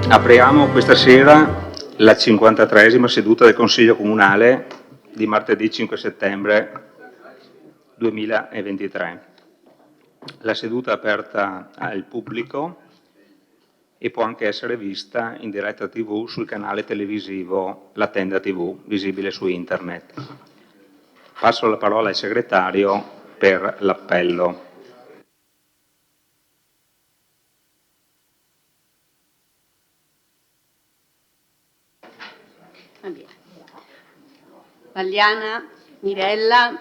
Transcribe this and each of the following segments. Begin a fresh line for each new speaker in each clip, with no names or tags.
Apriamo questa sera la 53esima seduta del Consiglio Comunale di martedì 5 settembre 2023. La seduta è aperta al pubblico e può anche essere vista in diretta TV sul canale televisivo La Tenda TV, visibile su internet. Passo la parola al segretario per l'appello.
Pagliana Mirella,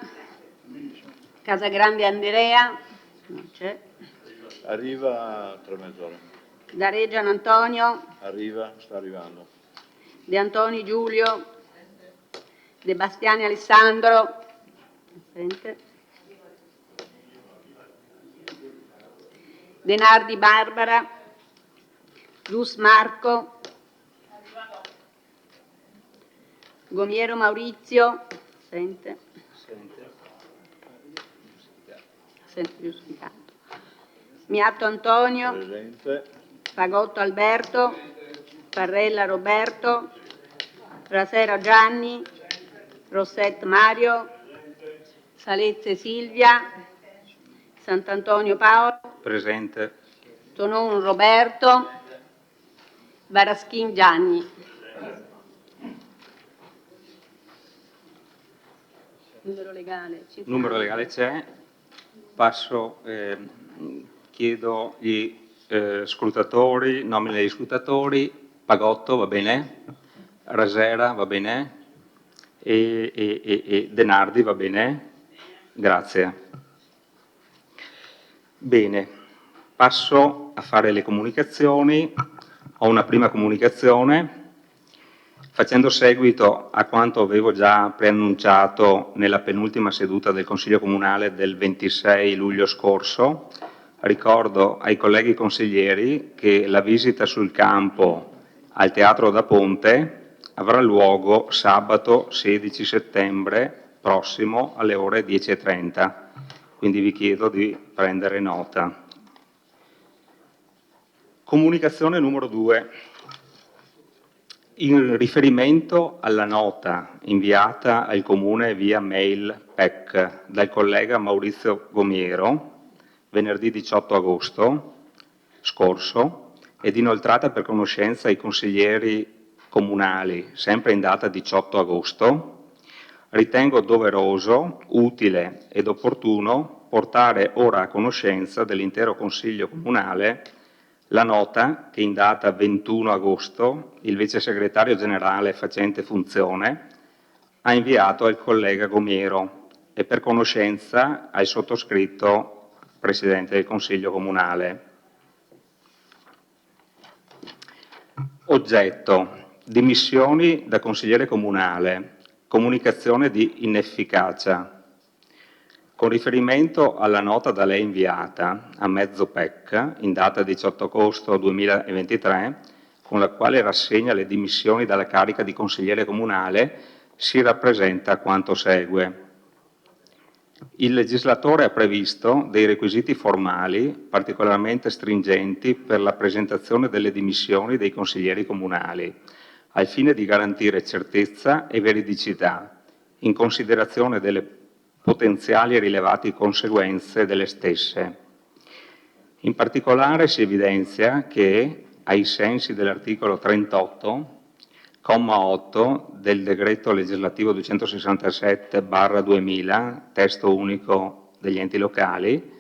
Casagrande Andrea, non c'è.
Arriva tra mezz'ora.
Dareggian Antonio,
Arriva, sta arrivando.
De Antoni Giulio, De Bastiani Alessandro, presente. De Nardi Barbara, Lus Marco, Gomiero Maurizio, sente giustificato. Miatto Antonio,
Presente.
Fagotto Alberto, Parrella Roberto, Rasera Gianni, Rosset Mario, Salezze Silvia, Sant'Antonio Paolo,
Presente.
Tonon Roberto, Varaschin Gianni.
Numero legale c'è. Passo, chiedo gli scrutatori, nomine degli scrutatori. Pagotto, va bene? Rasera, va bene? E De Nardi, va bene? Grazie. Bene, passo a fare le comunicazioni. Ho una prima comunicazione. Facendo seguito a quanto avevo già preannunciato nella penultima seduta del Consiglio Comunale del 26 luglio scorso, ricordo ai colleghi consiglieri che la visita sul campo al Teatro da Ponte avrà luogo sabato 16 settembre prossimo alle ore 10:30, quindi vi chiedo di prendere nota. Comunicazione numero 2. In riferimento alla nota inviata al Comune via mail PEC dal collega Maurizio Gomiero venerdì 18 agosto scorso ed inoltrata per conoscenza ai consiglieri comunali sempre in data 18 agosto, ritengo doveroso, utile ed opportuno portare ora a conoscenza dell'intero Consiglio Comunale la nota che in data 21 agosto il vice segretario generale facente funzione ha inviato al collega Gomiero e per conoscenza al sottoscritto Presidente del Consiglio Comunale. Oggetto: dimissioni da consigliere comunale, comunicazione di inefficacia. Con riferimento alla nota da lei inviata a mezzo PEC in data 18 agosto 2023, con la quale rassegna le dimissioni dalla carica di consigliere comunale, si rappresenta quanto segue. Il legislatore ha previsto dei requisiti formali particolarmente stringenti per la presentazione delle dimissioni dei consiglieri comunali, al fine di garantire certezza e veridicità, in considerazione delle potenziali e rilevati conseguenze delle stesse. In particolare si evidenzia che, ai sensi dell'articolo 38, comma 8 del decreto legislativo 267/2000, testo unico degli enti locali,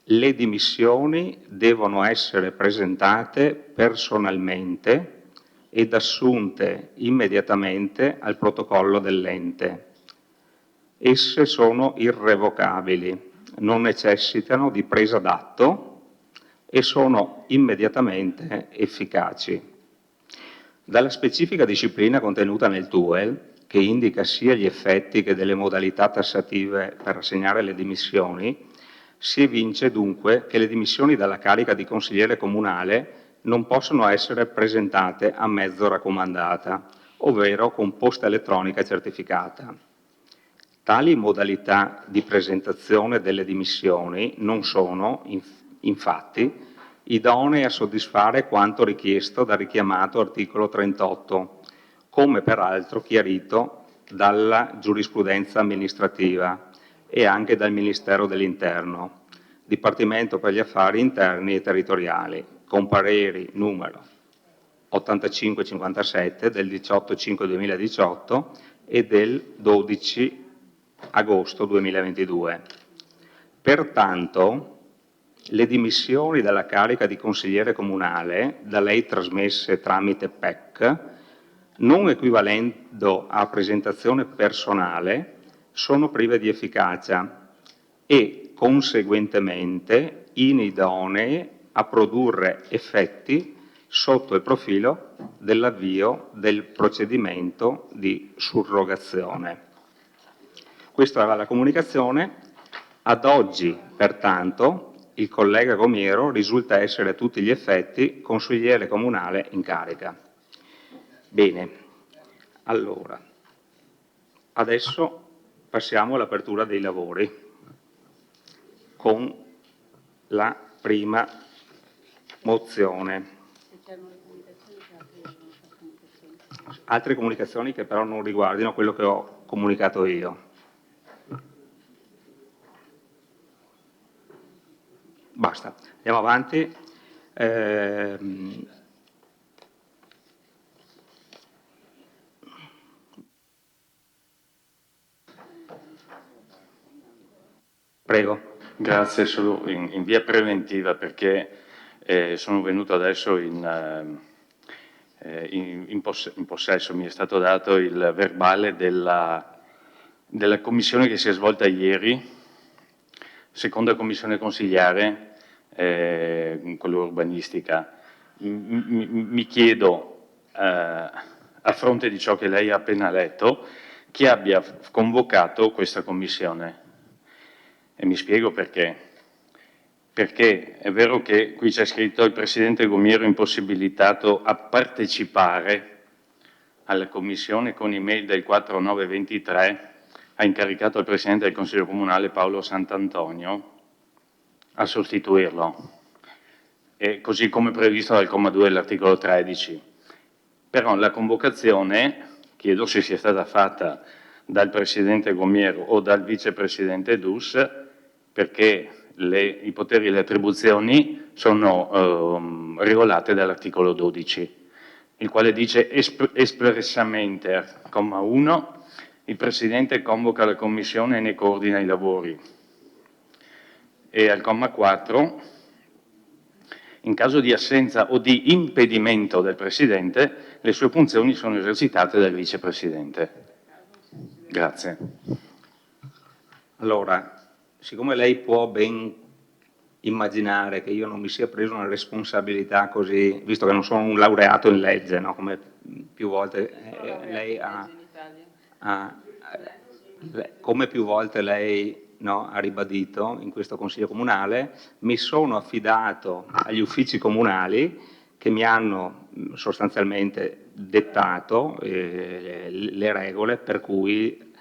le dimissioni devono essere presentate personalmente ed assunte immediatamente al protocollo dell'ente. Esse sono irrevocabili, non necessitano di presa d'atto e sono immediatamente efficaci. Dalla specifica disciplina contenuta nel TUEL, che indica sia gli effetti che delle modalità tassative per assegnare le dimissioni, si evince dunque che le dimissioni dalla carica di consigliere comunale non possono essere presentate a mezzo raccomandata, ovvero con posta elettronica certificata. Tali modalità di presentazione delle dimissioni non sono, infatti, idonei a soddisfare quanto richiesto dal richiamato articolo 38, come peraltro chiarito dalla giurisprudenza amministrativa e anche dal Ministero dell'Interno, Dipartimento per gli Affari Interni e Territoriali, con pareri numero 8557 del 18/5/2018 e del 12 agosto 2022. Pertanto, le dimissioni dalla carica di consigliere comunale, da lei trasmesse tramite PEC, non equivalendo a presentazione personale, sono prive di efficacia e, conseguentemente, inidonee a produrre effetti sotto il profilo dell'avvio del procedimento di surrogazione. Questa era la comunicazione. Ad oggi, pertanto, il collega Gomiero risulta essere a tutti gli effetti consigliere comunale in carica. Bene, allora, adesso passiamo all'apertura dei lavori con la prima mozione. Altre comunicazioni che però non riguardino quello che ho comunicato io. Basta, andiamo avanti. Prego.
Grazie, solo in via preventiva perché sono venuto adesso in possesso, mi è stato dato il verbale della commissione che si è svolta ieri, seconda commissione consigliare, quella urbanistica. Mi chiedo, a fronte di ciò che lei ha appena letto, chi abbia convocato questa commissione. E mi spiego perché. Perché è vero che qui c'è scritto il Presidente Gomiero impossibilitato a partecipare alla Commissione con email del 4/9/23, ha incaricato il Presidente del Consiglio Comunale Paolo Sant'Antonio a sostituirlo, e così come previsto dal comma 2 dell'articolo 13. Però la convocazione, chiedo se sia stata fatta dal Presidente Gomiero o dal Vicepresidente Dus, perché i poteri e le attribuzioni sono regolate dall'articolo 12, il quale dice espressamente, al comma 1, il Presidente convoca la Commissione e ne coordina i lavori. E al comma 4, in caso di assenza o di impedimento del Presidente, le sue funzioni sono esercitate dal Vicepresidente. Grazie.
Allora, siccome lei può ben immaginare che io non mi sia preso una responsabilità così, visto che non sono un laureato in legge, no? Come più volte lei come più volte lei, no, ha ribadito in questo Consiglio Comunale, mi sono affidato agli uffici comunali che mi hanno sostanzialmente dettato le regole per cui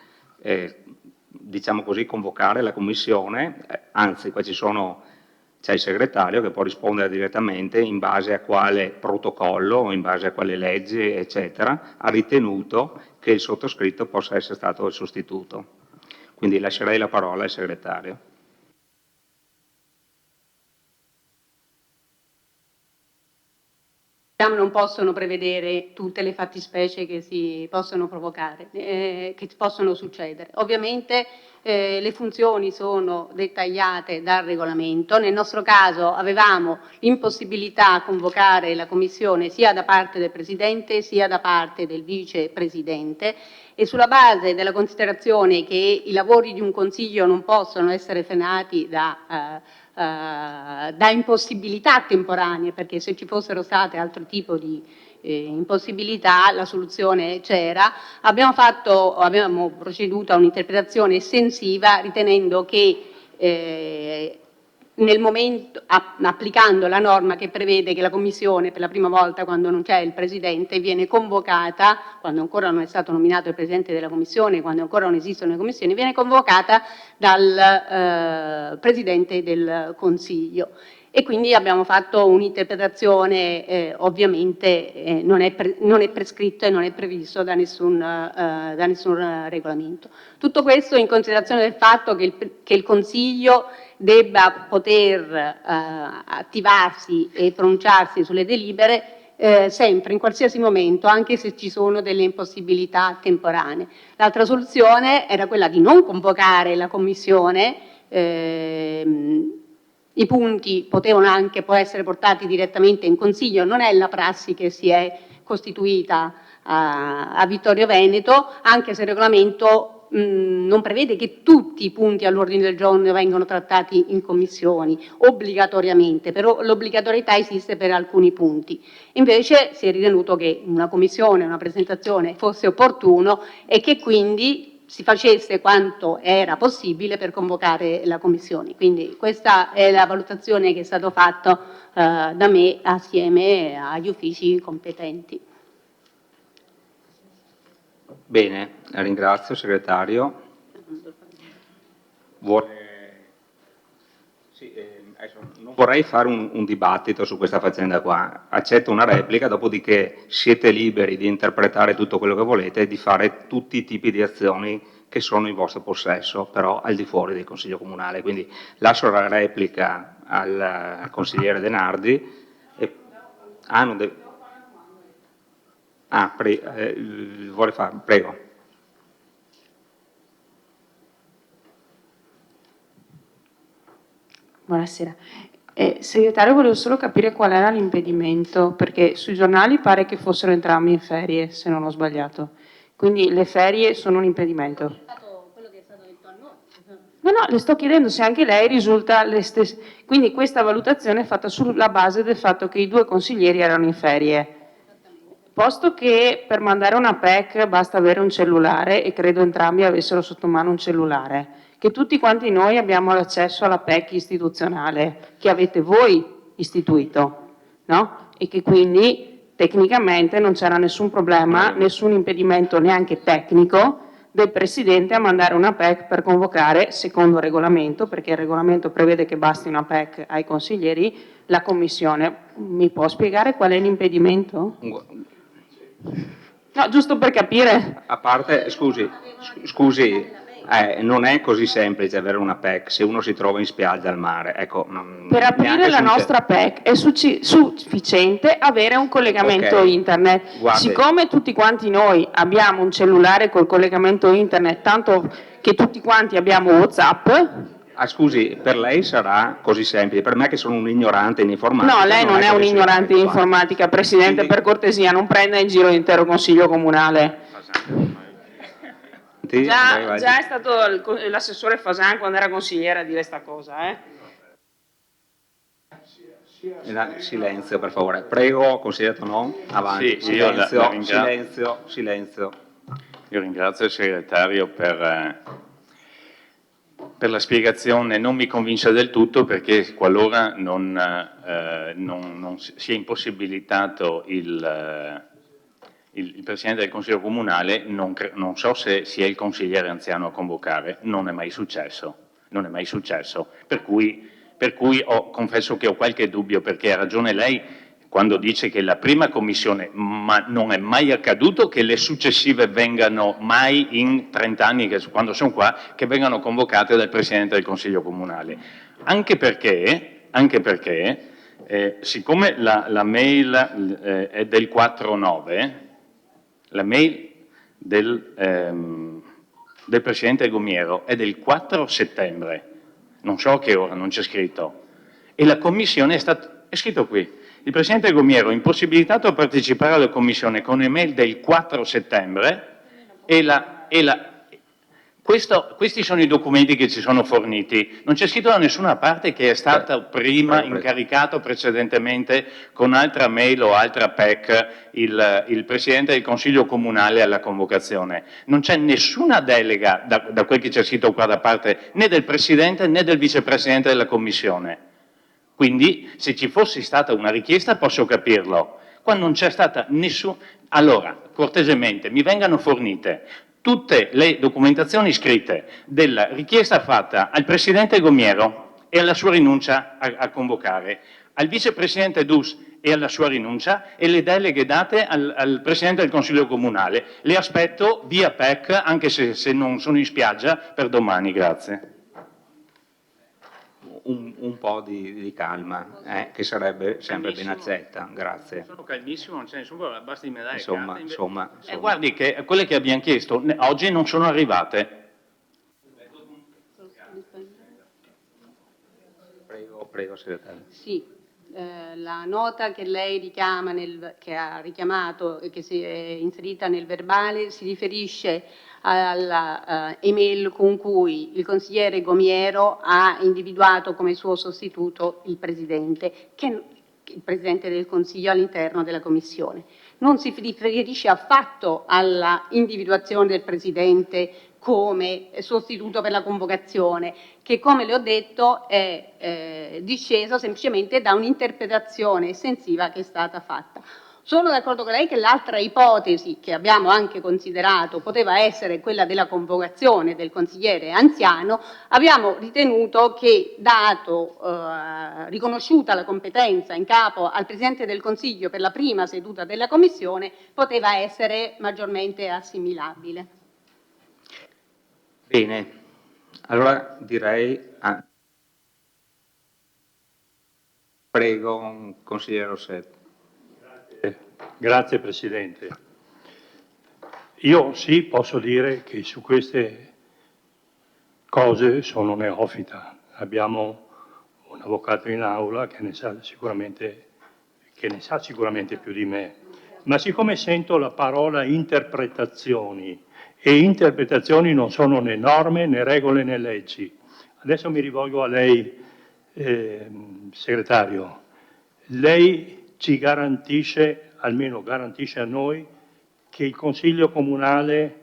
diciamo così, convocare la commissione, anzi qua c'è il segretario che può rispondere direttamente in base a quale protocollo, in base a quale leggi, eccetera, ha ritenuto che il sottoscritto possa essere stato il sostituto. Quindi lascerei la parola al segretario.
Non possono prevedere tutte le fattispecie che si possono provocare, che possono succedere. Ovviamente le funzioni sono dettagliate dal regolamento. Nel nostro caso avevamo l'impossibilità a convocare la commissione sia da parte del Presidente sia da parte del Vicepresidente, e sulla base della considerazione che i lavori di un Consiglio non possono essere frenati da impossibilità temporanee, perché se ci fossero state altro tipo di impossibilità la soluzione c'era, abbiamo proceduto a un'interpretazione estensiva, ritenendo che nel momento, applicando la norma che prevede che la Commissione per la prima volta, quando non c'è il Presidente, viene convocata, quando ancora non è stato nominato il Presidente della Commissione, quando ancora non esistono le commissioni, viene convocata dal Presidente del Consiglio. e quindi abbiamo fatto un'interpretazione, ovviamente non è prescritto e non è previsto da nessun regolamento. Tutto questo in considerazione del fatto che il Consiglio debba poter attivarsi e pronunciarsi sulle delibere sempre, in qualsiasi momento, anche se ci sono delle impossibilità temporanee. L'altra soluzione era quella di non convocare la Commissione, i punti potevano anche essere portati direttamente in Consiglio, non è la prassi che si è costituita a Vittorio Veneto, anche se il regolamento non prevede che tutti i punti all'ordine del giorno vengano trattati in commissioni obbligatoriamente, però l'obbligatorietà esiste per alcuni punti. Invece si è ritenuto che una commissione, una presentazione fosse opportuno e che quindi si facesse quanto era possibile per convocare la commissione. Quindi questa è la valutazione che è stata fatta da me assieme agli uffici competenti.
Bene, ringrazio segretario. Non vorrei fare un dibattito su questa faccenda qua, accetto una replica, dopodiché siete liberi di interpretare tutto quello che volete e di fare tutti i tipi di azioni che sono in vostro possesso, però al di fuori del Consiglio Comunale. Quindi lascio la replica al consigliere De Nardi. Non deve... vuole fare? Prego.
Buonasera. Segretario, volevo solo capire qual era l'impedimento, perché sui giornali pare che fossero entrambi in ferie, se non ho sbagliato. Quindi le ferie sono un impedimento. No, le sto chiedendo se anche lei risulta le stesse. Quindi questa valutazione è fatta sulla base del fatto che i due consiglieri erano in ferie. Posto che per mandare una PEC basta avere un cellulare, e credo entrambi avessero sotto mano un cellulare, che tutti quanti noi abbiamo l'accesso alla PEC istituzionale, che avete voi istituito, no? E che quindi tecnicamente non c'era nessun problema, nessun impedimento neanche tecnico del Presidente a mandare una PEC per convocare, secondo il regolamento, perché il regolamento prevede che basti una PEC ai consiglieri, la Commissione. Mi può spiegare qual è l'impedimento? No, giusto per capire.
A parte, scusi, non è così semplice avere una PEC se uno si trova in spiaggia al mare. Ecco,
per aprire la nostra PEC è sufficiente avere un collegamento internet.
Guardi.
Siccome tutti quanti noi abbiamo un cellulare col collegamento internet, tanto che tutti quanti abbiamo WhatsApp.
Scusi, per lei sarà così semplice, per me che sono un ignorante in informatica.
No, lei non è un ignorante in informatica, Presidente, quindi... per cortesia, non prenda in giro l'intero Consiglio Comunale. Già è stato l'assessore Fasan quando era consigliere a dire sta cosa,
Silenzio, per favore. Prego, consigliere Tonon, avanti.
Sì,
silenzio.
Io ringrazio il segretario per la spiegazione. Non mi convince del tutto, perché qualora non sia impossibilitato il Presidente del Consiglio Comunale, non so se sia il consigliere anziano a convocare, non è mai successo, per cui confesso che ho qualche dubbio, perché ha ragione lei quando dice che la prima commissione, ma non è mai accaduto che le successive vengano mai in 30 anni, quando sono qua, che vengano convocate dal Presidente del Consiglio Comunale. Anche perché siccome la mail è del 4/9, la mail del Presidente Gomiero è del 4 settembre, non so a che ora, non c'è scritto, e la commissione è scritto qui. Il Presidente Gomiero è impossibilitato a partecipare alla Commissione con email del 4 settembre questi sono i documenti che ci sono forniti. Non c'è scritto da nessuna parte che è stato prima incaricato precedentemente con altra mail o altra PEC il Presidente del Consiglio Comunale alla convocazione. Non c'è nessuna delega, da quel che c'è scritto qua, da parte né del Presidente né del Vicepresidente della Commissione. Quindi, se ci fosse stata una richiesta posso capirlo. Qua non c'è stata nessuna... Allora, cortesemente, mi vengano fornite tutte le documentazioni scritte della richiesta fatta al Presidente Gomiero e alla sua rinuncia a convocare, al vicepresidente Dus e alla sua rinuncia, e le deleghe date al presidente del Consiglio Comunale. Le aspetto via PEC, anche se non sono in spiaggia, per domani. Grazie.
Un po' di calma, che sarebbe sempre ben accetta. Grazie.
Sono calmissimo, non c'è nessun problema, basta di me dare
Insomma.
guardi che quelle che abbiamo chiesto oggi non sono arrivate.
Prego, segretario.
Sì, la nota che lei richiama, che ha richiamato e che si è inserita nel verbale si riferisce alla email con cui il consigliere Gomiero ha individuato come suo sostituto il Presidente del Consiglio all'interno della Commissione. Non si riferisce affatto alla individuazione del Presidente come sostituto per la convocazione, che come le ho detto è disceso semplicemente da un'interpretazione estensiva che è stata fatta. Sono d'accordo con lei che l'altra ipotesi che abbiamo anche considerato poteva essere quella della convocazione del consigliere anziano. Abbiamo ritenuto che, riconosciuta la competenza in capo al Presidente del Consiglio per la prima seduta della Commissione, poteva essere maggiormente assimilabile.
Bene, allora direi... Prego, consigliere Rossetto.
Grazie Presidente. Io sì posso dire che su queste cose sono neofita. Abbiamo un avvocato in aula che ne sa sicuramente più di me. Ma siccome sento la parola interpretazioni, e interpretazioni non sono né norme né regole né leggi, adesso mi rivolgo a lei, segretario. Lei ci garantisce, almeno garantisce a noi, che il Consiglio Comunale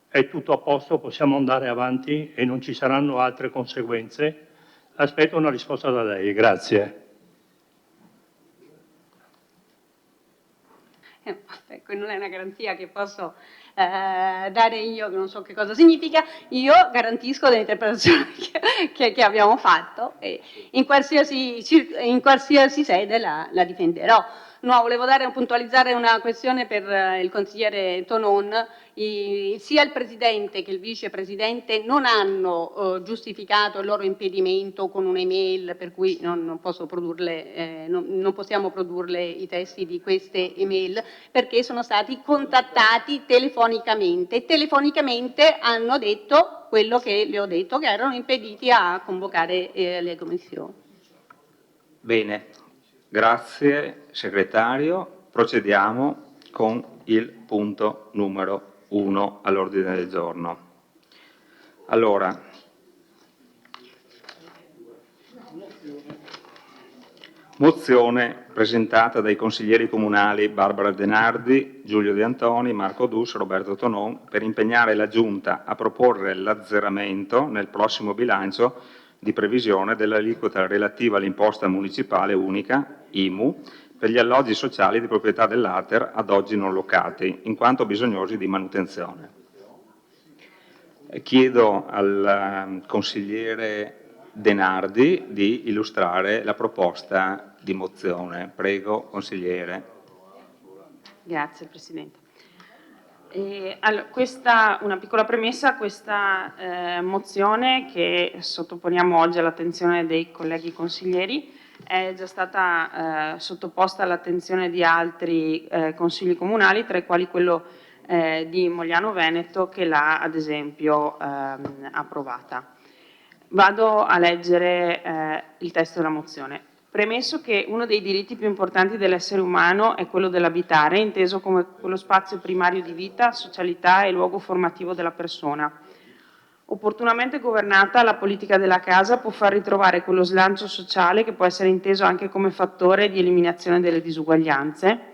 è tutto a posto, possiamo andare avanti e non ci saranno altre conseguenze? Aspetto una risposta da lei, grazie.
Ecco, non è una garanzia che posso dare io, che non so che cosa significa. Io garantisco dell'interpretazione che abbiamo fatto e in qualsiasi sede la difenderò. No, volevo puntualizzare una questione per il consigliere Tonon. Sia il Presidente che il Vicepresidente non hanno giustificato il loro impedimento con un'email, per cui non possiamo produrle i testi di queste email, perché sono stati contattati telefonicamente e telefonicamente hanno detto quello che le ho detto, che erano impediti a convocare le commissioni.
Bene, grazie segretario. Procediamo con il punto numero 1 all'ordine del giorno. Allora, mozione presentata dai consiglieri comunali Barbara Denardi, Giulio De Antoni, Marco Dus, Roberto Tonon per impegnare la Giunta a proporre l'azzeramento nel prossimo bilancio di previsione dell'aliquota relativa all'imposta municipale unica, IMU, per gli alloggi sociali di proprietà dell'Ater ad oggi non locati, in quanto bisognosi di manutenzione. Chiedo al consigliere Denardi di illustrare la proposta di mozione. Prego, consigliere.
Grazie Presidente. Allora, una piccola premessa: questa mozione che sottoponiamo oggi all'attenzione dei colleghi consiglieri è già stata sottoposta all'attenzione di altri consigli comunali, tra i quali quello di Mogliano Veneto, che l'ha ad esempio approvata. Vado a leggere il testo della mozione. Premesso che uno dei diritti più importanti dell'essere umano è quello dell'abitare, inteso come quello spazio primario di vita, socialità e luogo formativo della persona. Opportunamente governata, la politica della casa può far ritrovare quello slancio sociale che può essere inteso anche come fattore di eliminazione delle disuguaglianze.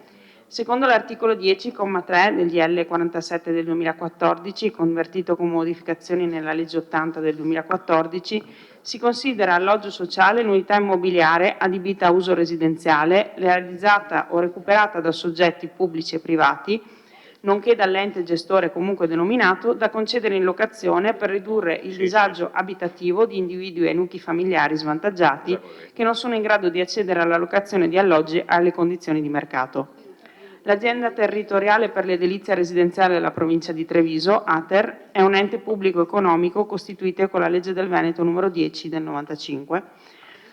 Secondo l'articolo 10,3 del DL 47 del 2014, convertito con modificazioni nella legge 80 del 2014, si considera alloggio sociale l'unità immobiliare adibita a uso residenziale, realizzata o recuperata da soggetti pubblici e privati, nonché dall'ente gestore comunque denominato, da concedere in locazione per ridurre il disagio abitativo di individui e nuclei familiari svantaggiati che non sono in grado di accedere alla locazione di alloggi alle condizioni di mercato. L'azienda territoriale per l'edilizia residenziale della provincia di Treviso, ATER, è un ente pubblico economico costituito con la legge del Veneto numero 10 del 95.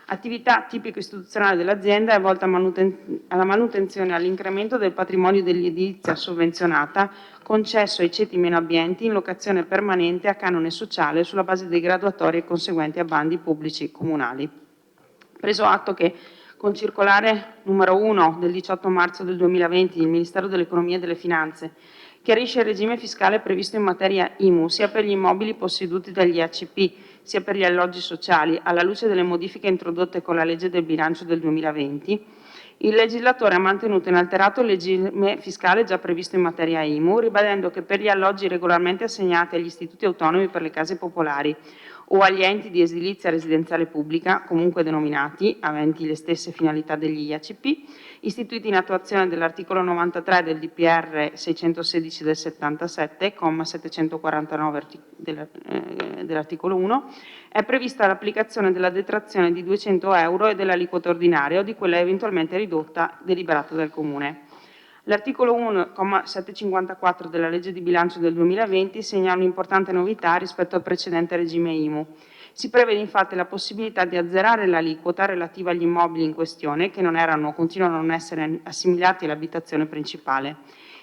Attività tipico istituzionale dell'azienda è volta alla manutenzione e all'incremento del patrimonio dell'edilizia sovvenzionata concesso ai ceti meno abbienti in locazione permanente a canone sociale sulla base dei graduatori conseguenti a bandi pubblici comunali. Preso atto che con circolare numero 1 del 18 marzo del 2020 il Ministero dell'Economia e delle Finanze chiarisce il regime fiscale previsto in materia IMU sia per gli immobili posseduti dagli ACP sia per gli alloggi sociali, alla luce delle modifiche introdotte con la legge del bilancio del 2020, il legislatore ha mantenuto inalterato il regime fiscale già previsto in materia IMU, ribadendo che per gli alloggi regolarmente assegnati agli istituti autonomi per le case popolari o agli enti di edilizia residenziale pubblica, comunque denominati, aventi le stesse finalità degli IACP, istituiti in attuazione dell'articolo 93 del DPR 616 del 77, comma 749 dell'articolo 1, è prevista l'applicazione della detrazione di 200 euro e dell'aliquota ordinaria o di quella eventualmente ridotta deliberata dal Comune. L'articolo 1,754 della legge di bilancio del 2020 segna un'importante novità rispetto al precedente regime IMU. Si prevede infatti la possibilità di azzerare l'aliquota relativa agli immobili in questione che non erano o continuano a non essere assimilati all'abitazione principale.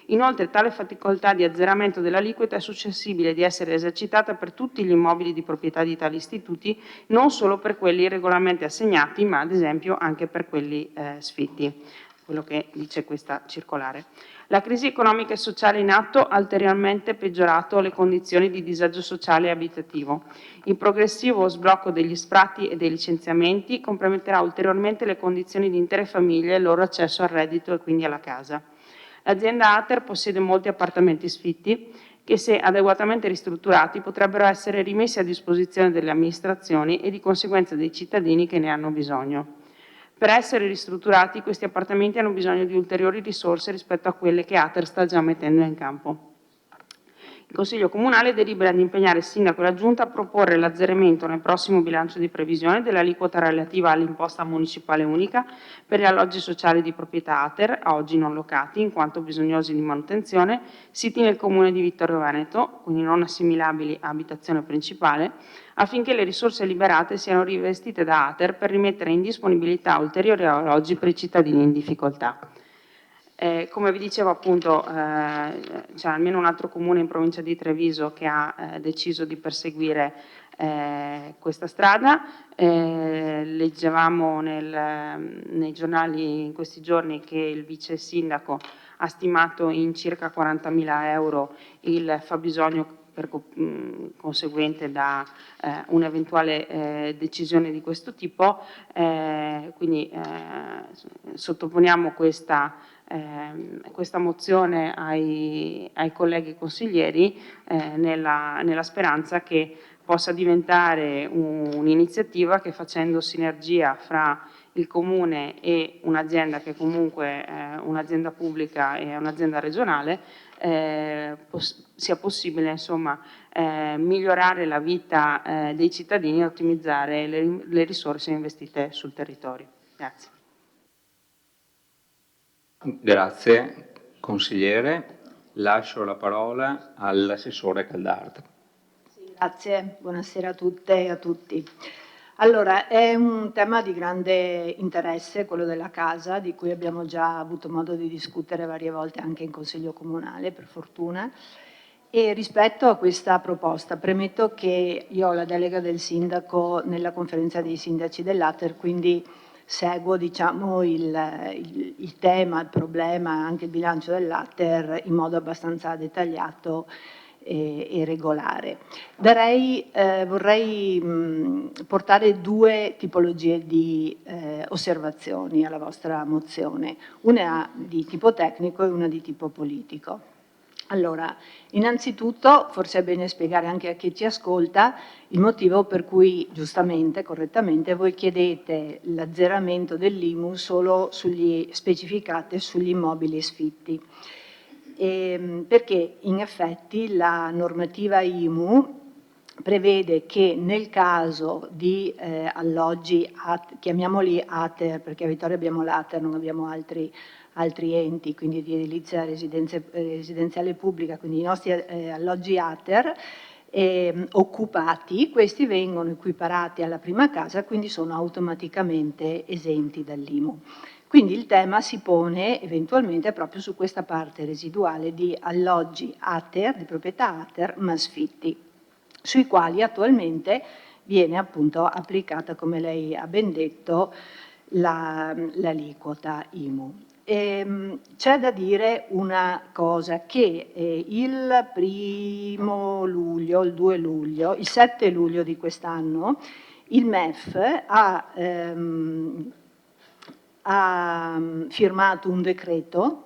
Inoltre tale facoltà di azzeramento dell'aliquota è suscettibile di essere esercitata per tutti gli immobili di proprietà di tali istituti, non solo per quelli regolarmente assegnati, ma ad esempio anche per quelli sfitti. Quello che dice questa circolare. La crisi economica e sociale in atto ha ulteriormente peggiorato le condizioni di disagio sociale e abitativo. Il progressivo sblocco degli sfratti e dei licenziamenti comprometterà ulteriormente le condizioni di intere famiglie e il loro accesso al reddito e quindi alla casa. L'azienda ATER possiede molti appartamenti sfitti che, se adeguatamente ristrutturati, potrebbero essere rimessi a disposizione delle amministrazioni e di conseguenza dei cittadini che ne hanno bisogno. Per essere ristrutturati, questi appartamenti hanno bisogno di ulteriori risorse rispetto a quelle che ATER sta già mettendo in campo. Il Consiglio Comunale delibera di impegnare il Sindaco e la Giunta a proporre l'azzeramento nel prossimo bilancio di previsione dell'aliquota relativa all'imposta municipale unica per gli alloggi sociali di proprietà ATER, a oggi non locati, in quanto bisognosi di manutenzione, siti nel Comune di Vittorio Veneto, quindi non assimilabili a abitazione principale, affinché le risorse liberate siano rivestite da ATER per rimettere in disponibilità ulteriori alloggi per i cittadini in difficoltà. Come vi dicevo appunto c'è almeno un altro comune in provincia di Treviso che ha deciso di perseguire questa strada. Leggevamo nei giornali in questi giorni che il vice sindaco ha stimato in circa 40.000 euro il fabbisogno conseguente da un'eventuale decisione di questo tipo, quindi sottoponiamo questa mozione ai colleghi consiglieri nella speranza che possa diventare un'iniziativa che, facendo sinergia fra il Comune e un'azienda che comunque è un'azienda pubblica e un'azienda regionale, sia possibile insomma migliorare la vita dei cittadini e ottimizzare le risorse investite sul territorio. Grazie.
Grazie consigliere. Lascio la parola all'assessore Caldarte.
Grazie, buonasera a tutte e a tutti. Allora, è un tema di grande interesse, quello della casa, di cui abbiamo già avuto modo di discutere varie volte anche in Consiglio Comunale, per fortuna. E rispetto a questa proposta, premetto che io ho la delega del sindaco nella conferenza dei sindaci dell'ATER, quindi seguo diciamo, il tema, il problema, anche il bilancio dell'ATER in modo abbastanza dettagliato e regolare. Vorrei portare due tipologie di osservazioni alla vostra mozione, una di tipo tecnico e una di tipo politico. Allora, innanzitutto, forse è bene spiegare anche a chi ci ascolta il motivo per cui, giustamente, correttamente, voi chiedete l'azzeramento dell'IMU solo specificate sugli immobili sfitti. perché in effetti la normativa IMU prevede che nel caso di alloggi, chiamiamoli ATER, perché a Vittoria abbiamo l'ATER, non abbiamo altri enti, quindi di edilizia residenziale pubblica, quindi i nostri alloggi ATER occupati, questi vengono equiparati alla prima casa, quindi sono automaticamente esenti dall'IMU. Quindi il tema si pone eventualmente proprio su questa parte residuale di alloggi ATER, di proprietà ATER, ma sfitti, sui quali attualmente viene appunto applicata, come lei ha ben detto, l'aliquota IMU. C'è da dire una cosa, che il 1 luglio, il 2 luglio, il 7 luglio di quest'anno, il MEF ha firmato un decreto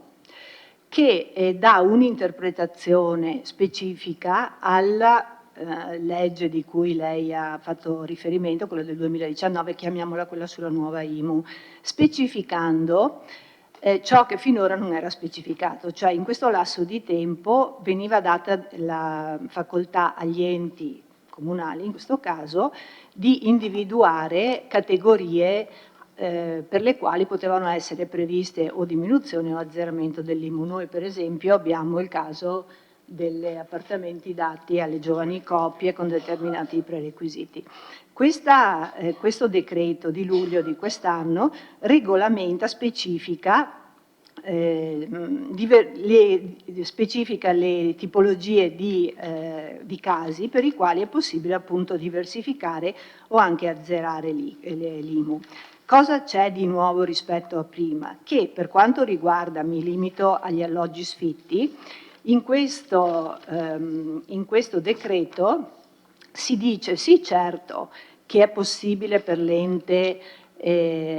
che dà un'interpretazione specifica alla legge di cui lei ha fatto riferimento, quella del 2019, chiamiamola quella sulla nuova IMU, specificando ciò che finora non era specificato, cioè in questo lasso di tempo veniva data la facoltà agli enti comunali, in questo caso, di individuare categorie per le quali potevano essere previste o diminuzione o azzeramento dell'IMU. Noi per esempio abbiamo il caso degli appartamenti dati alle giovani coppie con determinati prerequisiti. Questo decreto di luglio di quest'anno regolamenta, specifica le tipologie di casi per i quali è possibile appunto diversificare o anche azzerare l'IMU. Cosa c'è di nuovo rispetto a prima? Che per quanto riguarda, mi limito agli alloggi sfitti, in questo decreto si dice sì, certo, che è possibile per l'ente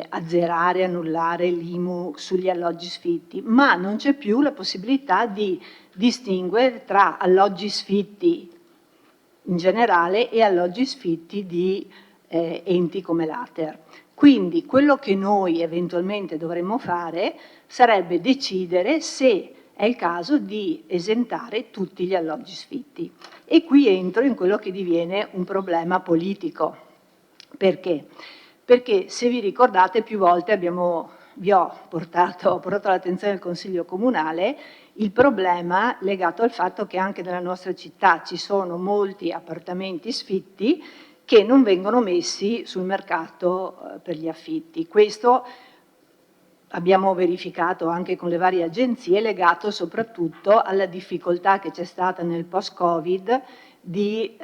azzerare, annullare l'IMU sugli alloggi sfitti, ma non c'è più la possibilità di distinguere tra alloggi sfitti in generale e alloggi sfitti di enti come l'ATER. Quindi quello che noi eventualmente dovremmo fare sarebbe decidere se è il caso di esentare tutti gli alloggi sfitti. E qui entro in quello che diviene un problema politico. Perché? Perché se vi ricordate più volte ho portato all'attenzione del Consiglio Comunale il problema legato al fatto che anche nella nostra città ci sono molti appartamenti sfitti che non vengono messi sul mercato per gli affitti. Questo abbiamo verificato anche con le varie agenzie, legato soprattutto alla difficoltà che c'è stata nel post-Covid di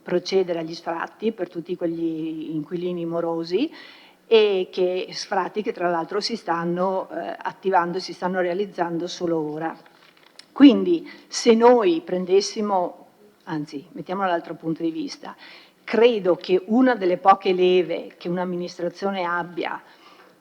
procedere agli sfratti per tutti quegli inquilini morosi e sfratti che tra l'altro si stanno attivando, si stanno realizzando solo ora. Quindi se noi prendessimo, anzi mettiamolo dall'altro punto di vista, credo che una delle poche leve che un'amministrazione abbia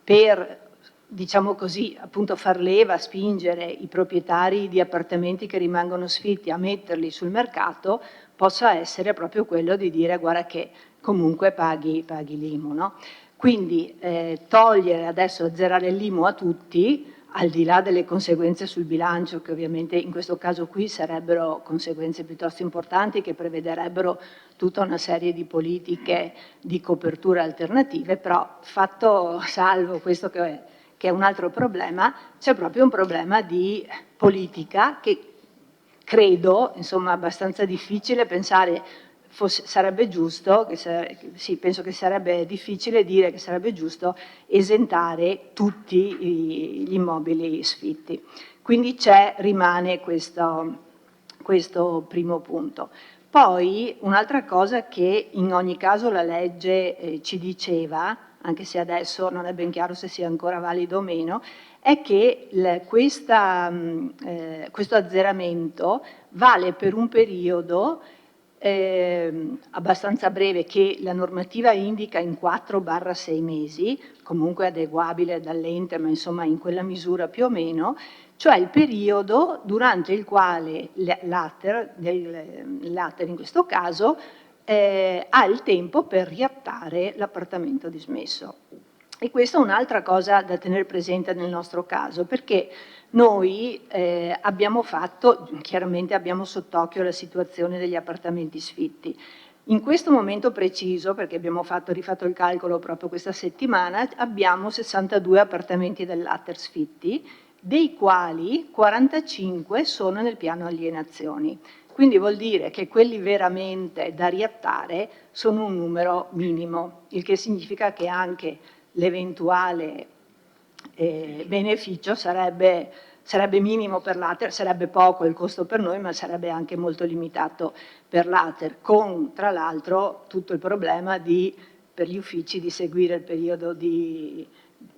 per, diciamo così, appunto far leva, spingere i proprietari di appartamenti che rimangono sfitti a metterli sul mercato, possa essere proprio quello di dire guarda che comunque paghi l'IMU, no? Quindi togliere adesso, azzerare l'IMU a tutti, al di là delle conseguenze sul bilancio, che ovviamente in questo caso qui sarebbero conseguenze piuttosto importanti, che prevederebbero tutta una serie di politiche di copertura alternative, però fatto salvo questo che è un altro problema, c'è proprio un problema di politica che credo, insomma, abbastanza difficile pensare sarebbe giusto, sì, penso che sarebbe difficile dire che sarebbe giusto esentare tutti gli immobili sfitti. Quindi rimane questo primo punto. Poi un'altra cosa che in ogni caso la legge ci diceva, anche se adesso non è ben chiaro se sia ancora valido o meno, è che questo azzeramento vale per un periodo abbastanza breve, che la normativa indica in 4-6 mesi, comunque adeguabile dall'ente, ma insomma in quella misura più o meno, cioè il periodo durante il quale l'ATER in questo caso ha il tempo per riattare l'appartamento dismesso. E questa è un'altra cosa da tenere presente nel nostro caso, perché Noi chiaramente abbiamo sott'occhio la situazione degli appartamenti sfitti. In questo momento preciso, perché abbiamo rifatto il calcolo proprio questa settimana, abbiamo 62 appartamenti del Latter sfitti, dei quali 45 sono nel piano alienazioni. Quindi vuol dire che quelli veramente da riattare sono un numero minimo, il che significa che anche l'eventuale beneficio sarebbe minimo per l'Ater, sarebbe poco il costo per noi, ma sarebbe anche molto limitato per l'Ater, con tra l'altro tutto il problema per gli uffici di seguire il periodo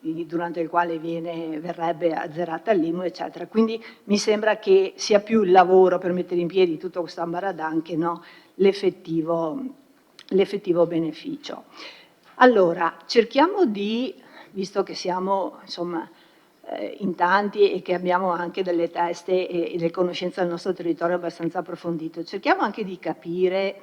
durante il quale verrebbe azzerata l'IMU, eccetera. Quindi mi sembra che sia più il lavoro per mettere in piedi tutto questo ambaradan che no l'effettivo beneficio. Allora, cerchiamo visto che siamo insomma in tanti e che abbiamo anche delle teste e delle conoscenze del nostro territorio abbastanza approfondito, cerchiamo anche di capire,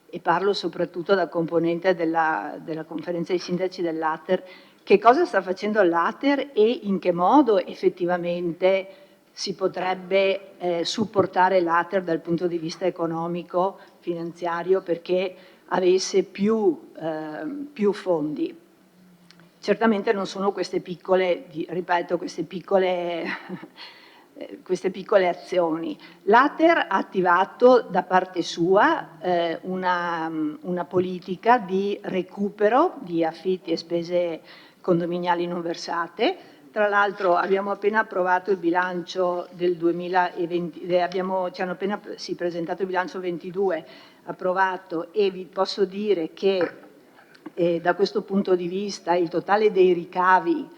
e parlo soprattutto da componente della conferenza dei sindaci dell'Ater, che cosa sta facendo l'Ater e in che modo effettivamente si potrebbe supportare l'Ater dal punto di vista economico, finanziario, perché avesse più fondi. Certamente non sono queste piccole, ripeto, queste piccole azioni. L'Ater ha attivato da parte sua una politica di recupero di affitti e spese condominiali non versate. Tra l'altro abbiamo appena approvato il bilancio del 2020, ci hanno appena presentato il bilancio 22 approvato, e vi posso dire che da questo punto di vista il totale dei ricavi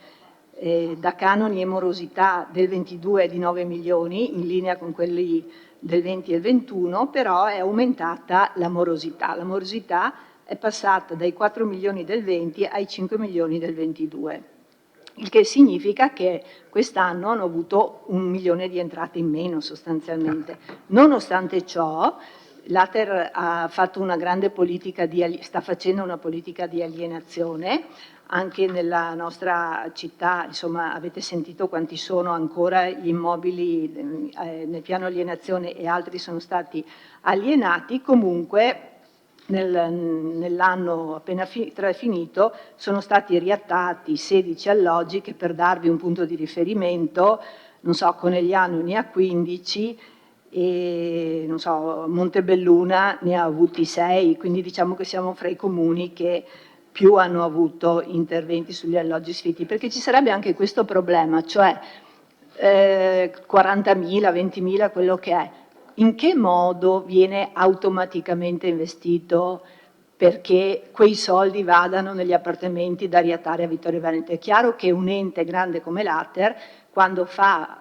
da canoni e morosità del 22 è di 9 milioni, in linea con quelli del 20 e il 21, però è aumentata la morosità. La morosità è passata dai 4 milioni del 20 ai 5 milioni del 22, il che significa che quest'anno hanno avuto 1 milione di entrate in meno sostanzialmente. Nonostante ciò, l'Ater sta facendo una politica di alienazione. Anche nella nostra città, insomma, avete sentito quanti sono ancora gli immobili nel piano alienazione e altri sono stati alienati. Comunque nell'anno appena finito sono stati riattati 16 alloggi che, per darvi un punto di riferimento, non so, Conegliano ne ha 15 e non so, Montebelluna ne ha avuti 6, quindi diciamo che siamo fra i comuni che più hanno avuto interventi sugli alloggi sfitti, perché ci sarebbe anche questo problema, cioè 40.000, 20.000, quello che è, in che modo viene automaticamente investito perché quei soldi vadano negli appartamenti da riattare a Vittorio Veneto? È chiaro che un ente grande come l'Ater, quando fa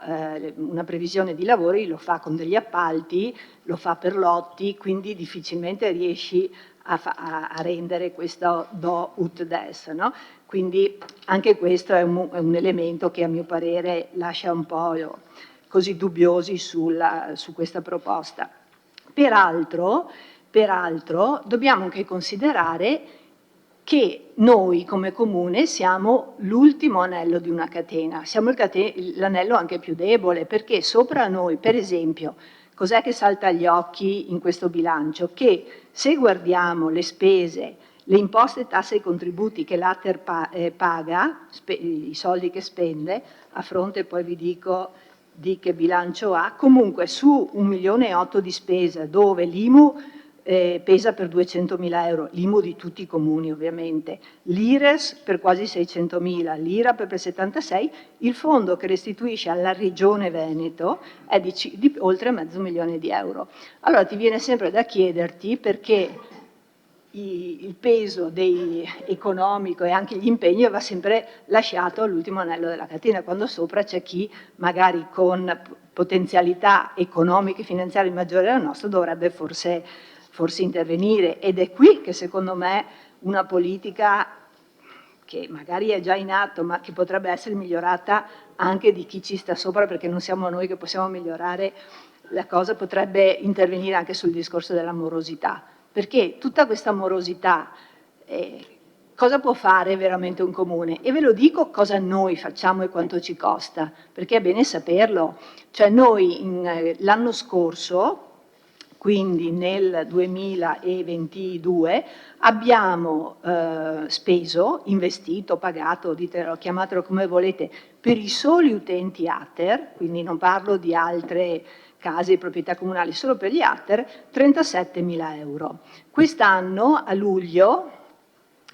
una previsione di lavori, lo fa con degli appalti, lo fa per lotti, quindi difficilmente riesci a rendere questo do ut des, no? Quindi anche questo è un elemento che a mio parere lascia un po' così dubbiosi su questa proposta. Peraltro dobbiamo anche considerare che noi come Comune siamo l'ultimo anello di una catena, siamo l'anello anche più debole, perché sopra noi, per esempio, cos'è che salta agli occhi in questo bilancio? Che se guardiamo le spese, le imposte, tasse e contributi che l'Ater paga, i soldi che spende, a fronte poi vi dico di che bilancio ha, comunque su 1,8 milioni di spesa, dove l'IMU pesa per 200.000 euro, l'IMU di tutti i comuni ovviamente, l'IRES per quasi 600.000, l'IRAP per 76, il fondo che restituisce alla Regione Veneto è di oltre $500.000 di euro. Allora ti viene sempre da chiederti perché il peso economico e anche gli impegni va sempre lasciato all'ultimo anello della catena, quando sopra c'è chi magari con potenzialità economiche e finanziarie maggiori della nostra dovrebbe forse intervenire, ed è qui che secondo me una politica che magari è già in atto ma che potrebbe essere migliorata anche di chi ci sta sopra, perché non siamo noi che possiamo migliorare la cosa, potrebbe intervenire anche sul discorso della morosità, perché tutta questa morosità cosa può fare veramente un comune? E ve lo dico cosa noi facciamo e quanto ci costa, perché è bene saperlo. Cioè noi l'anno scorso, quindi nel 2022, abbiamo speso, investito, pagato, chiamatelo come volete, per i soli utenti ATER, quindi non parlo di altre case di proprietà comunali, solo per gli ATER, 37.000 euro. Quest'anno, a luglio,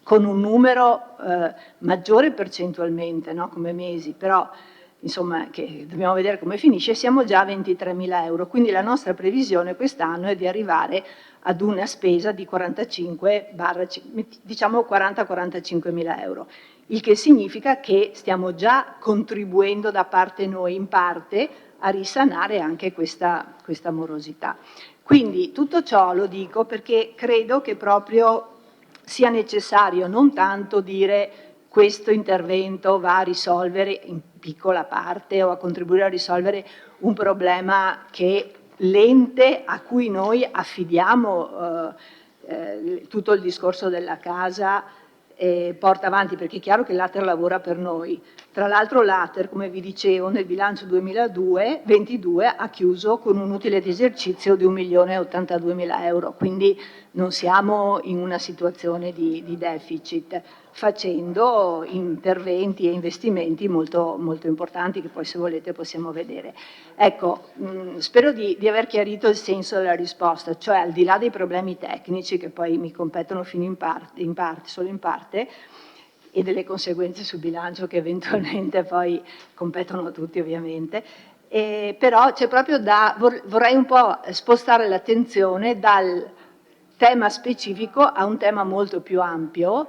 con un numero maggiore percentualmente, no? Come mesi, però insomma che dobbiamo vedere come finisce, siamo già a 23.000 euro, quindi la nostra previsione quest'anno è di arrivare ad una spesa di 40-45.000 euro, il che significa che stiamo già contribuendo da parte noi in parte a risanare anche questa morosità. Quindi tutto ciò lo dico perché credo che proprio sia necessario non tanto dire questo intervento va a risolvere in piccola parte o a contribuire a risolvere un problema che l'ente a cui noi affidiamo tutto il discorso della casa porta avanti, perché è chiaro che l'ATER lavora per noi. Tra l'altro l'ATER, come vi dicevo, nel bilancio 2022 ha chiuso con un utile di esercizio di 1.082.000 euro, quindi non siamo in una situazione di deficit, facendo interventi e investimenti molto, molto importanti che poi se volete possiamo vedere. Ecco, spero di aver chiarito il senso della risposta, cioè al di là dei problemi tecnici che poi mi competono solo in parte, e delle conseguenze sul bilancio che eventualmente poi competono a tutti ovviamente, però c'è proprio vorrei un po' spostare l'attenzione dal tema specifico a un tema molto più ampio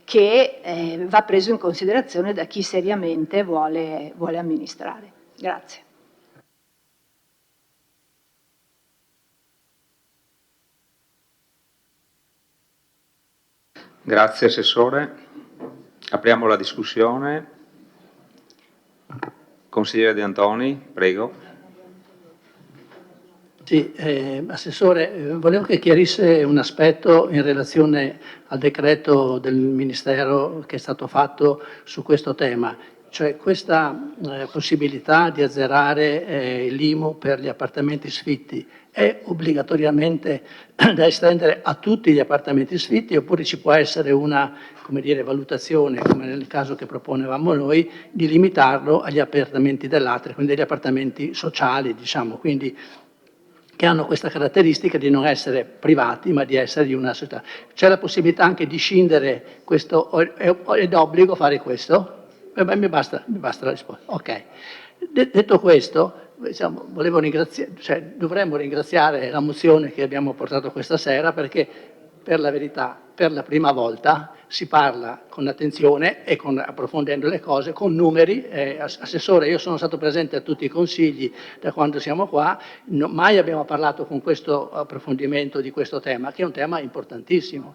che va preso in considerazione da chi seriamente vuole amministrare. Grazie.
Grazie Assessore. Apriamo la discussione. Consigliere De Antoni, prego.
Sì, Assessore, volevo che chiarisse un aspetto in relazione al decreto del Ministero che è stato fatto su questo tema, cioè questa possibilità di azzerare l'IMU per gli appartamenti sfitti è obbligatoriamente da estendere a tutti gli appartamenti sfitti oppure ci può essere una, come dire, valutazione, come nel caso che proponevamo noi, di limitarlo agli appartamenti dell'ATER, quindi agli appartamenti sociali, diciamo, quindi che hanno questa caratteristica di non essere privati ma di essere di una società. C'è la possibilità anche di scindere questo, è d'obbligo fare questo? Mi basta la risposta. Ok. Detto questo, diciamo, dovremmo ringraziare la mozione che abbiamo portato questa sera perché per la verità, per la prima volta si parla con attenzione e approfondendo le cose, con numeri. Assessore, io sono stato presente a tutti i consigli da quando siamo qua, mai abbiamo parlato con questo approfondimento di questo tema, che è un tema importantissimo.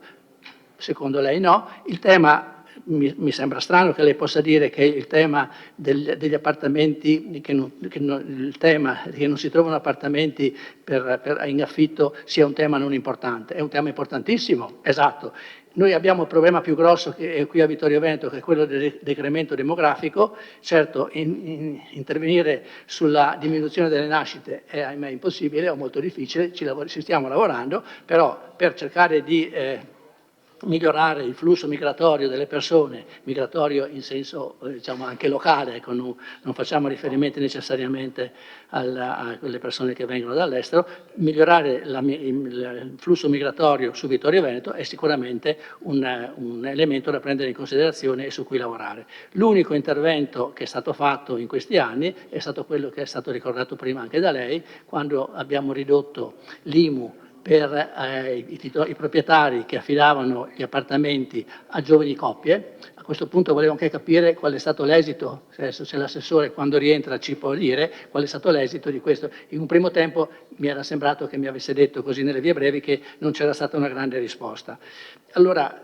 Secondo lei no? Il tema, mi sembra strano che lei possa dire che il tema degli appartamenti, che non si trovano appartamenti in affitto sia un tema non importante. È un tema importantissimo, esatto. Noi abbiamo il problema più grosso che è qui a Vittorio Veneto, che è quello del decremento demografico. Certo, intervenire sulla diminuzione delle nascite è ahimè impossibile o molto difficile, ci stiamo lavorando, però per cercare di migliorare il flusso migratorio delle persone, migratorio in senso diciamo anche locale, ecco, non facciamo riferimenti necessariamente a quelle persone che vengono dall'estero, migliorare il flusso migratorio su Vittorio Veneto è sicuramente un elemento da prendere in considerazione e su cui lavorare. L'unico intervento che è stato fatto in questi anni è stato quello che è stato ricordato prima anche da lei, quando abbiamo ridotto l'IMU per i proprietari che affidavano gli appartamenti a giovani coppie. A questo punto volevo anche capire qual è stato l'esito, se l'assessore quando rientra ci può dire qual è stato l'esito di questo. In un primo tempo mi era sembrato che mi avesse detto così nelle vie brevi che non c'era stata una grande risposta. Allora,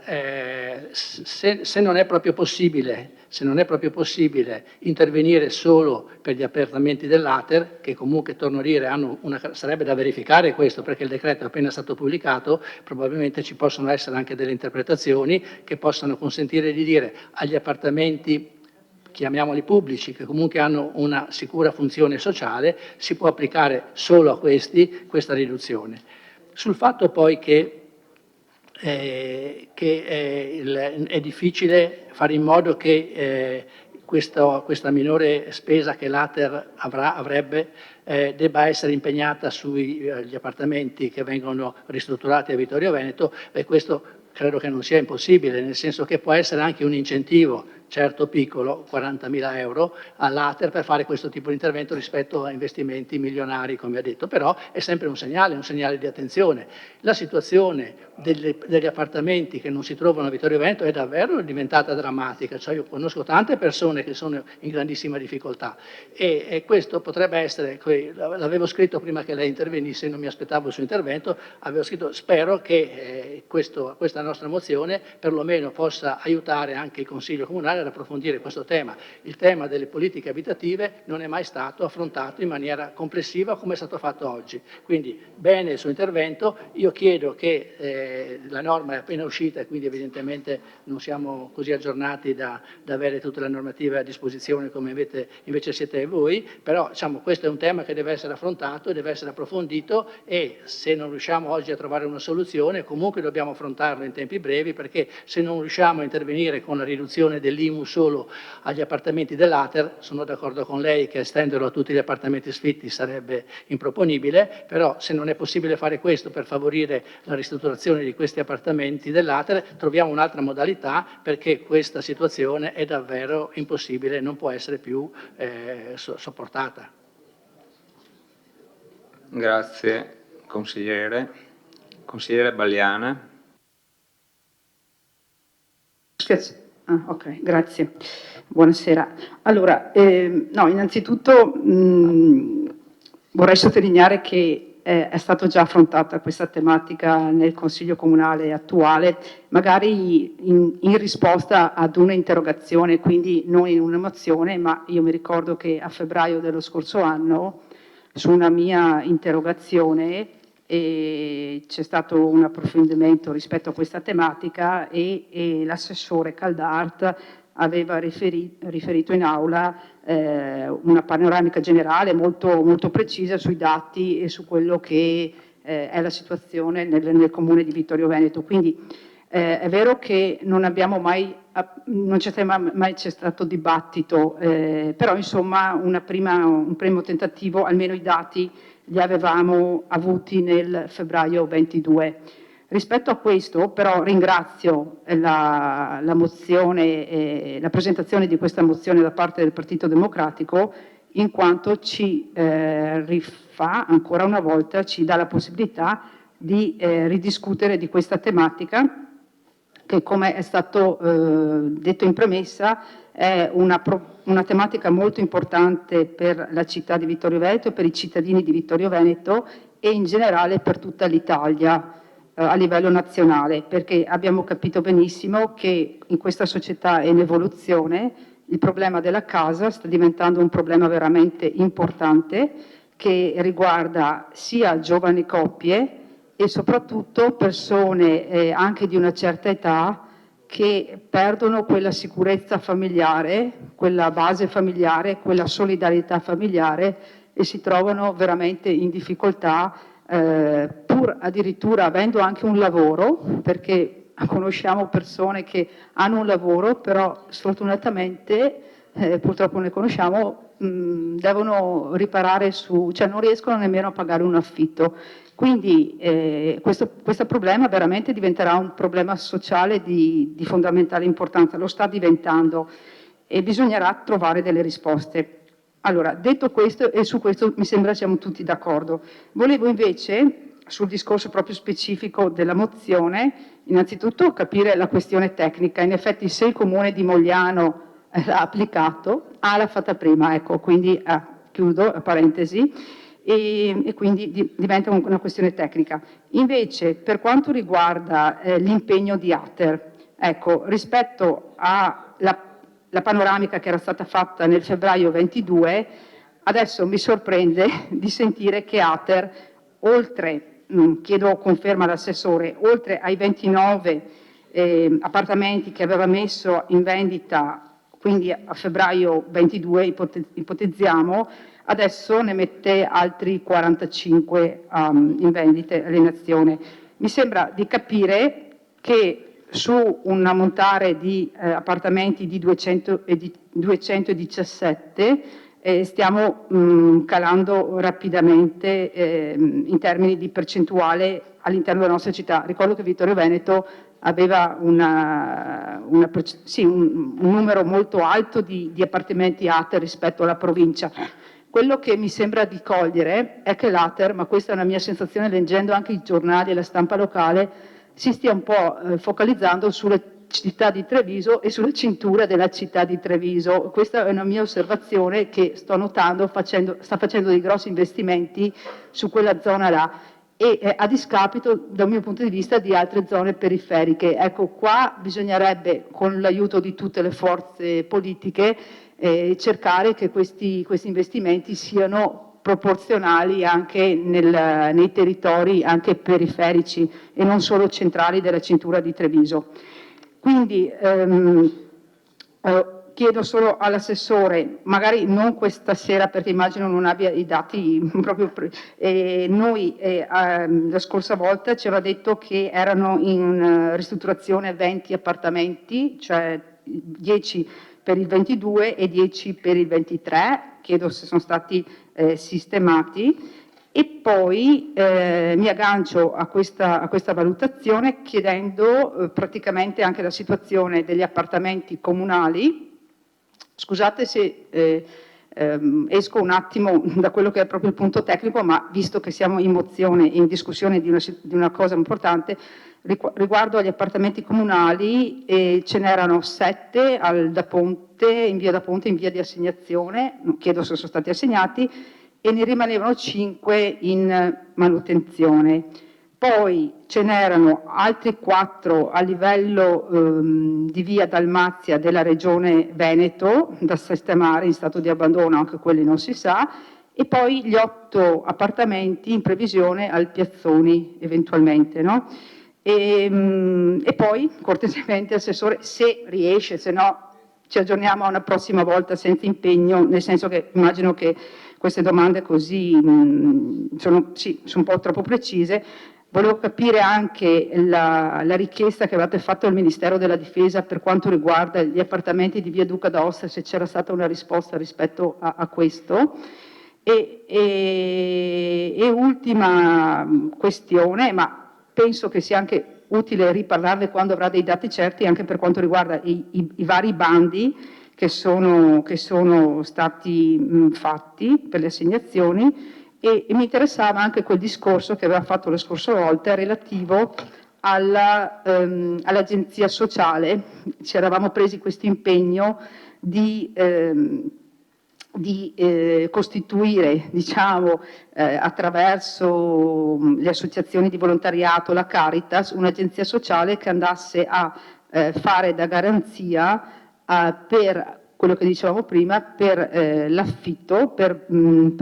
se non è proprio possibile se non è proprio possibile intervenire solo per gli appartamenti dell'Ater, che comunque, torno a dire, sarebbe da verificare questo, perché il decreto è appena stato pubblicato, probabilmente ci possono essere anche delle interpretazioni che possano consentire di dire agli appartamenti, chiamiamoli pubblici, che comunque hanno una sicura funzione sociale, si può applicare solo a questi questa riduzione. Sul fatto poi che è difficile fare in modo che questa minore spesa che l'Ater avrebbe debba essere impegnata sugli appartamenti che vengono ristrutturati a Vittorio Veneto, e questo credo che non sia impossibile, nel senso che può essere anche un incentivo, certo piccolo, 40.000 euro all'Ater per fare questo tipo di intervento rispetto a investimenti milionari, come ha detto, però è sempre un segnale di attenzione. La situazione degli appartamenti che non si trovano a Vittorio Veneto è davvero diventata drammatica, cioè io conosco tante persone che sono in grandissima difficoltà e questo potrebbe essere, l'avevo scritto prima che lei intervenisse, non mi aspettavo il suo intervento, avevo scritto spero che questa nostra mozione perlomeno possa aiutare anche il Consiglio Comunale ad approfondire questo tema. Il tema delle politiche abitative non è mai stato affrontato in maniera complessiva come è stato fatto oggi. Quindi bene il suo intervento, io chiedo che la norma è appena uscita e quindi evidentemente non siamo così aggiornati da avere tutte le normative a disposizione come invece siete voi, però diciamo, questo è un tema che deve essere affrontato e deve essere approfondito e se non riusciamo oggi a trovare una soluzione comunque dobbiamo affrontarlo in tempi brevi, perché se non riusciamo a intervenire con la riduzione dell'IMU solo agli appartamenti dell'Ater, sono d'accordo con lei che estenderlo a tutti gli appartamenti sfitti sarebbe improponibile, però se non è possibile fare questo per favorire la ristrutturazione di questi appartamenti dell'Ater, troviamo un'altra modalità, perché questa situazione è davvero impossibile, non può essere più sopportata.
Grazie consigliere. Consigliere Balliana.
Ok, grazie. Buonasera. Allora, no, innanzitutto vorrei sottolineare che è stata già affrontata questa tematica nel Consiglio Comunale attuale, magari in risposta ad un'interrogazione, quindi non in una mozione, ma io mi ricordo che a febbraio dello scorso anno, su una mia interrogazione, c'è stato un approfondimento rispetto a questa tematica e l'assessore Caldart aveva riferito in aula una panoramica generale molto, molto precisa sui dati e su quello che è la situazione nel comune di Vittorio Veneto. Quindi è vero che non c'è mai stato dibattito, però insomma un primo tentativo, almeno i dati li avevamo avuti nel febbraio 22. Rispetto a questo però ringrazio la mozione, la presentazione di questa mozione da parte del Partito Democratico, in quanto ci rifà ancora una volta, ci dà la possibilità di ridiscutere di questa tematica che, come è stato detto in premessa, è una tematica molto importante per la città di Vittorio Veneto, per i cittadini di Vittorio Veneto e in generale per tutta l'Italia a livello nazionale, perché abbiamo capito benissimo che in questa società in evoluzione il problema della casa sta diventando un problema veramente importante che riguarda sia giovani coppie e soprattutto persone anche di una certa età che perdono quella sicurezza familiare, quella base familiare, quella solidarietà familiare e si trovano veramente in difficoltà pur addirittura avendo anche un lavoro, perché conosciamo persone che hanno un lavoro però sfortunatamente purtroppo ne conosciamo, devono riparare cioè non riescono nemmeno a pagare un affitto. Quindi questo problema veramente diventerà un problema sociale di fondamentale importanza, lo sta diventando e bisognerà trovare delle risposte. Allora, detto questo, e su questo mi sembra siamo tutti d'accordo, volevo invece, sul discorso proprio specifico della mozione, innanzitutto capire la questione tecnica. In effetti se il comune di Mogliano l'ha applicato, l'ha fatta prima, ecco, quindi chiudo parentesi, e quindi diventa una questione tecnica. Invece, per quanto riguarda l'impegno di Ater, ecco, rispetto alla la panoramica che era stata fatta nel febbraio 22, adesso mi sorprende di sentire che Ater, oltre, chiedo conferma all'assessore, oltre ai 29 appartamenti che aveva messo in vendita, quindi a febbraio 22 ipotizziamo, adesso ne mette altri 45 in vendita e alienazione. Mi sembra di capire che su un ammontare di appartamenti di 217 stiamo calando rapidamente in termini di percentuale all'interno della nostra città. Ricordo che Vittorio Veneto aveva un numero molto alto di appartamenti ATER rispetto alla provincia. Quello che mi sembra di cogliere è che l'ATER, ma questa è una mia sensazione leggendo anche i giornali e la stampa locale, si stia un po' focalizzando sulla città di Treviso e sulla cintura della città di Treviso. Questa è una mia osservazione che sto notando, sta facendo dei grossi investimenti su quella zona là e a discapito, dal mio punto di vista, di altre zone periferiche. Ecco, qua bisognerebbe, con l'aiuto di tutte le forze politiche, cercare che questi investimenti siano proporzionali anche nei territori anche periferici e non solo centrali della cintura di Treviso. Quindi chiedo solo all'assessore, magari non questa sera perché immagino non abbia i dati proprio. Noi la scorsa volta ci aveva detto che erano in ristrutturazione 20 appartamenti, cioè 10 per il 22 e 10 per il 23, chiedo se sono stati sistemati. E poi mi aggancio a questa valutazione chiedendo praticamente anche la situazione degli appartamenti comunali. Scusate se esco un attimo da quello che è proprio il punto tecnico, ma visto che siamo in mozione, in discussione di una cosa importante, riguardo agli appartamenti comunali ce n'erano 7 da Ponte, in via di assegnazione, non chiedo se sono stati assegnati, e ne rimanevano 5 in manutenzione. Poi ce n'erano altri 4 a livello di via Dalmazia della regione Veneto da sistemare in stato di abbandono, anche quelli non si sa, e poi gli 8 appartamenti in previsione al Piazzoni eventualmente, no? E poi cortesemente assessore, se riesce, se no ci aggiorniamo a una prossima volta senza impegno, nel senso che immagino che queste domande così sono un po' troppo precise. Volevo capire anche la richiesta che avete fatto al Ministero della Difesa per quanto riguarda gli appartamenti di via Duca d'Aosta, se c'era stata una risposta rispetto a questo. E ultima questione, ma penso che sia anche utile riparlarne quando avrà dei dati certi, anche per quanto riguarda i vari bandi che sono stati fatti per le assegnazioni, e mi interessava anche quel discorso che aveva fatto la scorsa volta relativo all'agenzia sociale. Ci eravamo presi questo impegno di costituire, diciamo, attraverso le associazioni di volontariato, la Caritas, un'agenzia sociale che andasse a fare da garanzia per quello che dicevamo prima, per l'affitto, per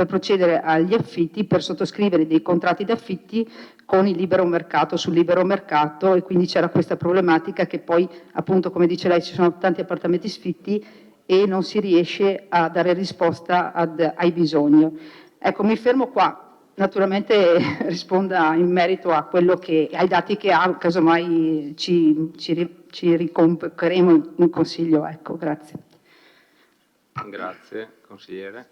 procedere agli affitti, per sottoscrivere dei contratti d'affitti con il libero mercato, sul libero mercato, e quindi c'era questa problematica che poi, appunto, come dice lei, ci sono tanti appartamenti sfitti e non si riesce a dare risposta ai bisogni. Ecco, mi fermo qua. Naturalmente risponda in merito a ai dati che ha, casomai ci riconvocheremo in consiglio. Ecco, grazie.
Grazie, consigliere.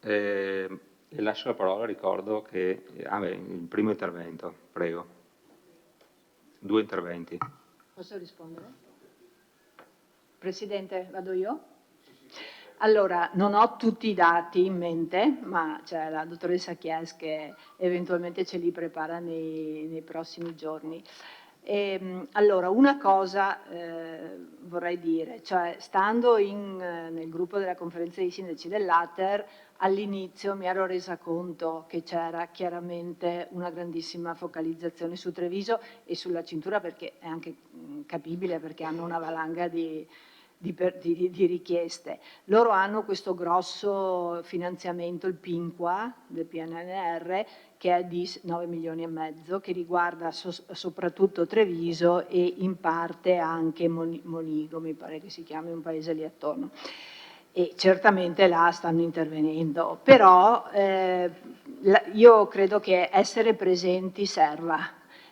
Le lascio la parola, ricordo che il primo intervento, prego. 2 interventi.
Posso rispondere? Presidente, vado io? Allora, non ho tutti i dati in mente, ma c'è la dottoressa Chies che eventualmente ce li prepara nei prossimi giorni. Allora, una cosa vorrei dire, cioè stando nel gruppo della conferenza dei sindaci dell'Ater all'inizio mi ero resa conto che c'era chiaramente una grandissima focalizzazione su Treviso e sulla cintura, perché è anche capibile, perché hanno una valanga di richieste. Loro hanno questo grosso finanziamento, il PINQA del PNRR, che è di 9 milioni e mezzo, che riguarda soprattutto Treviso e in parte anche Monigo, mi pare che si chiami, un paese lì attorno. E certamente là stanno intervenendo, però io credo che essere presenti serva,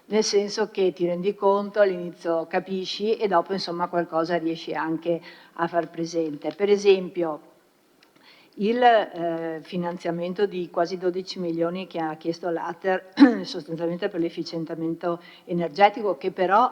nel senso che ti rendi conto, all'inizio capisci e dopo insomma qualcosa riesci anche a far presente. Per esempio il finanziamento di quasi 12 milioni che ha chiesto l'ATER sostanzialmente per l'efficientamento energetico, che però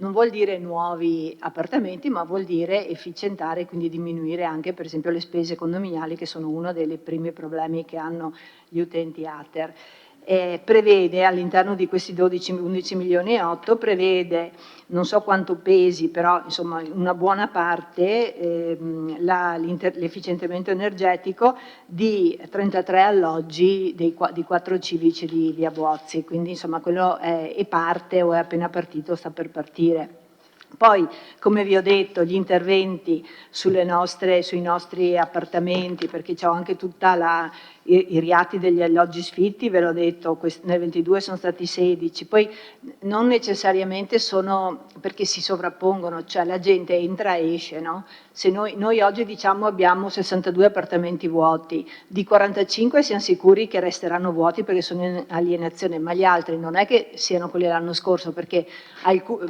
non vuol dire nuovi appartamenti, ma vuol dire efficientare e quindi diminuire anche per esempio le spese condominiali, che sono uno dei primi problemi che hanno gli utenti ATER. Prevede all'interno di questi 11 milioni e 8, prevede, non so quanto pesi, però insomma una buona parte, l'efficientamento energetico di 33 alloggi di 4 civici di via Buozzi, quindi insomma quello è parte o è appena partito, sta per partire. Poi, come vi ho detto, gli interventi sui nostri appartamenti, perché c'è anche tutta i riatti degli alloggi sfitti, ve l'ho detto, nel 22 sono stati 16, poi non necessariamente sono perché si sovrappongono, cioè la gente entra e esce, no? Se noi oggi diciamo abbiamo 62 appartamenti vuoti, di 45 siamo sicuri che resteranno vuoti perché sono in alienazione, ma gli altri non è che siano quelli dell'anno scorso, perché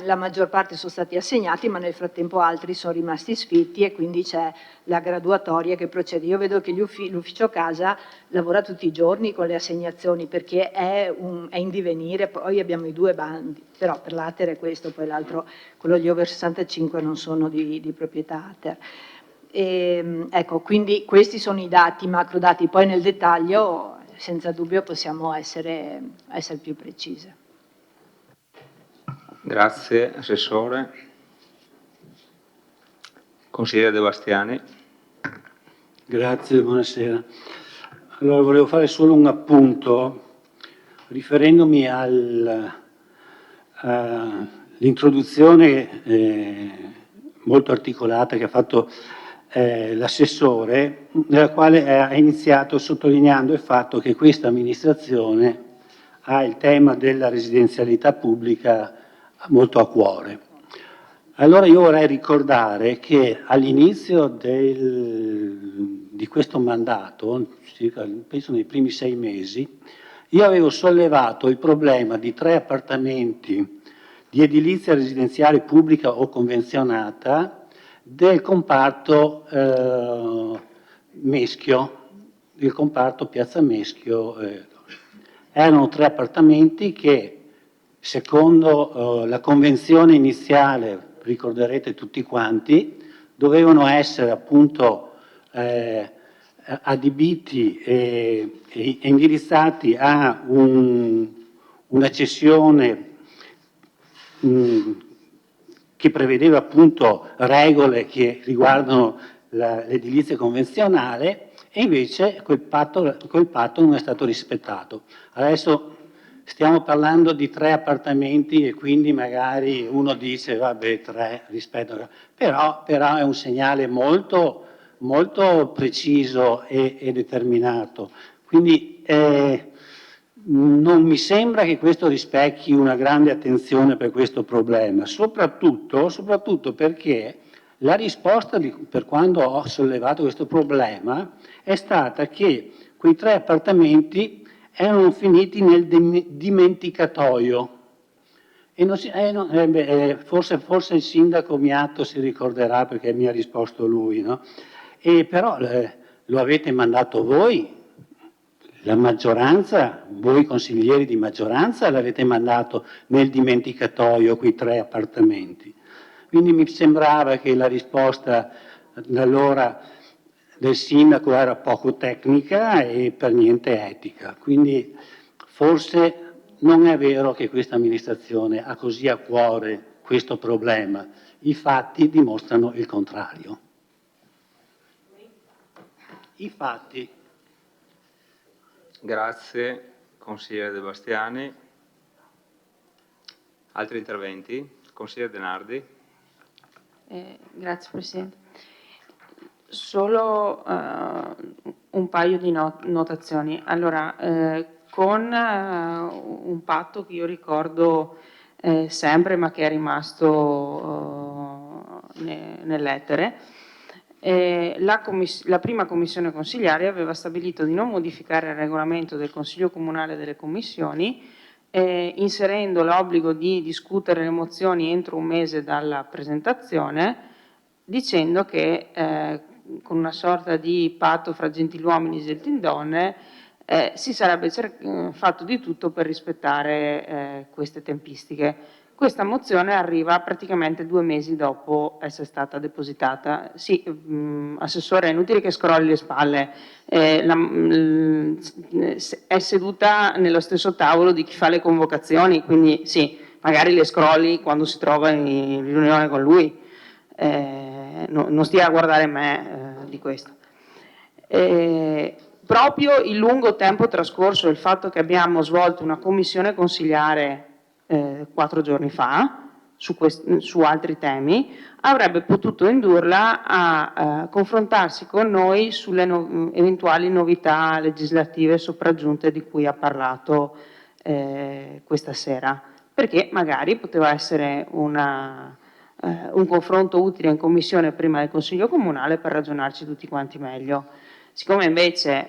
la maggior parte sono stati assegnati, ma nel frattempo altri sono rimasti sfitti e quindi c'è la graduatoria che procede. Io vedo che l'ufficio casa lavora tutti i giorni con le assegnazioni perché è in divenire, poi abbiamo i 2 bandi, però per l'ATER è questo, poi l'altro, quello degli over 65 non sono di proprietà ATER. Ecco, quindi questi sono i dati, macro dati, poi nel dettaglio senza dubbio possiamo essere più precise.
Grazie, Assessore. Consigliere De Bastiani.
Grazie, buonasera. Allora, volevo fare solo un appunto riferendomi all'introduzione molto articolata che ha fatto l'assessore, nella quale ha iniziato sottolineando il fatto che questa amministrazione ha il tema della residenzialità pubblica molto a cuore. Allora io vorrei ricordare che all'inizio di questo mandato, penso nei primi 6 mesi, io avevo sollevato il problema di 3 appartamenti di edilizia residenziale pubblica o convenzionata del comparto Meschio, del comparto Piazza Meschio. Erano 3 appartamenti che, secondo la convenzione iniziale, ricorderete tutti quanti, dovevano essere appunto adibiti e indirizzati a una cessione che prevedeva appunto regole che riguardano l'edilizia convenzionale, e invece quel patto non è stato rispettato. Adesso stiamo parlando di 3 appartamenti e quindi magari uno dice vabbè 3 rispetto, però è un segnale molto, molto preciso e determinato. Quindi non mi sembra che questo rispecchi una grande attenzione per questo problema, soprattutto perché la risposta per quando ho sollevato questo problema è stata che quei 3 appartamenti erano finiti nel dimenticatoio. E forse il sindaco Miatto si ricorderà perché mi ha risposto lui, no? Però lo avete mandato voi, la maggioranza, voi consiglieri di maggioranza l'avete mandato nel dimenticatoio quei 3 appartamenti. Quindi mi sembrava che la risposta allora del sindaco era poco tecnica e per niente etica. Quindi forse non è vero che questa amministrazione ha così a cuore questo problema. I fatti dimostrano il contrario. I fatti.
Grazie, consigliere De Bastiani. Altri interventi? Consigliere Denardi.
Grazie Presidente. Solo un paio di notazioni. Allora, con un patto che io ricordo sempre, ma che è rimasto nell'etere, la prima commissione consigliare aveva stabilito di non modificare il regolamento del Consiglio Comunale delle Commissioni, inserendo l'obbligo di discutere le mozioni entro un mese dalla presentazione, dicendo che con una sorta di patto fra gentiluomini e gentildonne si sarebbe fatto di tutto per rispettare queste tempistiche. Questa mozione arriva praticamente 2 mesi dopo essere stata depositata. Sì, Assessore, è inutile che scrolli le spalle, è seduta nello stesso tavolo di chi fa le convocazioni, quindi sì, magari le scrolli quando si trova in riunione con lui, non stia a guardare me di questo. Proprio il lungo tempo trascorso e il fatto che abbiamo svolto una commissione consigliare 4 giorni fa su altri temi avrebbe potuto indurla a confrontarsi con noi sulle eventuali novità legislative sopraggiunte di cui ha parlato questa sera, perché magari poteva essere un confronto utile in commissione prima del Consiglio Comunale per ragionarci tutti quanti meglio. Siccome invece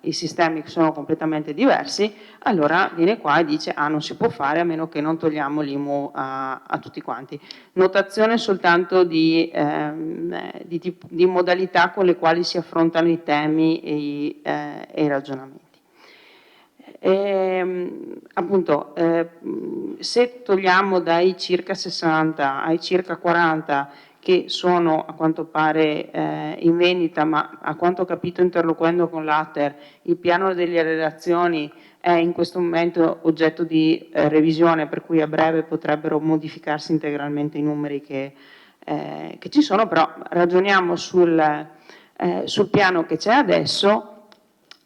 i sistemi sono completamente diversi, allora viene qua e dice non si può fare a meno che non togliamo l'IMU a tutti quanti. Notazione soltanto di modalità con le quali si affrontano i temi e i ragionamenti. Appunto, se togliamo dai circa 60 ai circa 40 che sono a quanto pare in vendita, ma a quanto ho capito interloquendo con l'Ater, il piano delle relazioni è in questo momento oggetto di revisione, per cui a breve potrebbero modificarsi integralmente i numeri che ci sono, però ragioniamo sul piano che c'è adesso,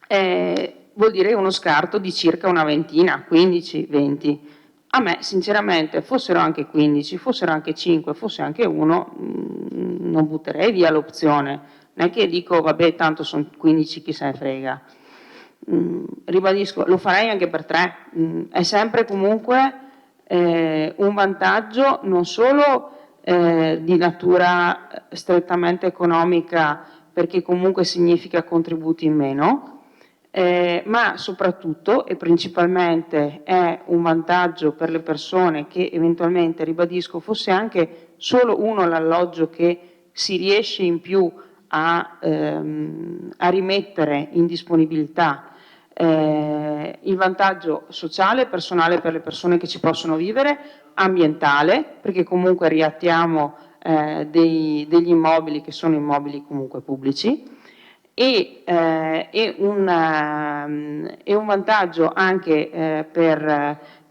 vuol dire uno scarto di circa una ventina, 15, 20. A me sinceramente fossero anche 15, fossero anche 5, fosse anche 1, non butterei via l'opzione, non è che dico vabbè tanto sono 15 chi se ne frega, ribadisco lo farei anche per 3, è sempre comunque un vantaggio non solo di natura strettamente economica, perché comunque significa contributi in meno, ma soprattutto e principalmente è un vantaggio per le persone che eventualmente, ribadisco, fosse anche solo uno l'alloggio che si riesce in più a rimettere in disponibilità, il vantaggio sociale e personale per le persone che ci possono vivere, ambientale, perché comunque riattiamo degli immobili che sono immobili comunque pubblici, e un vantaggio anche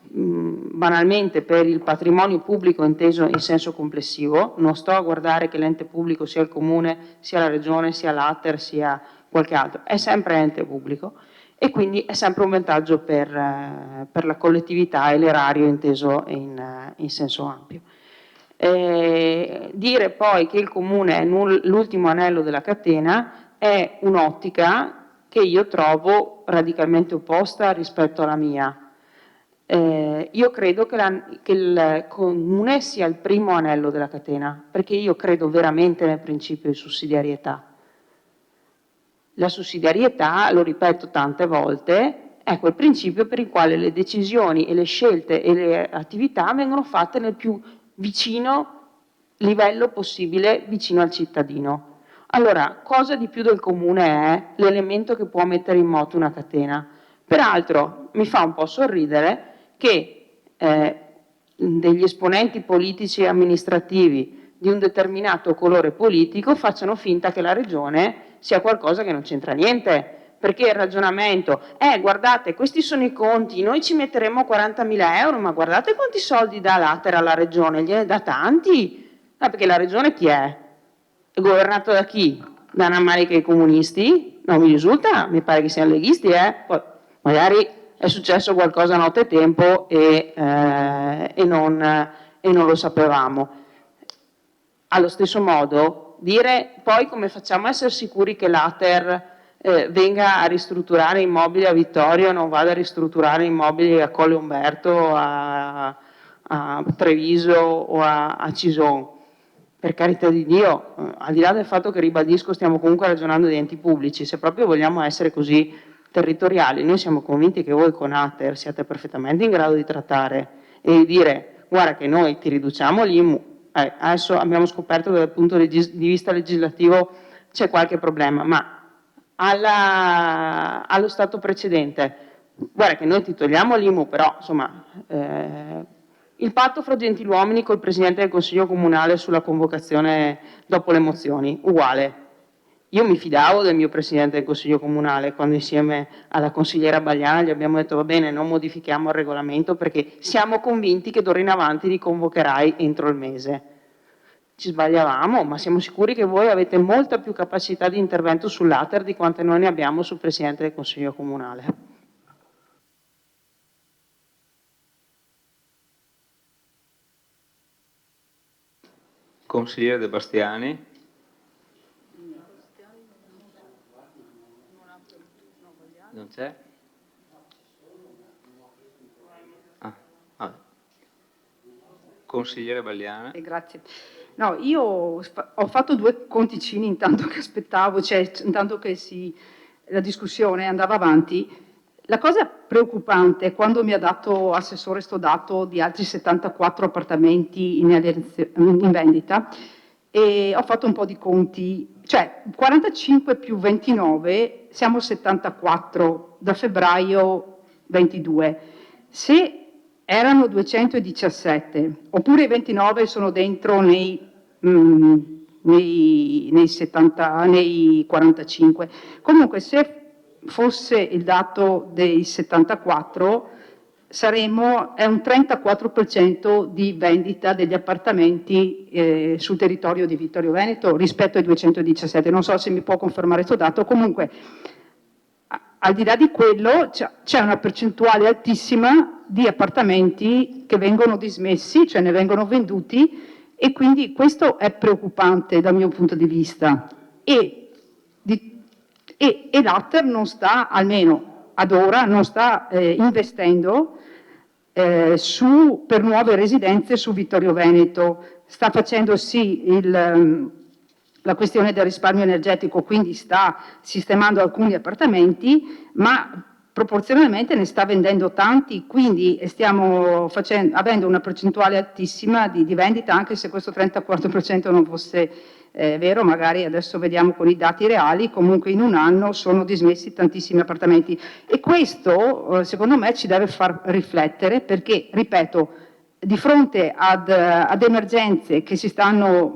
banalmente per il patrimonio pubblico inteso in senso complessivo. Non sto a guardare che l'ente pubblico sia il comune, sia la regione, sia l'Ater, sia qualche altro, è sempre ente pubblico e quindi è sempre un vantaggio per la collettività e l'erario inteso in senso ampio. Dire poi che il comune è l'ultimo anello della catena è un'ottica che io trovo radicalmente opposta rispetto alla mia. Io credo che il comune sia il primo anello della catena, perché io credo veramente nel principio di sussidiarietà. La sussidiarietà, lo ripeto tante volte, è quel principio per il quale le decisioni e le scelte e le attività vengono fatte nel più vicino livello possibile, vicino al cittadino. Allora, cosa di più del comune è l'elemento che può mettere in moto una catena? Peraltro, mi fa un po' sorridere che degli esponenti politici e amministrativi di un determinato colore politico facciano finta che la regione sia qualcosa che non c'entra niente, perché il ragionamento guardate, questi sono i conti, noi ci metteremo 40.000 euro, ma guardate quanti soldi dà l'Ater alla regione, gliene dà tanti, perché la regione chi è? È governata da chi? Da una manica i comunisti, Non mi risulta, mi pare che siano leghisti, poi magari è successo qualcosa nottetempo e non lo sapevamo. Allo stesso modo, dire poi come facciamo a essere sicuri che l'Ater venga a ristrutturare immobili a Vittorio e non vada a ristrutturare immobili a Colle Umberto, a Treviso o a Cison? Per carità di Dio, al di là del fatto che ribadisco stiamo comunque ragionando di enti pubblici, se proprio vogliamo essere così territoriali, noi siamo convinti che voi con Ater siate perfettamente in grado di trattare e di dire guarda che noi ti riduciamo l'IMU, adesso abbiamo scoperto che dal punto di vista legislativo c'è qualche problema, ma allo stato precedente, guarda che noi ti togliamo l'IMU, però insomma il patto fra gentiluomini col Presidente del Consiglio Comunale sulla convocazione dopo le mozioni, uguale. Io mi fidavo del mio Presidente del Consiglio Comunale quando insieme alla consigliera Bagliana gli abbiamo detto va bene, non modifichiamo il regolamento perché siamo convinti che d'ora in avanti li convocherai entro il mese. Ci sbagliavamo, ma siamo sicuri che voi avete molta più capacità di intervento sull'Ater di quante noi ne abbiamo sul Presidente del Consiglio Comunale.
Consigliere De Bastiani. Non c'è? Consigliere Bagliana.
Grazie. No, io ho fatto due conticini intanto che aspettavo, cioè intanto che la discussione andava avanti. La cosa preoccupante è quando mi ha dato Assessore sto dato di altri 74 appartamenti in vendita e ho fatto un po' di conti, cioè 45 più 29 siamo 74 da febbraio 22. Se erano 217, oppure i 29 sono dentro nei 45. Comunque se fosse il dato dei 74 è un 34% di vendita degli appartamenti sul territorio di Vittorio Veneto rispetto ai 217. Non so se mi può confermare questo dato, comunque al di là di quello c'è una percentuale altissima di appartamenti che vengono dismessi, cioè ne vengono venduti, e quindi questo è preoccupante dal mio punto di vista. E l'Ater non sta, almeno ad ora, non sta investendo per nuove residenze su Vittorio Veneto. Sta facendo sì la questione del risparmio energetico, quindi sta sistemando alcuni appartamenti, ma proporzionalmente ne sta vendendo tanti, quindi stiamo avendo una percentuale altissima di vendita, anche se questo 34% non fosse vero, magari adesso vediamo con i dati reali, comunque in un anno sono dismessi tantissimi appartamenti. E questo, secondo me, ci deve far riflettere perché, ripeto, di fronte ad emergenze che si stanno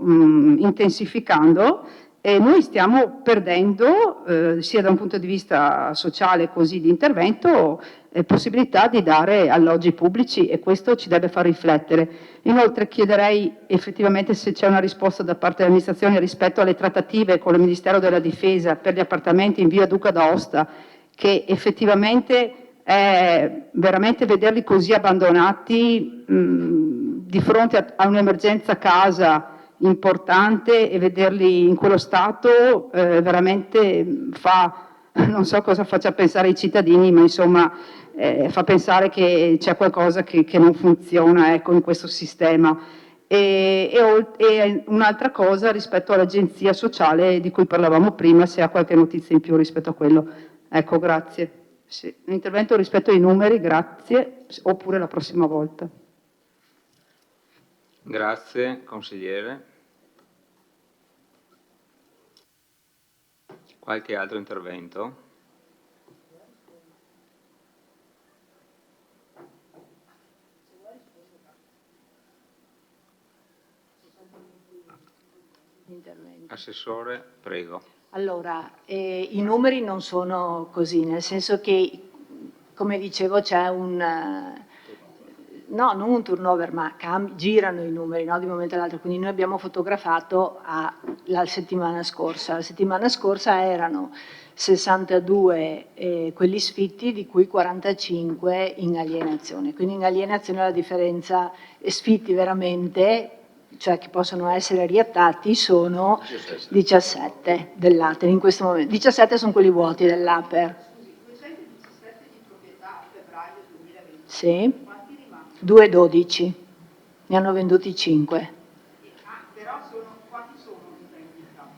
intensificando, noi stiamo perdendo, sia da un punto di vista sociale così di intervento, possibilità di dare alloggi pubblici, e questo ci deve far riflettere. Inoltre chiederei effettivamente se c'è una risposta da parte dell'amministrazione rispetto alle trattative con il Ministero della Difesa per gli appartamenti in via Duca d'Aosta, che effettivamente è veramente vederli così abbandonati di fronte a un'emergenza casa importante, e vederli in quello stato veramente non so cosa faccia pensare ai cittadini, ma insomma fa pensare che c'è qualcosa che non funziona, ecco, in questo sistema. E un'altra cosa rispetto all'agenzia sociale di cui parlavamo prima, se ha qualche notizia in più rispetto a quello. Ecco, grazie. Sì, un intervento rispetto ai numeri, grazie, oppure la prossima volta.
Grazie, consigliere. Qualche altro intervento? Assessore, prego.
Allora, i numeri non sono così, nel senso che, come dicevo, c'è No, non un turnover, ma girano i numeri, no, di un momento all'altro. Quindi noi abbiamo fotografato la settimana scorsa. La settimana scorsa erano 62 quelli sfitti, di cui 45 in alienazione. Quindi in alienazione la differenza sfitti veramente, cioè che possono essere riattati, sono 17 dell'Ater in questo momento. 17 sono quelli vuoti dell'Aper. Sì. 2,12, ne hanno venduti 5. Però quanti sono in vendita?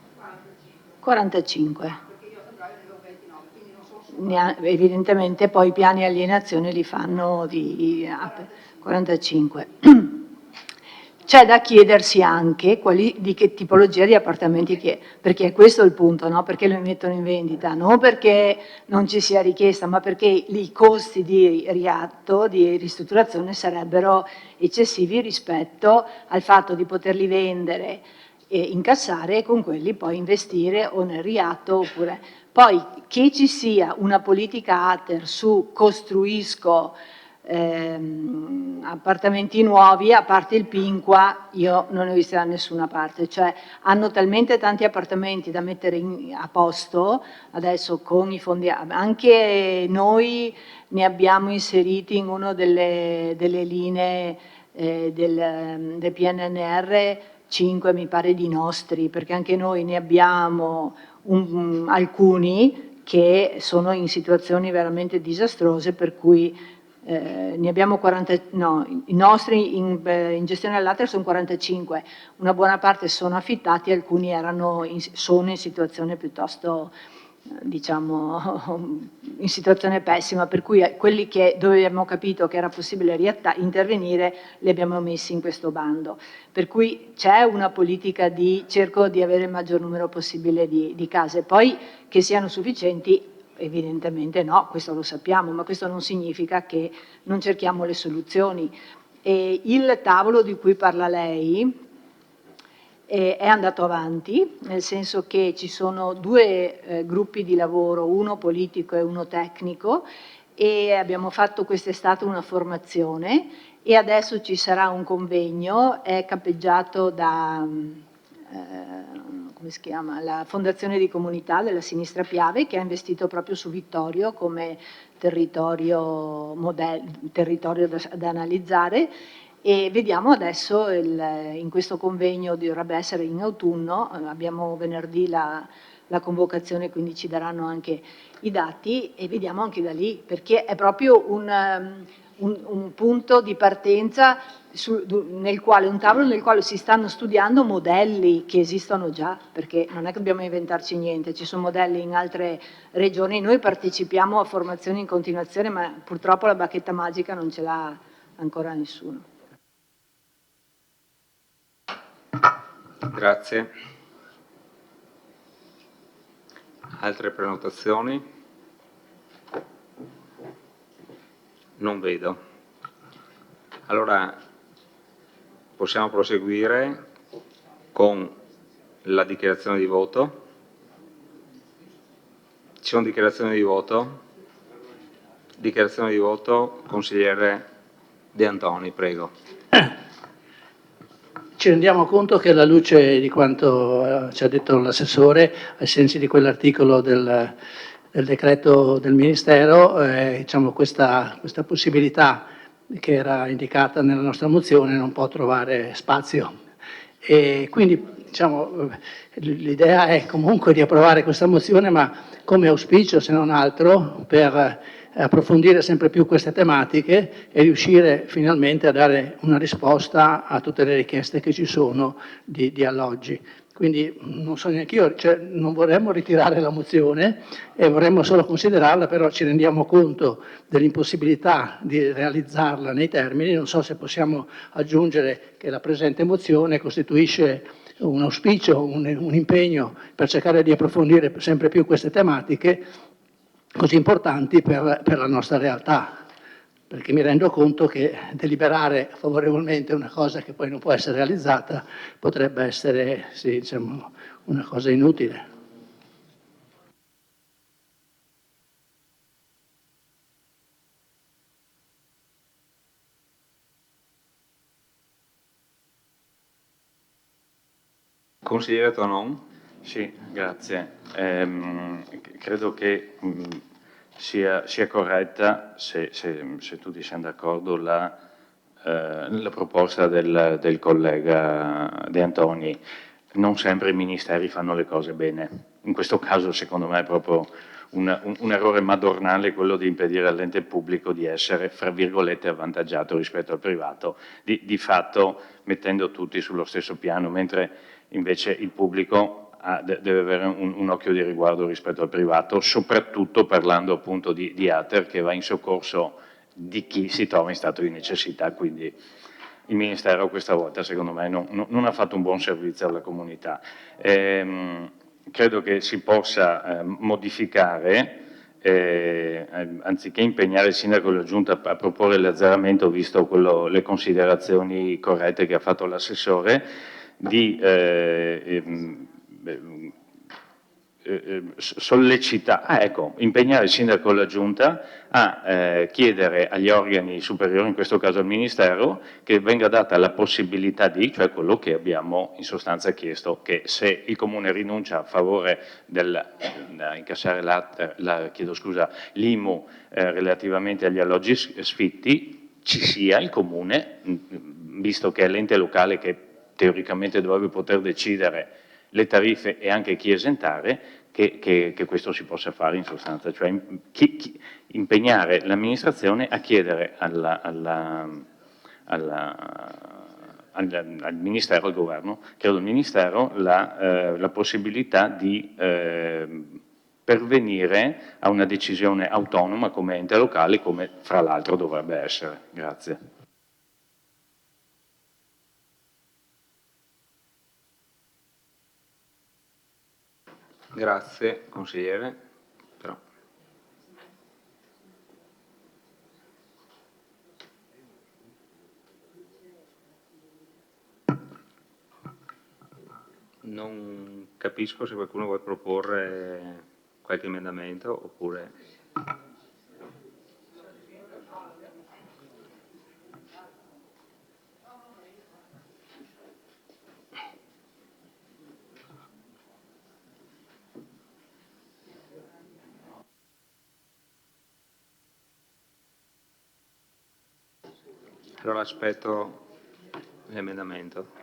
45. Perché io a febbraio ne avevo 29, quindi non sono evidentemente poi i piani alienazione li fanno di 45. C'è da chiedersi anche di che tipologia di appartamenti che, perché questo è il punto, no? Perché lo mettono in vendita? Non perché non ci sia richiesta, ma perché i costi di riatto, di ristrutturazione sarebbero eccessivi rispetto al fatto di poterli vendere e incassare e con quelli poi investire o nel riatto oppure... Poi che ci sia una politica ATER su costruisco appartamenti nuovi, a parte il Pinqua, io non ne ho visti da nessuna parte, cioè hanno talmente tanti appartamenti da mettere a posto, adesso con i fondi, anche noi ne abbiamo inseriti in una delle linee del PNRR 5 mi pare di nostri, perché anche noi ne abbiamo alcuni che sono in situazioni veramente disastrose, per cui ne abbiamo 40, no, i nostri in gestione all'ATER sono 45, una buona parte sono affittati, alcuni sono in situazione piuttosto, diciamo, in situazione pessima, per cui quelli dove abbiamo capito che era possibile intervenire li abbiamo messi in questo bando. Per cui c'è una politica cerco di avere il maggior numero possibile di case, poi che siano sufficienti. Evidentemente no, questo lo sappiamo, ma questo non significa che non cerchiamo le soluzioni. Il tavolo di cui parla lei è andato avanti, nel senso che ci sono due gruppi di lavoro, uno politico e uno tecnico, e abbiamo fatto quest'estate una formazione e adesso ci sarà un convegno, è capeggiato da... come si chiama? La Fondazione di Comunità della Sinistra Piave, che ha investito proprio su Vittorio come territorio da analizzare, e vediamo adesso in questo convegno, dovrebbe essere in autunno, abbiamo venerdì la convocazione, quindi ci daranno anche i dati e vediamo anche da lì, perché è proprio un punto di partenza un tavolo nel quale si stanno studiando modelli che esistono già, perché non è che dobbiamo inventarci niente, ci sono modelli in altre regioni, noi partecipiamo a formazioni in continuazione, ma purtroppo la bacchetta magica non ce l'ha ancora nessuno.
Grazie. Altre prenotazioni? Non vedo. Allora possiamo proseguire con la dichiarazione di voto. Ci sono dichiarazioni di voto? Dichiarazione di voto, consigliere De Antoni, prego.
Ci rendiamo conto che alla luce di quanto ci ha detto l'assessore, ai sensi di quell'articolo del decreto del Ministero, diciamo, questa possibilità che era indicata nella nostra mozione non può trovare spazio. E quindi diciamo, l'idea è comunque di approvare questa mozione, ma come auspicio, se non altro, per approfondire sempre più queste tematiche e riuscire finalmente a dare una risposta a tutte le richieste che ci sono di alloggi. Quindi non so neanche io, cioè, non vorremmo ritirare la mozione e vorremmo solo considerarla, però ci rendiamo conto dell'impossibilità di realizzarla nei termini. Non so se possiamo aggiungere che la presente mozione costituisce un auspicio, un impegno per cercare di approfondire sempre più queste tematiche così importanti per la nostra realtà, perché mi rendo conto che deliberare favorevolmente una cosa che poi non può essere realizzata potrebbe essere, sì, diciamo, una cosa inutile.
Consigliere Tonon?
Sì, grazie. Credo che sia corretta, se tutti siamo d'accordo, la proposta del collega De Antoni. Non sempre i ministeri fanno le cose bene. In questo caso, secondo me, è proprio un errore madornale quello di impedire all'ente pubblico di essere, fra virgolette, avvantaggiato rispetto al privato, di fatto mettendo tutti sullo stesso piano, mentre invece il pubblico deve avere un occhio di riguardo rispetto al privato, soprattutto parlando appunto di ATER che va in soccorso di chi si trova in stato di necessità, quindi il Ministero questa volta secondo me non ha fatto un buon servizio alla comunità. Credo che si possa modificare, anziché impegnare il sindaco e la giunta a proporre l'azzeramento, visto le considerazioni corrette che ha fatto l'assessore, di impegnare il sindaco e la giunta a chiedere agli organi superiori, in questo caso al Ministero, che venga data la possibilità di, cioè quello che abbiamo in sostanza chiesto, che se il Comune rinuncia a favore da incassare l'IMU relativamente agli alloggi sfitti, ci sia il Comune, visto che è l'ente locale che teoricamente dovrebbe poter decidere le tariffe e anche chi esentare, che questo si possa fare in sostanza, cioè impegnare l'amministrazione a chiedere al Ministero, al Governo, credo al Ministero, la possibilità di pervenire a una decisione autonoma come ente locale, come fra l'altro dovrebbe essere. Grazie.
Grazie, consigliere. Però. Non capisco se qualcuno vuole proporre qualche emendamento oppure... Allora aspetto l'emendamento.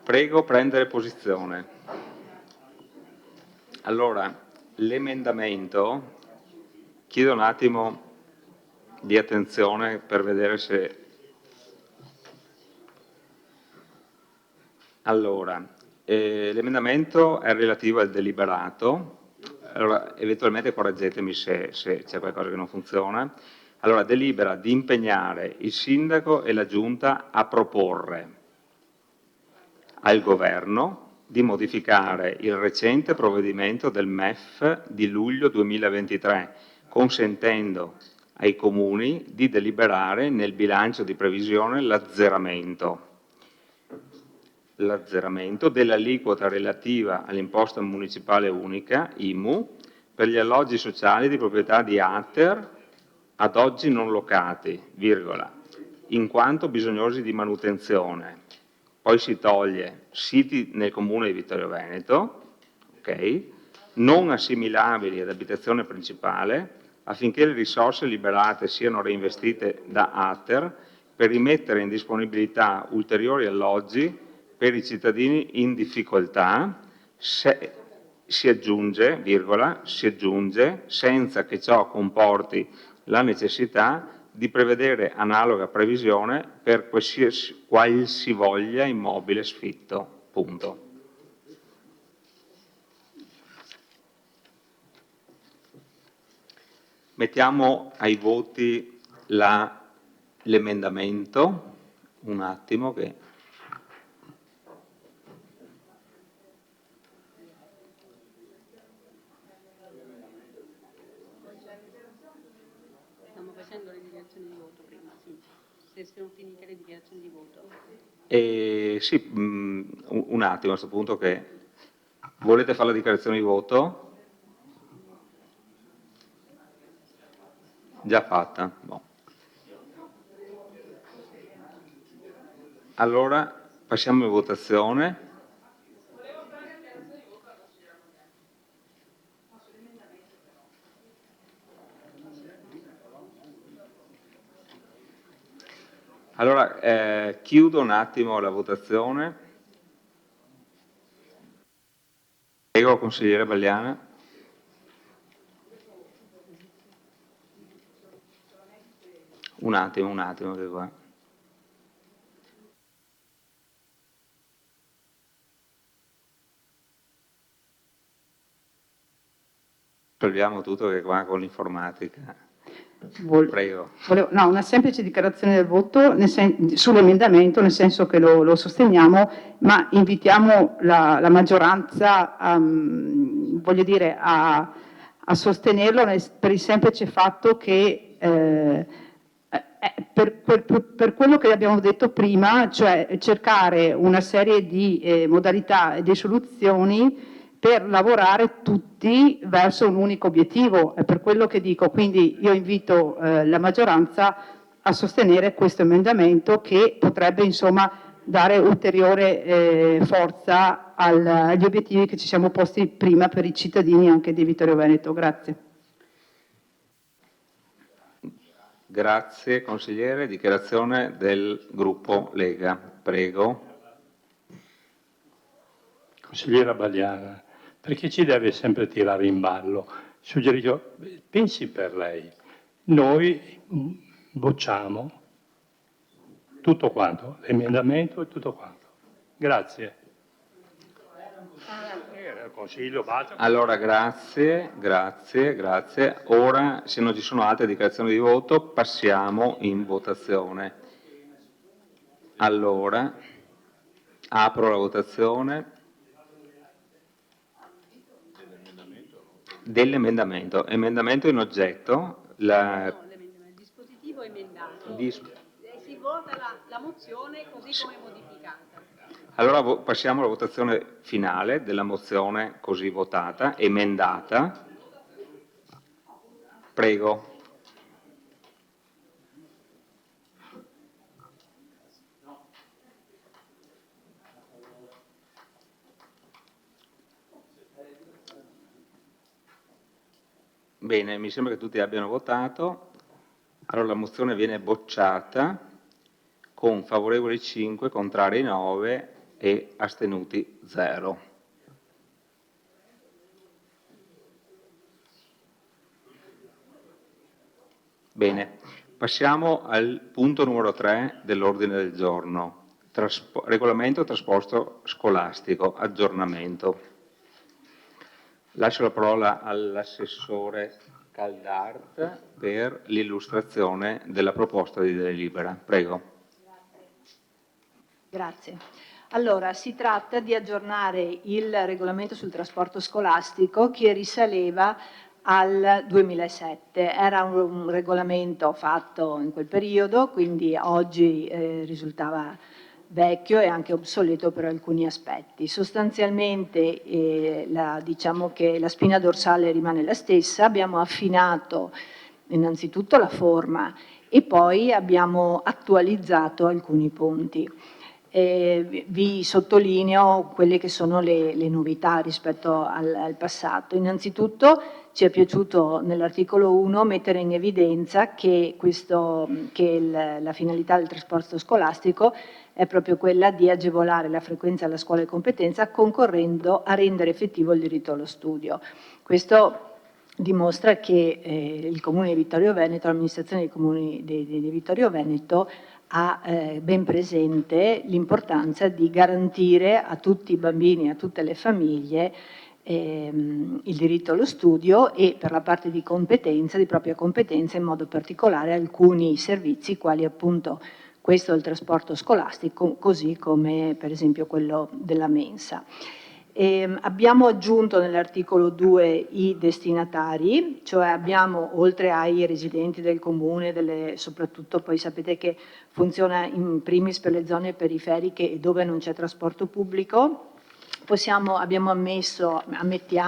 Prego prendere posizione. Allora, l'emendamento, chiedo un attimo di attenzione per vedere se... Allora, l'emendamento è relativo al deliberato, allora eventualmente correggetemi se c'è qualcosa che non funziona. Allora, delibera di impegnare il sindaco e la giunta a proporre al governo di modificare il recente provvedimento del MEF di luglio 2023, consentendo ai comuni di deliberare nel bilancio di previsione l'azzeramento dell'aliquota relativa all'imposta municipale unica, IMU, per gli alloggi sociali di proprietà di ATER ad oggi non locati, virgola, in quanto bisognosi di manutenzione. Poi si toglie siti nel comune di Vittorio Veneto, okay, non assimilabili ad abitazione principale, affinché le risorse liberate siano reinvestite da ATER per rimettere in disponibilità ulteriori alloggi per i cittadini in difficoltà, si aggiunge, senza che ciò comporti la necessità di prevedere analoga previsione per qualsivoglia immobile sfitto. Punto. Mettiamo ai voti l'emendamento, un attimo che...
Stiamo facendo le dichiarazioni di voto prima, sì. Se sono finite le dichiarazioni di voto.
Sì, un attimo a questo punto che... Volete fare la dichiarazione di voto? Già fatta? Boh. Allora, passiamo in votazione. Allora, chiudo un attimo la votazione. Prego, consigliere Bagliana. Un attimo che qua. Solviamo tutto che qua con l'informatica. Prego.
No, una semplice dichiarazione del voto sull'emendamento, nel senso che lo sosteniamo, ma invitiamo la maggioranza voglio dire, a sostenerlo per il semplice fatto che per quello che abbiamo detto prima, cioè cercare una serie di modalità e di soluzioni per lavorare tutti verso un unico obiettivo, è per quello che dico, quindi io invito la maggioranza a sostenere questo emendamento che potrebbe insomma dare ulteriore forza agli obiettivi che ci siamo posti prima per i cittadini anche di Vittorio Veneto. Grazie.
Grazie consigliere. Dichiarazione del gruppo Lega. Prego.
Consigliera Bagliana, perché ci deve sempre tirare in ballo? Suggerisco, pensi per lei, noi bocciamo tutto quanto, l'emendamento e tutto quanto. Grazie. Consiglio, basta.
Allora, grazie. Ora, se non ci sono altre dichiarazioni di voto, passiamo in votazione. Allora, apro la votazione dell'emendamento. Emendamento in oggetto.
Il dispositivo emendato. Si vota la mozione così come modificata.
Allora passiamo alla votazione finale della mozione così votata, emendata. Prego. Bene, mi sembra che tutti abbiano votato. Allora la mozione viene bocciata con favorevoli 5, contrari 9 e astenuti 0. Bene, passiamo al punto numero 3 dell'ordine del giorno. Regolamento trasporto scolastico, aggiornamento. Lascio la parola all'assessore Caldart per l'illustrazione della proposta di delibera. Prego.
Grazie. Allora, si tratta di aggiornare il regolamento sul trasporto scolastico che risaleva al 2007. Era un regolamento fatto in quel periodo, quindi oggi risultava vecchio e anche obsoleto per alcuni aspetti. Sostanzialmente diciamo che la spina dorsale rimane la stessa, abbiamo affinato innanzitutto la forma e poi abbiamo attualizzato alcuni punti. Vi sottolineo quelle che sono le novità rispetto al passato. Innanzitutto ci è piaciuto nell'articolo 1 mettere in evidenza che la finalità del trasporto scolastico è proprio quella di agevolare la frequenza alla scuola di competenza concorrendo a rendere effettivo il diritto allo studio. Questo dimostra che il Comune di Vittorio Veneto, l'amministrazione dei comuni di Vittorio Veneto ha ben presente l'importanza di garantire a tutti i bambini e a tutte le famiglie il diritto allo studio e per la parte di competenza, di propria competenza, in modo particolare alcuni servizi quali appunto questo del trasporto scolastico, così come per esempio quello della mensa. Abbiamo aggiunto nell'articolo 2 i destinatari, cioè abbiamo oltre ai residenti del comune, soprattutto poi sapete che funziona in primis per le zone periferiche e dove non c'è trasporto pubblico,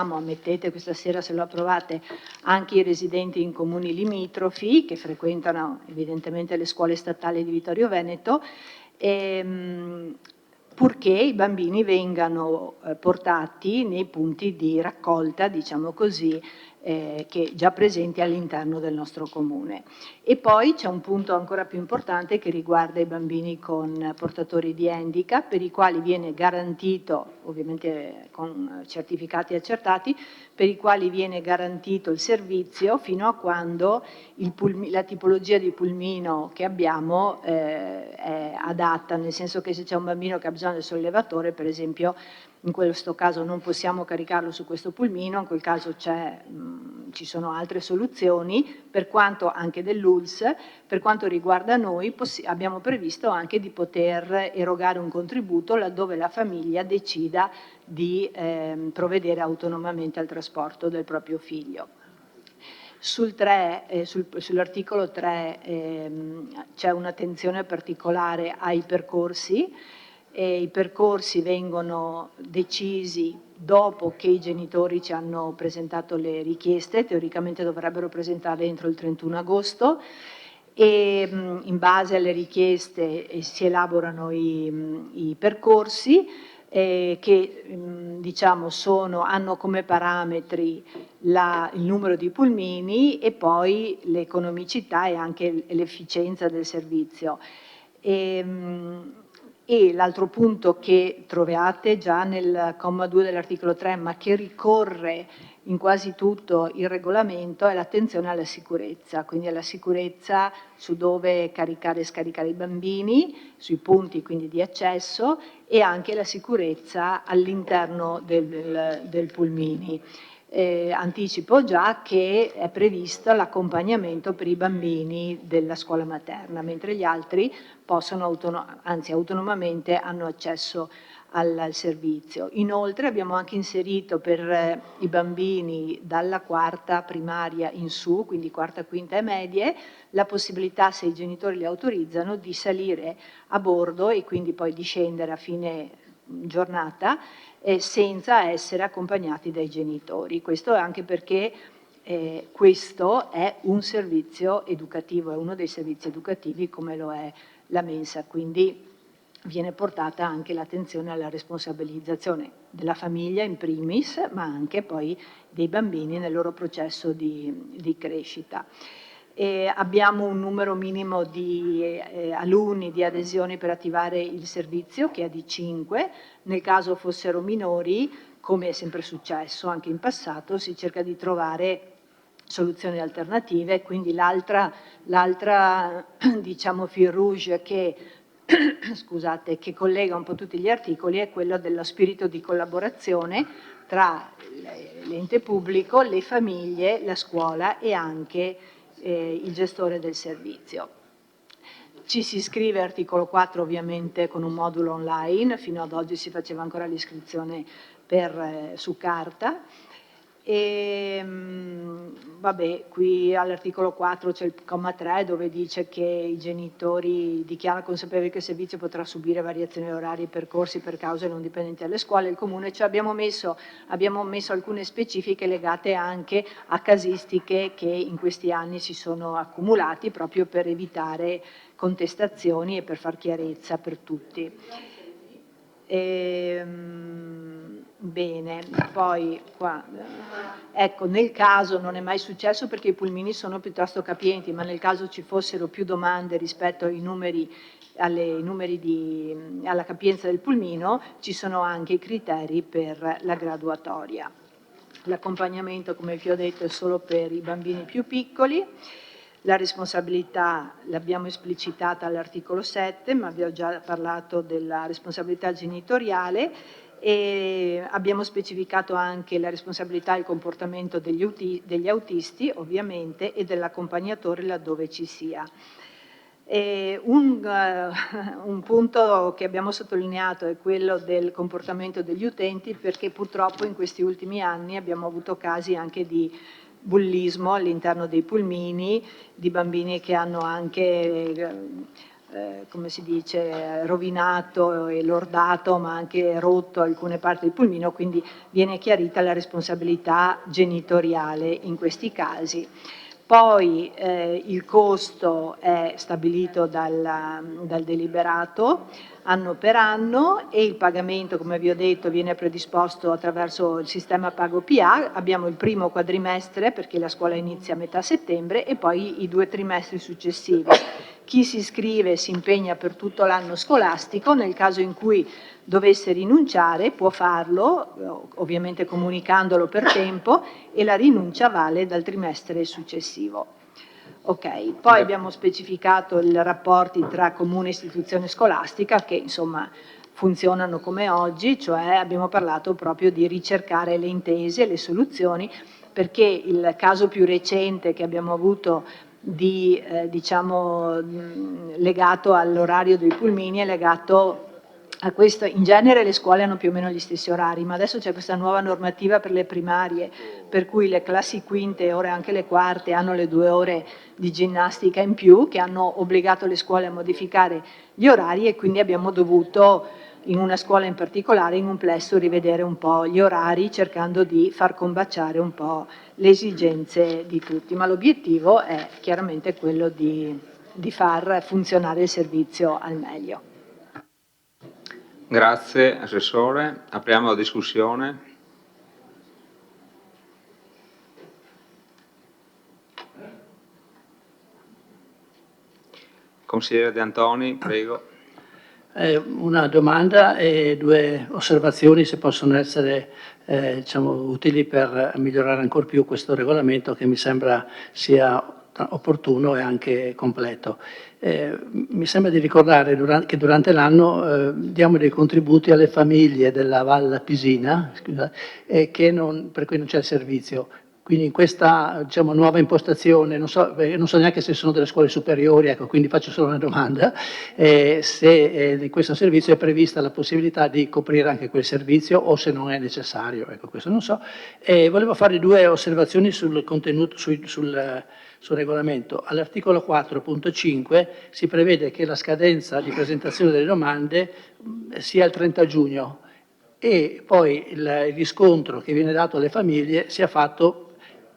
ammettete questa sera se lo approvate anche i residenti in comuni limitrofi che frequentano evidentemente le scuole statali di Vittorio Veneto, purché i bambini vengano portati nei punti di raccolta, diciamo così, che già presenti all'interno del nostro comune. E poi c'è un punto ancora più importante che riguarda i bambini con portatori di handicap, per i quali viene garantito, ovviamente con certificati accertati, per i quali viene garantito il servizio fino a quando la tipologia di pulmino che abbiamo è adatta, nel senso che se c'è un bambino che ha bisogno del sollevatore, per esempio, in questo caso non possiamo caricarlo su questo pulmino, in quel caso ci sono altre soluzioni, per quanto anche dell'ULS, per quanto riguarda noi abbiamo previsto anche di poter erogare un contributo laddove la famiglia decida di provvedere autonomamente al trasporto del proprio figlio. Sull'articolo 3 c'è un'attenzione particolare ai percorsi. I percorsi vengono decisi dopo che i genitori ci hanno presentato le richieste, teoricamente dovrebbero presentarle entro il 31 agosto e in base alle richieste si elaborano i percorsi che diciamo hanno come parametri il numero di pulmini e poi l'economicità e anche l'efficienza del servizio. E l'altro punto che trovate già nel comma 2 dell'articolo 3, ma che ricorre in quasi tutto il regolamento, è l'attenzione alla sicurezza, quindi alla sicurezza su dove caricare e scaricare i bambini, sui punti quindi di accesso e anche la sicurezza all'interno del pulmini. Anticipo già che è previsto l'accompagnamento per i bambini della scuola materna, mentre gli altri autonomamente hanno accesso al servizio. Inoltre abbiamo anche inserito per i bambini dalla quarta primaria in su, quindi quarta, quinta e medie, la possibilità, se i genitori li autorizzano, di salire a bordo e quindi poi di scendere a fine giornata senza essere accompagnati dai genitori. Questo anche perché questo è un servizio educativo, è uno dei servizi educativi come lo è la mensa, quindi viene portata anche l'attenzione alla responsabilizzazione della famiglia in primis, ma anche poi dei bambini nel loro processo di crescita. e abbiamo un numero minimo di alunni di adesioni per attivare il servizio, che è di 5. Nel caso fossero minori, come è sempre successo anche in passato, si cerca di trovare soluzioni alternative. Quindi l'altra diciamo fil rouge che scusate, che collega un po' tutti gli articoli è quello dello spirito di collaborazione tra l'ente pubblico, le famiglie, la scuola e anche il gestore del servizio. Ci si iscrive articolo 4 ovviamente con un modulo online, fino ad oggi si faceva ancora l'iscrizione su carta. E vabbè, qui all'articolo 4 c'è il comma 3 dove dice che i genitori dichiarano consapevoli che il servizio potrà subire variazioni orari e percorsi per cause non dipendenti dalle scuole e il comune, cioè abbiamo messo alcune specifiche legate anche a casistiche che in questi anni si sono accumulati proprio per evitare contestazioni e per far chiarezza per tutti. Bene, poi qua, ecco, nel caso non è mai successo perché i pulmini sono piuttosto capienti, ma nel caso ci fossero più domande rispetto ai numeri, alla capienza del pulmino, ci sono anche i criteri per la graduatoria. L'accompagnamento, come vi ho detto, è solo per i bambini più piccoli. La responsabilità l'abbiamo esplicitata all'articolo 7, ma vi ho già parlato della responsabilità genitoriale e abbiamo specificato anche la responsabilità e il comportamento degli autisti, ovviamente, e dell'accompagnatore laddove ci sia. Un punto che abbiamo sottolineato è quello del comportamento degli utenti, perché purtroppo in questi ultimi anni abbiamo avuto casi anche di bullismo all'interno dei pulmini, di bambini che hanno anche, come si dice, rovinato e lordato, ma anche rotto alcune parti del pulmino, quindi viene chiarita la responsabilità genitoriale in questi casi. Poi il costo è stabilito dal deliberato anno per anno e il pagamento, come vi ho detto, viene predisposto attraverso il sistema Pago PA. Abbiamo il primo quadrimestre perché la scuola inizia a metà settembre e poi i 2 trimestri successivi. Chi si iscrive si impegna per tutto l'anno scolastico, nel caso in cui dovesse rinunciare può farlo, ovviamente comunicandolo per tempo, e la rinuncia vale dal trimestre successivo. Ok, poi abbiamo specificato i rapporti tra comune e istituzione scolastica che insomma funzionano come oggi, cioè abbiamo parlato proprio di ricercare le intese, le soluzioni, perché il caso più recente che abbiamo avuto diciamo legato all'orario dei pulmini è legato a questo. In genere le scuole hanno più o meno gli stessi orari, ma adesso c'è questa nuova normativa per le primarie, per cui le classi quinte e ora anche le quarte hanno le 2 ore di ginnastica in più, che hanno obbligato le scuole a modificare gli orari e quindi abbiamo dovuto, in una scuola in particolare, in un plesso, rivedere un po' gli orari, cercando di far combaciare un po' le esigenze di tutti, ma l'obiettivo è chiaramente quello di far funzionare il servizio al meglio.
Grazie Assessore, apriamo la discussione. Consigliere De Antoni, prego.
Una domanda e 2 osservazioni, se possono essere diciamo, utili per migliorare ancora più questo regolamento che mi sembra sia opportuno e anche completo. Mi sembra di ricordare che durante l'anno diamo dei contributi alle famiglie della Val Pisina, per cui non c'è il servizio. Quindi in questa diciamo, nuova impostazione, non so neanche se sono delle scuole superiori, ecco, quindi faccio solo una domanda, se in questo servizio è prevista la possibilità di coprire anche quel servizio o se non è necessario, ecco, questo non so. Volevo fare 2 osservazioni sul contenuto, sul regolamento. All'articolo 4.5 si prevede che la scadenza di presentazione delle domande sia il 30 giugno e poi il riscontro che viene dato alle famiglie sia fatto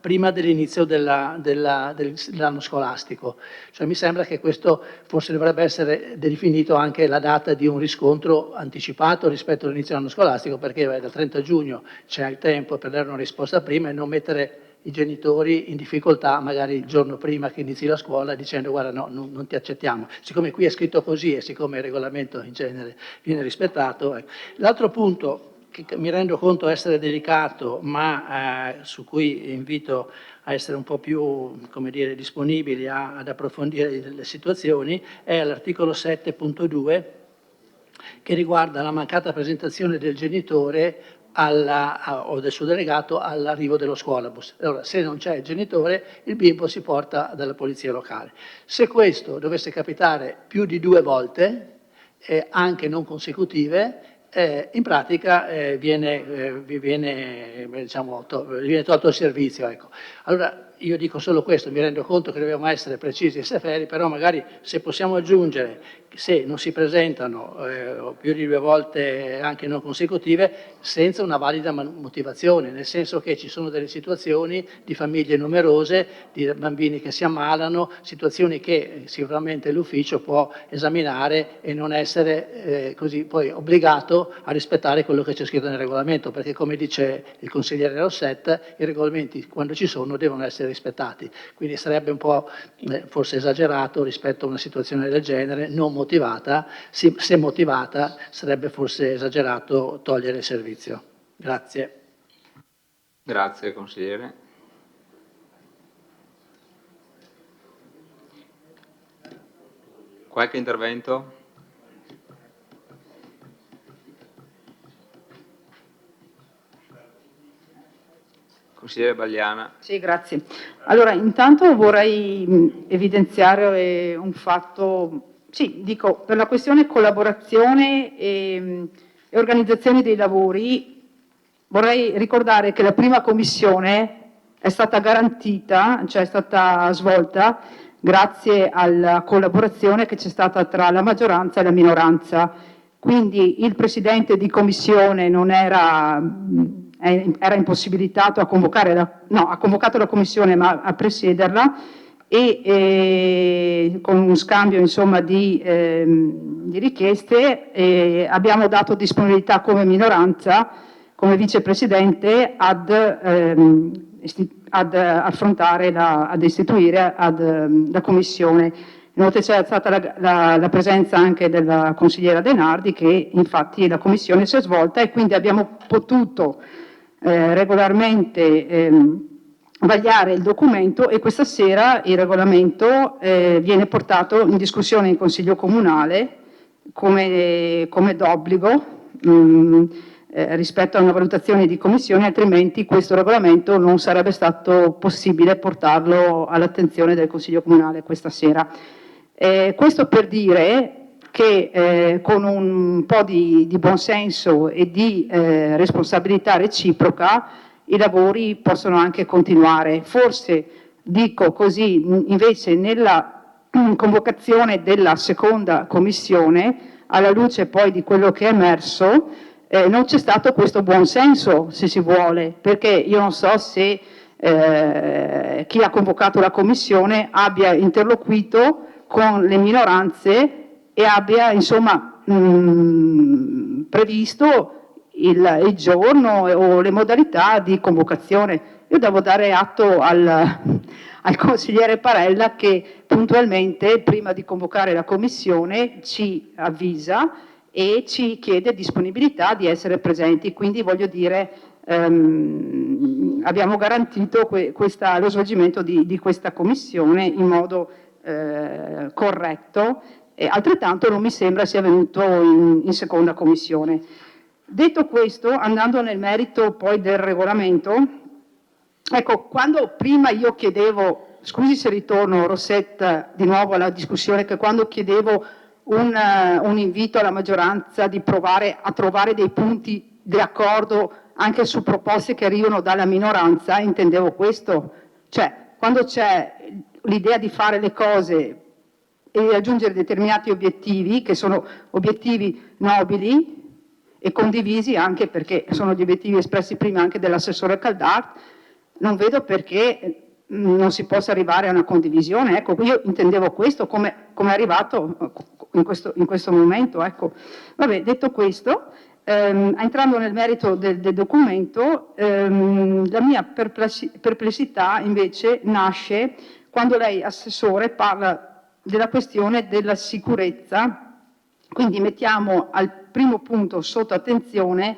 prima dell'inizio dell'anno scolastico. Cioè, mi sembra che questo forse dovrebbe essere definito anche la data di un riscontro anticipato rispetto all'inizio dell'anno scolastico, perché dal 30 giugno c'è il tempo per dare una risposta prima e non mettere i genitori in difficoltà magari il giorno prima che inizi la scuola dicendo guarda no, non ti accettiamo. Siccome qui è scritto così e siccome il regolamento in genere viene rispettato. Ecco. L'altro punto che mi rendo conto essere delicato, ma su cui invito a essere un po' più, come dire, disponibili ad approfondire le situazioni, è l'articolo 7.2 che riguarda la mancata presentazione del genitore o del suo delegato all'arrivo dello scuolabus. Allora, se non c'è il genitore, il bimbo si porta dalla polizia locale. Se questo dovesse capitare più di 2 volte, anche non consecutive, in pratica viene tolto il servizio. Ecco. Allora io dico solo questo, mi rendo conto che dobbiamo essere precisi e severi, però magari se possiamo aggiungere se non si presentano più di 2 volte anche non consecutive senza una valida motivazione, nel senso che ci sono delle situazioni di famiglie numerose, di bambini che si ammalano, situazioni che sicuramente l'ufficio può esaminare e non essere così poi obbligato a rispettare quello che c'è scritto nel regolamento, perché come dice il consigliere Rosset, i regolamenti quando ci sono devono essere rispettati, quindi sarebbe un po' forse esagerato rispetto a una situazione del genere, non motivata, se motivata sarebbe forse esagerato togliere il servizio. Grazie.
Grazie consigliere. Qualche intervento? Consigliere Bagliana.
Sì, grazie. Allora, intanto vorrei evidenziare un fatto, sì, dico, per la questione collaborazione e organizzazione dei lavori, vorrei ricordare che la prima commissione è stata garantita, cioè è stata svolta grazie alla collaborazione che c'è stata tra la maggioranza e la minoranza. Quindi il presidente di commissione non era impossibilitato a convocare ha convocato la commissione ma a presiederla e con un scambio insomma di richieste abbiamo dato disponibilità come minoranza, come vicepresidente ad affrontare, ad istituire la commissione. Inoltre c'è stata la presenza anche della consigliera De Nardi che infatti la commissione si è svolta e quindi abbiamo potuto regolarmente vagliare il documento e questa sera il regolamento viene portato in discussione in Consiglio Comunale come d'obbligo rispetto a una valutazione di commissione, altrimenti questo regolamento non sarebbe stato possibile portarlo all'attenzione del Consiglio Comunale questa sera. Questo per dire che con un po' di buonsenso e di responsabilità reciproca i lavori possono anche continuare. Forse, dico così, invece nella convocazione della seconda commissione, alla luce poi di quello che è emerso, non c'è stato questo buonsenso, se si vuole, perché io non so se chi ha convocato la commissione abbia interloquito con le minoranze e abbia insomma previsto il giorno o le modalità di convocazione. Io devo dare atto al consigliere Parella che puntualmente prima di convocare la commissione ci avvisa e ci chiede disponibilità di essere presenti, quindi voglio dire abbiamo garantito lo svolgimento di questa commissione in modo corretto. E altrettanto non mi sembra sia avvenuto in seconda commissione. Detto questo, andando nel merito poi del regolamento, ecco, quando prima io chiedevo, scusi se ritorno Rosset di nuovo alla discussione, che quando chiedevo un invito alla maggioranza di provare a trovare dei punti di accordo anche su proposte che arrivano dalla minoranza, intendevo questo, cioè quando c'è l'idea di fare le cose e raggiungere determinati obiettivi, che sono obiettivi nobili e condivisi anche perché sono gli obiettivi espressi prima anche dall'assessore Caldart, non vedo perché non si possa arrivare a una condivisione. Ecco, io intendevo questo come è arrivato in questo momento. Ecco. Vabbè, detto questo, Entrando nel merito del documento, la mia perplessità invece nasce quando lei, Assessore, parla della questione della sicurezza, quindi mettiamo al primo punto sotto attenzione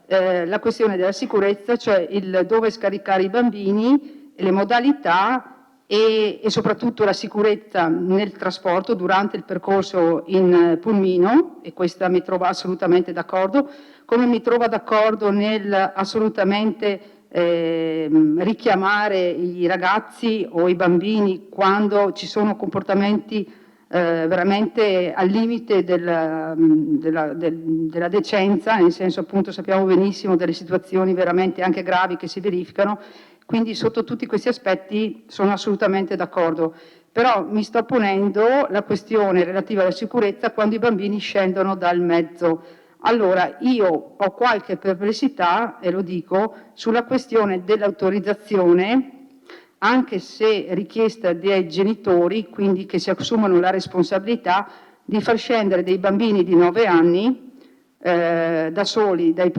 la questione della sicurezza, cioè il dove scaricare i bambini, le modalità e soprattutto la sicurezza nel trasporto durante il percorso in pulmino, e questa mi trova assolutamente d'accordo, come mi trova d'accordo nel assolutamente richiamare i ragazzi o i bambini quando ci sono comportamenti veramente al limite della decenza, nel senso, appunto, sappiamo benissimo delle situazioni veramente anche gravi che si verificano, quindi sotto tutti questi aspetti sono assolutamente d'accordo. Però mi sto ponendo la questione relativa alla sicurezza quando i bambini scendono dal mezzo. Allora, io ho qualche perplessità, e lo dico, sulla questione dell'autorizzazione, anche se richiesta dai genitori, quindi che si assumono la responsabilità di far scendere dei bambini di 9 anni da soli dal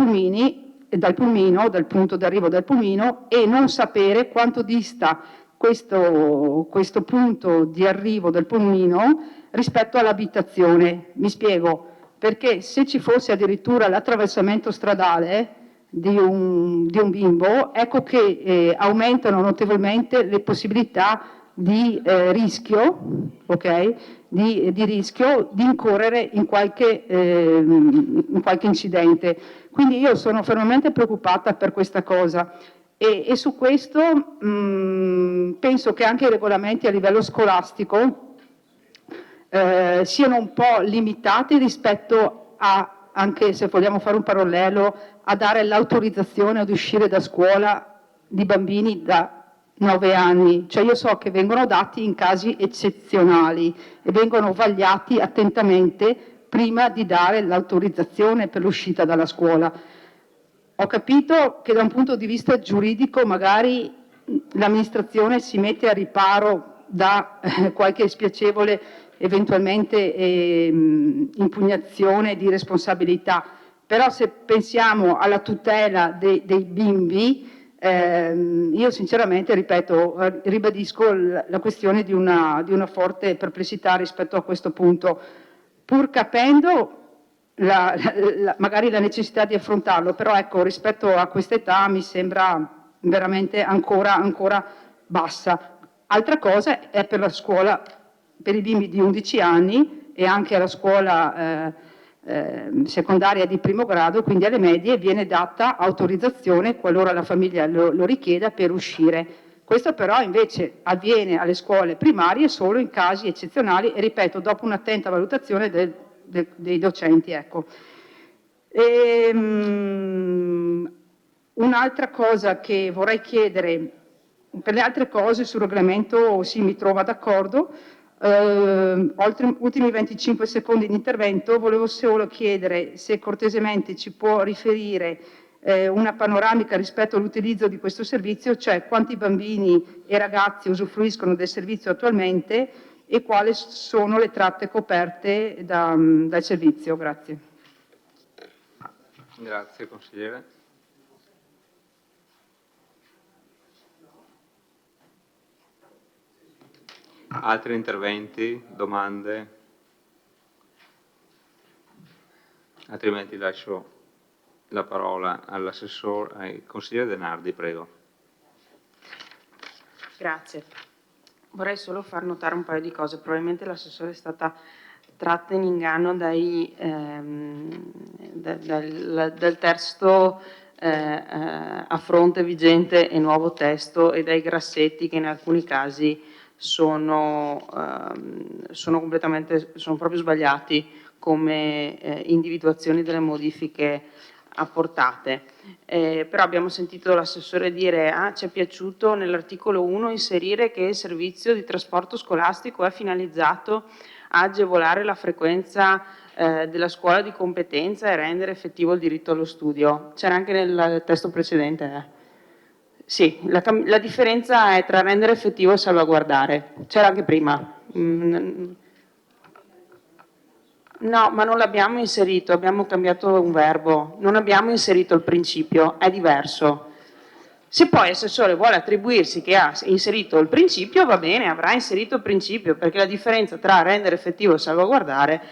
punto d'arrivo del pulmino, e non sapere quanto dista questo punto di arrivo del pulmino rispetto all'abitazione. Mi spiego, perché se ci fosse addirittura l'attraversamento stradale di un bimbo, ecco che aumentano notevolmente le possibilità di rischio, ok? Di rischio di incorrere in qualche incidente. Quindi io sono fermamente preoccupata per questa cosa e su questo penso che anche i regolamenti a livello scolastico siano un po' limitati rispetto a, anche se vogliamo fare un parallelo, a dare l'autorizzazione ad uscire da scuola di bambini da 9 anni. Cioè io so che vengono dati in casi eccezionali e vengono vagliati attentamente prima di dare l'autorizzazione per l'uscita dalla scuola. Ho capito che da un punto di vista giuridico magari l'amministrazione si mette a riparo da qualche spiacevole eventualmente impugnazione di responsabilità, però se pensiamo alla tutela dei bimbi, io sinceramente, ripeto, ribadisco la questione di una forte perplessità rispetto a questo punto, pur capendo magari la necessità di affrontarlo, però ecco, rispetto a questa età mi sembra veramente ancora bassa. Altra cosa è per la scuola, per i bimbi di 11 anni e anche alla scuola secondaria di primo grado, quindi alle medie, viene data autorizzazione qualora la famiglia lo richieda per uscire. Questo però invece avviene alle scuole primarie solo in casi eccezionali e, ripeto, dopo un'attenta valutazione dei docenti. Ecco. Un'altra cosa che vorrei chiedere, per le altre cose sul regolamento sì, mi trova d'accordo. Ultimi 25 secondi di intervento, volevo solo chiedere se cortesemente ci può riferire una panoramica rispetto all'utilizzo di questo servizio, cioè quanti bambini e ragazzi usufruiscono del servizio attualmente e quali sono le tratte coperte dal servizio. Grazie.
Grazie consigliere. Altri interventi, domande? Altrimenti lascio la parola all'assessore, al consigliere De Nardi, prego.
Grazie. Vorrei solo far notare un paio di cose. Probabilmente l'assessore è stata tratta in inganno dal testo a fronte vigente e nuovo testo e dai grassetti che in alcuni casi sono proprio sbagliati come individuazioni delle modifiche apportate. Però abbiamo sentito l'assessore dire ci è piaciuto nell'articolo 1 inserire che il servizio di trasporto scolastico è finalizzato a agevolare la frequenza della scuola di competenza e rendere effettivo il diritto allo studio. C'era anche nel testo precedente. Sì, la differenza è tra rendere effettivo e salvaguardare. C'era anche prima. No, ma non l'abbiamo inserito, abbiamo cambiato un verbo, non abbiamo inserito il principio, è diverso. Se poi l'assessore vuole attribuirsi che ha inserito il principio, va bene, avrà inserito il principio, perché la differenza tra rendere effettivo e salvaguardare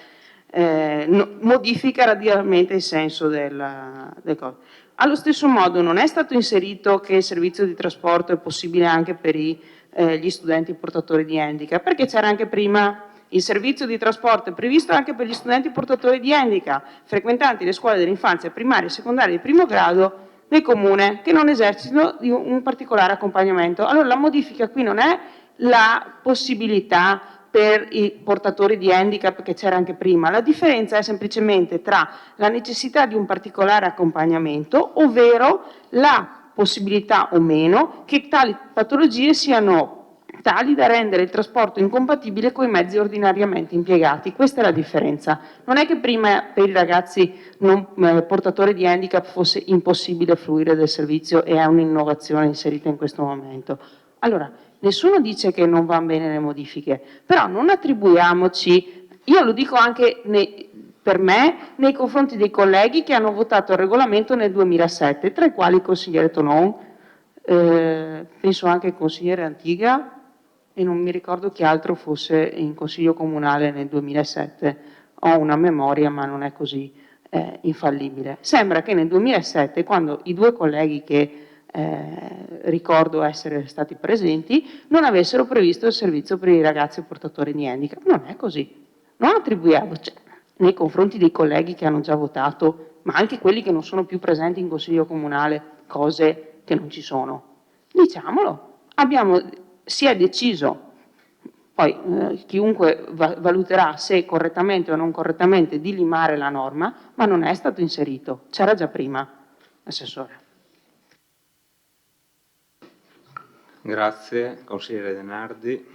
modifica radicalmente il senso del coso. Allo stesso modo non è stato inserito che il servizio di trasporto è possibile anche per gli studenti portatori di handicap, perché c'era anche prima. Il servizio di trasporto è previsto anche per gli studenti portatori di handicap, frequentanti le scuole dell'infanzia primaria e secondaria di primo grado nel comune, che non esercitano di un particolare accompagnamento. Allora la modifica qui non è la possibilità per i portatori di handicap che c'era anche prima, la differenza è semplicemente tra la necessità di un particolare accompagnamento, ovvero la possibilità o meno che tali patologie siano tali da rendere il trasporto incompatibile con i mezzi ordinariamente impiegati. Questa è la differenza. Non è che prima per i ragazzi portatori di handicap fosse impossibile fruire del servizio e è un'innovazione inserita in questo momento. Allora, nessuno dice che non vanno bene le modifiche, però non attribuiamoci, io lo dico anche per me, nei confronti dei colleghi che hanno votato il regolamento nel 2007, tra i quali il consigliere Tonon, penso anche il consigliere Antiga, e non mi ricordo chi altro fosse in consiglio comunale nel 2007. Ho una memoria, ma non è così infallibile. Sembra che nel 2007, quando i due colleghi che ricordo essere stati presenti, non avessero previsto il servizio per i ragazzi portatori di handicap. Non è così. Non attribuiamo, nei confronti dei colleghi che hanno già votato, ma anche quelli che non sono più presenti in consiglio comunale, cose che non ci sono. Diciamolo. Si è deciso, poi chiunque valuterà se correttamente o non correttamente di limare la norma, ma non è stato inserito, c'era già prima, Assessore.
Grazie, consigliere De Nardi.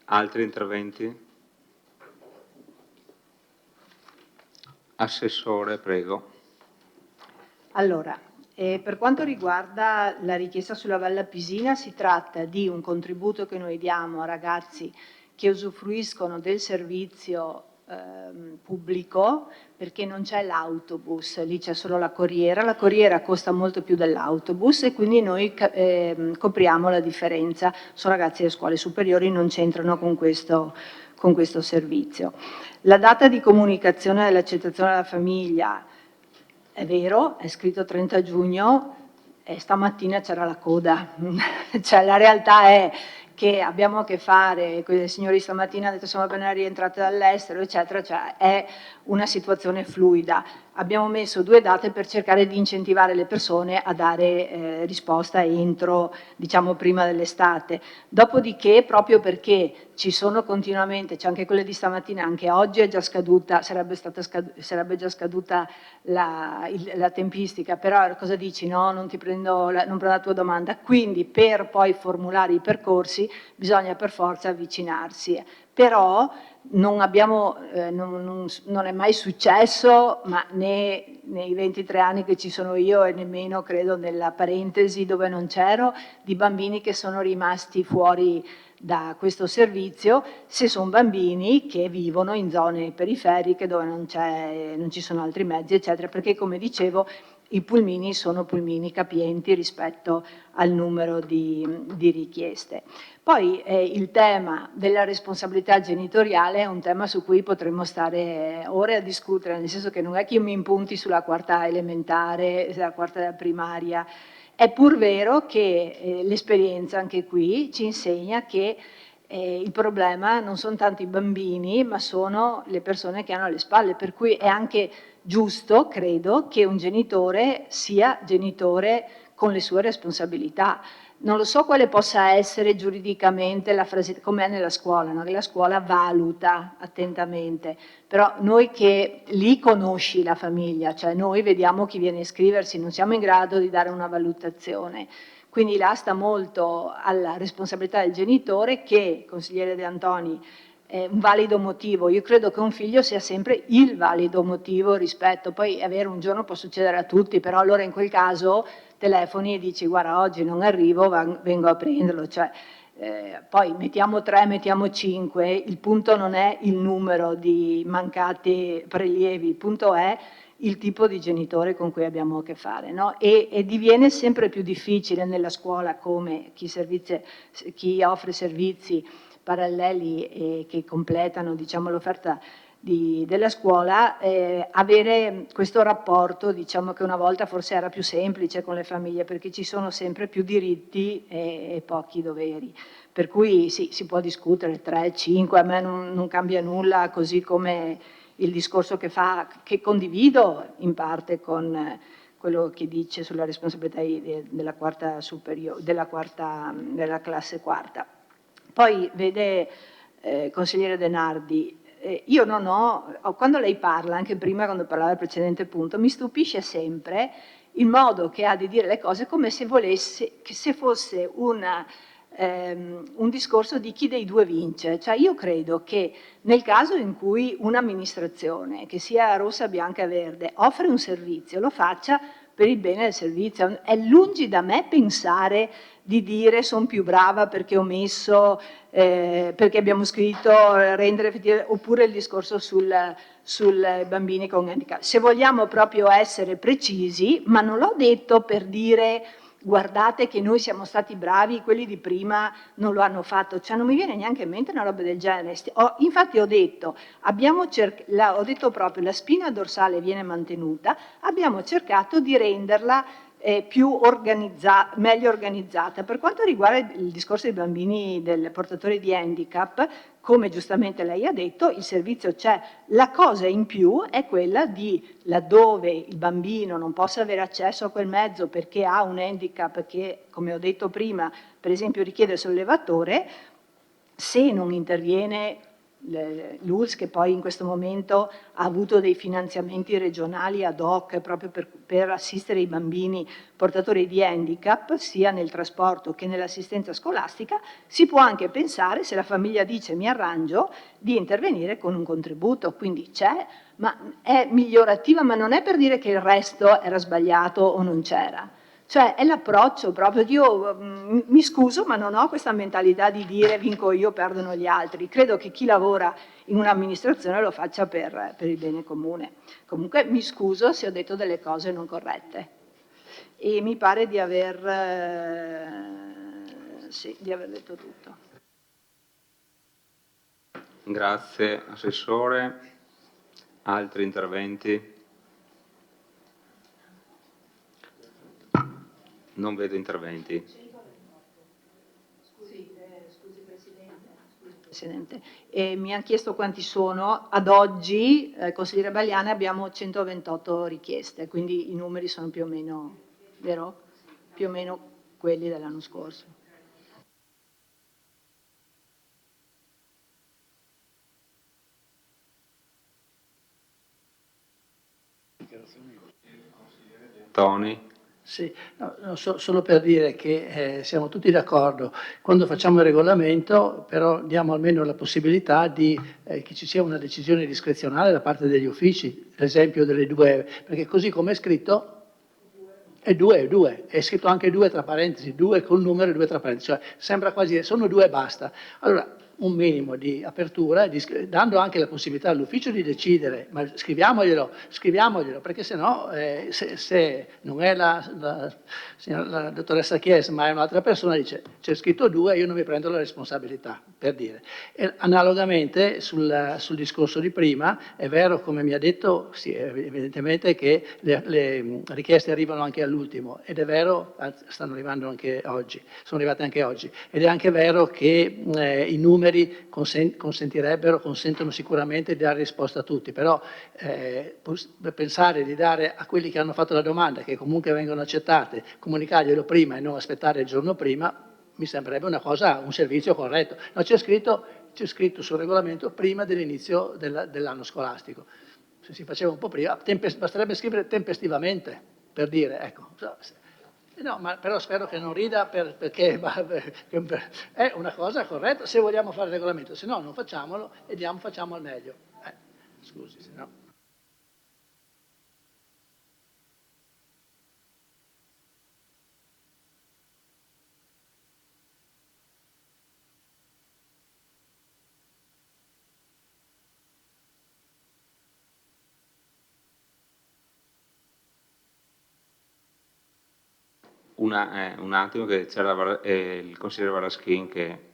Altri interventi? Assessore, prego.
Allora, per quanto riguarda la richiesta sulla Valle Pisina, si tratta di un contributo che noi diamo a ragazzi che usufruiscono del servizio pubblico, perché non c'è l'autobus, lì c'è solo la corriera costa molto più dell'autobus e quindi noi copriamo la differenza. Sono ragazzi delle scuole superiori, non c'entrano con questo servizio. La data di comunicazione dell'accettazione della famiglia, è vero, è scritto 30 giugno e stamattina c'era la coda. Cioè, la realtà è che abbiamo a che fare con i signori stamattina hanno detto siamo appena rientrate dall'estero, eccetera, cioè è una situazione fluida. Abbiamo messo 2 date per cercare di incentivare le persone a dare risposta entro, diciamo, prima dell'estate. Dopodiché, proprio perché ci sono continuamente, c'è anche quelle di stamattina, anche oggi è già scaduta, sarebbe già scaduta la tempistica, però cosa dici? No, non prendo la tua domanda. Quindi per poi formulare i percorsi bisogna per forza avvicinarsi. Però non è mai successo, ma né nei 23 anni che ci sono io e nemmeno credo nella parentesi dove non c'ero, di bambini che sono rimasti fuori da questo servizio, se sono bambini che vivono in zone periferiche dove non ci sono altri mezzi, eccetera, perché come dicevo i pulmini sono pulmini capienti rispetto al numero di richieste. Poi il tema della responsabilità genitoriale è un tema su cui potremmo stare ore a discutere, nel senso che non è che io mi impunti sulla quarta elementare, sulla quarta primaria. È pur vero che l'esperienza anche qui ci insegna che il problema non sono tanto i bambini, ma sono le persone che hanno alle spalle, per cui è anche giusto, credo, che un genitore sia genitore con le sue responsabilità. Non lo so quale possa essere giuridicamente la frase, come è nella scuola, no? Che la scuola valuta attentamente, però noi che lì conosci la famiglia, cioè noi vediamo chi viene a iscriversi, non siamo in grado di dare una valutazione. Quindi là sta molto alla responsabilità del genitore che, consigliere De Antoni, un valido motivo. Io credo che un figlio sia sempre il valido motivo rispetto, poi è vero, un giorno può succedere a tutti, però allora in quel caso telefoni e dici guarda oggi non arrivo, vengo a prenderlo, cioè Poi mettiamo 3, mettiamo 5, il punto non è il numero di mancati prelievi, il punto è il tipo di genitore con cui abbiamo a che fare, no? E diviene sempre più difficile nella scuola, come chi offre servizi paralleli e che completano, diciamo, l'offerta della scuola, avere questo rapporto, diciamo, che una volta forse era più semplice con le famiglie, perché ci sono sempre più diritti e pochi doveri. Per cui sì, si può discutere 3, 5, a me non cambia nulla, così come il discorso che fa, che condivido in parte con quello che dice sulla responsabilità della della classe quarta. Poi vede, consigliere De Nardi, io non ho, quando lei parla, anche prima quando parlava del precedente punto, mi stupisce sempre il modo che ha di dire le cose, come se volesse, che se fosse un discorso di chi dei due vince. Cioè io credo che nel caso in cui un'amministrazione, che sia rossa, bianca e verde, offre un servizio, lo faccia per il bene del servizio. È lungi da me pensare di dire sono più brava perché ho messo, perché abbiamo scritto rendere effettivo, oppure il discorso sul bambini con handicap. Se vogliamo proprio essere precisi, ma non l'ho detto per dire guardate che noi siamo stati bravi, quelli di prima non lo hanno fatto, cioè non mi viene neanche in mente una roba del genere. Infatti ho detto, ho detto proprio, la spina dorsale viene mantenuta, abbiamo cercato di renderla meglio organizzata. Per quanto riguarda il discorso dei bambini del portatore di handicap, come giustamente lei ha detto, il servizio c'è. La cosa in più è quella di, laddove il bambino non possa avere accesso a quel mezzo perché ha un handicap che, come ho detto prima, per esempio richiede il sollevatore, se non interviene l'ULSS, che poi in questo momento ha avuto dei finanziamenti regionali ad hoc proprio per assistere i bambini portatori di handicap, sia nel trasporto che nell'assistenza scolastica, si può anche pensare, se la famiglia dice mi arrangio, di intervenire con un contributo. Quindi c'è, ma è migliorativa, ma non è per dire che il resto era sbagliato o non c'era. Cioè è l'approccio proprio, io mi scuso ma non ho questa mentalità di dire vinco io, perdono gli altri, credo che chi lavora in un'amministrazione lo faccia per il bene comune. Comunque mi scuso se ho detto delle cose non corrette e mi pare di aver detto tutto.
Grazie Assessore. Altri interventi? Non vedo interventi.
Scusi Presidente. Mi hanno chiesto quanti sono. Ad oggi, consigliere Bagliani, abbiamo 128 richieste, quindi i numeri sono più o meno, vero? Più o meno quelli dell'anno scorso.
Tony?
Sì, no, solo per dire che siamo tutti d'accordo, quando facciamo il regolamento però diamo almeno la possibilità di che ci sia una decisione discrezionale da parte degli uffici, l'esempio delle due, perché così come è scritto è due, è scritto anche 2 tra parentesi, 2 col numero e 2 tra parentesi, cioè sembra quasi, sono 2 e basta. Allora, un minimo di apertura, dando anche la possibilità all'ufficio di decidere, ma scriviamoglielo, perché sennò se non è la dottoressa Chies, ma è un'altra persona, dice c'è scritto 2, io non mi prendo la responsabilità, per dire. E analogamente sul discorso di prima, è vero, come mi ha detto, sì, evidentemente che le richieste arrivano anche all'ultimo, ed è vero, stanno arrivando anche oggi, sono arrivate anche oggi, ed è anche vero che i numeri consentono sicuramente di dare risposta a tutti, però pensare di dare a quelli che hanno fatto la domanda, che comunque vengono accettate, comunicarglielo prima e non aspettare il giorno prima, mi sembrerebbe un servizio corretto. No, c'è scritto sul regolamento prima dell'inizio dell'anno scolastico. Se si faceva un po' prima, basterebbe scrivere tempestivamente, per dire, ecco. No, ma però spero che non rida perché è una cosa corretta se vogliamo fare il regolamento, se no non facciamolo e facciamo al meglio. Scusi, se no.
un attimo che c'era il consigliere Varaschin che...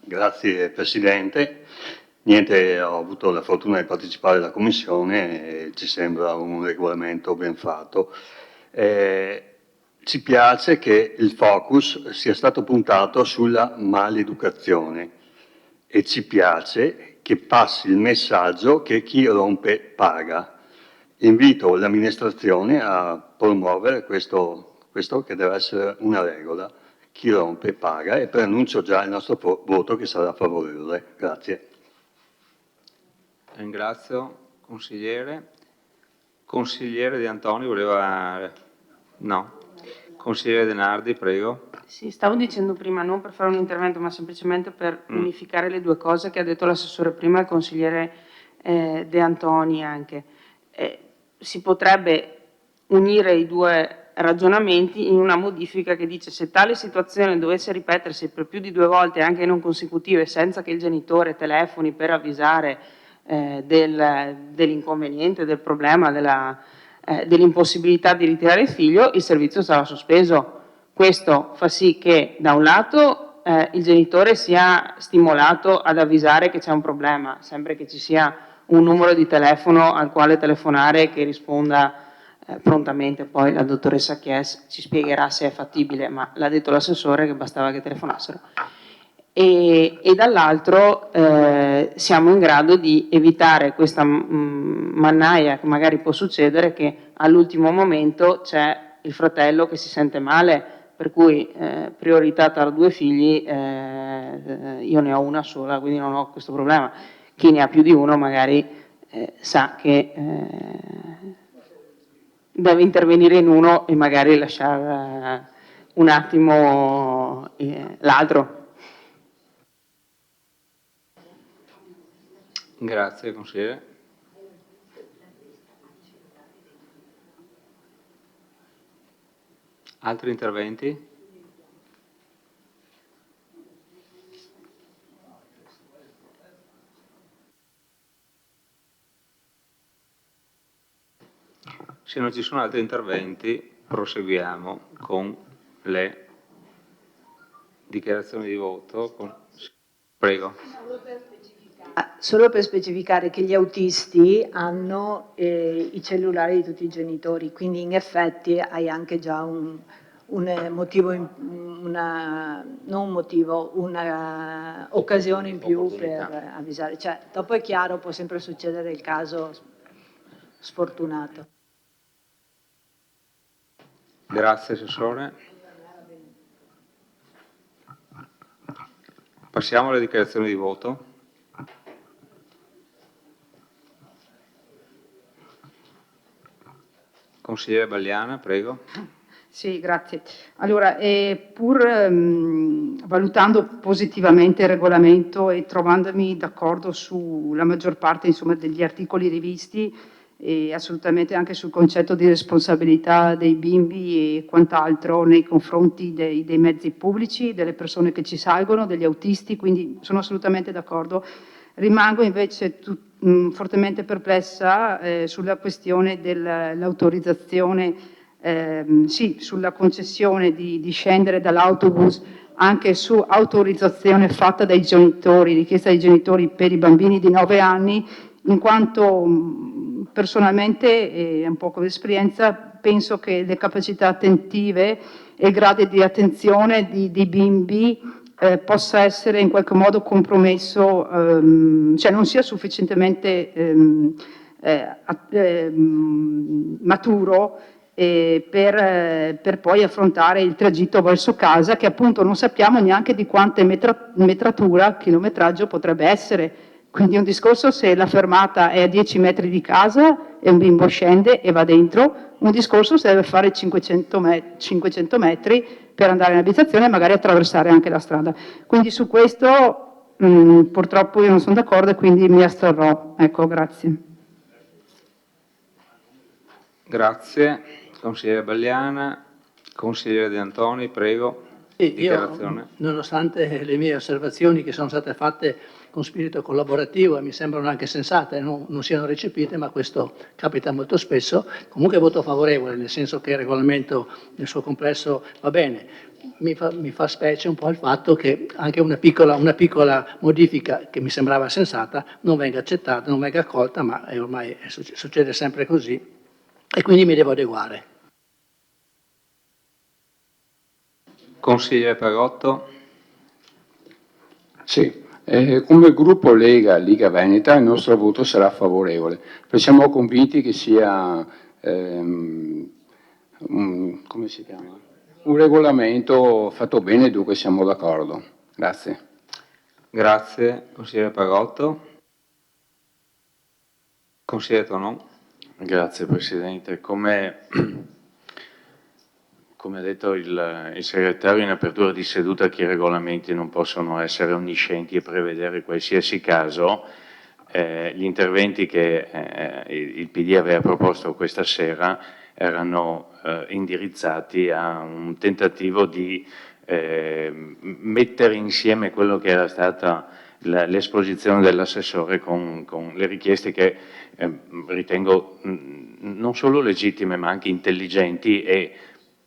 Grazie Presidente. Niente, ho avuto la fortuna di partecipare alla Commissione e ci sembra un regolamento ben fatto. Ci piace che il focus sia stato puntato sulla maleducazione e ci piace che passi il messaggio che chi rompe paga. Invito l'amministrazione a promuovere questo che deve essere una regola. Chi rompe paga, e preannuncio già il nostro voto che sarà favorevole. Grazie.
Ringrazio, consigliere. Consigliere De Antoni voleva... No. Consigliere De Nardi, prego.
Sì, stavo dicendo prima, non per fare un intervento, ma semplicemente per unificare le due cose che ha detto l'assessore prima e il consigliere De Antoni anche. Si potrebbe unire i due ragionamenti in una modifica che dice: se tale situazione dovesse ripetersi per più di 2 volte, anche non consecutive, senza che il genitore telefoni per avvisare dell'inconveniente, del problema, dell'impossibilità di ritirare il figlio, il servizio sarà sospeso. Questo fa sì che da un lato il genitore sia stimolato ad avvisare che c'è un problema, sempre che ci sia un numero di telefono al quale telefonare e che risponda prontamente. Poi la dottoressa Chies ci spiegherà se è fattibile, ma l'ha detto l'assessore che bastava che telefonassero. E dall'altro siamo in grado di evitare questa mannaia che magari può succedere, che all'ultimo momento c'è il fratello che si sente male, per cui priorità tra 2 figli, io ne ho una sola, quindi non ho questo problema. Chi ne ha più di uno magari sa che deve intervenire in uno e magari lasciare un attimo l'altro.
Grazie, consigliere. Altri interventi? Se non ci sono altri interventi, proseguiamo con le dichiarazioni di voto. Prego.
Solo per specificare che gli autisti hanno i cellulari di tutti i genitori, quindi in effetti hai anche già un motivo, una occasione in più per avvisare. Cioè, dopo è chiaro, può sempre succedere il caso sfortunato.
Grazie, Assessore. Passiamo alle dichiarazioni di voto. Consigliere Bagliana, prego.
Sì, grazie. Allora, pur valutando positivamente il regolamento e trovandomi d'accordo sulla maggior parte, insomma, degli articoli rivisti e assolutamente anche sul concetto di responsabilità dei bimbi e quant'altro nei confronti dei mezzi pubblici, delle persone che ci salgono, degli autisti, quindi sono assolutamente d'accordo. Rimango invece fortemente perplessa sulla questione dell'autorizzazione, sì, sulla concessione di scendere dall'autobus anche su autorizzazione fatta dai genitori, richiesta dai genitori per i bambini di 9 anni, in quanto personalmente, e un po' con l'esperienza, penso che le capacità attentive e il grado di attenzione di bimbi possa essere in qualche modo compromesso, cioè non sia sufficientemente maturo per poi affrontare il tragitto verso casa, che appunto non sappiamo neanche di quante chilometraggio potrebbe essere. Quindi un discorso se la fermata è a 10 metri di casa e un bimbo scende e va dentro, un discorso se deve fare 500 metri per andare in abitazione e magari attraversare anche la strada. Quindi su questo purtroppo io non sono d'accordo e quindi mi asterrò. Ecco, grazie.
Grazie. Consigliere Bagliana. Consigliere De Antoni, prego.
Io,
Dichiarazione.
nonostante le mie osservazioni che sono state fatte con spirito collaborativo e mi sembrano anche sensate, non siano recepite, ma questo capita molto spesso, comunque voto favorevole, nel senso che il regolamento nel suo complesso va bene. Mi fa specie un po' il fatto che anche una piccola modifica che mi sembrava sensata non venga accettata, non venga accolta, ma ormai succede sempre così e quindi mi devo adeguare.
Consigliere Pagotto.
Sì, come gruppo Lega Veneta il nostro voto sarà favorevole, perché siamo convinti che sia come si chiama? Un regolamento fatto bene, dunque siamo d'accordo. Grazie.
Grazie, consigliere Pagotto. Consigliere Tonon.
Grazie Presidente. Come ha detto il segretario in apertura di seduta, che i regolamenti non possono essere onniscienti e prevedere qualsiasi caso, gli interventi che il PD aveva proposto questa sera erano indirizzati a un tentativo di mettere insieme quello che era stata l'esposizione dell'assessore con le richieste che ritengo non solo legittime ma anche intelligenti e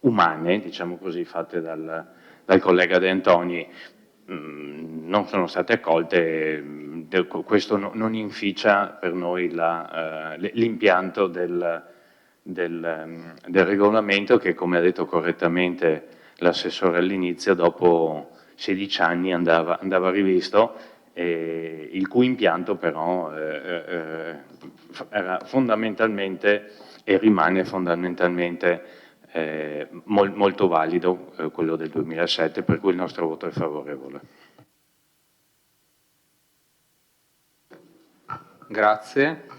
umane, diciamo così, fatte dal collega De Antoni, non sono state accolte. Questo non inficia per noi l'impianto del regolamento che, come ha detto correttamente l'assessore all'inizio, dopo 16 anni andava rivisto, il cui impianto però era fondamentalmente e rimane fondamentalmente molto valido, quello del 2007, per cui il nostro voto è favorevole.
Grazie.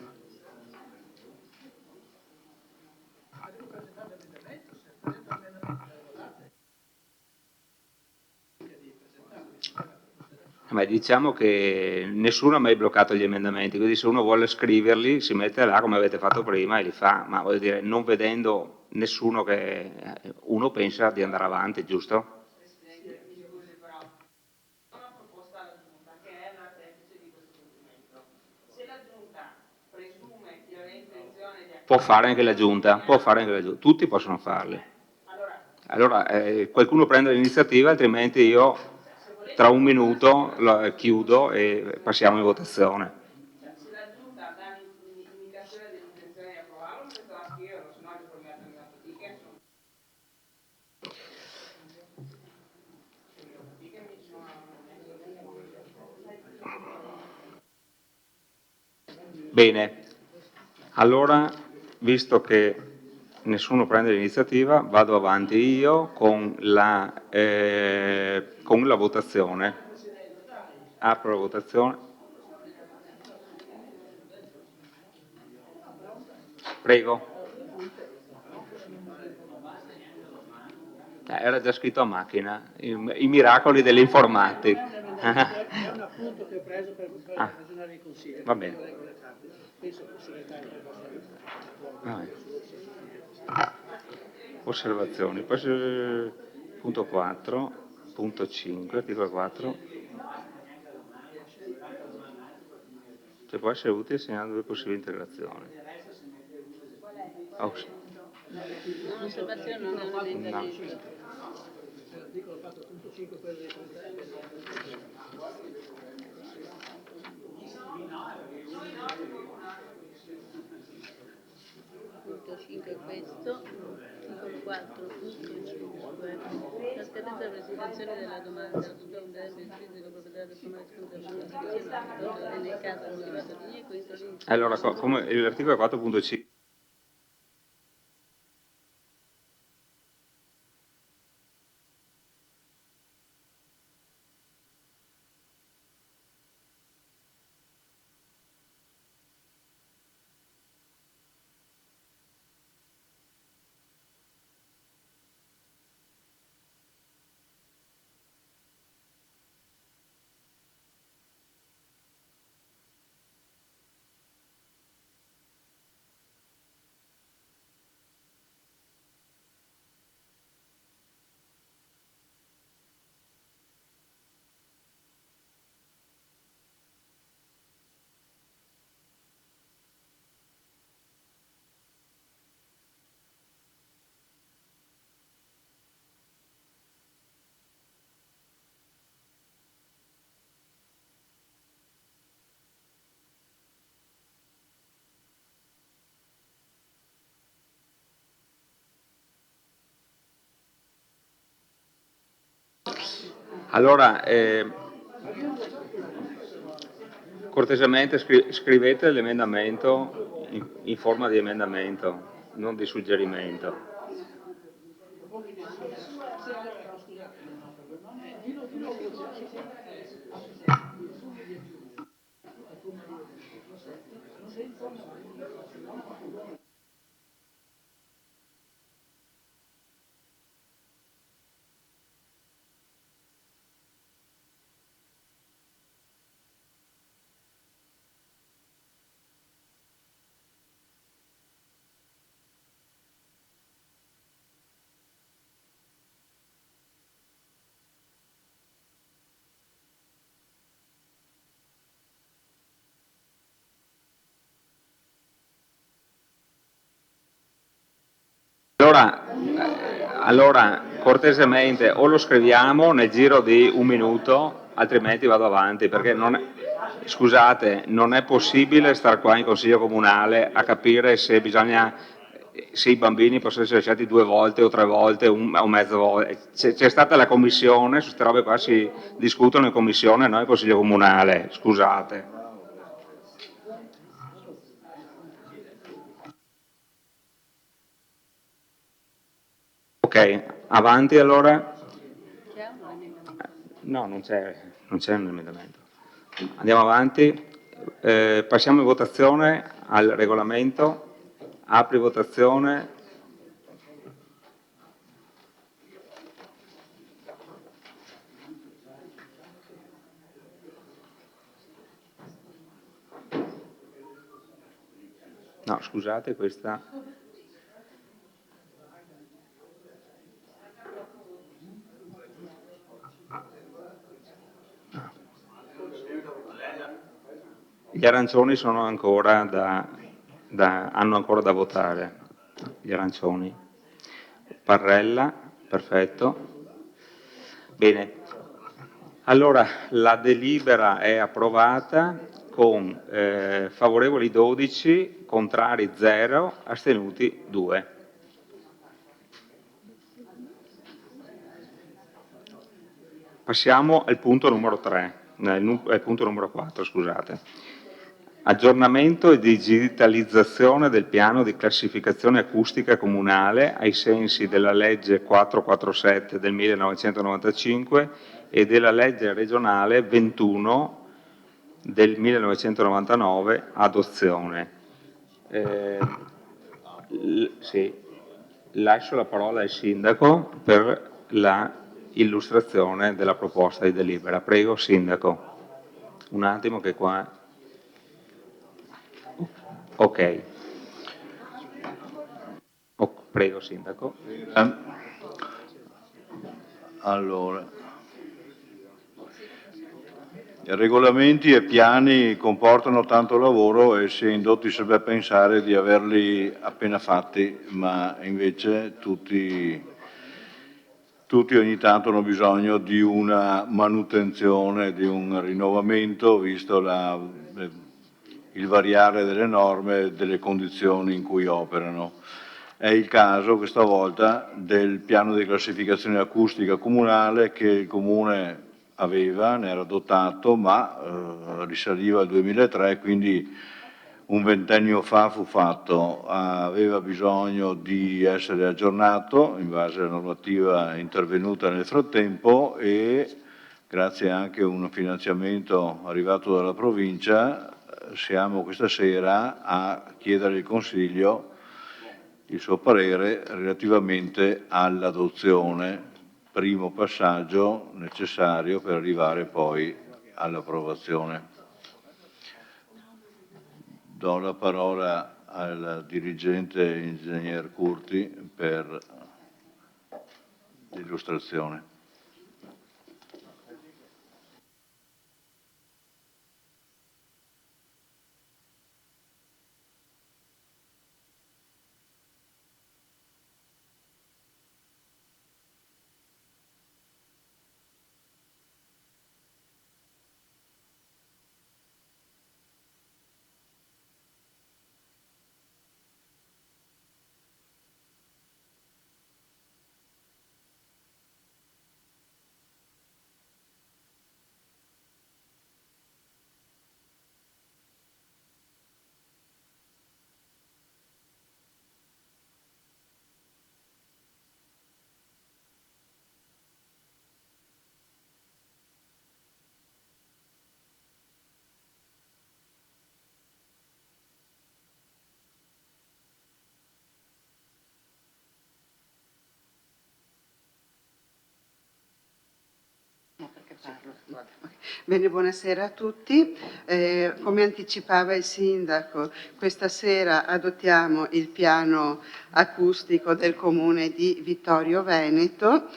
Diciamo che nessuno ha mai bloccato gli emendamenti, quindi se uno vuole scriverli si mette là come avete fatto prima e li fa, ma voglio dire, non vedendo nessuno che uno pensa di andare avanti, giusto? Può fare anche la Giunta, tutti possono farli. Allora, qualcuno prende l'iniziativa, altrimenti io tra un minuto chiudo e passiamo in votazione.
Se la Giunta dà un'indicazione dell'intenzione di approvarlo, se la scrivono, se no risparmiate una fatica.
Bene, allora, visto che nessuno prende l'iniziativa, vado avanti io con la votazione. Apro la votazione. Prego. Era già scritto a macchina, i miracoli dell'informatica.
È un appunto che ho preso per ragionare in consiglio.
Va bene.
Penso che il segretario
Osservazioni, poi punto 4, punto 5, articolo 4. Se può essere utile segnalando due possibili integrazioni. Oh, sì.
L'osservazione non è un emendamento.
L'articolo 4.5 quello dei
Punto 5 questo, articolo 4, punto 5. La scadenza della presentazione della domanda tutta un deve iscritto di proprietà del comune e nel caso motivato di questo.
Allora, come l'articolo 4.5. Allora, cortesemente scrivete l'emendamento in forma di emendamento, non di suggerimento. Allora, cortesemente, o lo scriviamo nel giro di un minuto, altrimenti vado avanti, perché scusate, non è possibile stare qua in Consiglio Comunale a capire se i bambini possono essere lasciati 2 volte o 3 volte o mezza volta. C'è stata la commissione, su queste robe qua si discutono in commissione, noi in Consiglio Comunale, scusate. Ok, avanti allora. No, non c'è un emendamento. Andiamo avanti. Passiamo in votazione al regolamento. Apri votazione. No, scusate, questa. Gli arancioni sono ancora hanno ancora da votare. Gli arancioni. Parrella, perfetto. Bene. Allora, la delibera è approvata con favorevoli 12, contrari 0, astenuti 2. Passiamo al punto numero 3, al punto numero 4, scusate. Aggiornamento e digitalizzazione del piano di classificazione acustica comunale ai sensi della legge 447 del 1995 e della legge regionale 21 del 1999, adozione. Sì, lascio la parola al Sindaco per la illustrazione della proposta di delibera. Prego, Sindaco. Un attimo che qua. Ok. Prego, Sindaco.
Allora, regolamenti e piani comportano tanto lavoro e si è indotti sempre a pensare di averli appena fatti, ma invece tutti ogni tanto hanno bisogno di una manutenzione, di un rinnovamento, visto il variare delle norme e delle condizioni in cui operano. È il caso questa volta del piano di classificazione acustica comunale che il Comune aveva, ne era dotato, ma risaliva al 2003, quindi un ventennio fa fu fatto, aveva bisogno di essere aggiornato in base alla normativa intervenuta nel frattempo e grazie anche a un finanziamento arrivato dalla provincia siamo questa sera a chiedere al Consiglio il suo parere relativamente all'adozione, primo passaggio necessario per arrivare poi all'approvazione. Do la parola al dirigente ingegner Curti per l'illustrazione.
Bene, buonasera a tutti. Come anticipava il Sindaco, questa sera adottiamo il piano acustico del Comune di Vittorio Veneto.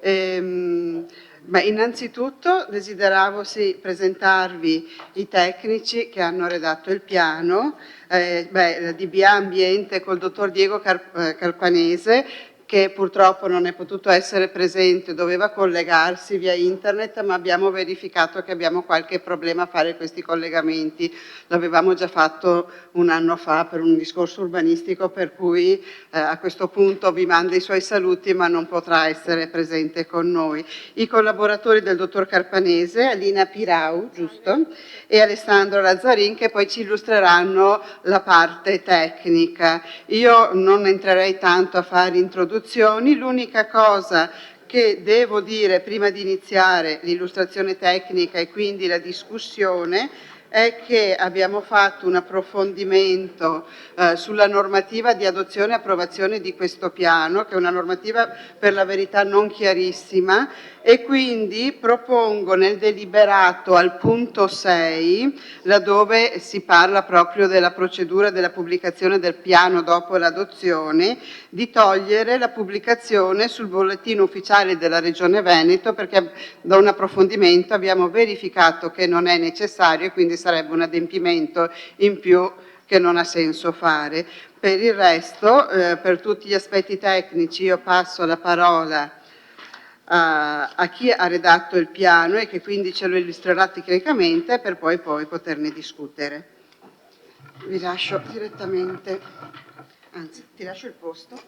Innanzitutto desideravo presentarvi i tecnici che hanno redatto il piano, la DBA Ambiente col dottor Diego Carpanese, che purtroppo non è potuto essere presente, doveva collegarsi via internet, ma abbiamo verificato che abbiamo qualche problema a fare questi collegamenti. L'avevamo già fatto un anno fa per un discorso urbanistico, per cui a questo punto vi manda i suoi saluti, ma non potrà essere presente con noi. I collaboratori del dottor Carpanese, Alina Pirau, giusto? E Alessandro Lazzarin, che poi ci illustreranno la parte tecnica. Io non entrerei tanto a fare introduzioni, l'unica cosa che devo dire prima di iniziare l'illustrazione tecnica e quindi la discussione è che abbiamo fatto un approfondimento sulla normativa di adozione e approvazione di questo piano, che è una normativa per la verità non chiarissima, e quindi propongo nel deliberato al punto 6, laddove si parla proprio della procedura della pubblicazione del piano dopo l'adozione, di togliere la pubblicazione sul bollettino ufficiale della Regione Veneto, perché da un approfondimento abbiamo verificato che non è necessario e quindi sarebbe un adempimento in più che non ha senso fare. Per il resto, per tutti gli aspetti tecnici, io passo la parola a chi ha redatto il piano e che quindi ce lo illustrerà tecnicamente per poi poterne discutere. Vi lascio direttamente, anzi ti lascio il posto.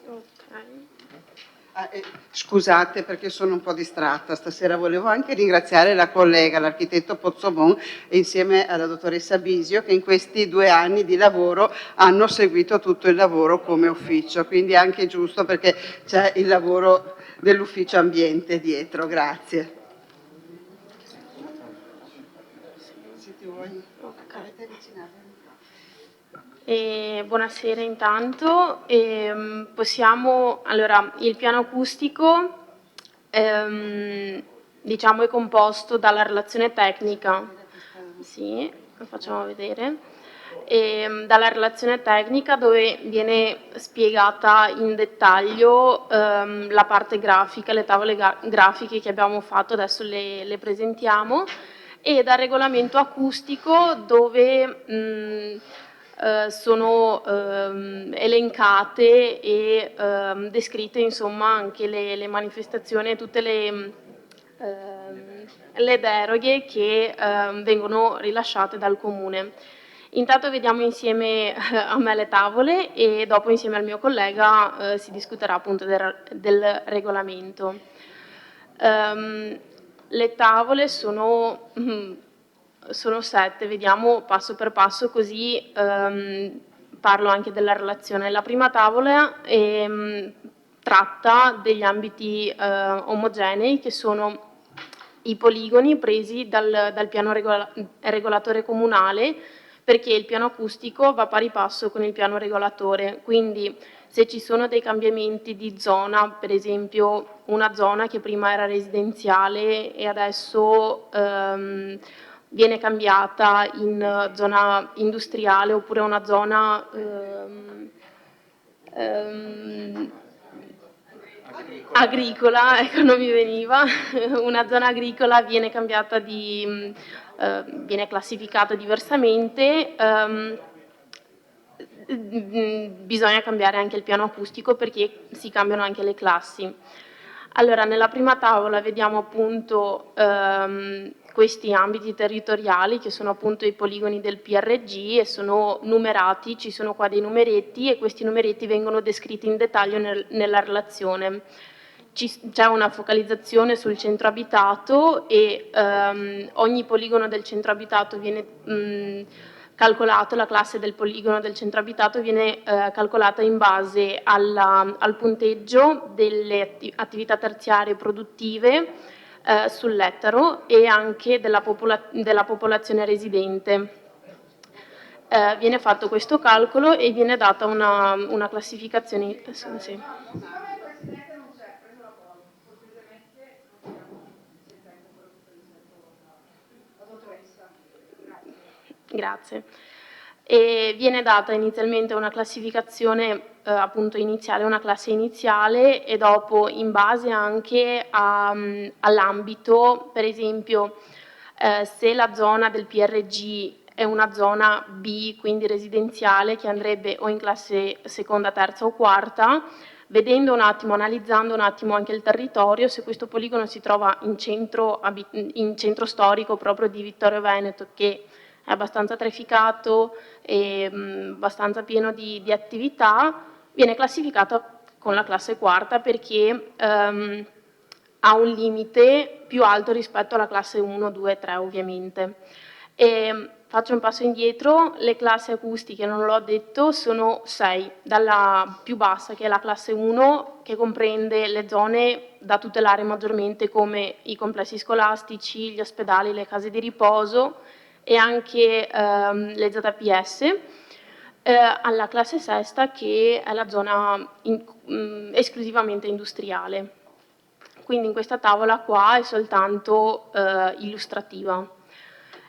Scusate perché sono un po' distratta, stasera volevo anche ringraziare la collega, l'architetto Pozzomon, insieme alla dottoressa Bisio, che in questi 2 anni di lavoro hanno seguito tutto il lavoro come ufficio, quindi è anche giusto perché c'è il lavoro dell'ufficio ambiente dietro. Grazie. Se ti vuoi, avete avvicinato.
Buonasera intanto. Allora, il piano acustico diciamo è composto dalla relazione tecnica. Sì, lo facciamo vedere. Dalla relazione tecnica dove viene spiegata in dettaglio la parte grafica, le tavole grafiche che abbiamo fatto, adesso le presentiamo, e dal regolamento acustico dove sono elencate e descritte insomma anche le manifestazioni e tutte le deroghe che vengono rilasciate dal Comune. Intanto vediamo insieme a me le tavole e dopo insieme al mio collega si discuterà appunto del regolamento. Le tavole sono 7, vediamo passo per passo, così parlo anche della relazione. La prima tavola tratta degli ambiti omogenei, che sono i poligoni presi dal piano regolatore comunale, perché il piano acustico va pari passo con il piano regolatore, quindi se ci sono dei cambiamenti di zona, per esempio una zona che prima era residenziale e adesso viene cambiata in zona industriale, oppure una zona agricola, ecco, non mi veniva, una zona agricola viene cambiata viene classificata diversamente, bisogna cambiare anche il piano acustico perché si cambiano anche le classi. Allora, nella prima tavola vediamo appunto questi ambiti territoriali che sono appunto i poligoni del PRG e sono numerati, ci sono qua dei numeretti e questi numeretti vengono descritti in dettaglio nella relazione. C'è una focalizzazione sul centro abitato e ogni poligono del centro abitato viene calcolato, la classe del poligono del centro abitato viene calcolata in base al punteggio delle attività terziarie produttive sull'ettaro e anche della popolazione residente. Viene fatto questo calcolo e viene data una classificazione. Sì. Grazie. E viene data inizialmente una classificazione appunto iniziale, una classe iniziale, e dopo in base anche all'ambito, per esempio se la zona del PRG è una zona B, quindi residenziale, che andrebbe o in classe seconda, terza o quarta, vedendo un attimo, analizzando un attimo anche il territorio, se questo poligono si trova in centro storico proprio di Vittorio Veneto, che è abbastanza trafficato e abbastanza pieno di attività, viene classificato con la classe quarta perché ha un limite più alto rispetto alla classe 1, 2, 3 ovviamente. E faccio un passo indietro, le classi acustiche, non l'ho detto, sono 6, dalla più bassa che è la classe 1, che comprende le zone da tutelare maggiormente come i complessi scolastici, gli ospedali, le case di riposo e anche le ZPS, alla classe sesta che è la zona esclusivamente industriale. Quindi in questa tavola qua è soltanto illustrativa.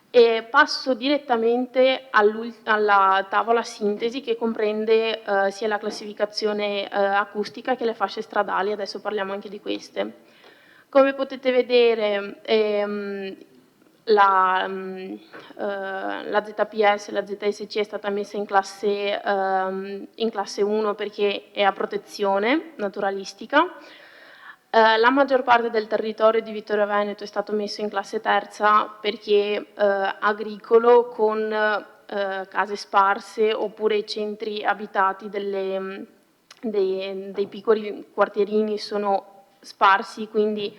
E passo direttamente alla tavola sintesi che comprende sia la classificazione acustica che le fasce stradali, adesso parliamo anche di queste. Come potete vedere la ZPS, la ZSC è stata messa in classe 1 perché è a protezione naturalistica. La maggior parte del territorio di Vittorio Veneto è stato messo in classe terza perché agricolo, con case sparse oppure centri abitati dei piccoli quartierini sono sparsi, quindi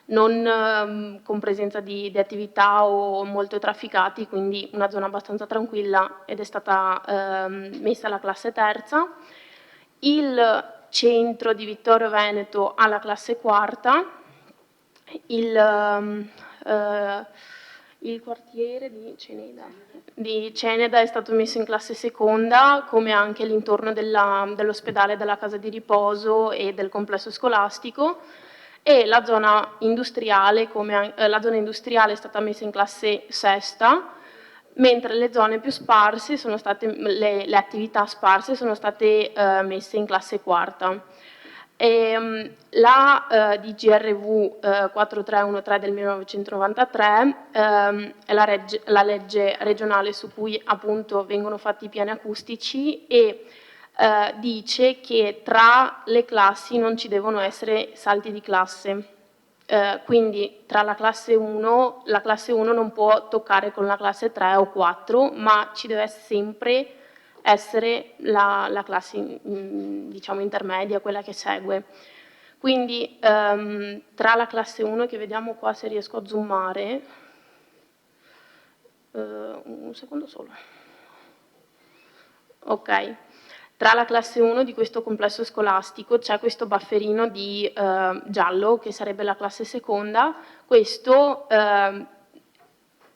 non con presenza di attività o molto trafficati, quindi una zona abbastanza tranquilla, ed è stata messa alla classe terza. Il centro di Vittorio Veneto alla classe quarta, il quartiere di Ceneda è stato messo in classe seconda, come anche l'intorno dell'ospedale, della casa di riposo e del complesso scolastico, e la zona industriale, è stata messa in classe sesta, mentre le zone più sparse sono state, le attività sparse sono state messe in classe quarta. La DGRV 4313 del 1993 è la legge regionale su cui appunto vengono fatti i piani acustici e dice che tra le classi non ci devono essere salti di classe. Quindi tra la classe 1 non può toccare con la classe 3 o 4, ma ci deve sempre essere la classe diciamo intermedia, quella che segue. Quindi tra la classe 1, che vediamo qua se riesco a zoomare, un secondo solo, ok. Tra la classe 1 di questo complesso scolastico c'è questo bufferino di giallo, che sarebbe la classe seconda, questo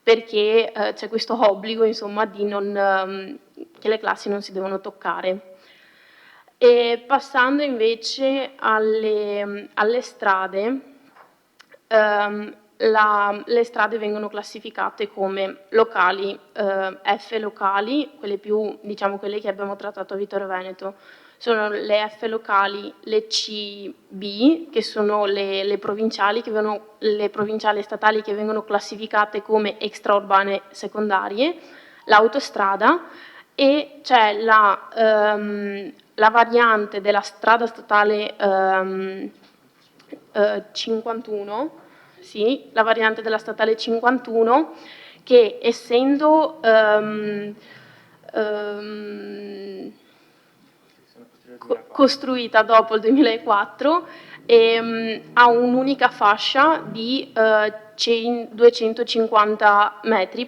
perché c'è questo obbligo, insomma, che le classi non si devono toccare. E passando invece alle strade, le strade vengono classificate come locali, F locali, quelle più, diciamo, quelle che abbiamo trattato a Vittorio Veneto, sono le F locali, le CB, che sono le provinciali, le provinciali statali che vengono classificate come extraurbane secondarie, l'autostrada, e c'è la variante della strada statale 51, sì, la variante della statale 51, che essendo costruita dopo il 2004 ha un'unica fascia di 250 metri,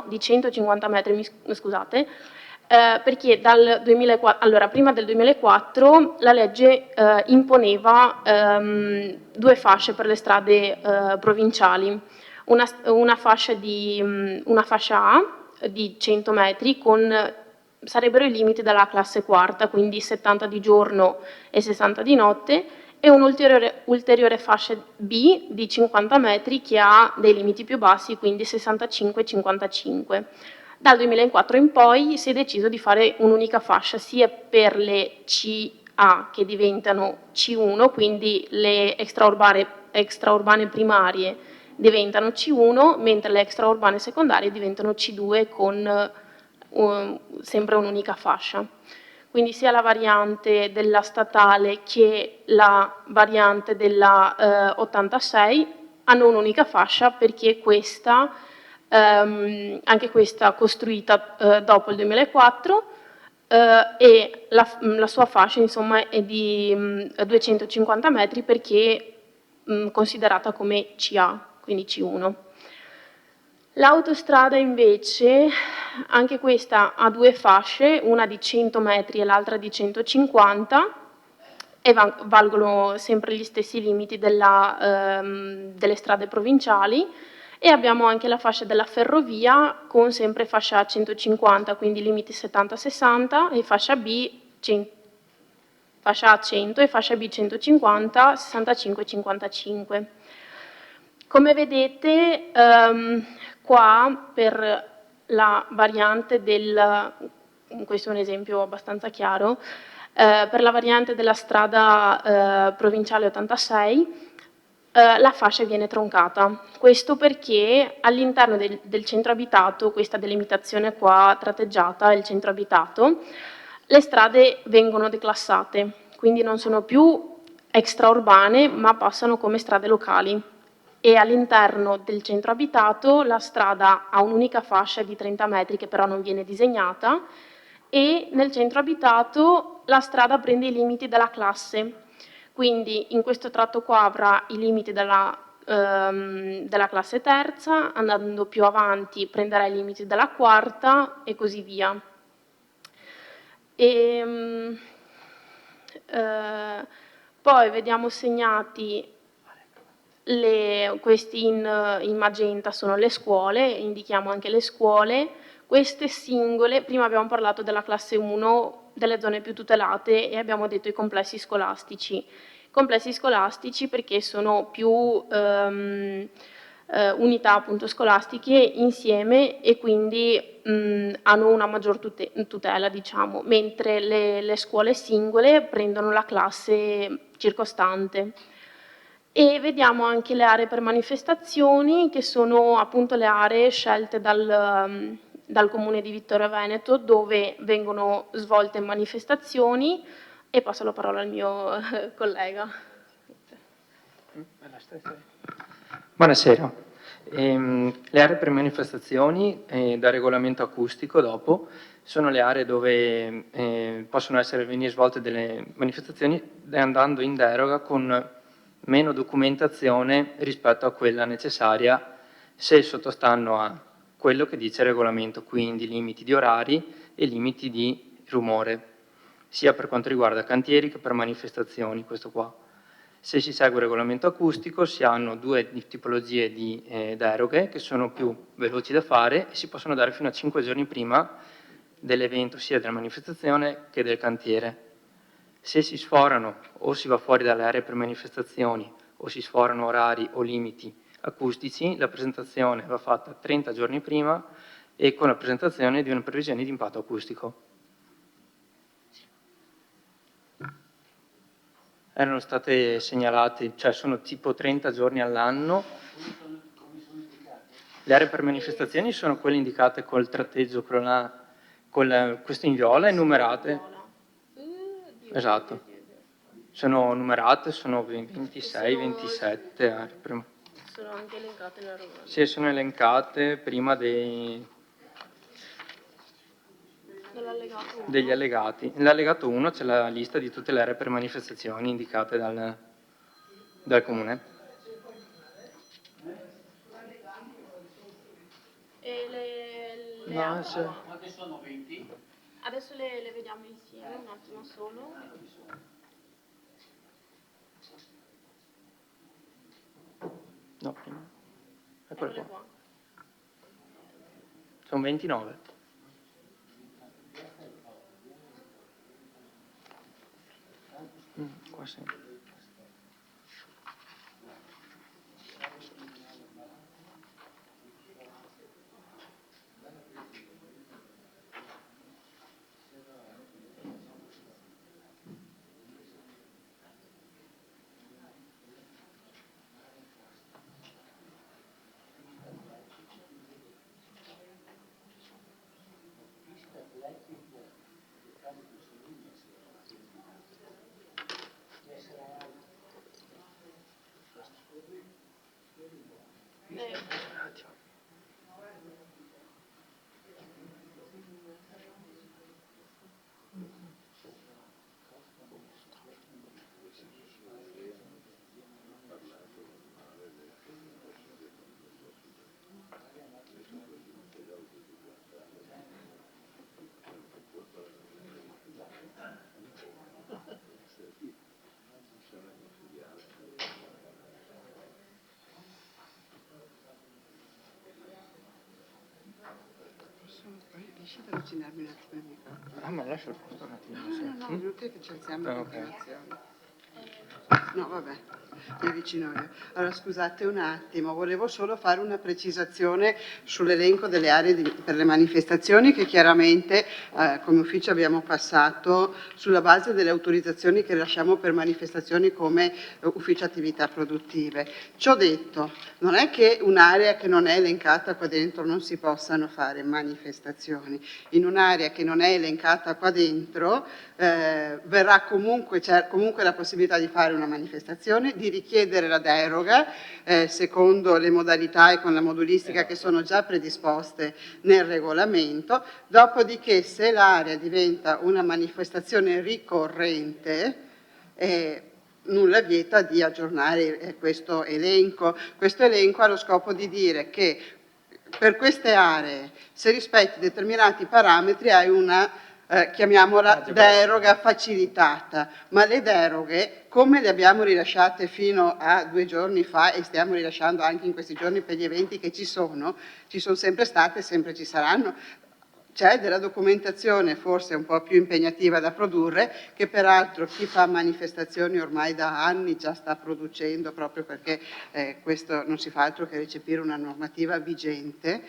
di 150 metri, scusate, perché dal 2004, allora prima del 2004 la legge imponeva 2 fasce per le strade provinciali, una fascia A di 100 metri sarebbero i limiti della classe quarta, quindi 70 di giorno e 60 di notte, e un'ulteriore fascia B di 50 metri che ha dei limiti più bassi, quindi 65 e 55. Dal 2004 in poi si è deciso di fare un'unica fascia sia per le CA che diventano C1, quindi le extraurbane primarie diventano C1, mentre le extraurbane secondarie diventano C2 con sempre un'unica fascia. Quindi sia la variante della statale che la variante della 86 hanno un'unica fascia perché questa, anche questa costruita dopo il 2004, e la sua fascia insomma è di 250 metri perché considerata come CA, quindi C1. L'autostrada invece, anche questa ha due fasce, una di 100 metri e l'altra di 150, e valgono sempre gli stessi limiti delle strade provinciali, e abbiamo anche la fascia della ferrovia con sempre fascia A 150, quindi limiti 70-60, e fascia B fascia A 100 e fascia B 150, 65-55. Come vedete, qua per la variante questo è un esempio abbastanza chiaro, per la variante della strada provinciale 86, la fascia viene troncata. Questo perché all'interno del centro abitato, questa delimitazione qua tratteggiata è il centro abitato, le strade vengono declassate, quindi non sono più extraurbane ma passano come strade locali, e all'interno del centro abitato la strada ha un'unica fascia di 30 metri che però non viene disegnata, e nel centro abitato la strada prende i limiti della classe. Quindi in questo tratto qua avrà i limiti della classe terza, andando più avanti prenderà i limiti della quarta e così via. Poi vediamo segnati, questi in magenta sono le scuole, indichiamo anche le scuole. Queste singole, prima abbiamo parlato della classe 1, delle zone più tutelate, e abbiamo detto i complessi scolastici. Complessi scolastici perché sono più unità appunto scolastiche insieme e quindi hanno una maggior tutela, diciamo, mentre le scuole singole prendono la classe circostante. E vediamo anche le aree per manifestazioni, che sono appunto le aree scelte dal Comune di Vittorio Veneto, dove vengono svolte manifestazioni, e passo la parola al mio collega.
Buonasera. Le aree per manifestazioni da regolamento acustico dopo sono le aree dove possono venire svolte delle manifestazioni andando in deroga con meno documentazione rispetto a quella necessaria se sottostanno a quello che dice il regolamento, quindi limiti di orari e limiti di rumore, sia per quanto riguarda cantieri che per manifestazioni, questo qua. Se si segue il regolamento acustico si hanno due tipologie di deroghe che sono più veloci da fare e si possono dare fino a 5 giorni prima dell'evento, sia della manifestazione che del cantiere. Se si sforano o si va fuori dalle aree per manifestazioni o si sforano orari o limiti acustici, la presentazione va fatta 30 giorni prima e con la presentazione di una previsione di impatto acustico. Erano state segnalate, cioè sono tipo 30 giorni all'anno. Le aree per manifestazioni sono quelle indicate col tratteggio, questo in viola e numerate. Esatto. Sono numerate, sono 26, 27 aree.
Sono anche elencate nella regolamento.
Sì, sono elencate prima degli allegati. Nell'allegato 1 c'è la lista di tutte le aree per manifestazioni indicate dal Comune.
E
No,
Quante sono 20?
adesso le vediamo insieme, un attimo solo.
No, prima. Eccole qua. Sono 29. Qua sì.
Riesci ad avvicinarmi un attimo il microfono?
Ah, ma lascia il posto un attimo.
No, inutile che ci alziamo in
ok.
continuazione. No, vabbè, mi avvicino io. Allora, scusate un attimo, volevo solo fare una precisazione sull'elenco delle aree per le manifestazioni che chiaramente come ufficio abbiamo passato sulla base delle autorizzazioni che lasciamo per manifestazioni come ufficio attività produttive. Ciò detto, non è che un'area che non è elencata qua dentro non si possano fare manifestazioni. In un'area che non è elencata qua dentro verrà comunque, c'è comunque la possibilità di fare una manifestazione, di richiedere la deroga secondo le modalità e con la modulistica che sono già predisposte nel regolamento. Dopodiché, se l'area diventa una manifestazione ricorrente, nulla vieta di aggiornare questo elenco. Questo elenco ha lo scopo di dire che per queste aree, se rispetti determinati parametri, hai una chiamiamola deroga facilitata, ma le deroghe, come le abbiamo rilasciate fino a 2 giorni fa e stiamo rilasciando anche in questi giorni per gli eventi che ci sono sempre state e sempre ci saranno. C'è della documentazione forse un po' più impegnativa da produrre, che peraltro chi fa manifestazioni ormai da anni già sta producendo, proprio perché questo non si fa altro che recepire una normativa vigente,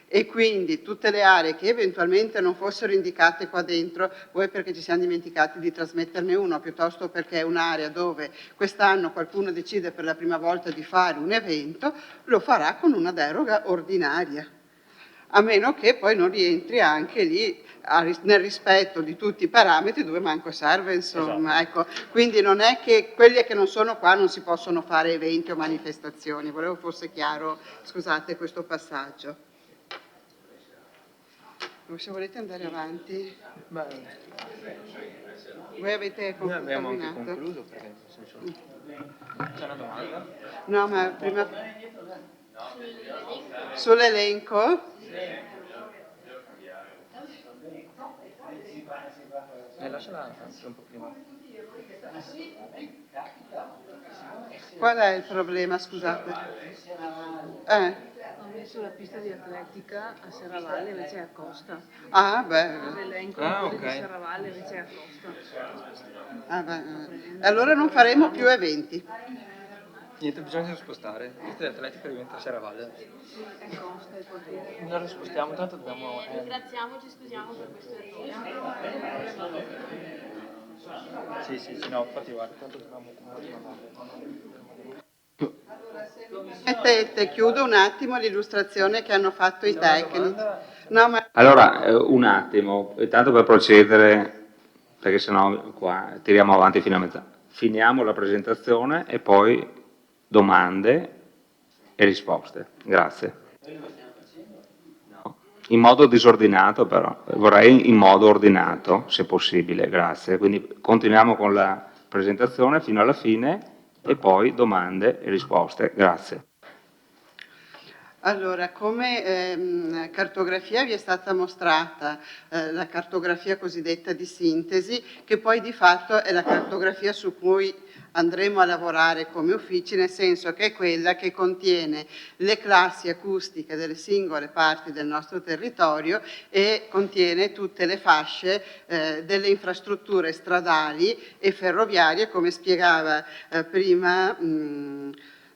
e quindi tutte le aree che eventualmente non fossero indicate qua dentro, vuoi perché ci siamo dimenticati di trasmetterne uno, piuttosto perché è un'area dove quest'anno qualcuno decide per la prima volta di fare un evento, lo farà con una deroga ordinaria, a meno che poi non rientri anche lì nel rispetto di tutti i parametri dove manco serve, insomma. Ecco. Quindi non è che quelli che non sono qua non si possono fare eventi o manifestazioni. Volevo fosse chiaro, scusate, questo passaggio. Se volete andare avanti. Voi avete concluso?
Noi abbiamo anche concluso, perché nel senso... C'è una domanda?
No, ma prima... Sull'elenco?
Lasciala un po' prima.
Qual è il problema, scusate?
Ho messo la pista di atletica a Serravalle invece è a Costa.
Ah, beh.
L'elenco di Serravalle invece è a Costa.
Ah, beh. Allora non faremo più eventi.
Niente, bisogna spostare. La pista di atletica diventa a Serravalle. Non la spostiamo, tanto dobbiamo...
Ringraziamo e ci scusiamo per questo errore.
Sì, no, infatti guarda, tanto dobbiamo...
Mettete, chiudo un attimo l'illustrazione che hanno fatto i tecnici. No, ma...
Allora, un attimo, tanto per procedere, perché sennò qua tiriamo avanti fino a metà. Finiamo la presentazione e poi domande e risposte. Grazie. No, in modo disordinato però, vorrei in modo ordinato, se possibile, grazie. Quindi continuiamo con la presentazione fino alla fine e poi domande e risposte. Grazie.
Allora, come cartografia vi è stata mostrata la cartografia cosiddetta di sintesi, che poi di fatto è la cartografia su cui andremo a lavorare come uffici, nel senso che è quella che contiene le classi acustiche delle singole parti del nostro territorio e contiene tutte le fasce delle infrastrutture stradali e ferroviarie, come spiegava prima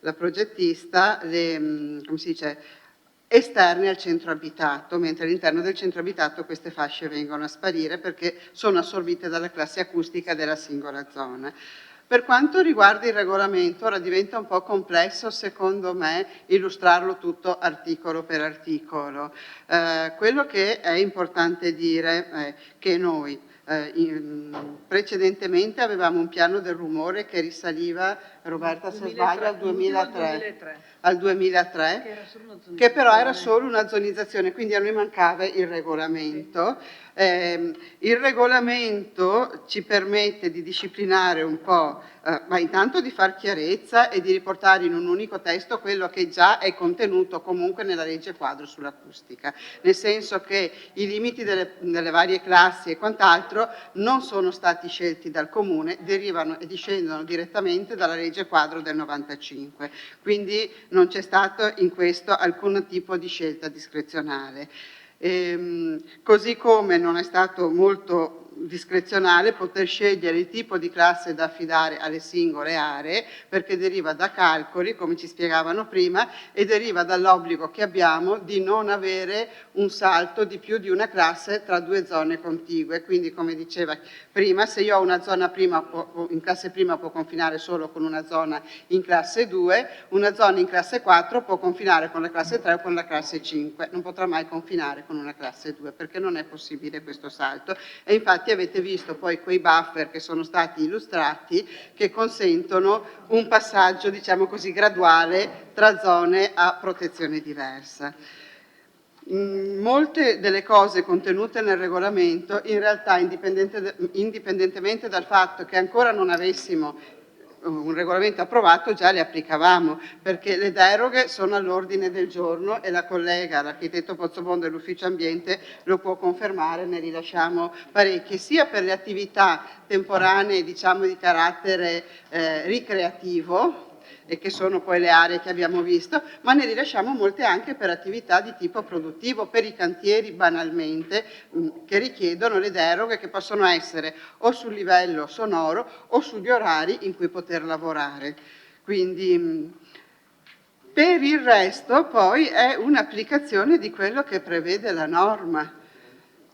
la progettista, come si dice, esterne al centro abitato, mentre all'interno del centro abitato queste fasce vengono a sparire perché sono assorbite dalla classe acustica della singola zona. Per quanto riguarda il regolamento, ora diventa un po' complesso, secondo me, illustrarlo tutto articolo per articolo. Quello che è importante dire è che noi precedentemente avevamo un piano del rumore che risaliva, Roberta se sbaglio, al 2003. al 2003, che però era solo una zonizzazione, quindi a noi mancava il regolamento. Il regolamento ci permette di disciplinare un po', ma intanto di far chiarezza e di riportare in un unico testo quello che già è contenuto comunque nella legge quadro sull'acustica, nel senso che i limiti delle varie classi e quant'altro non sono stati scelti dal Comune, derivano e discendono direttamente dalla legge quadro del 95, quindi non c'è stato in questo alcun tipo di scelta discrezionale. Così come non è stato molto discrezionale poter scegliere il tipo di classe da affidare alle singole aree, perché deriva da calcoli, come ci spiegavano prima, e deriva dall'obbligo che abbiamo di non avere un salto di più di una classe tra due zone contigue. Quindi, come diceva prima, se io ho una zona prima in classe prima può confinare solo con una zona in classe 2, una zona in classe 4 può confinare con la classe 3 o con la classe 5, non potrà mai confinare con una classe 2 perché non è possibile questo salto. E infatti avete visto poi quei buffer che sono stati illustrati che consentono un passaggio, diciamo così, graduale tra zone a protezione diversa. Molte delle cose contenute nel regolamento in realtà, indipendentemente dal fatto che ancora non avessimo un regolamento approvato, già le applicavamo, perché le deroghe sono all'ordine del giorno e la collega, l'architetto Pozzobondo dell'Ufficio Ambiente lo può confermare, ne rilasciamo parecchie, sia per le attività temporanee, diciamo di carattere ricreativo, e che sono poi le aree che abbiamo visto, ma ne rilasciamo molte anche per attività di tipo produttivo, per i cantieri banalmente, che richiedono le deroghe che possono essere o sul livello sonoro o sugli orari in cui poter lavorare. Quindi per il resto poi è un'applicazione di quello che prevede la norma.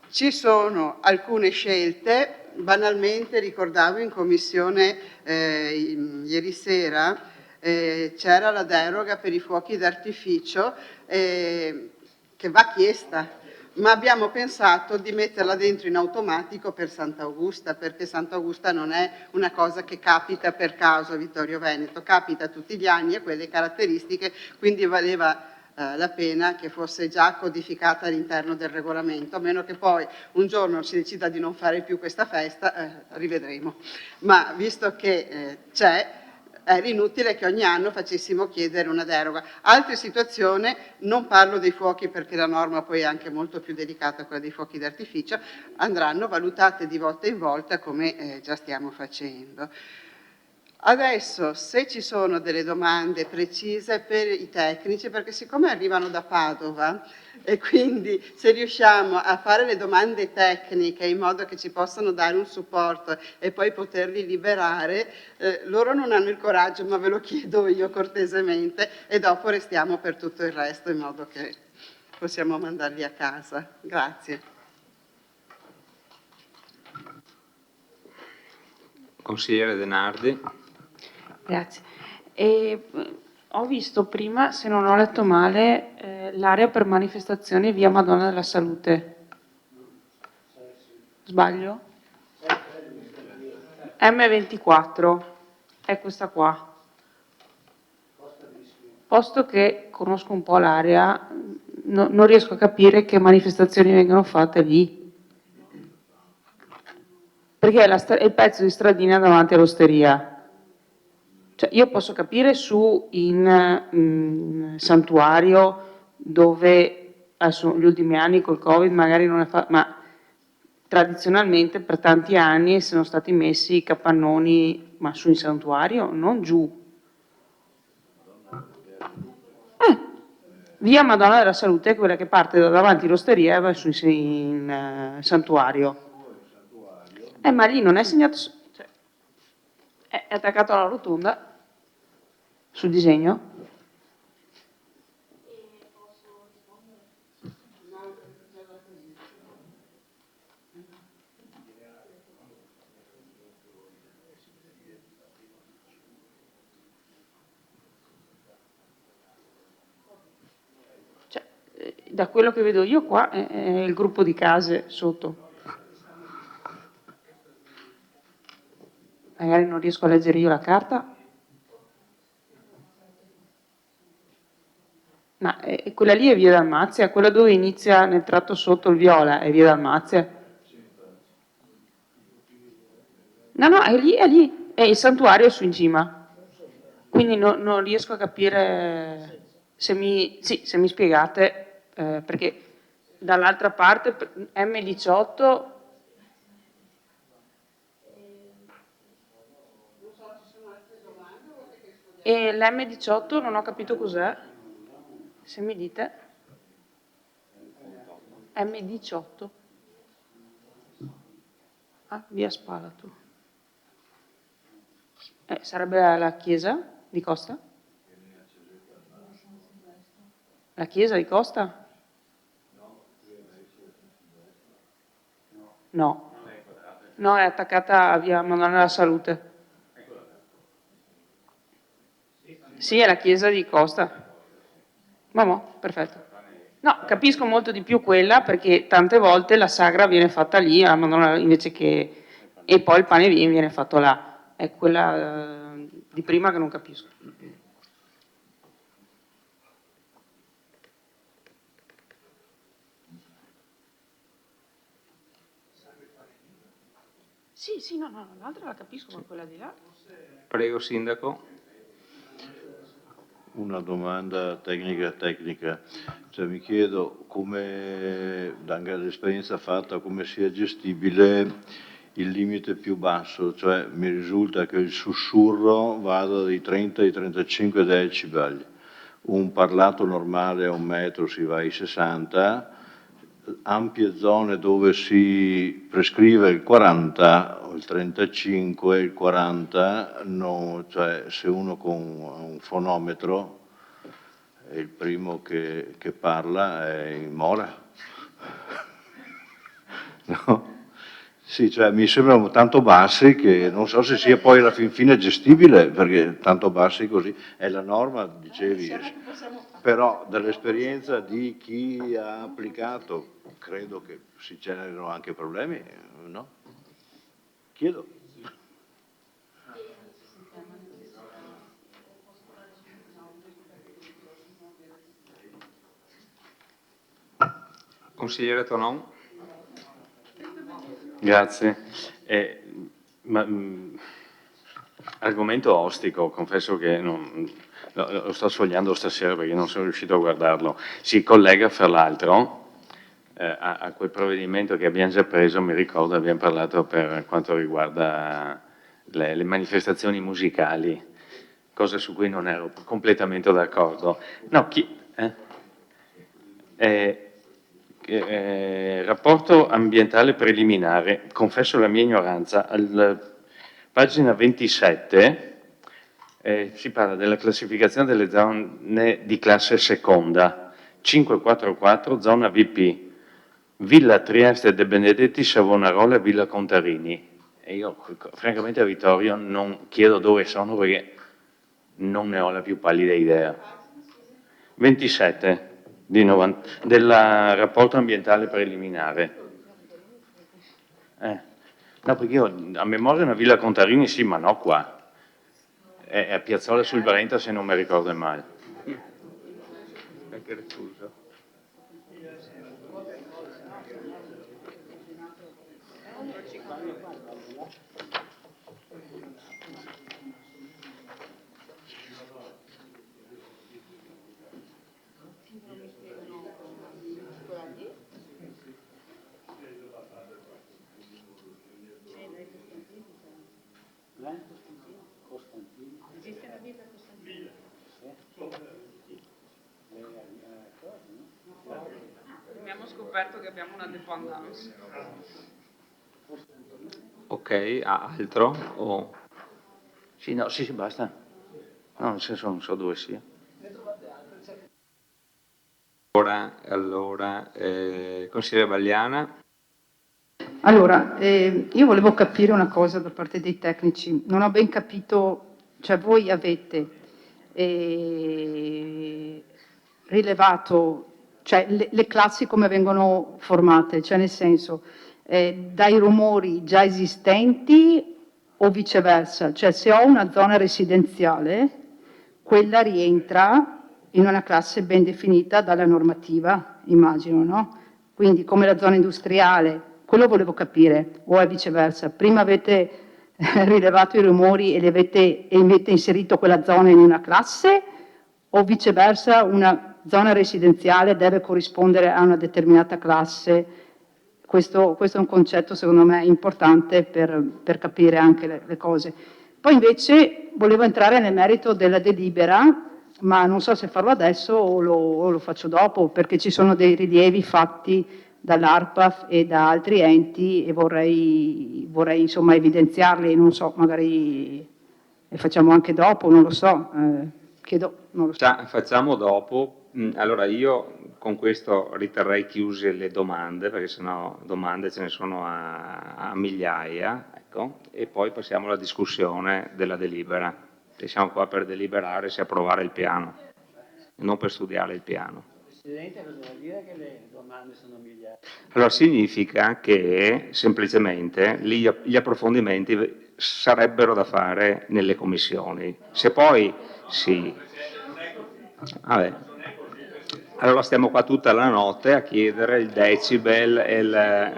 Ci sono alcune scelte, banalmente ricordavo in commissione ieri sera, c'era la deroga per i fuochi d'artificio che va chiesta, ma abbiamo pensato di metterla dentro in automatico per Sant'Augusta, perché Sant'Augusta non è una cosa che capita per caso a Vittorio Veneto, capita tutti gli anni a quelle caratteristiche, quindi valeva la pena che fosse già codificata all'interno del regolamento, a meno che poi un giorno si decida di non fare più questa festa, rivedremo. Ma visto che c'è, era inutile che ogni anno facessimo chiedere una deroga. Altre situazioni, non parlo dei fuochi perché la norma poi è anche molto più delicata, quella dei fuochi d'artificio, andranno valutate di volta in volta come già stiamo facendo. Adesso, se ci sono delle domande precise per i tecnici, perché siccome arrivano da Padova e quindi se riusciamo a fare le domande tecniche in modo che ci possano dare un supporto e poi poterli liberare, loro non hanno il coraggio, ma ve lo chiedo io cortesemente e dopo restiamo per tutto il resto in modo che possiamo mandarli a casa. Grazie.
Consigliere De Nardi.
Grazie. Ho visto prima, se non ho letto male, l'area per manifestazioni via Madonna della Salute. Sbaglio? M24, è questa qua. Posto che conosco un po' l'area, non riesco a capire che manifestazioni vengono fatte lì. Perché è il pezzo di stradina davanti all'osteria. Cioè, io posso capire su in santuario dove adesso gli ultimi anni col Covid magari non è fatto, ma tradizionalmente per tanti anni sono stati messi i capannoni, ma su in santuario, non giù. Via Madonna della Salute è quella che parte da davanti all'osteria e va su in santuario. Ma lì non è segnato, cioè, è attaccato alla rotonda. Sul disegno? Cioè, da quello che vedo io qua è il gruppo di case sotto. Magari non riesco a leggere io la carta. quella lì è via Dalmazia, quella dove inizia nel tratto sotto il viola è via Dalmazia. No, è lì, è il santuario su in cima. Quindi non riesco a capire se mi spiegate, perché dall'altra parte M18 e l'M18 non ho capito cos'è, se mi dite. M18. Ah, via Spalato. Sarebbe la chiesa di Costa? La chiesa di Costa? No. No, è attaccata a via Madonna della Salute. Sì, è la chiesa di Costa. Mamma, perfetto. No, capisco molto di più quella perché tante volte la sagra viene fatta lì, a Madonna, invece che... e poi il pane e vino viene fatto là. È quella di prima che non capisco. Sì, no, l'altra la capisco, ma quella di là...
Prego, Sindaco.
Una domanda tecnica. Cioè, mi chiedo come, anche dall'esperienza fatta, come sia gestibile il limite più basso, cioè mi risulta che il sussurro vada dai 30 ai 35 decibel, un parlato normale a 1 metro si va ai 60, ampie zone dove si prescrive il 40 o il 35, il 40, no, cioè se uno con un fonometro è il primo che parla è in mora. No? Sì, cioè mi sembrano tanto bassi che non so se sia poi alla fin fine gestibile, perché tanto bassi così è la norma, dicevi, però dall'esperienza di chi ha applicato credo che si generino anche problemi, no? Chiedo.
Consigliere Tonon.
Grazie. Argomento ostico, confesso che lo sto sfogliando stasera perché non sono riuscito a guardarlo. Si collega fra l'altro a quel provvedimento che abbiamo già preso, mi ricordo abbiamo parlato per quanto riguarda le manifestazioni musicali, cosa su cui non ero completamente d'accordo. No, rapporto ambientale preliminare, confesso la mia ignoranza, pagina 27 si parla della classificazione delle zone di classe seconda, 544 zona VP, Villa Trieste De Benedetti, Savonarola e Villa Contarini. E io francamente a Vittorio non chiedo dove sono perché non ne ho la più pallida idea. 27 del rapporto ambientale preliminare. No, perché io a memoria una Villa Contarini sì, ma no qua. È a Piazzola sul Brenta se non mi ricordo male.
Anche refuso.
Esiste la villa Costantino? Abbiamo scoperto che abbiamo una dépendance.
Ok, altro? O...
Sì, no, sì, basta. No, nel senso non so dove sia.
Allora, consigliere Bagliana.
Allora, io volevo capire una cosa da parte dei tecnici. Non ho ben capito, cioè voi avete rilevato, cioè le classi come vengono formate, cioè nel senso dai rumori già esistenti o viceversa, cioè se ho una zona residenziale, quella rientra in una classe ben definita dalla normativa, immagino, no? Quindi come la zona industriale, quello volevo capire, o è viceversa, prima avete rilevato i rumori e avete inserito quella zona in una classe, o viceversa una zona residenziale deve corrispondere a una determinata classe? Questo è un concetto secondo me importante per capire anche le cose. Poi invece volevo entrare nel merito della delibera, ma non so se farlo adesso o lo faccio dopo, perché ci sono dei rilievi fatti dall'ARPAF e da altri enti e vorrei insomma evidenziarli, non so, magari le facciamo anche dopo, non lo so, chiedo, non lo so.
Facciamo dopo. Allora io con questo riterrei chiuse le domande, perché sennò domande ce ne sono a migliaia, ecco, e poi passiamo alla discussione della delibera. Siamo qua per deliberare se approvare il piano, non per studiare il piano.
Presidente, cosa vuol dire che le domande sono migliaia?
Allora significa che semplicemente gli approfondimenti sarebbero da fare nelle commissioni. Se poi sì. Vabbè. Allora stiamo qua tutta la notte a chiedere il decibel e il...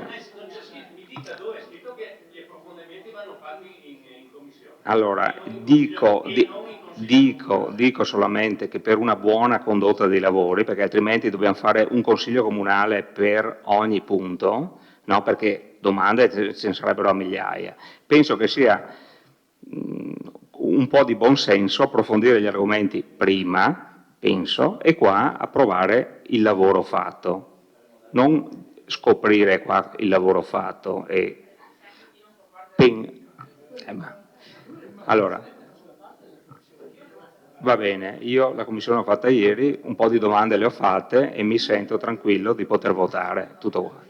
Allora, dico solamente che per una buona condotta dei lavori, perché altrimenti dobbiamo fare un consiglio comunale per ogni punto, no? Perché domande ce ne sarebbero a migliaia. Penso che sia un po' di buonsenso approfondire gli argomenti prima, penso, e qua approvare il lavoro fatto, non scoprire qua il lavoro fatto. Allora, va bene, io la commissione l'ho fatta ieri, un po' di domande le ho fatte e mi sento tranquillo di poter votare, tutto qua.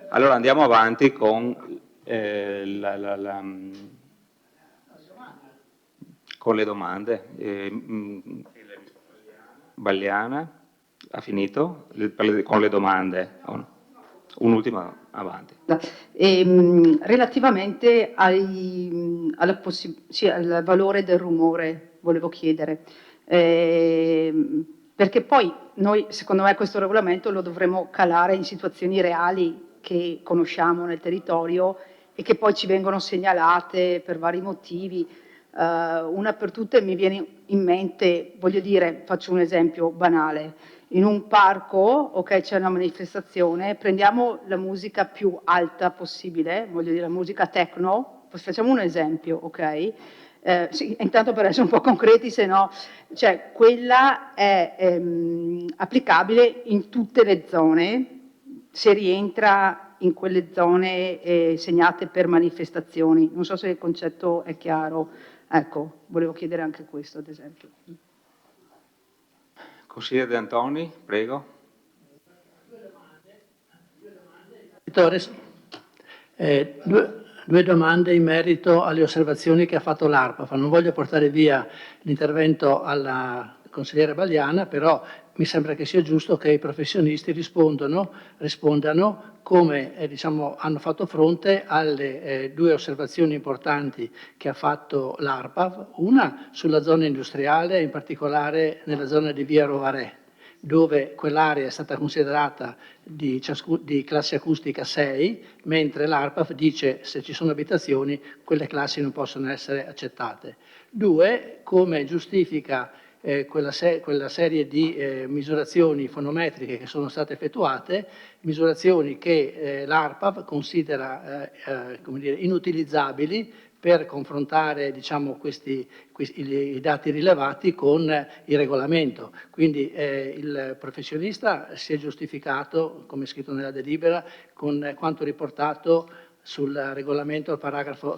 Allora andiamo avanti con con le domande. Balliana ha finito con le domande? Un'ultima avanti.
Relativamente al valore del rumore, volevo chiedere, perché poi noi, secondo me, questo regolamento lo dovremo calare in situazioni reali che conosciamo nel territorio e che poi ci vengono segnalate per vari motivi. Una per tutte mi viene in mente, voglio dire, faccio un esempio banale, in un parco, ok, c'è una manifestazione, prendiamo la musica più alta possibile, voglio dire la musica techno, facciamo un esempio, ok? Sì, intanto per essere un po' concreti, se no, cioè quella è applicabile in tutte le zone, se rientra in quelle zone segnate per manifestazioni. Non so se il concetto è chiaro. Ecco, volevo chiedere anche questo, ad esempio.
Consigliere De Antoni, prego.
Due domande in merito alle osservazioni che ha fatto l'ARPAF. Non voglio portare via l'intervento alla consigliere Balliana, però mi sembra che sia giusto che i professionisti rispondano come diciamo, hanno fatto fronte alle due osservazioni importanti che ha fatto l'ARPAF, una sulla zona industriale, in particolare nella zona di via Rovarè, dove quell'area è stata considerata di classe acustica 6, mentre l'ARPAF dice se ci sono abitazioni quelle classi non possono essere accettate. Due, come giustifica quella serie di misurazioni fonometriche che sono state effettuate, misurazioni che l'ARPAF considera come dire, inutilizzabili per confrontare diciamo, i dati rilevati con il regolamento. Quindi il professionista si è giustificato, come scritto nella delibera, con quanto riportato sul regolamento,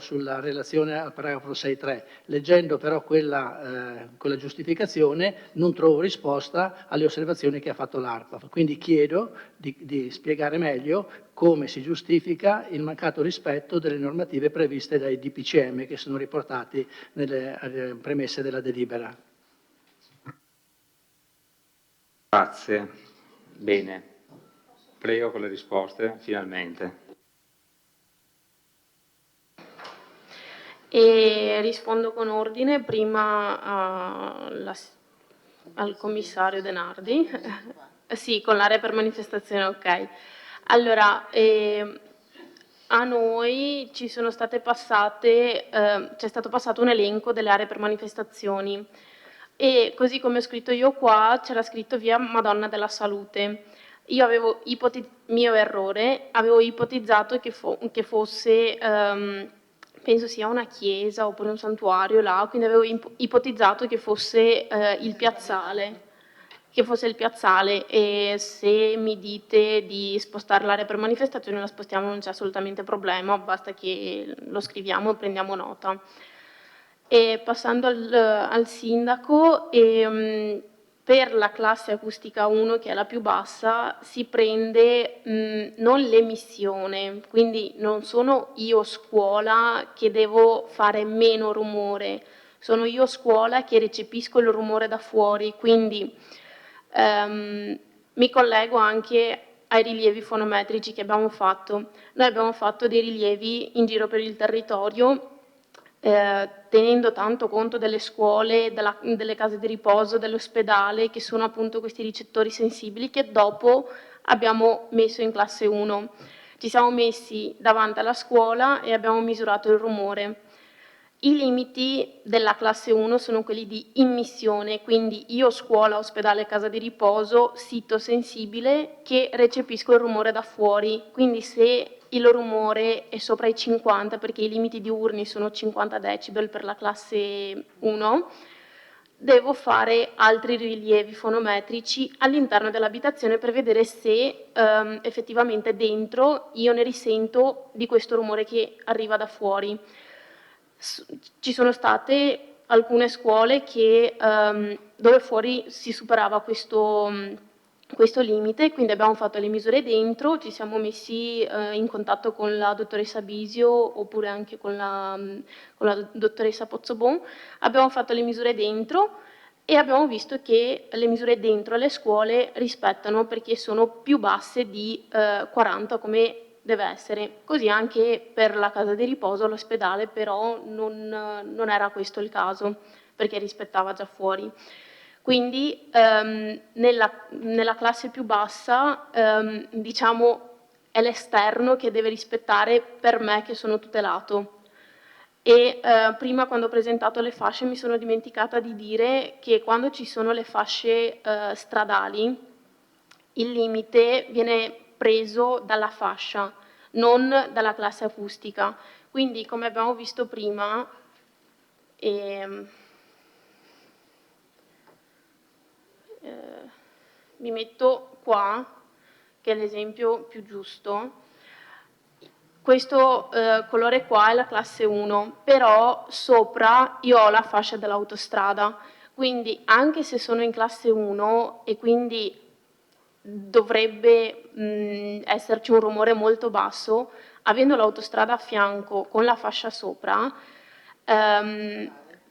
sulla relazione al paragrafo 6.3. Leggendo però quella giustificazione non trovo risposta alle osservazioni che ha fatto l'ARPAF. Quindi chiedo di spiegare meglio come si giustifica il mancato rispetto delle normative previste dai DPCM che sono riportati nelle premesse della delibera.
Grazie. Bene. Prego con le risposte, finalmente.
E rispondo con ordine, prima al commissario Denardi. Sì, con l'area per manifestazione, ok. Allora, a noi ci sono state passate, c'è stato passato un elenco delle aree per manifestazioni e così come ho scritto io qua c'era scritto via Madonna della Salute. Io avevo mio errore, avevo ipotizzato che fosse, penso sia una chiesa oppure un santuario là, quindi avevo ipotizzato che fosse il piazzale. E se mi dite di spostare l'area per manifestazione la spostiamo, non c'è assolutamente problema, basta che lo scriviamo e prendiamo nota. E passando al sindaco, per la classe acustica 1, che è la più bassa, si prende non l'emissione, quindi non sono io scuola che devo fare meno rumore, sono io scuola che recepisco il rumore da fuori, quindi mi collego anche ai rilievi fonometrici che abbiamo fatto. Noi abbiamo fatto dei rilievi in giro per il territorio, tenendo tanto conto delle scuole, delle case di riposo, dell'ospedale, che sono appunto questi ricettori sensibili che dopo abbiamo messo in classe 1. Ci siamo messi davanti alla scuola e abbiamo misurato il rumore. I limiti della classe 1 sono quelli di immissione, quindi io scuola, ospedale, casa di riposo, sito sensibile che recepisco il rumore da fuori, quindi se il rumore è sopra i 50, perché i limiti diurni sono 50 decibel per la classe 1, devo fare altri rilievi fonometrici all'interno dell'abitazione per vedere se effettivamente dentro io ne risento di questo rumore che arriva da fuori. Ci sono state alcune scuole dove fuori si superava questo limite, quindi abbiamo fatto le misure dentro, ci siamo messi in contatto con la dottoressa Bisio oppure anche con la dottoressa Pozzobon, abbiamo fatto le misure dentro e abbiamo visto che le misure dentro le scuole rispettano perché sono più basse di 40 come deve essere. Così anche per la casa di riposo, l'ospedale, però non era questo il caso, perché rispettava già fuori. Quindi nella classe più bassa, diciamo, è l'esterno che deve rispettare per me che sono tutelato. E prima, quando ho presentato le fasce, mi sono dimenticata di dire che quando ci sono le fasce stradali, il limite viene preso dalla fascia, non dalla classe acustica. Quindi, come abbiamo visto prima, mi metto qua, che è l'esempio più giusto. Questo colore qua è la classe 1, però sopra io ho la fascia dell'autostrada, quindi anche se sono in classe 1 e quindi dovrebbe esserci un rumore molto basso, avendo l'autostrada a fianco con la fascia sopra,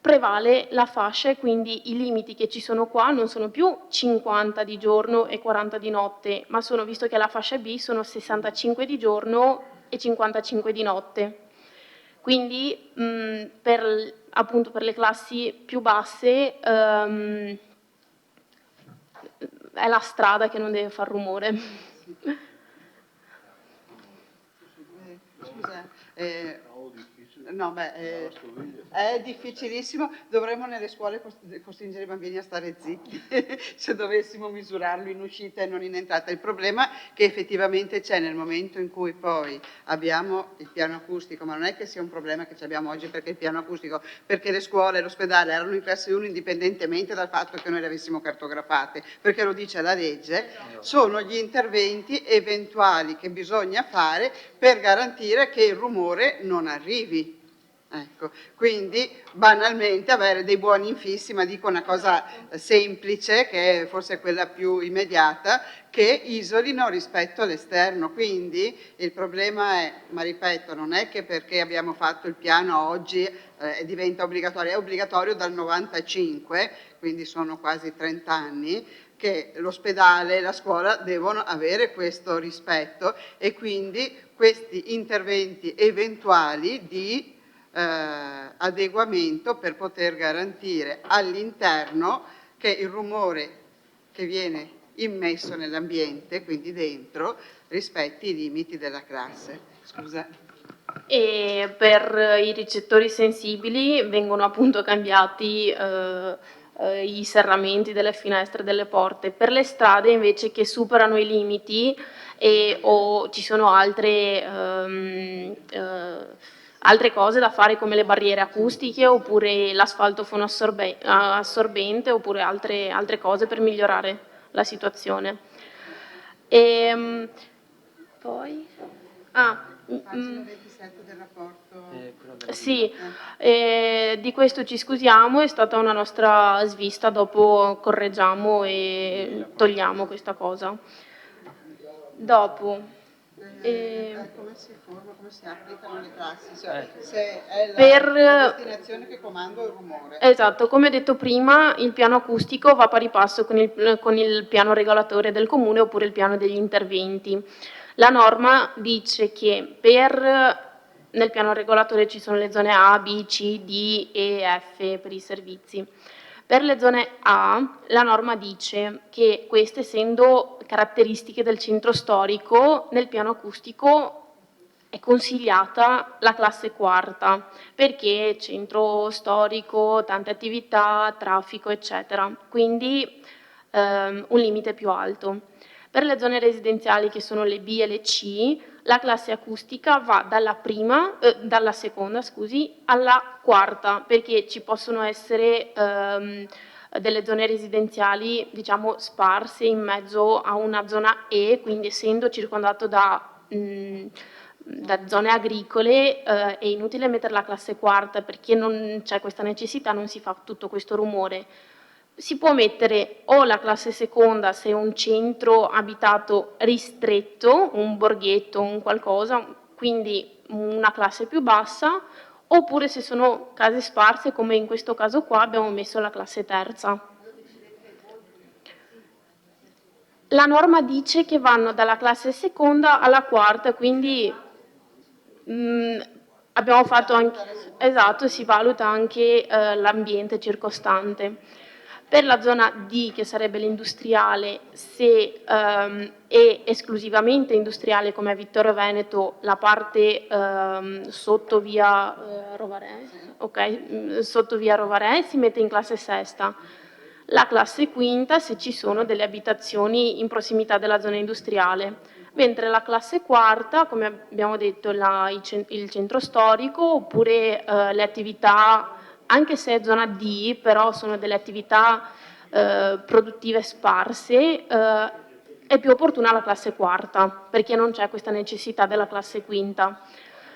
prevale la fascia e quindi i limiti che ci sono qua non sono più 50 di giorno e 40 di notte, ma sono, visto che la fascia B, sono 65 di giorno e 55 di notte. Quindi appunto per le classi più basse è la strada che non deve far rumore.
Scusa, è difficilissimo, dovremmo nelle scuole costringere i bambini a stare zitti se dovessimo misurarlo in uscita e non in entrata. Il problema che effettivamente c'è nel momento in cui poi abbiamo il piano acustico, ma non è che sia un problema che abbiamo oggi perché il piano acustico, perché le scuole e l'ospedale erano in classe 1 indipendentemente dal fatto che noi le avessimo cartografate, perché lo dice la legge, sono gli interventi eventuali che bisogna fare per garantire che il rumore non arrivi. Ecco, quindi banalmente avere dei buoni infissi, ma dico una cosa semplice che è forse quella più immediata, che isolino rispetto all'esterno. Quindi il problema è, ma ripeto, non è che perché abbiamo fatto il piano oggi diventa obbligatorio, è obbligatorio dal 95, quindi sono quasi 30 anni, che l'ospedale e la scuola devono avere questo rispetto e quindi questi interventi eventuali di adeguamento per poter garantire all'interno che il rumore che viene immesso nell'ambiente, quindi dentro, rispetti i limiti della classe. Scusa.
E per i ricettori sensibili vengono appunto cambiati i serramenti delle finestre e delle porte. Per le strade invece che superano i limiti o ci sono altre cose da fare come le barriere acustiche oppure l'asfalto fonoassorbente oppure altre cose per migliorare la situazione. Poi...
Pagina 27 del rapporto.
Sì, di questo ci scusiamo, è stata una nostra svista, dopo correggiamo e togliamo questa cosa. Dopo,
come si forma, come si applicano le classi, cioè, se è
la
destinazione che comanda il rumore.
Esatto, come ho detto prima, il piano acustico va pari passo con il piano regolatore del comune oppure il piano degli interventi. La norma dice che nel piano regolatore ci sono le zone A, B, C, D e F per i servizi. Per le zone A la norma dice che queste, essendo caratteristiche del centro storico, nel piano acustico è consigliata la classe quarta, perché centro storico, tante attività, traffico, eccetera. Quindi un limite più alto. Per le zone residenziali, che sono le B e le C, la classe acustica va dalla seconda, alla quarta, perché ci possono essere delle zone residenziali, diciamo, sparse in mezzo a una zona E, quindi essendo circondato da zone agricole è inutile mettere la classe quarta perché non c'è questa necessità, non si fa tutto questo rumore. Si può mettere o la classe seconda se è un centro abitato ristretto, un borghetto, un qualcosa, quindi una classe più bassa, oppure se sono case sparse, come in questo caso qua abbiamo messo la classe terza. La norma dice che vanno dalla classe seconda alla quarta, quindi abbiamo fatto anche, esatto, si valuta anche l'ambiente circostante. Per la zona D, che sarebbe l'industriale, se è esclusivamente industriale come a Vittorio Veneto, la parte sotto via Rovarè, si mette in classe sesta. La classe quinta se ci sono delle abitazioni in prossimità della zona industriale, mentre la classe quarta, come abbiamo detto, il centro storico oppure le attività, anche se è zona D, però sono delle attività produttive sparse, è più opportuna la classe quarta, perché non c'è questa necessità della classe quinta,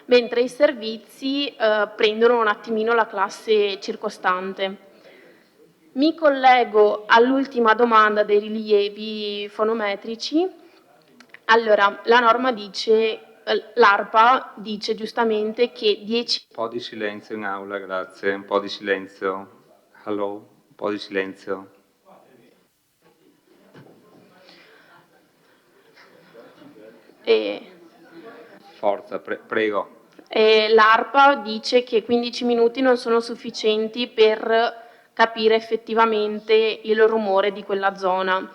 mentre i servizi prendono un attimino la classe circostante. Mi collego all'ultima domanda dei rilievi fonometrici. Allora, la norma dice, l'ARPA dice giustamente che 10...
Un po' di silenzio in aula, grazie. Un po' di silenzio. Hello? Un po' di silenzio. Forza, prego.
L'ARPA dice che 15 minuti non sono sufficienti per capire effettivamente il rumore di quella zona,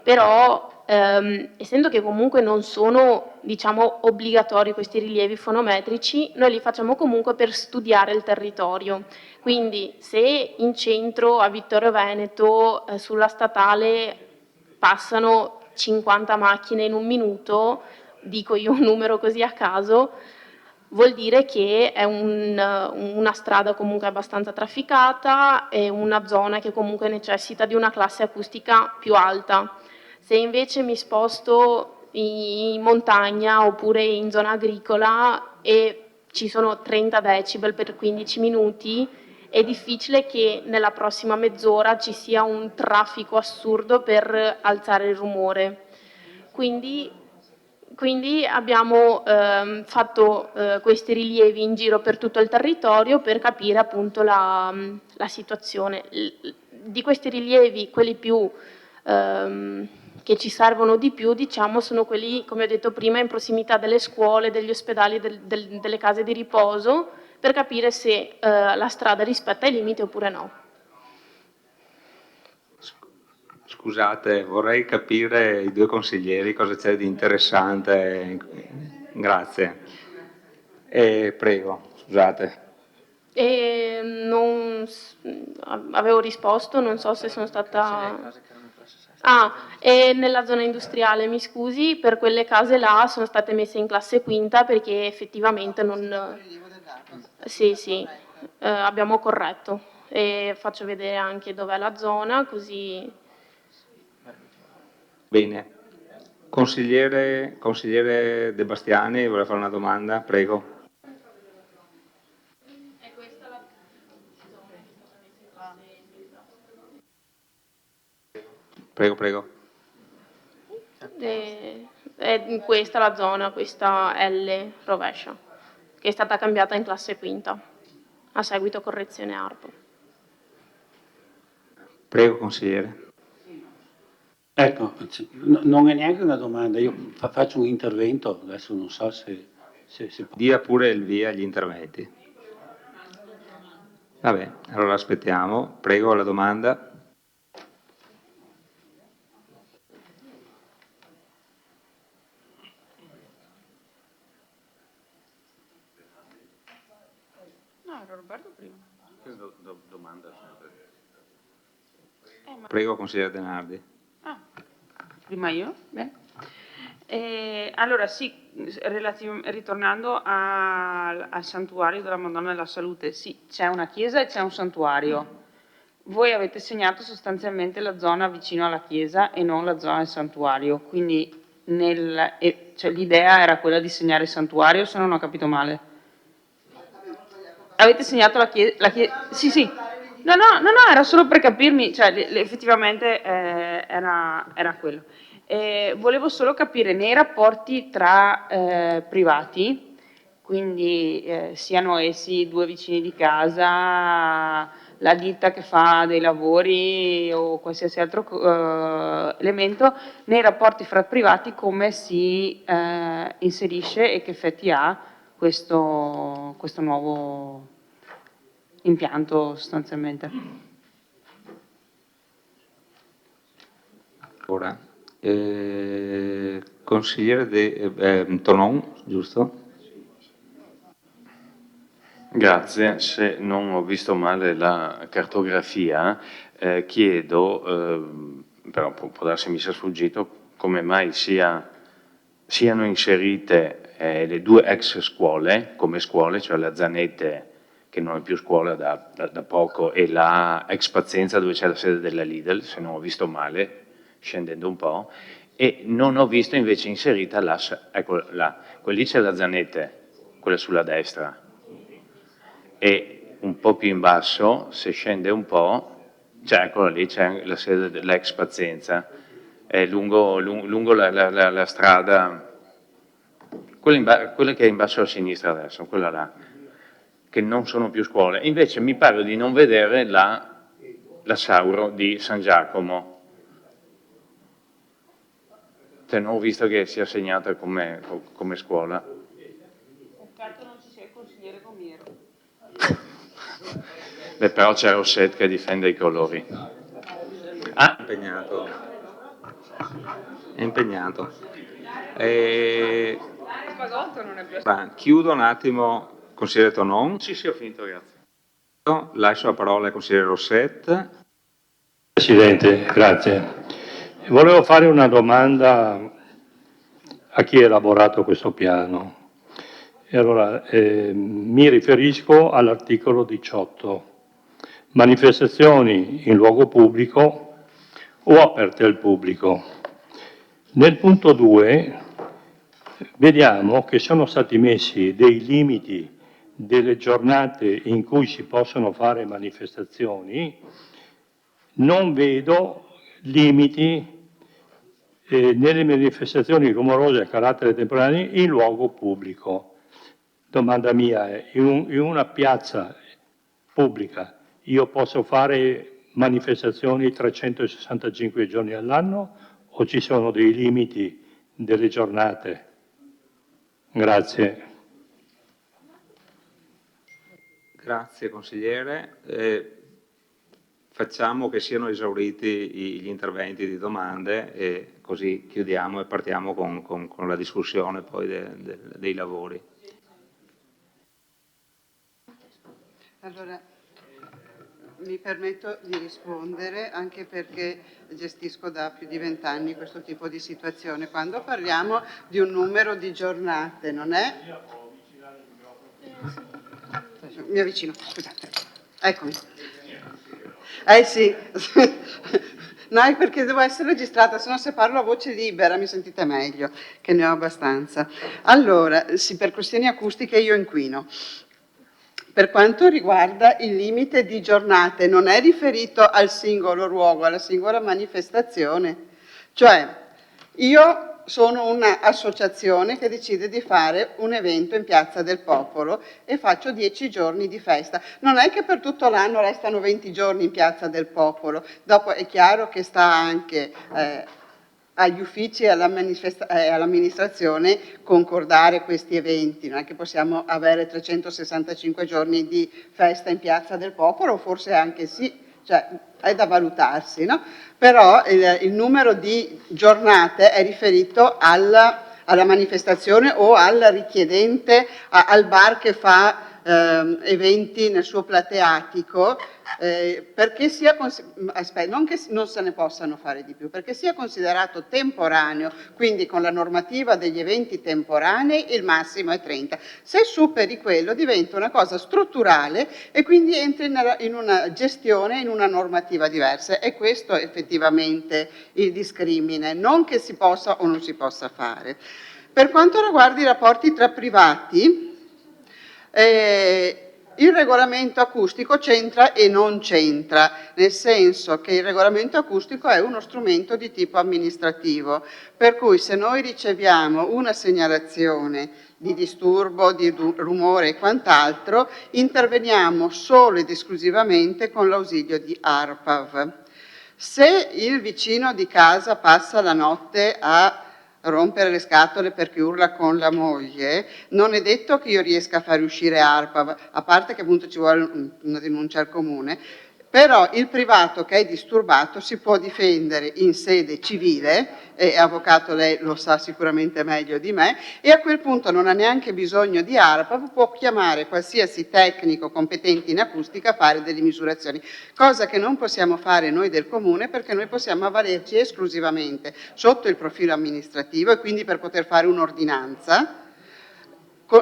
però essendo che comunque non sono, diciamo, obbligatori questi rilievi fonometrici, noi li facciamo comunque per studiare il territorio. Quindi se in centro a Vittorio Veneto sulla statale passano 50 macchine in un minuto, dico io un numero così a caso, vuol dire che è una strada comunque abbastanza trafficata, è una zona che comunque necessita di una classe acustica più alta. Se invece mi sposto in montagna oppure in zona agricola e ci sono 30 decibel per 15 minuti, è difficile che nella prossima mezz'ora ci sia un traffico assurdo per alzare il rumore. Quindi abbiamo fatto questi rilievi in giro per tutto il territorio per capire appunto la situazione. Di questi rilievi, quelli più che ci servono di più, diciamo, sono quelli, come ho detto prima, in prossimità delle scuole, degli ospedali, delle case di riposo, per capire se la strada rispetta i limiti oppure no.
Scusate, vorrei capire i due consiglieri cosa c'è di interessante. Grazie. Prego, scusate.
Avevo risposto, non so se sono stata... e nella zona industriale, mi scusi, per quelle case là sono state messe in classe quinta perché effettivamente non... Sì, abbiamo corretto e faccio vedere anche dov'è la zona, così...
Bene. Consigliere De Bastiani, vuole fare una domanda? Prego. Prego.
È questa la zona, questa L rovescia, che è stata cambiata in classe quinta a seguito correzione ARPO.
Prego, consigliere.
Ecco, non è neanche una domanda, io faccio un intervento, adesso non so se
Dia pure il via agli interventi. Vabbè, allora aspettiamo. Prego, la domanda.
No, era Roberto prima.
Domanda sempre.
Prego, consigliere Denardi.
Prima io? Bene. Allora sì, ritornando al santuario della Madonna della Salute, sì, c'è una chiesa e c'è un santuario. Voi avete segnato sostanzialmente la zona vicino alla chiesa e non la zona del santuario, quindi cioè, l'idea era quella di segnare il santuario, se non ho capito male. Avete segnato la chiesa? Sì. No, era solo per capirmi, cioè effettivamente era quello. Volevo solo capire nei rapporti tra privati, quindi siano essi due vicini di casa, la ditta che fa dei lavori o qualsiasi altro elemento, nei rapporti fra privati come si inserisce e che effetti ha questo nuovo impianto sostanzialmente.
Ora, consigliere Tonon, giusto?
Grazie, se non ho visto male la cartografia, chiedo, però può darsi mi sia sfuggito, come mai siano inserite le due ex scuole come scuole, cioè la Zanette che non è più scuola da poco e la ex Pazienza dove c'è la sede della Lidl, se non ho visto male, scendendo un po', e non ho visto invece inserita ecco quella lì c'è la Zanette, quella sulla destra, e un po' più in basso, se scende un po', cioè eccola lì, c'è la sede dell'ex Pazienza, è lungo la strada, quella che è in basso a sinistra adesso, quella là, che non sono più scuole. Invece mi pare di non vedere la Sauro di San Giacomo. Cioè, non ho visto che sia segnata come scuola.
Peccato non ci sia il consigliere Gomiero.
Beh, però c'è Rosset che difende i colori.
Impegnato. È impegnato. Chiudo un attimo, consigliere Tonon.
Sì, ho finito, grazie.
Lascio la parola al consigliere Rosset.
Presidente, grazie. Volevo fare una domanda a chi ha elaborato questo piano. E allora, mi riferisco all'articolo 18. Manifestazioni in luogo pubblico o aperte al pubblico. Nel punto 2 vediamo che sono stati messi dei limiti delle giornate in cui si possono fare manifestazioni, non vedo limiti nelle manifestazioni rumorose a carattere temporaneo in luogo pubblico. Domanda mia è, in una piazza pubblica io posso fare manifestazioni 365 giorni all'anno o ci sono dei limiti delle giornate? Grazie.
Grazie consigliere. Facciamo che siano esauriti gli interventi di domande e così chiudiamo e partiamo con la discussione poi dei lavori.
Allora, mi permetto di rispondere anche perché gestisco da più di 20 anni questo tipo di situazione. Quando parliamo di un numero di giornate, non è... Mi avvicino, scusate. Eccomi. Sì. No, è perché devo essere registrata, se no se parlo a voce libera mi sentite meglio, che ne ho abbastanza. Allora, sì, per questioni acustiche io inquino. Per quanto riguarda il limite di giornate, non è riferito al singolo luogo, alla singola manifestazione. Cioè, io sono un'associazione che decide di fare un evento in Piazza del Popolo e faccio 10 giorni di festa. Non è che per tutto l'anno restano 20 giorni in Piazza del Popolo. Dopo è chiaro che sta anche agli uffici e all'amministrazione concordare questi eventi. Non è che possiamo avere 365 giorni di festa in Piazza del Popolo, o forse anche sì, cioè è da valutarsi, no? Però il numero di giornate è riferito alla manifestazione o al richiedente, al bar che fa eventi nel suo plateatico, perché sia non che non se ne possano fare di più, perché sia considerato temporaneo, quindi con la normativa degli eventi temporanei il massimo è 30. Se superi quello diventa una cosa strutturale e quindi entri in una gestione, in una normativa diversa. E questo è effettivamente il discrimine, non che si possa o non si possa fare. Per quanto riguarda i rapporti tra privati, il regolamento acustico c'entra e non c'entra, nel senso che il regolamento acustico è uno strumento di tipo amministrativo, per cui se noi riceviamo una segnalazione di disturbo, di rumore e quant'altro, interveniamo solo ed esclusivamente con l'ausilio di ARPAV. Se il vicino di casa passa la notte a rompere le scatole perché urla con la moglie, non è detto che io riesca a fare uscire ARPAV, a parte che appunto ci vuole una denuncia al comune, però il privato che è disturbato si può difendere in sede civile, e avvocato lei lo sa sicuramente meglio di me, e a quel punto non ha neanche bisogno di ARPAV, può chiamare qualsiasi tecnico competente in acustica a fare delle misurazioni, cosa che non possiamo fare noi del comune, perché noi possiamo avvalerci esclusivamente sotto il profilo amministrativo e quindi per poter fare un'ordinanza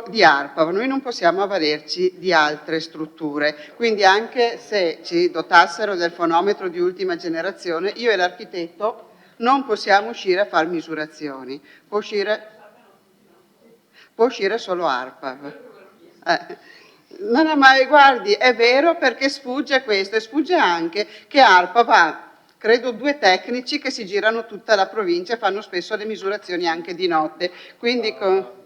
di ARPAV, noi non possiamo avvalerci di altre strutture, quindi anche se ci dotassero del fonometro di ultima generazione, io e l'architetto non possiamo uscire a fare misurazioni, può uscire solo ARPAV. No, ma guardi, è vero, perché sfugge questo e sfugge anche che ARPAV ha, credo, 2 tecnici che si girano tutta la provincia e fanno spesso le misurazioni anche di notte, quindi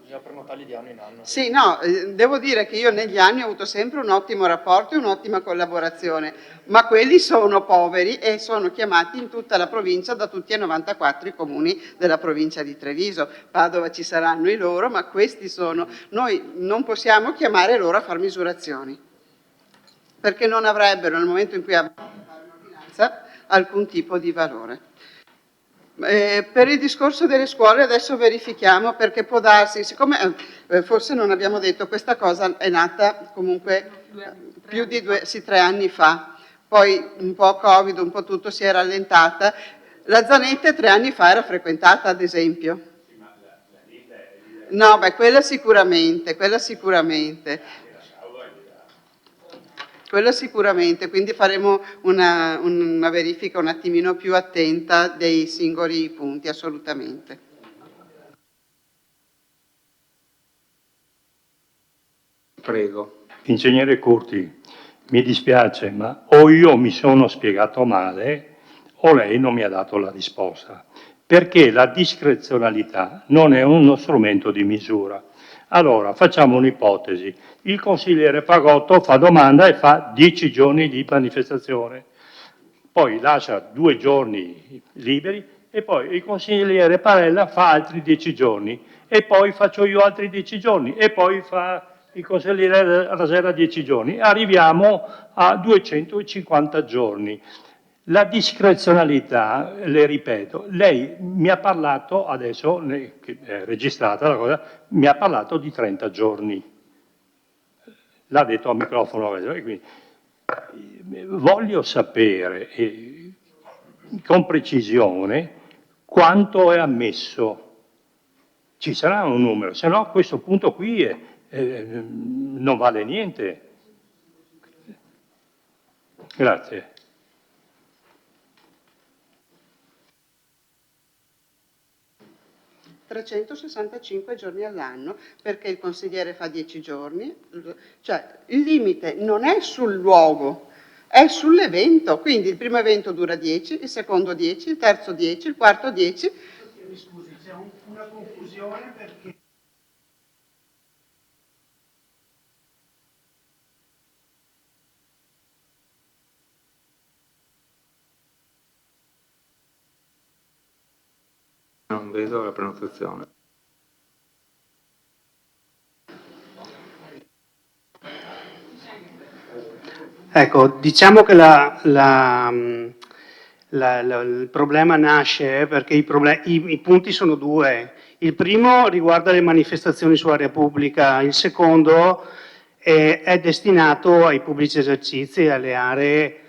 Bisogna prenotarli di anno in anno.
Sì, no, devo dire che io negli anni ho avuto sempre un ottimo rapporto e un'ottima collaborazione, ma quelli sono poveri e sono chiamati in tutta la provincia da tutti e 94 i comuni della provincia di Treviso. Padova ci saranno i loro, ma questi sono... Noi non possiamo chiamare loro a fare misurazioni, perché non avrebbero, nel momento in cui avrebbero un'ordinanza, alcun tipo di valore. Per il discorso delle scuole adesso verifichiamo, perché può darsi, siccome forse non abbiamo detto, questa cosa è nata comunque più di 3 anni fa, poi un po' Covid, un po' tutto si è rallentata. La Zanette 3 anni fa era frequentata, ad esempio. No, beh, quella sicuramente. Quello sicuramente, quindi faremo una verifica un attimino più attenta dei singoli punti, assolutamente.
Prego.
Ingegnere Curti, mi dispiace, ma o io mi sono spiegato male o lei non mi ha dato la risposta, perché la discrezionalità non è uno strumento di misura. Allora, facciamo un'ipotesi. Il consigliere Pagotto fa domanda e fa 10 giorni di manifestazione, poi lascia 2 giorni liberi e poi il consigliere Parella fa altri 10 giorni e poi faccio io altri 10 giorni e poi fa il consigliere Rasera 10 giorni, arriviamo a 250 giorni. La discrezionalità, le ripeto, lei mi ha parlato adesso, che è registrata la cosa, mi ha parlato di 30 giorni. L'ha detto a microfono, quindi voglio sapere con precisione quanto è ammesso. Ci sarà un numero, se no a questo punto qui non vale niente. Grazie.
...365 giorni all'anno, perché il consigliere fa 10 giorni, cioè il limite non è sul luogo, è sull'evento, quindi il primo evento dura 10, il secondo 10, il terzo 10, il quarto 10.
Mi scusi, c'è una confusione perché...
Non vedo la prenotazione.
Ecco, diciamo che il problema nasce perché i punti sono due. Il primo riguarda le manifestazioni su area pubblica, il secondo è destinato ai pubblici esercizi, alle aree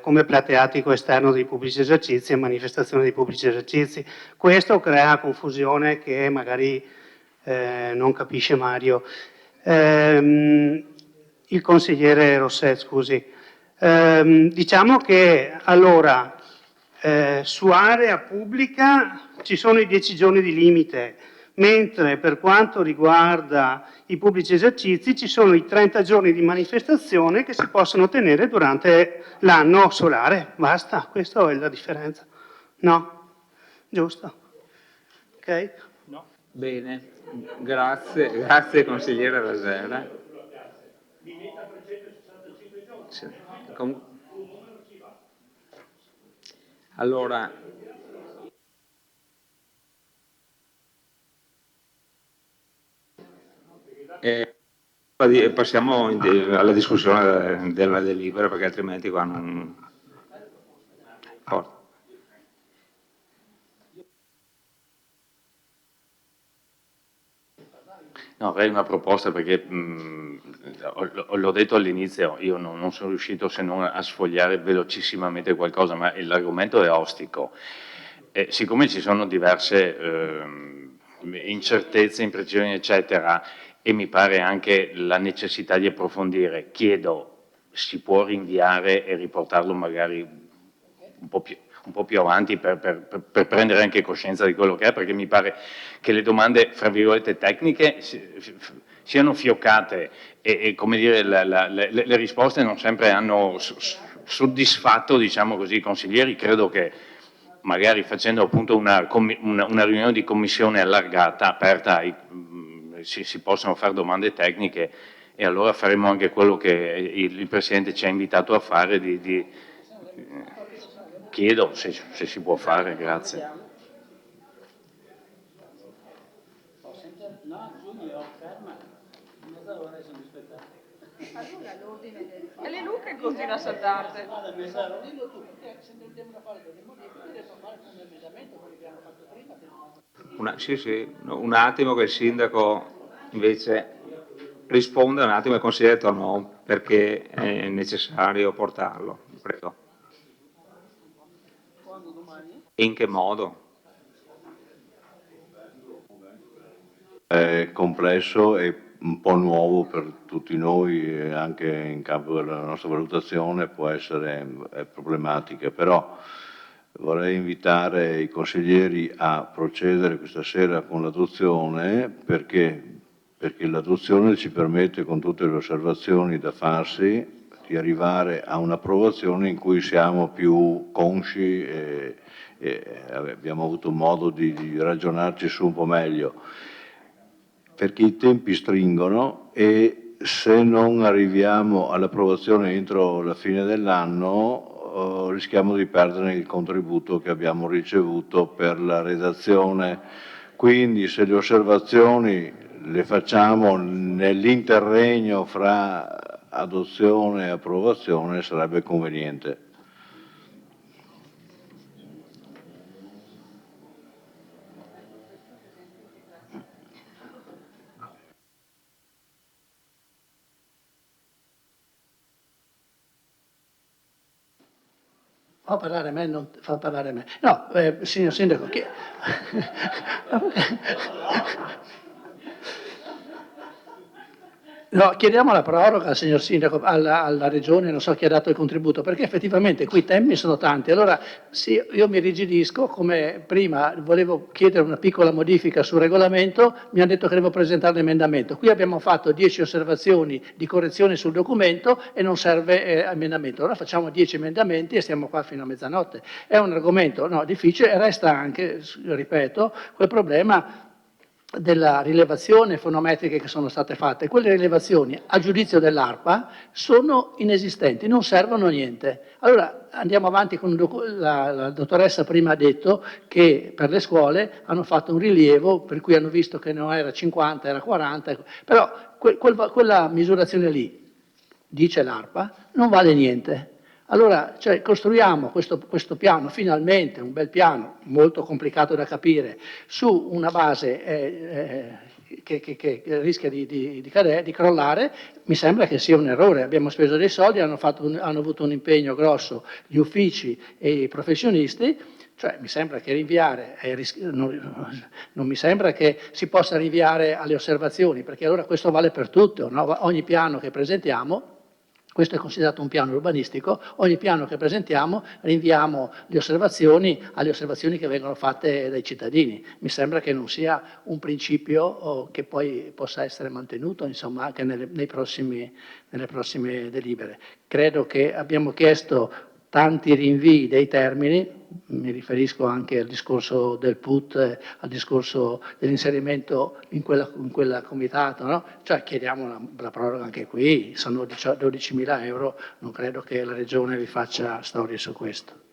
come plateatico esterno dei pubblici esercizi e manifestazioni dei pubblici esercizi. Questo crea confusione che magari non capisce Mario. Il consigliere Rosset, scusi. Diciamo che allora su area pubblica ci sono i 10 giorni di limite, mentre per quanto riguarda i pubblici esercizi ci sono i 30 giorni di manifestazione che si possono tenere durante l'anno solare. Basta, questa è la differenza. No? Giusto? Ok?
No. Bene, grazie consigliere Rasera. Sì. Allora, passiamo alla discussione della delibera, perché altrimenti qua non...
No, avrei una proposta perché l'ho detto all'inizio, io non sono riuscito se non a sfogliare velocissimamente qualcosa, ma l'argomento è ostico. Siccome ci sono diverse incertezze, imprecisioni, eccetera, e mi pare anche la necessità di approfondire, chiedo, si può rinviare e riportarlo magari un po' più avanti per prendere anche coscienza di quello che è, perché mi pare che le domande, fra virgolette, tecniche siano fioccate e come dire, le risposte non sempre hanno soddisfatto, diciamo così, i consiglieri. Credo che magari facendo appunto una riunione di commissione allargata, aperta, si possano fare domande tecniche e allora faremo anche quello che il Presidente ci ha invitato a fare, chiedo se si può fare, grazie.
E le Luca continua a saltarti.
Un attimo che il sindaco invece risponda un attimo al consigliere Tonò, perché è necessario portarlo. Prego. In che modo?
È complesso e un po' nuovo per tutti noi, e anche in campo della nostra valutazione può essere problematica, però vorrei invitare i consiglieri a procedere questa sera con l'adozione, perché l'adozione ci permette, con tutte le osservazioni da farsi, di arrivare a un'approvazione in cui siamo più consci e abbiamo avuto modo di ragionarci su un po' meglio, perché i tempi stringono e se non arriviamo all'approvazione entro la fine dell'anno rischiamo di perdere il contributo che abbiamo ricevuto per la redazione. Quindi se le osservazioni le facciamo nell'interregno fra adozione e approvazione sarebbe conveniente.
Fa parlare me, non fa parlare me. No, signor Sindaco, no, chiediamo la proroga, signor Sindaco, alla Regione, non so chi ha dato il contributo, perché effettivamente qui i tempi sono tanti. Allora, sì, io mi rigidisco, come prima volevo chiedere una piccola modifica sul regolamento, mi hanno detto che devo presentare l'emendamento. Qui abbiamo fatto 10 osservazioni di correzione sul documento e non serve emendamento. Allora facciamo 10 emendamenti e stiamo qua fino a mezzanotte. È un argomento difficile e resta anche, ripeto, quel problema della rilevazione fonometriche che sono state fatte. Quelle rilevazioni, a giudizio dell'ARPA, sono inesistenti, non servono a niente. Allora andiamo avanti con la dottoressa prima ha detto che per le scuole hanno fatto un rilievo per cui hanno visto che non era 50, era 40, però quella misurazione lì, dice l'ARPA, non vale niente. Allora, costruiamo questo piano, finalmente, un bel piano, molto complicato da capire, su una base che rischia di crollare. Mi sembra che sia un errore. Abbiamo speso dei soldi, hanno avuto un impegno grosso gli uffici e i professionisti. Mi sembra che rinviare, non mi sembra che si possa rinviare alle osservazioni, perché allora questo vale per tutto, no? Ogni piano che presentiamo, questo è considerato un piano urbanistico, ogni piano che presentiamo rinviamo le osservazioni alle osservazioni che vengono fatte dai cittadini. Mi sembra che non sia un principio che poi possa essere mantenuto, insomma, anche nelle prossime delibere. Credo che abbiamo chiesto tanti rinvii dei termini, mi riferisco anche al discorso del PUT, al discorso dell'inserimento in quella comitato, no? Chiediamo la proroga anche qui, sono 12.000 euro, non credo che la Regione vi faccia storie su questo.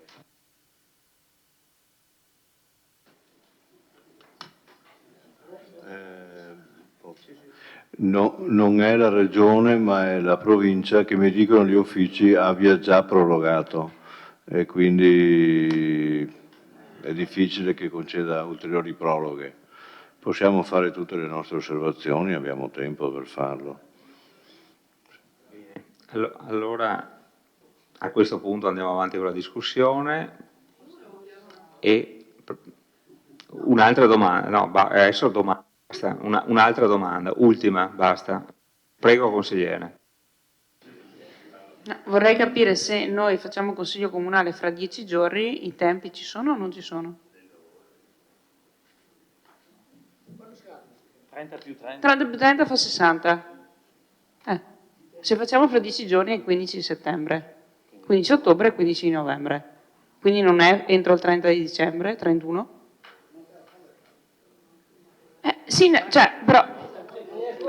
No, non è la Regione ma è la provincia che mi dicono gli uffici abbia già prorogato e quindi è difficile che conceda ulteriori proroghe. Possiamo fare tutte le nostre osservazioni, abbiamo tempo per farlo.
Allora a questo punto andiamo avanti con la discussione e un'altra domanda, no, adesso domanda. Un'altra domanda, ultima, basta. Prego, consigliere.
Vorrei capire se noi facciamo consiglio comunale fra 10 giorni, i tempi ci sono o non ci sono?
30 più 30.
30 più 30 fa 60. Se facciamo fra 10 giorni è il 15 settembre, 15 ottobre e 15 novembre. Quindi non è entro il 30 di dicembre, 31? Sì, però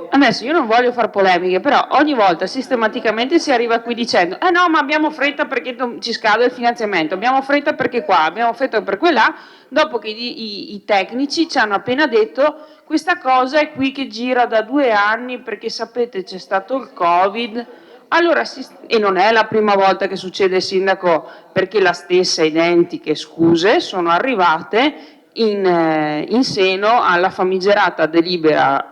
adesso io non voglio fare polemiche, però ogni volta sistematicamente si arriva qui dicendo no, ma abbiamo fretta perché ci scade il finanziamento, abbiamo fretta perché qua, abbiamo fretta per quella, dopo che i tecnici ci hanno appena detto questa cosa è qui che gira da 2 anni perché sapete c'è stato il Covid. Allora, e non è la prima volta che succede, Sindaco, perché la stessa identiche scuse sono arrivate in seno alla famigerata delibera,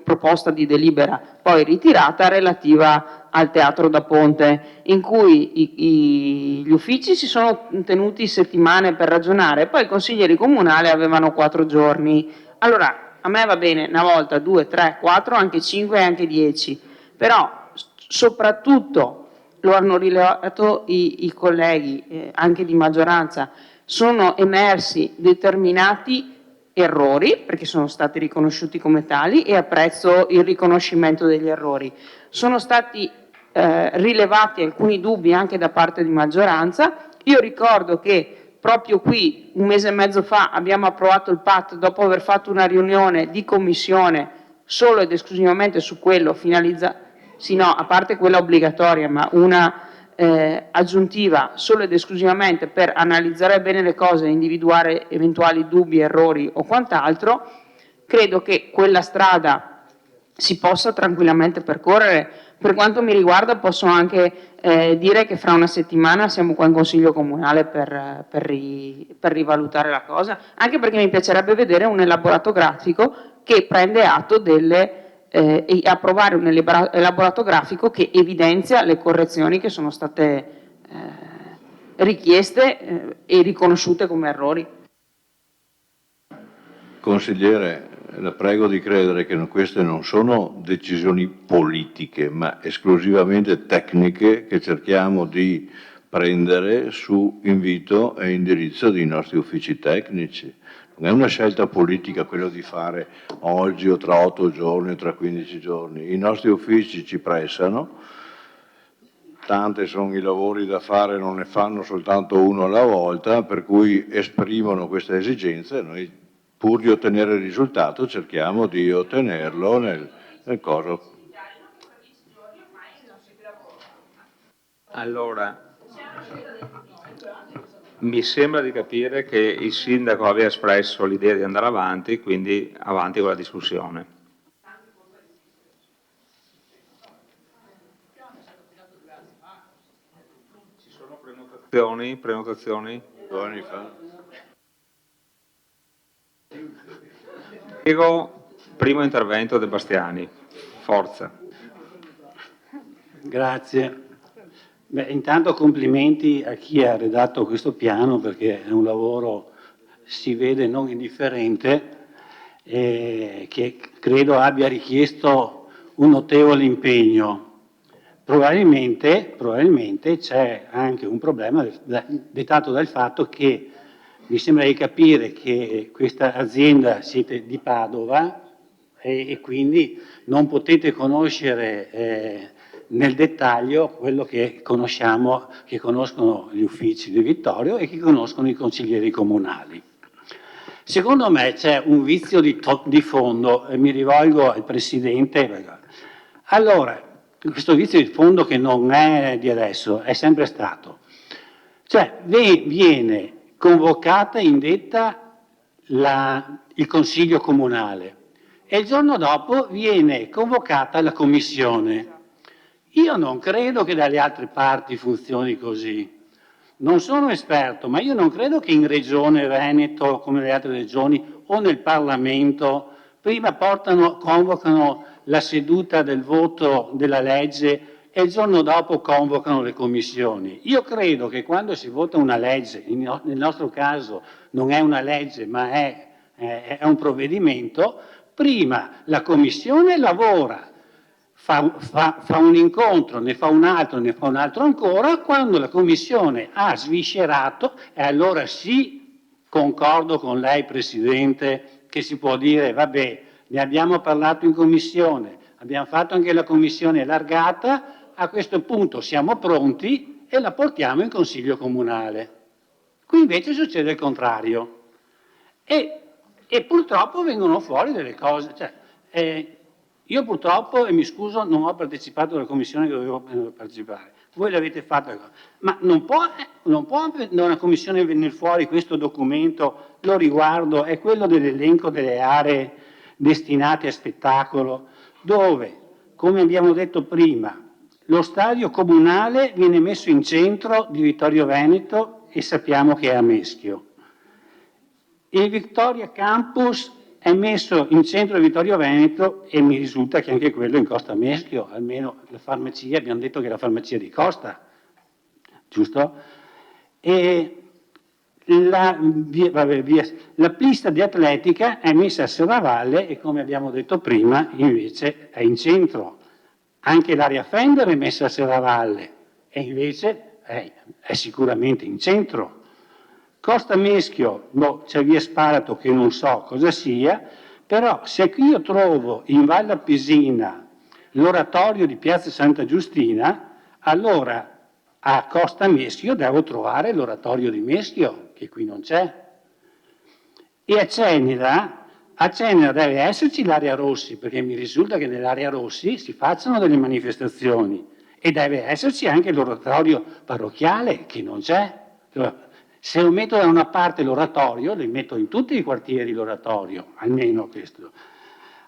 proposta di delibera poi ritirata relativa al Teatro da Ponte, in cui gli uffici si sono tenuti settimane per ragionare, poi i consiglieri comunali avevano 4 giorni. Allora, a me va bene una volta, 2, 3, 4, anche 5 e anche 10, però soprattutto lo hanno rilevato i colleghi anche di maggioranza, sono emersi determinati errori, perché sono stati riconosciuti come tali e apprezzo il riconoscimento degli errori. Sono stati rilevati alcuni dubbi anche da parte di maggioranza. Io ricordo che proprio qui, 1 mese e mezzo fa, abbiamo approvato il PAT dopo aver fatto una riunione di commissione solo ed esclusivamente su quello finalizzato, sì no, a parte quella obbligatoria, ma una aggiuntiva solo ed esclusivamente per analizzare bene le cose e individuare eventuali dubbi, errori o quant'altro. Credo che quella strada si possa tranquillamente percorrere. Per quanto mi riguarda posso anche dire che fra una settimana siamo qua in Consiglio Comunale per rivalutare la cosa, anche perché mi piacerebbe vedere un elaborato grafico che prende atto e approvare un elaborato grafico che evidenzia le correzioni che sono state richieste e riconosciute come errori.
Consigliere, la prego di credere che queste non sono decisioni politiche, ma esclusivamente tecniche che cerchiamo di prendere su invito e indirizzo dei nostri uffici tecnici. Non è una scelta politica quello di fare oggi o tra 8 giorni o tra 15 giorni. I nostri uffici ci pressano, tanti sono i lavori da fare, non ne fanno soltanto uno alla volta, per cui esprimono queste esigenze e noi, pur di ottenere il risultato, cerchiamo di ottenerlo nel coso.
Allora, mi sembra di capire che il sindaco aveva espresso l'idea di andare avanti, quindi avanti con la discussione. Ci sono prenotazioni?
2 anni fa.
Prego, primo intervento De Bastiani. Forza.
Grazie. Beh, intanto complimenti a chi ha redatto questo piano, perché è un lavoro, si vede, non indifferente, che credo abbia richiesto un notevole impegno. Probabilmente c'è anche un problema dettato dal fatto che mi sembra di capire che questa azienda siete di Padova e quindi non potete conoscere nel dettaglio quello che conosciamo, che conoscono gli uffici di Vittorio e che conoscono i consiglieri comunali. Secondo me c'è un vizio di fondo, e mi rivolgo al Presidente. Allora, questo vizio di fondo che non è di adesso, è sempre stato. Cioè, viene convocata, indetta il Consiglio Comunale e il giorno dopo viene convocata la Commissione. Io non credo che dalle altre parti funzioni così. Non sono esperto, ma io non credo che in Regione Veneto, come nelle altre regioni, o nel Parlamento, prima convocano la seduta del voto della legge e il giorno dopo convocano le commissioni. Io credo che quando si vota una legge, nel nostro caso non è una legge ma è un provvedimento, prima la commissione lavora, fa un incontro, ne fa un altro ancora, quando la commissione ha sviscerato, e allora sì, concordo con lei Presidente, che si può dire vabbè, ne abbiamo parlato in commissione, abbiamo fatto anche la commissione allargata, a questo punto siamo pronti e la portiamo in Consiglio Comunale. Qui invece succede il contrario e purtroppo vengono fuori delle cose. Io purtroppo, e mi scuso, non ho partecipato alla commissione che dovevo partecipare. Voi l'avete fatta, ma non può da una commissione venire fuori questo documento, lo riguardo, è quello dell'elenco delle aree destinate a spettacolo, dove, come abbiamo detto prima, lo stadio comunale viene messo in centro di Vittorio Veneto e sappiamo che è a Meschio. Il Victoria Campus è messo in centro di Vittorio Veneto e mi risulta che anche quello in Costa Meschio, almeno la farmacia, abbiamo detto che è la farmacia di Costa, giusto? E la pista di atletica è messa a Serravalle e, come abbiamo detto prima, invece è in centro. Anche l'area Fender è messa a Serravalle e invece è sicuramente in centro. Costa Meschio, c'è via Sparato che non so cosa sia, però se io trovo in Valle Pesina l'oratorio di Piazza Santa Giustina, allora a Costa Meschio devo trovare l'oratorio di Meschio, che qui non c'è. E a Ceneda deve esserci l'area Rossi, perché mi risulta che nell'area Rossi si facciano delle manifestazioni, e deve esserci anche l'oratorio parrocchiale, che non c'è. Se lo metto da una parte l'oratorio, lo metto in tutti i quartieri l'oratorio, almeno questo.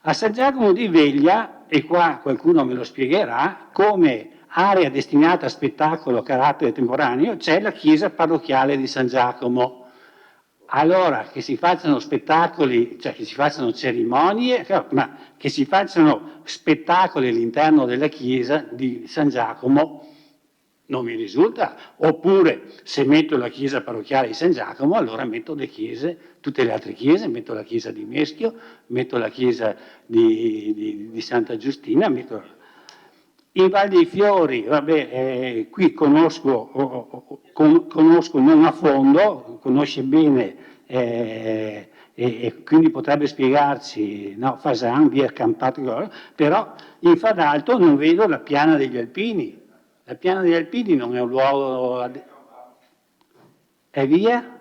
A San Giacomo di Veglia, e qua qualcuno me lo spiegherà, come area destinata a spettacolo a carattere temporaneo, c'è la chiesa parrocchiale di San Giacomo. Allora, che si facciano spettacoli, cioè che si facciano cerimonie, ma che si facciano spettacoli all'interno della chiesa di San Giacomo non mi risulta. Oppure, se metto la chiesa parrocchiale di San Giacomo, allora metto le chiese, tutte le altre chiese, metto la chiesa di Meschio, metto la chiesa di Santa Giustina, in Val dei Fiori, vabbè, qui conosco non a fondo, conosce bene e quindi potrebbe spiegarci, no, Fasan, via Campato, però in Fadalto non vedo la Piana degli Alpini. La Piana degli Alpini non è un luogo... È via?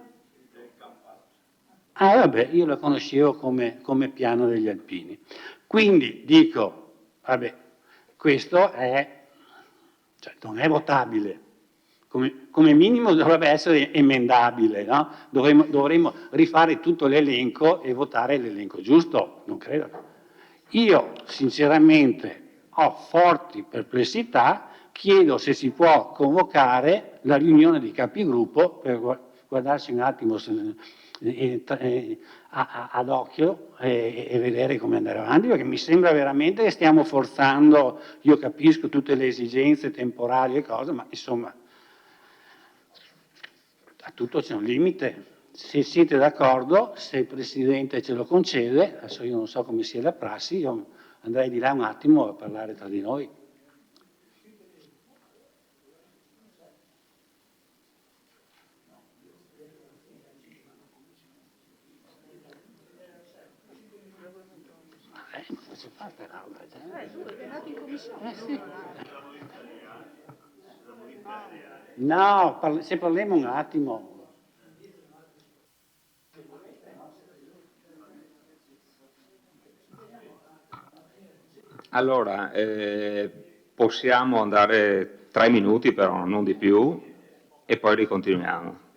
Ah, vabbè, io la conoscevo come Piano degli Alpini. Quindi dico, vabbè, questo cioè, non è votabile. Come minimo dovrebbe essere emendabile, no? Dovremmo rifare tutto l'elenco e votare l'elenco giusto, non credo. Io, sinceramente, ho forti perplessità. Chiedo se si può convocare la riunione di capigruppo per guardarsi un attimo ad occhio e vedere come andare avanti, perché mi sembra veramente che stiamo forzando, io capisco tutte le esigenze temporali e cose, ma insomma a tutto c'è un limite. Se siete d'accordo, se il Presidente ce lo concede, adesso io non so come sia la prassi, io andrei di là un attimo a parlare tra di noi. No, se parliamo un attimo.
Allora, possiamo andare 3 minuti però, non di più, e poi ricontinuiamo.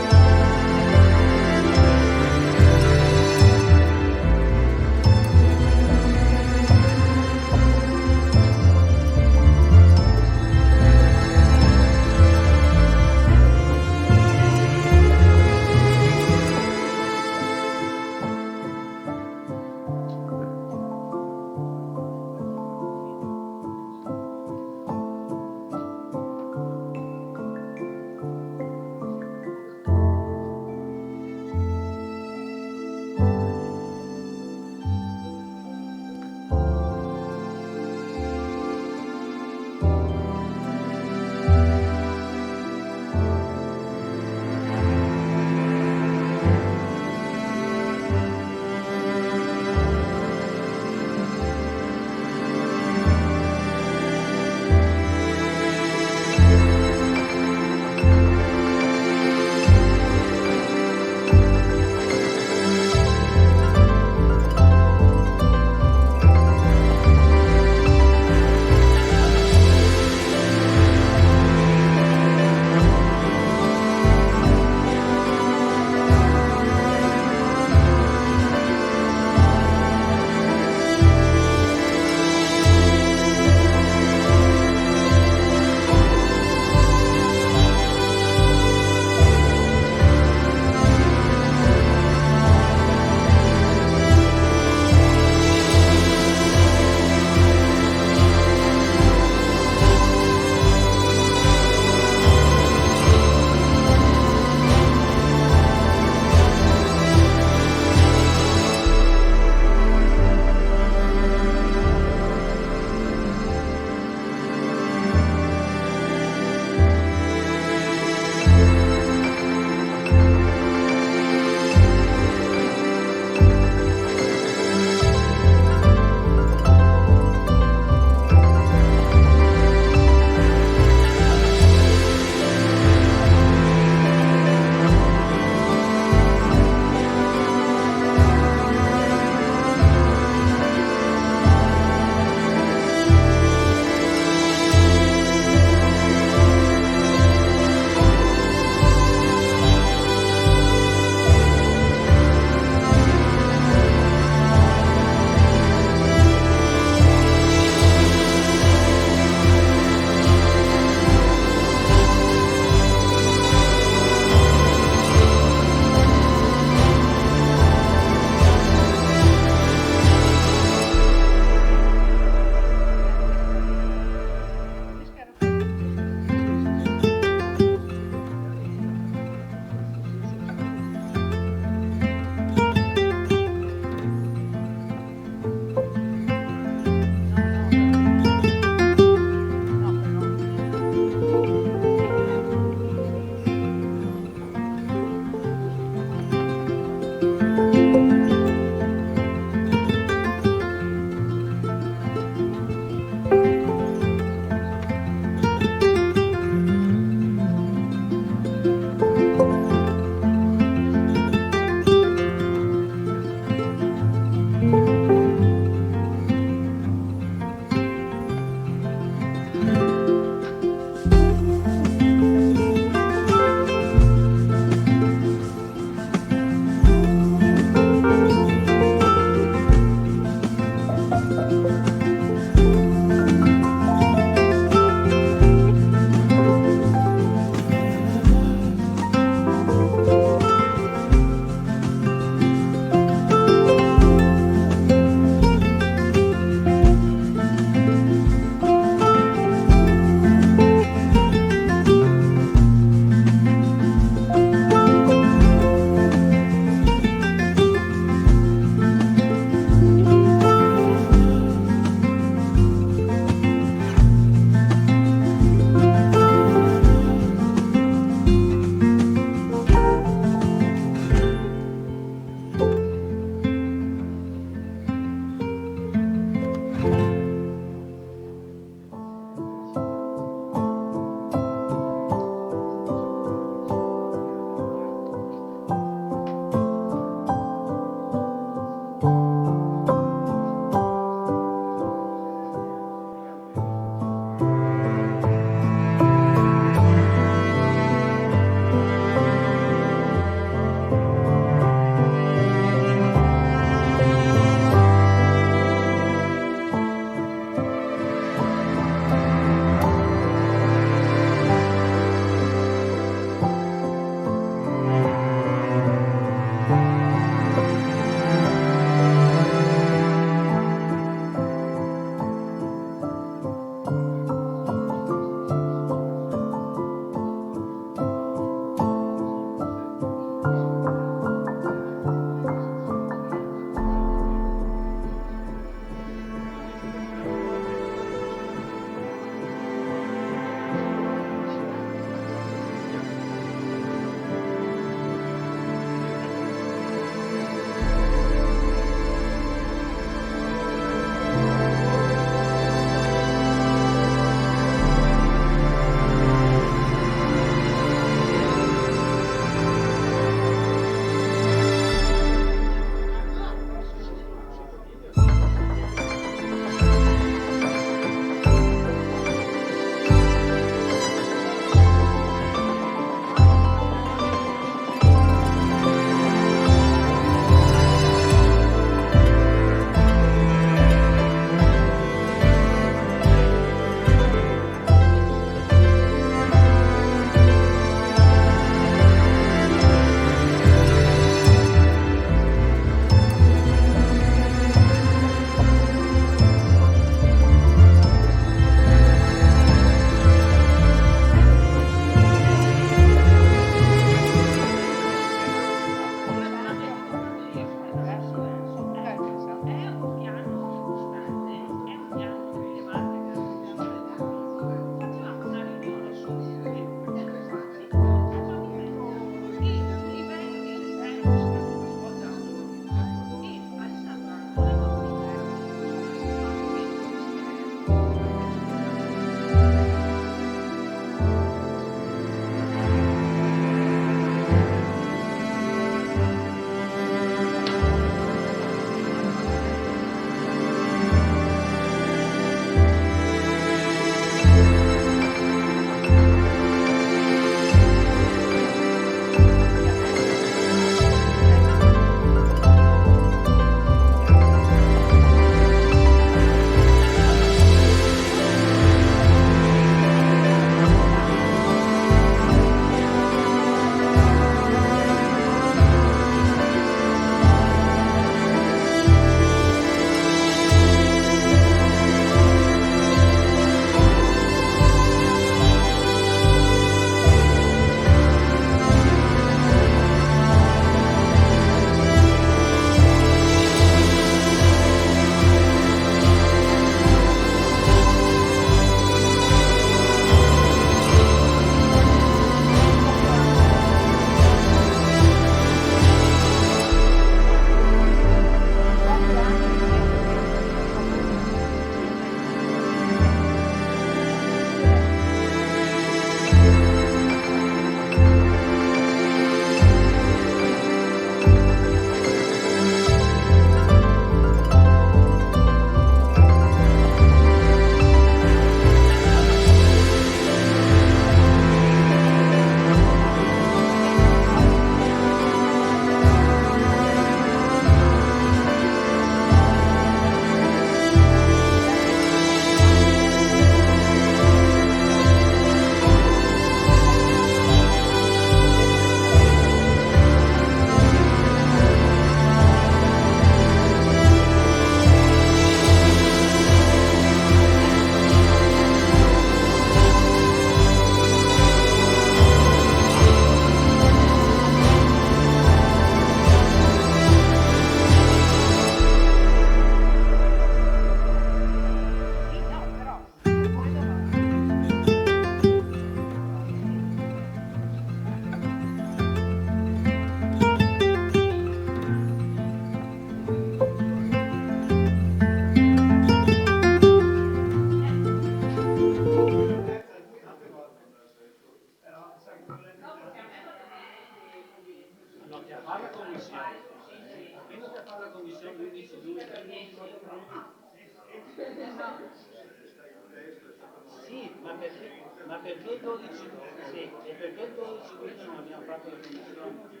perché il 12? Sì, e perché il 12 quindi non abbiamo fatto la commissione?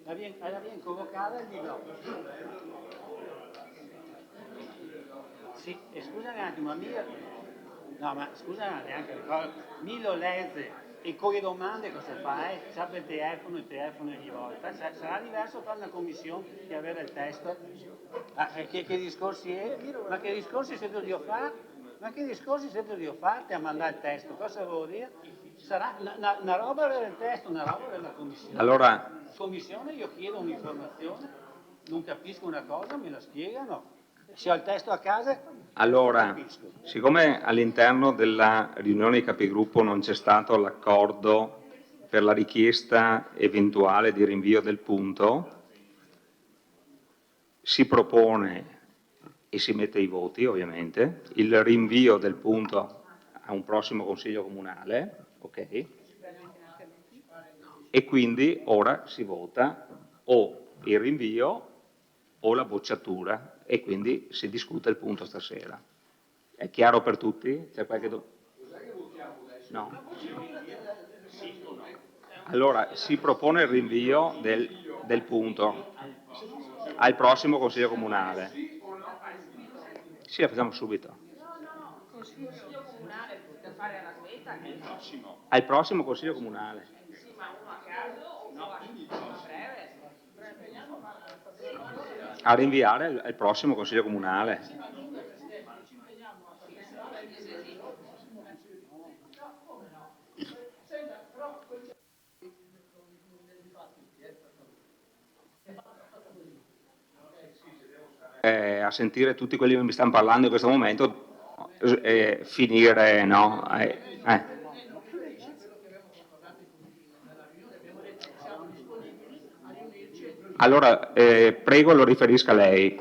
La viene convocata e gli do. Sì, e scusa un attimo, scusa neanche ricordo, Milo Lezze e con le domande cosa fai? Sa per telefono, il telefono ogni volta, sarà diverso fare una commissione che avere il testo? Che discorsi è? Ma che discorsi sento di fare? Ma che discorsi sento di farti a mandare il testo? Cosa vuol dire? Sarà una roba avere il testo, una roba avere la commissione.
Allora,
Commissione io chiedo un'informazione, non capisco una cosa, me la spiegano. Se ho il testo a casa,
allora, siccome all'interno della riunione dei capigruppo non c'è stato l'accordo per la richiesta eventuale di rinvio del punto, si propone e si mette ai voti ovviamente il rinvio del punto a un prossimo consiglio comunale, ok? E quindi ora si vota o il rinvio o la bocciatura e quindi si discute il punto stasera. È chiaro per tutti? C'è qualche no. Allora si propone il rinvio del punto al prossimo consiglio comunale. Sì, la facciamo subito.
Consiglio comunale per fare la smetta
Al prossimo consiglio comunale.
sì, ma uno a caso o uno a breve?
A rinviare al prossimo consiglio comunale. A sentire tutti quelli che mi stanno parlando in questo momento, finire, no? Allora, prego lo riferisca lei.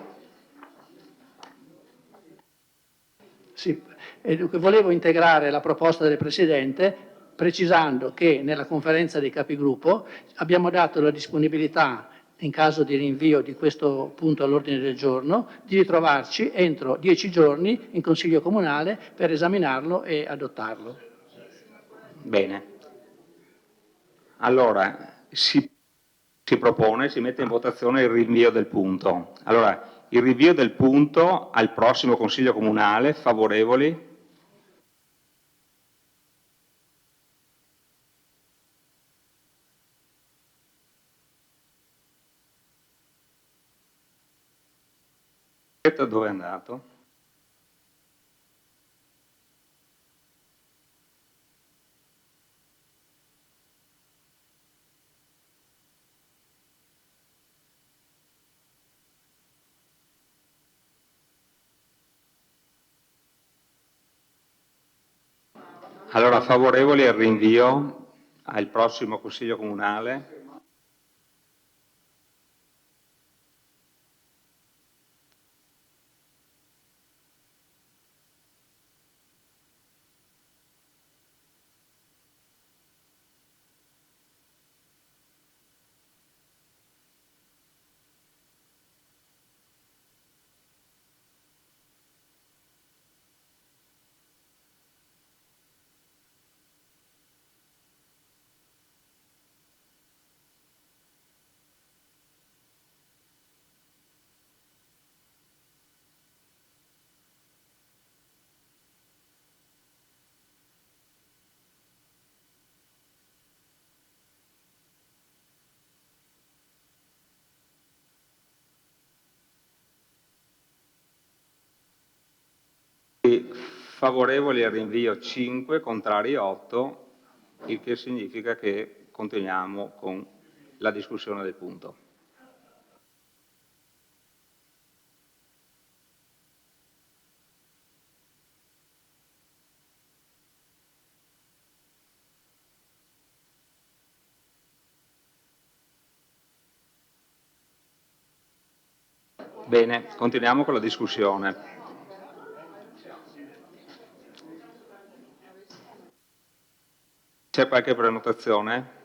Sì, e dunque volevo integrare la proposta del Presidente precisando che nella conferenza dei capigruppo abbiamo dato la disponibilità, in caso di rinvio di questo punto all'ordine del giorno, di ritrovarci entro 10 giorni in Consiglio Comunale per esaminarlo e adottarlo.
Bene. Allora, si propone, si mette in votazione il rinvio del punto. Allora, il rinvio del punto al prossimo Consiglio Comunale, favorevoli? Dove è andato? Allora, favorevoli al rinvio al prossimo Consiglio Comunale? Favorevoli al rinvio 5, contrari 8, il che significa che continuiamo con la discussione del punto. Bene, continuiamo con la discussione. C'è qualche prenotazione?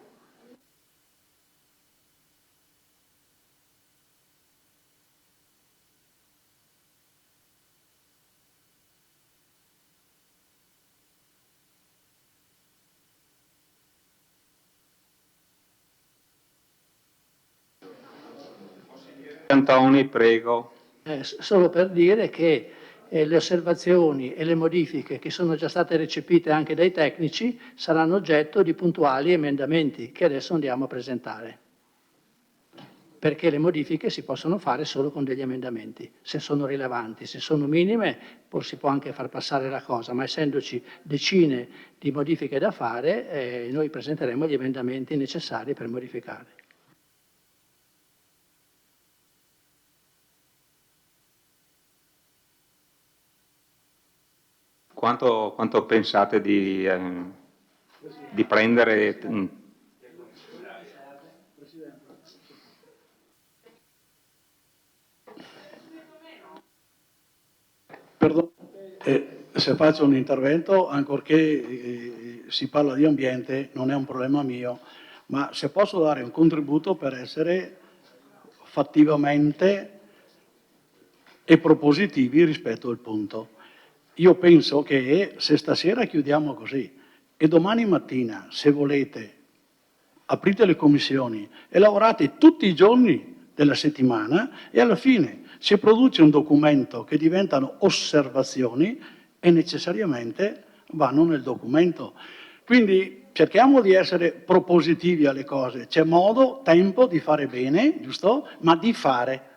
Cantoni, prego.
Solo per dire che le osservazioni e le modifiche che sono già state recepite anche dai tecnici saranno oggetto di puntuali emendamenti che adesso andiamo a presentare. Perché le modifiche si possono fare solo con degli emendamenti, se sono rilevanti. Se sono minime si può anche far passare la cosa, ma essendoci decine di modifiche da fare, noi presenteremo gli emendamenti necessari per modificare.
Quanto pensate di prendere?
Perdon, se faccio un intervento, ancorché si parla di ambiente, non è un problema mio, ma se posso dare un contributo per essere fattivamente e propositivi rispetto al punto. Io penso che se stasera chiudiamo così e domani mattina, se volete, aprite le commissioni e lavorate tutti i giorni della settimana e alla fine si produce un documento che diventano osservazioni e necessariamente vanno nel documento. Quindi cerchiamo di essere propositivi alle cose. C'è modo, tempo di fare bene, giusto? Ma di fare.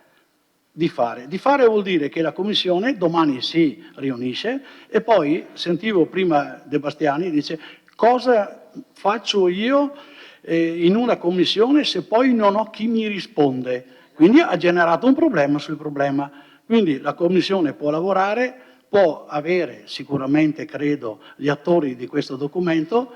Di fare vuol dire che la Commissione domani si riunisce e poi sentivo prima De Bastiani, dice cosa faccio io in una commissione se poi non ho chi mi risponde. Quindi ha generato un problema sul problema. Quindi la Commissione può lavorare, può avere sicuramente, credo, gli attori di questo documento,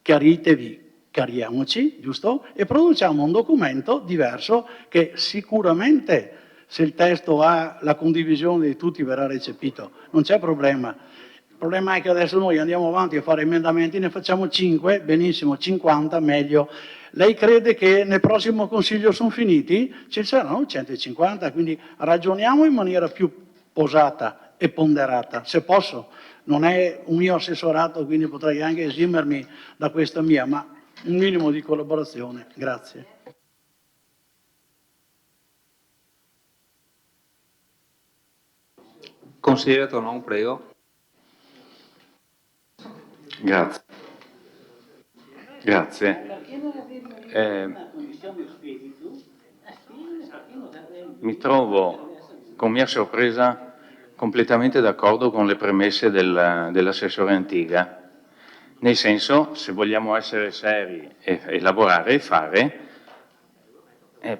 chiaritevi, chiariamoci, giusto? E produciamo un documento diverso che sicuramente, se il testo ha la condivisione di tutti, verrà recepito. Non c'è problema. Il problema è che adesso noi andiamo avanti a fare emendamenti, ne facciamo 5, benissimo, 50, meglio. Lei crede che nel prossimo Consiglio sono finiti? Ci saranno 150, quindi ragioniamo in maniera più posata e ponderata, se posso. Non è un mio assessorato, quindi potrei anche esimermi da questa mia, ma un minimo di collaborazione. Grazie.
Consigliere Tonon, prego.
Grazie. Mi trovo, con mia sorpresa, completamente d'accordo con le premesse dell'assessore Antiga. Nel senso, se vogliamo essere seri e lavorare e fare,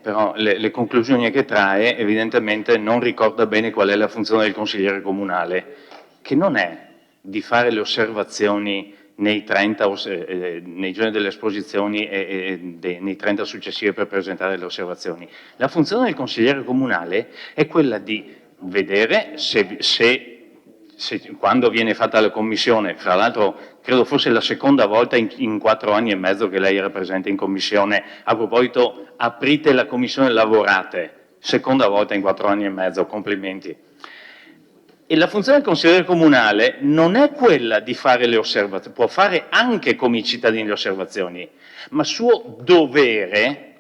però le conclusioni che trae evidentemente non ricorda bene qual è la funzione del consigliere comunale, che non è di fare le osservazioni nei giorni delle esposizioni e nei 30 successivi per presentare le osservazioni. La funzione del consigliere comunale è quella di vedere se quando viene fatta la commissione, fra l'altro credo fosse la seconda volta in 4 anni e mezzo che lei era presente in commissione, a proposito, aprite la commissione, lavorate, seconda volta in 4 anni e mezzo, complimenti. E la funzione del consigliere comunale non è quella di fare le osservazioni, può fare anche come i cittadini le osservazioni, ma suo dovere,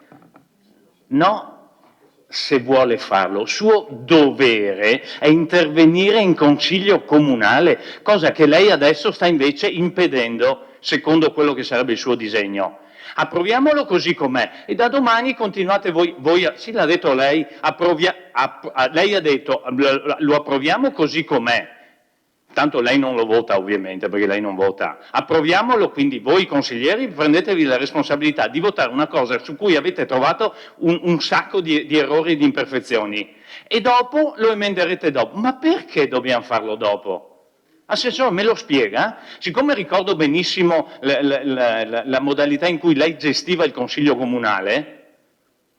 no se vuole farlo, suo dovere è intervenire in consiglio comunale, cosa che lei adesso sta invece impedendo secondo quello che sarebbe il suo disegno. Approviamolo così com'è e da domani continuate voi sì, l'ha detto lei, lei ha detto lo approviamo così com'è, tanto lei non lo vota ovviamente perché lei non vota, approviamolo, quindi voi consiglieri prendetevi la responsabilità di votare una cosa su cui avete trovato un sacco di errori e di imperfezioni e dopo lo emenderete dopo. Ma perché dobbiamo farlo dopo? Assessore, me lo spiega? Siccome ricordo benissimo la modalità in cui lei gestiva il Consiglio Comunale,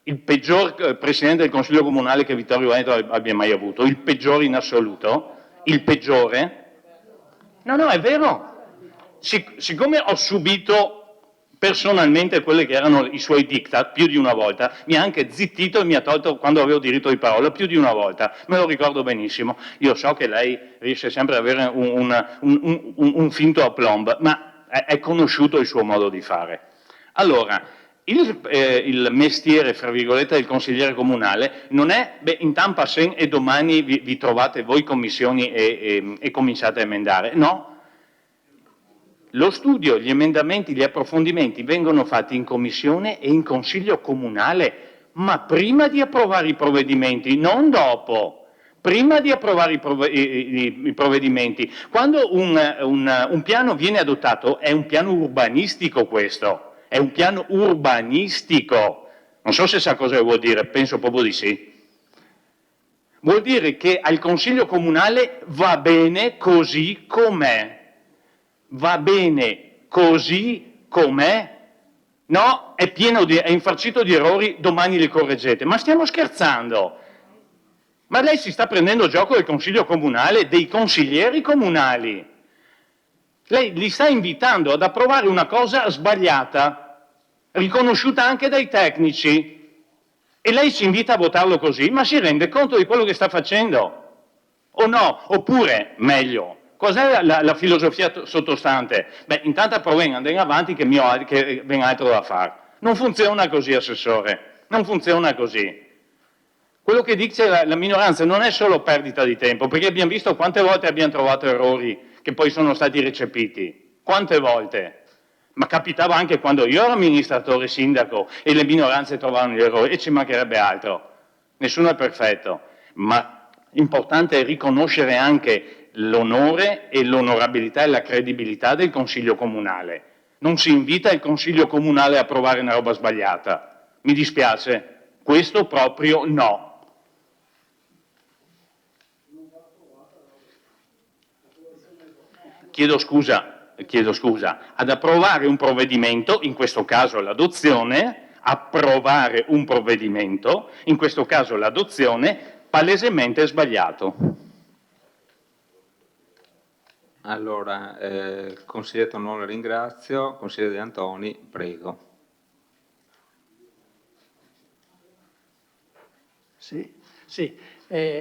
il peggior Presidente del Consiglio Comunale che Vittorio Veneto abbia mai avuto, il peggiore in assoluto, il peggiore. No, è vero. Siccome ho subito personalmente quelli che erano i suoi diktat più di una volta, mi ha anche zittito e mi ha tolto quando avevo diritto di parola più di una volta, me lo ricordo benissimo. Io so che lei riesce sempre ad avere un finto aplomb, ma è conosciuto il suo modo di fare. Allora, il mestiere, fra virgolette, del consigliere comunale non è in tampa sen e domani vi trovate voi commissioni e cominciate a emendare. No. Lo studio, gli emendamenti, gli approfondimenti vengono fatti in commissione e in consiglio comunale, ma prima di approvare i provvedimenti, non dopo. Prima di approvare i provvedimenti. Quando un piano viene adottato è un piano urbanistico questo, è un piano urbanistico. Non so se sa cosa vuol dire, penso proprio di sì. Vuol dire che al Consiglio Comunale va bene così com'è. Va bene così com'è? No, è infarcito di errori, domani li correggete. Ma stiamo scherzando? Ma lei si sta prendendo gioco del Consiglio Comunale, dei consiglieri comunali. Lei li sta invitando ad approvare una cosa sbagliata, riconosciuta anche dai tecnici, e lei ci invita a votarlo così, ma si rende conto di quello che sta facendo? O no? Oppure, meglio, cos'è la filosofia sottostante? Beh, intanto approviamo, andiamo avanti che ben altro da fare. Non funziona così, Assessore, non funziona così. Quello che dice la minoranza non è solo perdita di tempo, perché abbiamo visto quante volte abbiamo trovato errori che poi sono stati recepiti. Quante volte? Ma capitava anche quando io ero amministratore sindaco e le minoranze trovavano gli errori, e ci mancherebbe altro. Nessuno è perfetto, ma importante è riconoscere anche l'onore e l'onorabilità e la credibilità del Consiglio Comunale. Non si invita il Consiglio Comunale a approvare una roba sbagliata. Mi dispiace, questo proprio no. Chiedo scusa, ad approvare un provvedimento, in questo caso l'adozione, approvare un provvedimento, in questo caso l'adozione, palesemente sbagliato.
Allora, consigliere Tonolo ringrazio, consigliere De Antoni, prego.
Sì.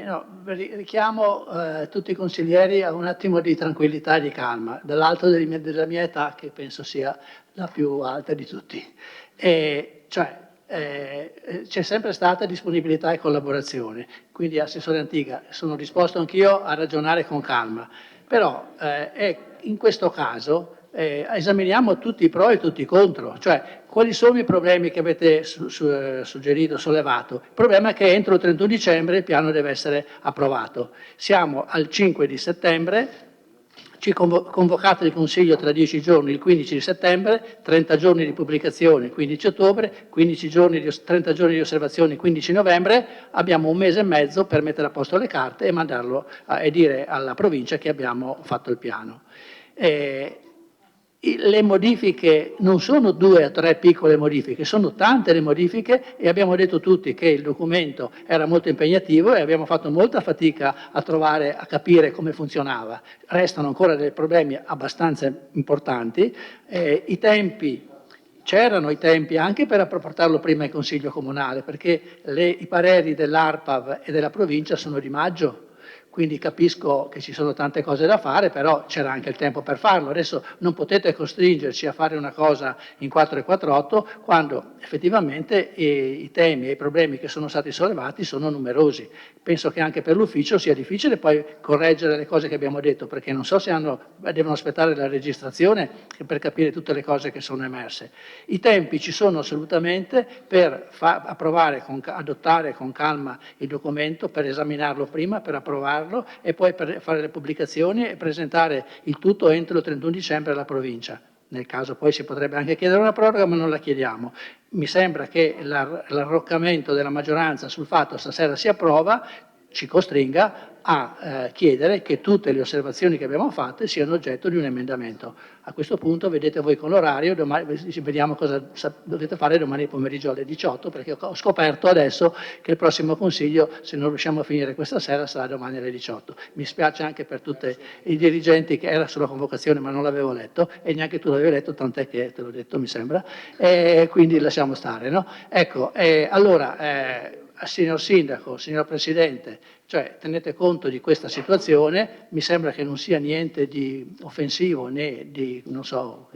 No, richiamo tutti i consiglieri a un attimo di tranquillità e di calma, dall'alto della mia età, che penso sia la più alta di tutti. C'è sempre stata disponibilità e collaborazione, quindi Assessore Antiga, sono disposto anch'io a ragionare con calma, però in questo caso esaminiamo tutti i pro e tutti i contro, cioè quali sono i problemi che avete suggerito, sollevato. Il problema è che entro il 31 dicembre il piano deve essere approvato. Siamo al 5 di settembre, ci convocate il Consiglio tra 10 giorni, il 15 di settembre, 30 giorni di pubblicazione, il 15 ottobre, 30 giorni di osservazione, il 15 novembre, abbiamo un mese e mezzo per mettere a posto le carte e mandarlo e dire alla provincia che abbiamo fatto il piano. Le modifiche non sono 2 o 3 piccole modifiche, sono tante le modifiche e abbiamo detto tutti che il documento era molto impegnativo e abbiamo fatto molta fatica a capire come funzionava. Restano ancora dei problemi abbastanza importanti. C'erano i tempi anche per portarlo prima in Consiglio Comunale, perché i pareri dell'ARPAV e della provincia sono di maggio. Quindi capisco che ci sono tante cose da fare, però c'era anche il tempo per farlo. Adesso non potete costringerci a fare una cosa in 448 quando effettivamente i temi e i problemi che sono stati sollevati sono numerosi. Penso che anche per l'ufficio sia difficile poi correggere le cose che abbiamo detto, perché non so se devono aspettare la registrazione per capire tutte le cose che sono emerse. I tempi ci sono assolutamente per adottare con calma il documento, per esaminarlo prima, per approvarlo e poi per fare le pubblicazioni e presentare il tutto entro il 31 dicembre alla provincia. Nel caso poi si potrebbe anche chiedere una proroga, ma non la chiediamo. Mi sembra che l'arroccamento della maggioranza sul fatto che stasera si approva ci costringa a chiedere che tutte le osservazioni che abbiamo fatte siano oggetto di un emendamento. A questo punto vedete voi con l'orario, vediamo cosa dovete fare domani pomeriggio alle 18, perché ho scoperto adesso che il prossimo Consiglio, se non riusciamo a finire questa sera, sarà domani alle 18. Mi spiace anche per tutti i dirigenti, che era sulla convocazione ma non l'avevo letto, e neanche tu l'avevi letto, tant'è che te l'ho detto mi sembra, quindi lasciamo stare. No? Ecco, allora signor Sindaco, signor Presidente, cioè tenete conto di questa situazione, mi sembra che non sia niente di offensivo né di, non so,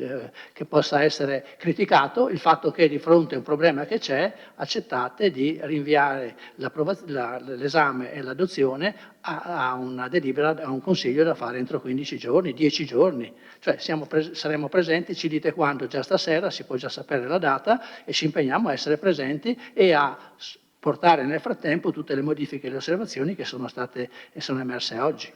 che possa essere criticato, il fatto che di fronte a un problema che c'è accettate di rinviare l'esame e l'adozione a una delibera, a un consiglio da fare entro 15 giorni, 10 giorni, cioè saremo presenti, ci dite quando, già stasera, si può già sapere la data e ci impegniamo a essere presenti e a portare nel frattempo tutte le modifiche e le osservazioni che sono state e sono emerse oggi.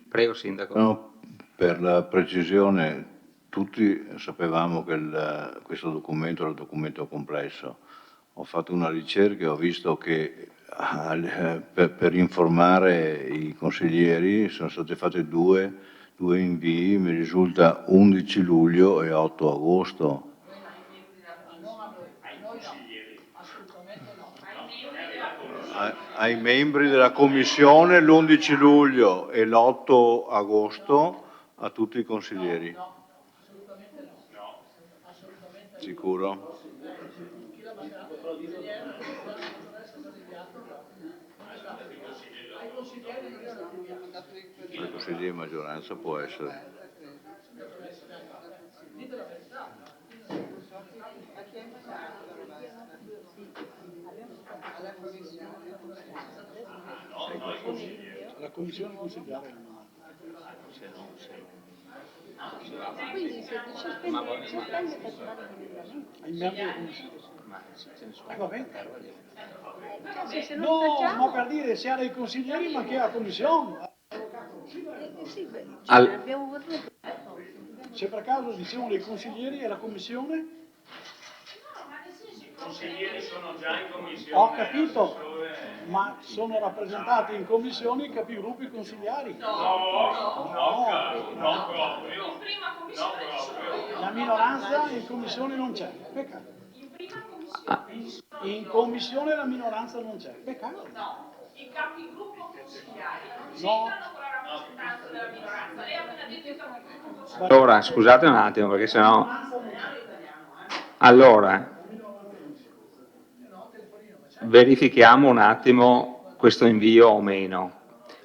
Prego, Sindaco.
No, per la precisione, tutti sapevamo che questo documento era un documento complesso. Ho fatto una ricerca e ho visto che per informare i consiglieri sono state fatte due invii, mi risulta 11 luglio e 8 agosto. Ai membri della Commissione l'11 luglio e l'8 agosto a tutti i consiglieri. Sicuro? Ai consiglieri di maggioranza può essere.
La commissione consigliare
Quindi se sospende per trovare
ai membri della commissione. Va bene.
Cioè, se non
No,
facciamo...
ma per dire sia dei consiglieri ma che la commissione.
Sì,
Al-
Se per caso diciamo dei consiglieri e la commissione?
I consiglieri sono già in commissione.
Ho capito, ma sono rappresentati in commissioni i capigruppo e i consiglieri?
No, proprio.
La minoranza in commissione non c'è, peccato. In commissione la minoranza non c'è, peccato.
No, i capigruppo consigliari non
No.
c'entrano con la rappresentanza della minoranza. Lei ha appena detto i capigruppo consigliari.
Allora, scusate un attimo, perché sennò... Allora, verifichiamo un attimo questo invio o meno.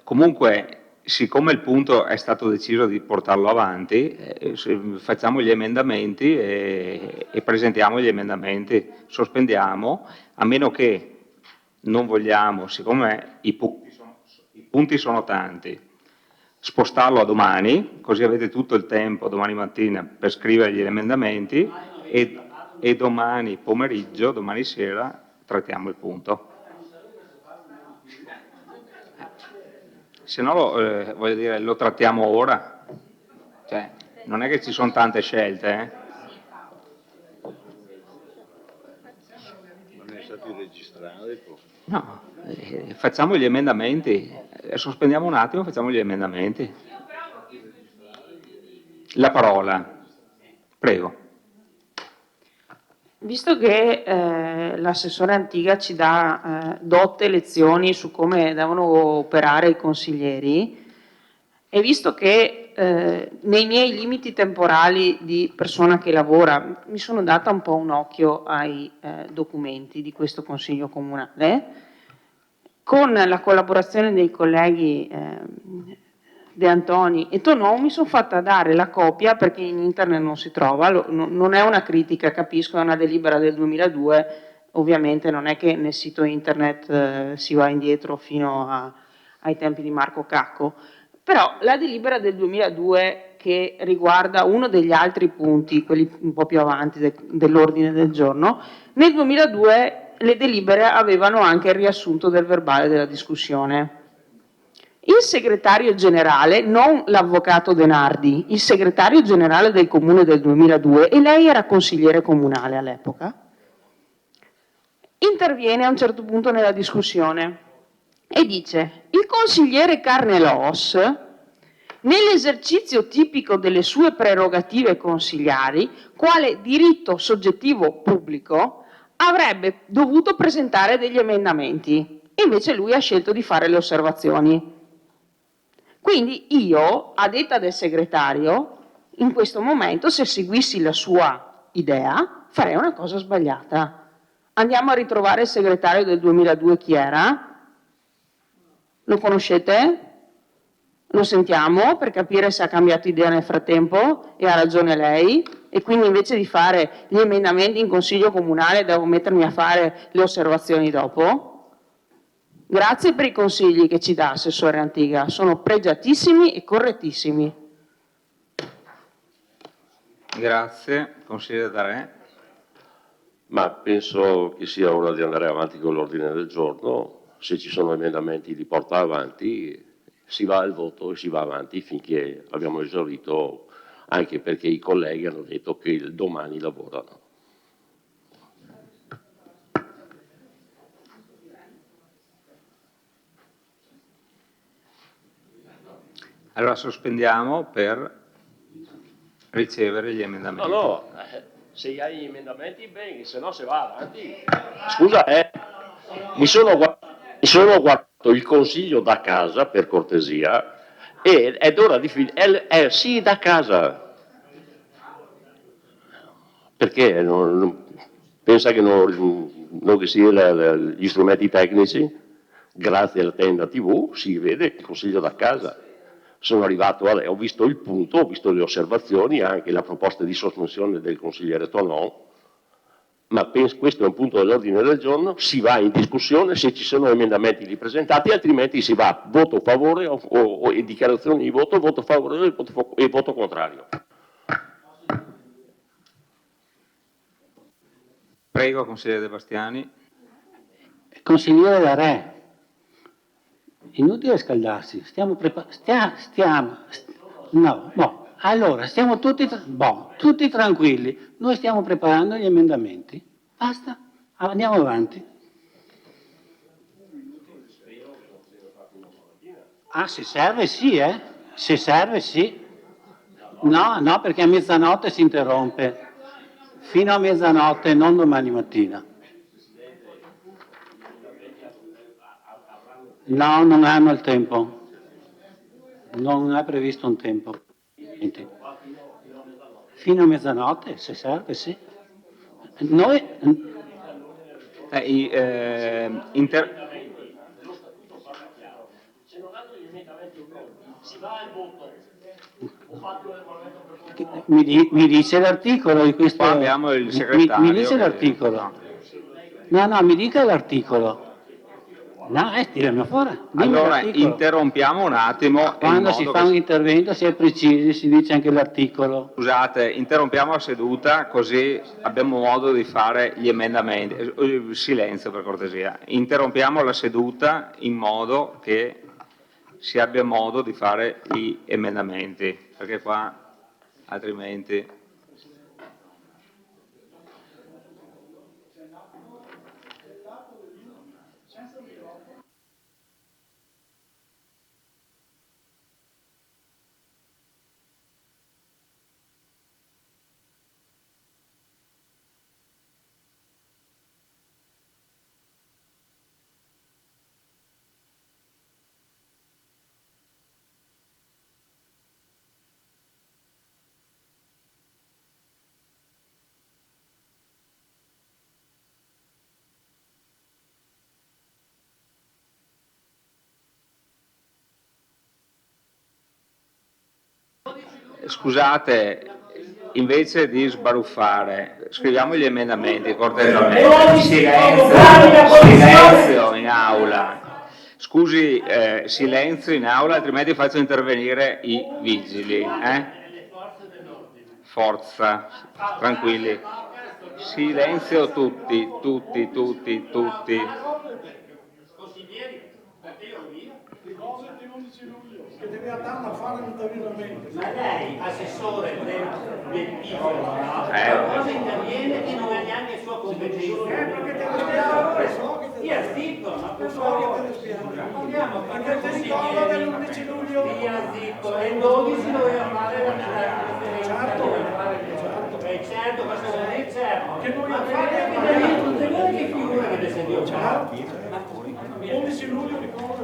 Comunque, siccome il punto è stato deciso di portarlo avanti, facciamo gli emendamenti e presentiamo gli emendamenti, sospendiamo, a meno che non vogliamo, siccome i punti sono tanti, spostarlo a domani, così avete tutto il tempo domani mattina per scrivere gli emendamenti e domani pomeriggio, domani sera, trattiamo il punto. Se no, voglio dire, lo trattiamo ora. Cioè, non è che ci sono tante scelte,
Non è stato registrato?
No, facciamo gli emendamenti, sospendiamo un attimo, facciamo gli emendamenti. La parola, prego.
Visto che l'assessore Antiga ci dà dotte lezioni su come devono operare i consiglieri, e visto che nei miei limiti temporali di persona che lavora mi sono data un po' un occhio ai documenti di questo Consiglio Comunale, con la collaborazione dei colleghi De Antoni e Tonò mi sono fatta dare la copia, perché in internet non si trova, non è una critica, capisco, è una delibera del 2002, ovviamente non è che nel sito internet si va indietro fino ai tempi di Marco Cacco, però la delibera del 2002 che riguarda uno degli altri punti, quelli un po' più avanti dell'ordine del giorno, nel 2002 le delibere avevano anche il riassunto del verbale della discussione. Il segretario generale, non l'avvocato Denardi, il segretario generale del comune del 2002, e lei era consigliere comunale all'epoca, interviene a un certo punto nella discussione e dice: il consigliere Carnelos, nell'esercizio tipico delle sue prerogative consigliari, quale diritto soggettivo pubblico, avrebbe dovuto presentare degli emendamenti, invece lui ha scelto di fare le osservazioni. Quindi io, a detta del segretario, in questo momento, se seguissi la sua idea, farei una cosa sbagliata. Andiamo a ritrovare il segretario del 2002, chi era? Lo conoscete? Lo sentiamo per capire se ha cambiato idea nel frattempo e ha ragione lei, e quindi invece di fare gli emendamenti in consiglio comunale devo mettermi a fare le osservazioni dopo? Grazie per i consigli che ci dà, Assessore Antiga, sono pregiatissimi e correttissimi.
Grazie. Consigliere D'Arè.
Ma penso che sia ora di andare avanti con l'ordine del giorno. Se ci sono emendamenti li porta avanti, si va al voto e si va avanti finché abbiamo esaurito, anche perché i colleghi hanno detto che il domani lavorano.
Allora sospendiamo per ricevere gli emendamenti.
No, se hai gli emendamenti bene, se no se va avanti. Scusa, mi sono guardato il consiglio da casa, per cortesia, e è d'ora di finire. Sì, da casa. Perché? Pensa che non che sia gli strumenti tecnici? Grazie alla tenda TV si vede il consiglio da casa. Sono arrivato, ho visto il punto, ho visto le osservazioni, anche la proposta di sospensione del consigliere Tonon, ma questo è un punto dell'ordine del giorno, si va in discussione, se ci sono emendamenti li presentati, altrimenti si va voto favore o dichiarazioni di voto favorevole e voto contrario.
Prego, consigliere De Bastiani.
Consigliere D'Arè, inutile scaldarsi, allora stiamo tutti tranquilli, noi stiamo preparando gli emendamenti, basta, andiamo avanti. Ah, se serve sì, se serve sì. No, perché a mezzanotte si interrompe, fino a mezzanotte, non domani mattina. No, non hanno il tempo, non è previsto un tempo. Fino a mezzanotte, se serve, sì. Noi... Mi dice l'articolo di questo...
Qua abbiamo il segretario.
Mi dice l'articolo. No, mi dica l'articolo. No, tirami fuori.
Allora, interrompiamo un attimo.
Quando si fa un intervento si è precisi, si dice anche l'articolo.
Scusate, interrompiamo la seduta così abbiamo modo di fare gli emendamenti. Silenzio per cortesia. Interrompiamo la seduta in modo che si abbia modo di fare gli emendamenti, perché qua altrimenti... Scusate, invece di sbaruffare, scriviamo gli emendamenti cortesemente. Silenzio in aula. Scusi, silenzio in aula, altrimenti faccio intervenire i vigili. Forza, tranquilli. Silenzio tutti.
Che deve andare a fare un intervento.
Ma lei, assessore del piccolo, cosa interviene che non è neanche sua competenza?
Perché te lo spiego,
Stia zitto, ma per favore. Andiamo a fare
ti ricordo dell'11 luglio.
Stia zitto, e il 12 doveva fare la certo, ma se non è certo.
Che noi
ma fate tutte voi che figure avete sentito?
11 luglio ricordo.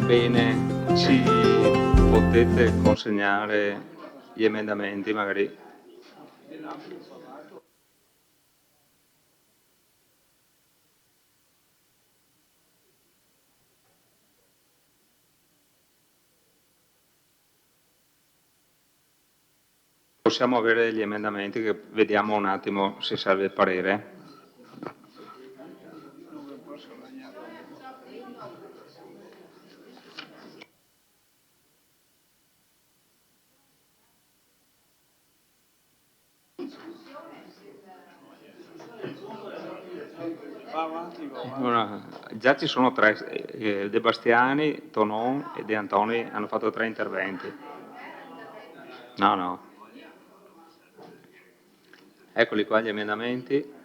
Bene, ci potete consegnare gli emendamenti magari? Possiamo avere gli emendamenti che vediamo un attimo se serve il parere? Già ci sono tre, De Bastiani, Tonon e De Antoni hanno fatto 3 interventi. No. Eccoli qua gli emendamenti.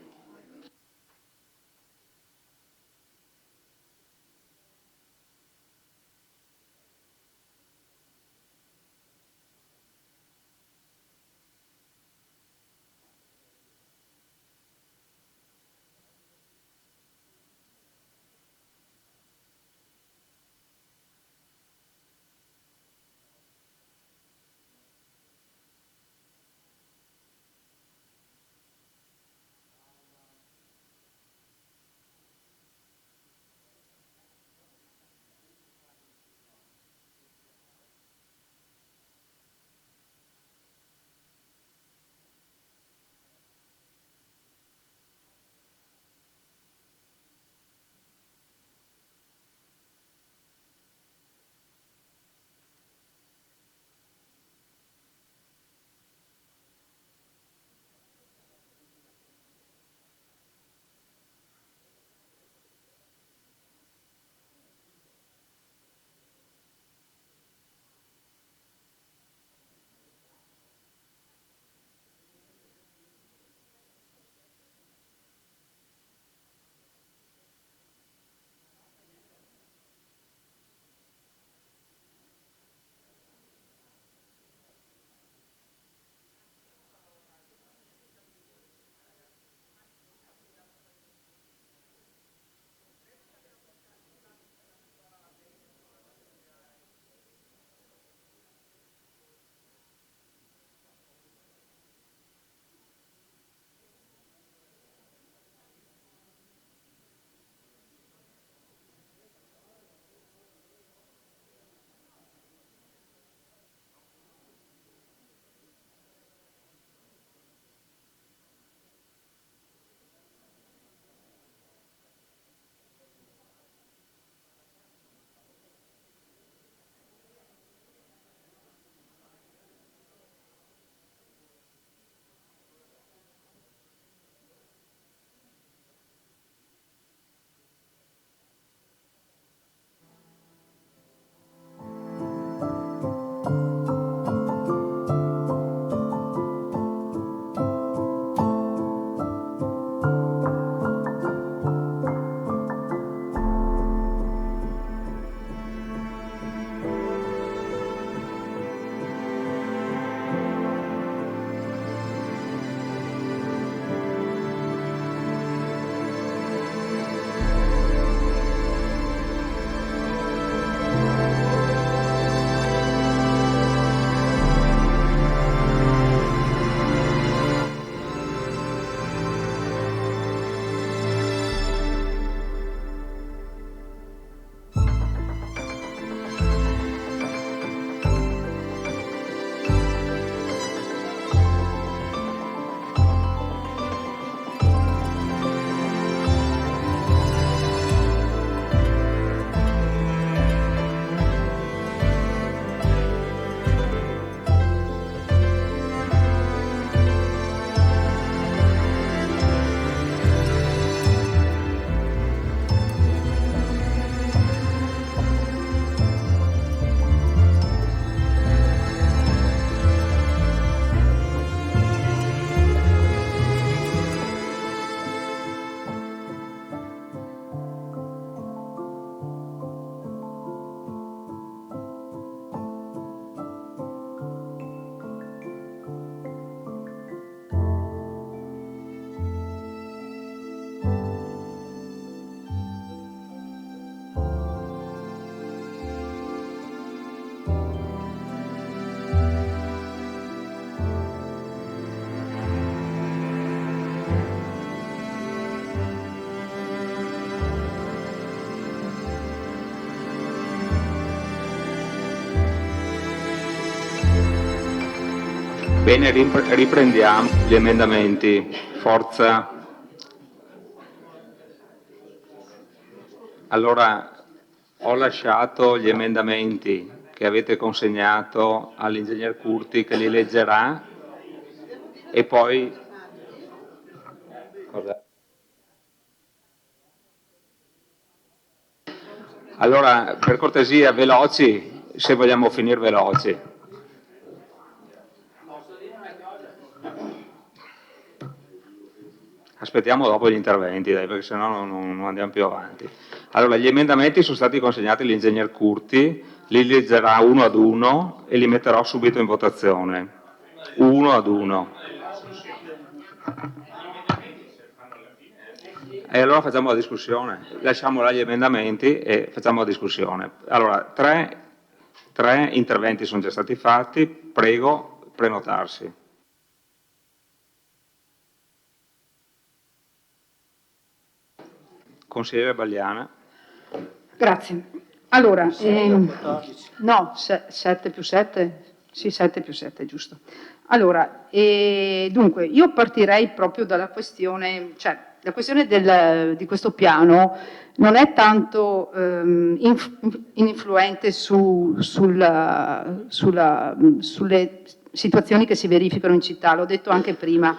Bene, riprendiamo gli emendamenti. Forza. Allora, ho lasciato gli emendamenti che avete consegnato all'ingegner Curti, che li leggerà, e poi... Cosa? Allora, per cortesia, veloci, se vogliamo finire veloci. Aspettiamo dopo gli interventi, dai, perché sennò non andiamo più avanti. Allora, gli emendamenti sono stati consegnati all'ingegner Curti, li leggerà uno ad uno e li metterò subito in votazione. Uno ad uno. E allora facciamo la discussione. Lasciamo là gli emendamenti e facciamo la discussione. Allora, tre interventi sono già stati fatti, prego prenotarsi. Consigliere Bagliana.
Grazie. Allora, no, 7 più 7? Sì, 7 più 7, giusto. Allora, dunque, io partirei proprio dalla questione, cioè la questione di questo piano non è tanto influente sulle situazioni che si verificano in città, l'ho detto anche prima.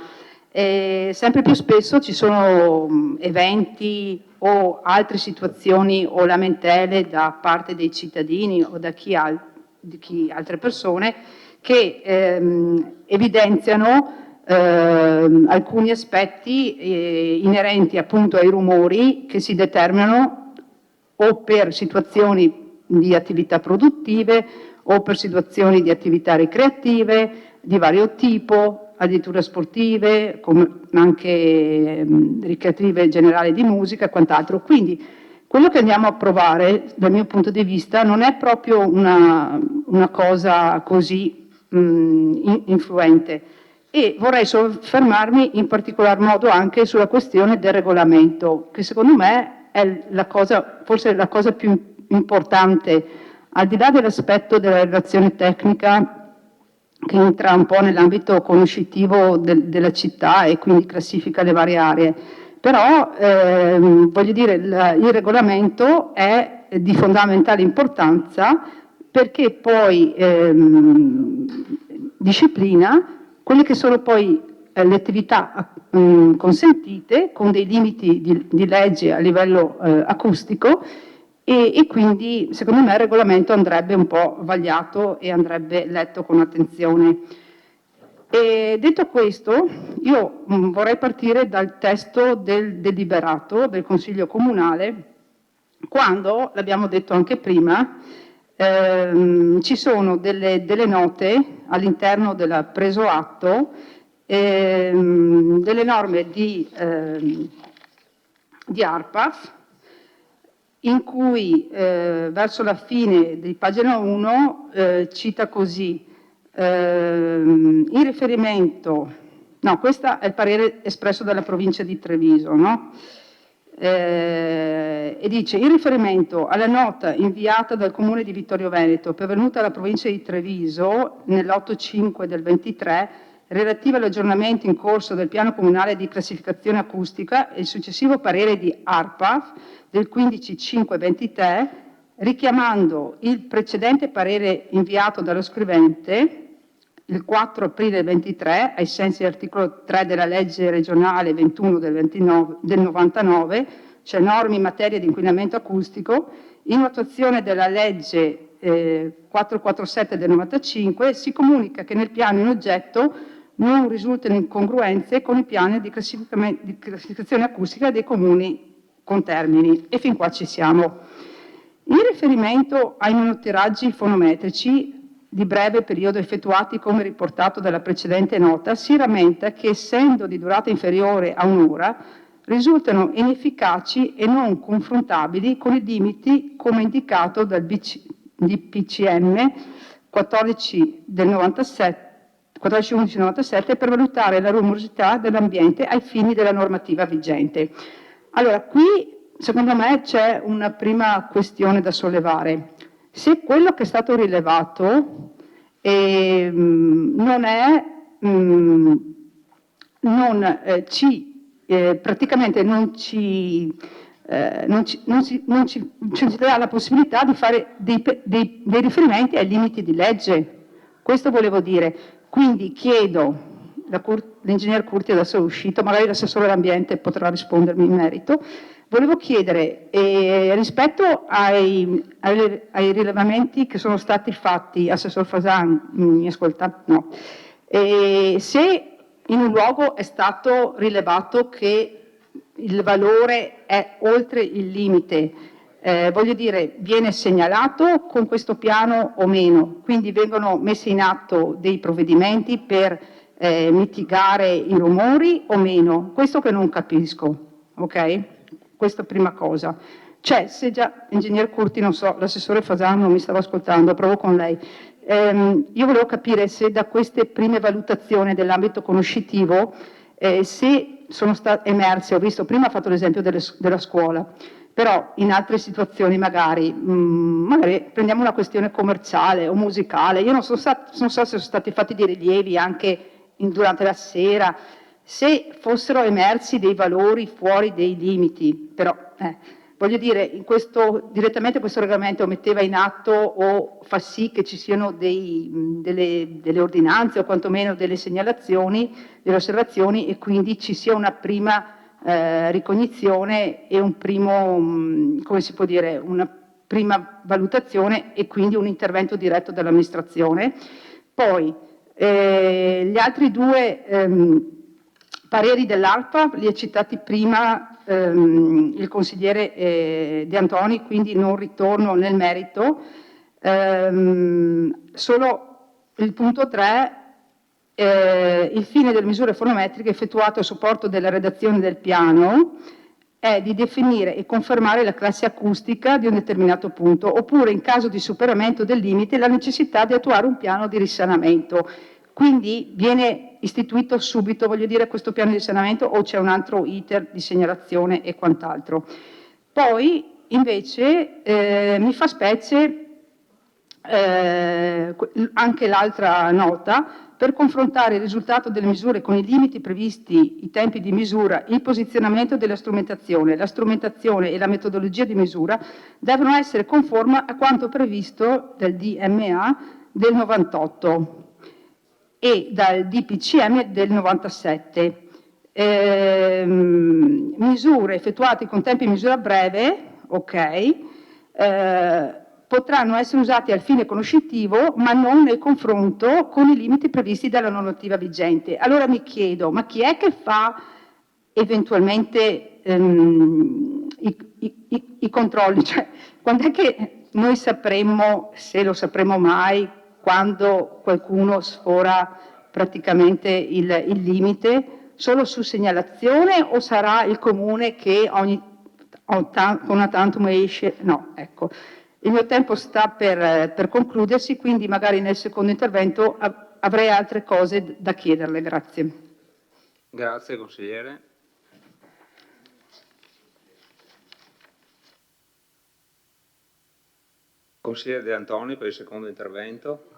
Sempre più spesso ci sono eventi o altre situazioni o lamentele da parte dei cittadini o da altre persone che evidenziano alcuni aspetti inerenti appunto ai rumori che si determinano o per situazioni di attività produttive o per situazioni di attività ricreative di vario tipo, addirittura sportive, anche ricreative generali di musica e quant'altro. Quindi quello che andiamo a approvare, dal mio punto di vista, non è proprio una cosa così influente. E vorrei soffermarmi in particolar modo anche sulla questione del regolamento, che secondo me è forse la cosa più importante, al di là dell'aspetto della relazione tecnica che entra un po' nell'ambito conoscitivo della città e quindi classifica le varie aree. Però, voglio dire, il regolamento è di fondamentale importanza perché poi disciplina quelle che sono poi le attività consentite con dei limiti di legge a livello acustico e quindi secondo me il regolamento andrebbe un po' vagliato e andrebbe letto con attenzione. E detto questo, io vorrei partire dal testo del deliberato del Consiglio Comunale, quando, l'abbiamo detto anche prima, ci sono delle note all'interno del preso atto, delle norme di ARPAF, in cui verso la fine di pagina 1 cita così, in riferimento, no, questo è il parere espresso dalla provincia di Treviso, no? E dice, in riferimento alla nota inviata dal Comune di Vittorio Veneto, pervenuta alla provincia di Treviso nell'8/5 del 23, relativa all'aggiornamento in corso del piano comunale di classificazione acustica e il successivo parere di ARPAF del 15/5/23, richiamando il precedente parere inviato dallo scrivente il 4 aprile 23, ai sensi dell'articolo 3 della legge regionale 21 del 99, cioè norme in materia di inquinamento acustico, in attuazione della legge 447 del 95, si comunica che nel piano in oggetto non risultano incongruenze con i piani di classificazione acustica dei comuni contermini. E fin qua ci siamo. In riferimento ai monitoraggi fonometrici di breve periodo effettuati come riportato dalla precedente nota, si rammenta che, essendo di durata inferiore a un'ora, risultano inefficaci e non confrontabili con i limiti come indicato dal DPCM 14/11/97 per valutare la rumorosità dell'ambiente ai fini della normativa vigente. Allora, qui secondo me c'è una prima questione da sollevare. Se quello che è stato rilevato non è praticamente non ci dà la possibilità di fare dei riferimenti ai limiti di legge. Questo volevo dire. Quindi chiedo, l'ingegner Curti adesso è uscito, magari l'assessore all'ambiente potrà rispondermi in merito, volevo chiedere rispetto ai rilevamenti che sono stati fatti, assessor Fasan, mi ascolta? No. Se in un luogo è stato rilevato che il valore è oltre il limite, voglio dire, viene segnalato con questo piano o meno? Quindi vengono messi in atto dei provvedimenti per mitigare i rumori o meno? Questo che non capisco, ok? Questa prima cosa. Cioè, se già, ingegner Curti, non so, l'assessore Fasan non mi stava ascoltando, provo con lei. Io volevo capire se da queste prime valutazioni dell'ambito conoscitivo, se sono state emerse, ho visto, prima ha fatto l'esempio della scuola, però in altre situazioni magari prendiamo una questione commerciale o musicale, io non so se sono stati fatti dei rilievi anche durante la sera, se fossero emersi dei valori fuori dei limiti, però voglio dire, direttamente questo regolamento metteva in atto o fa sì che ci siano delle ordinanze o quantomeno delle segnalazioni, delle osservazioni e quindi ci sia una prima ricognizione e un primo, come si può dire, una prima valutazione e quindi un intervento diretto dell'amministrazione. Poi gli altri due pareri dell'ARPA li ha citati prima il consigliere De Antoni, quindi non ritorno nel merito. Solo il punto 3, il fine delle misure fonometriche effettuate a supporto della redazione del piano è di definire e confermare la classe acustica di un determinato punto, oppure in caso di superamento del limite la necessità di attuare un piano di risanamento. Quindi viene istituito subito, voglio dire, questo piano di risanamento o c'è un altro iter di segnalazione e quant'altro. Poi invece mi fa specie anche l'altra nota, per confrontare il risultato delle misure con i limiti previsti, i tempi di misura, il posizionamento della strumentazione, la strumentazione e la metodologia di misura devono essere conformi a quanto previsto dal DMA del 98 e dal DPCM del 97. Misure effettuate con tempi di misura breve, ok, potranno essere usati al fine conoscitivo ma non nel confronto con i limiti previsti dalla normativa vigente. Allora mi chiedo, ma chi è che fa eventualmente i controlli? Cioè, quando è che noi sapremmo, se lo sapremo mai, quando qualcuno sfora praticamente il limite? Solo su segnalazione o sarà il comune che con una tantum esce? No, ecco. Il mio tempo sta per concludersi, quindi magari nel secondo intervento avrei altre cose da chiederle. Grazie.
Grazie consigliere. Consigliere De Antoni per il secondo intervento.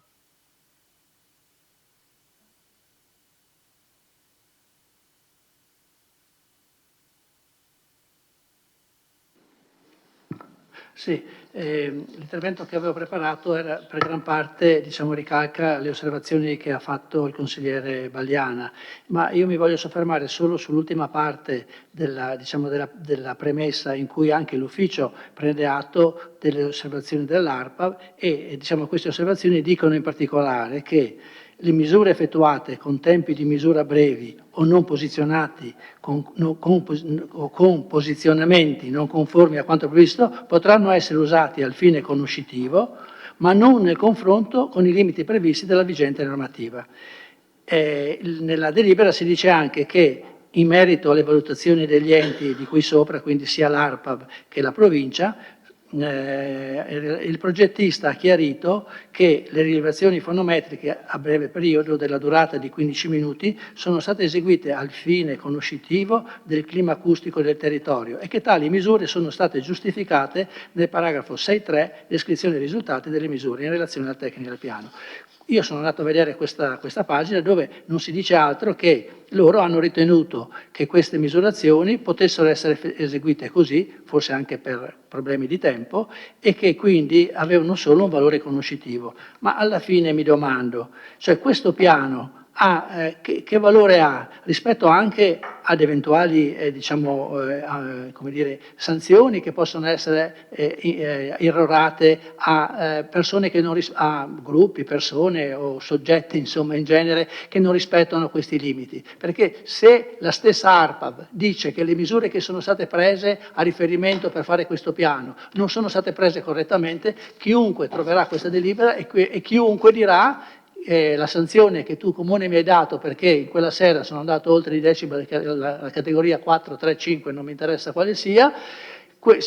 Sì, l'intervento che avevo preparato era per gran parte, diciamo, ricalca le osservazioni che ha fatto il consigliere Balliana, ma io mi voglio soffermare solo sull'ultima parte della premessa in cui anche l'ufficio prende atto delle osservazioni dell'ARPA e diciamo, queste osservazioni dicono in particolare che le misure effettuate con tempi di misura brevi o non posizionati o con posizionamenti non conformi a quanto previsto potranno essere usati al fine conoscitivo, ma non nel confronto con i limiti previsti dalla vigente normativa. Nella delibera si dice anche che in merito alle valutazioni degli enti di qui sopra, quindi sia l'ARPAB che la provincia, il progettista ha chiarito che le rilevazioni fonometriche a breve periodo della durata di 15 minuti sono state eseguite al fine conoscitivo del clima acustico del territorio e che tali misure sono state giustificate nel paragrafo 6.3 descrizione dei risultati delle misure in relazione alla tecnica del piano. Io sono andato a vedere questa pagina dove non si dice altro che loro hanno ritenuto che queste misurazioni potessero essere eseguite così, forse anche per problemi di tempo, e che quindi avevano solo un valore conoscitivo. Ma alla fine mi domando, cioè questo piano che valore ha rispetto anche ad eventuali come dire, sanzioni che possono essere irrorate a persone che non a gruppi, persone o soggetti insomma in genere che non rispettano questi limiti? Perché se la stessa ARPAV dice che le misure che sono state prese a riferimento per fare questo piano non sono state prese correttamente, chiunque troverà questa delibera e chiunque dirà la sanzione che tu comune mi hai dato perché in quella sera sono andato oltre i decibel, la categoria 4, 3, 5, non mi interessa quale sia,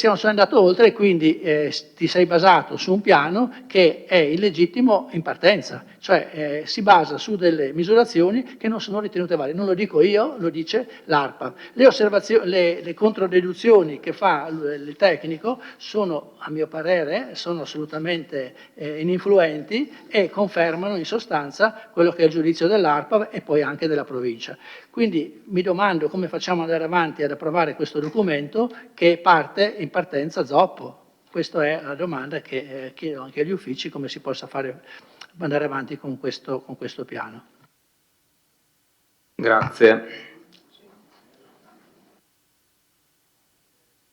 sono andato oltre e quindi ti sei basato su un piano che è illegittimo in partenza, cioè si basa su delle misurazioni che non sono ritenute valide. Non lo dico io, lo dice l'ARPA. Le controdeduzioni che fa il tecnico sono, a mio parere, sono assolutamente ininfluenti e confermano in sostanza quello che è il giudizio dell'ARPA e poi anche della provincia. Quindi mi domando come facciamo ad andare avanti ad approvare questo documento che parte in partenza zoppo. Questa è la domanda che chiedo anche agli uffici, come si possa andare avanti con questo piano.
Grazie.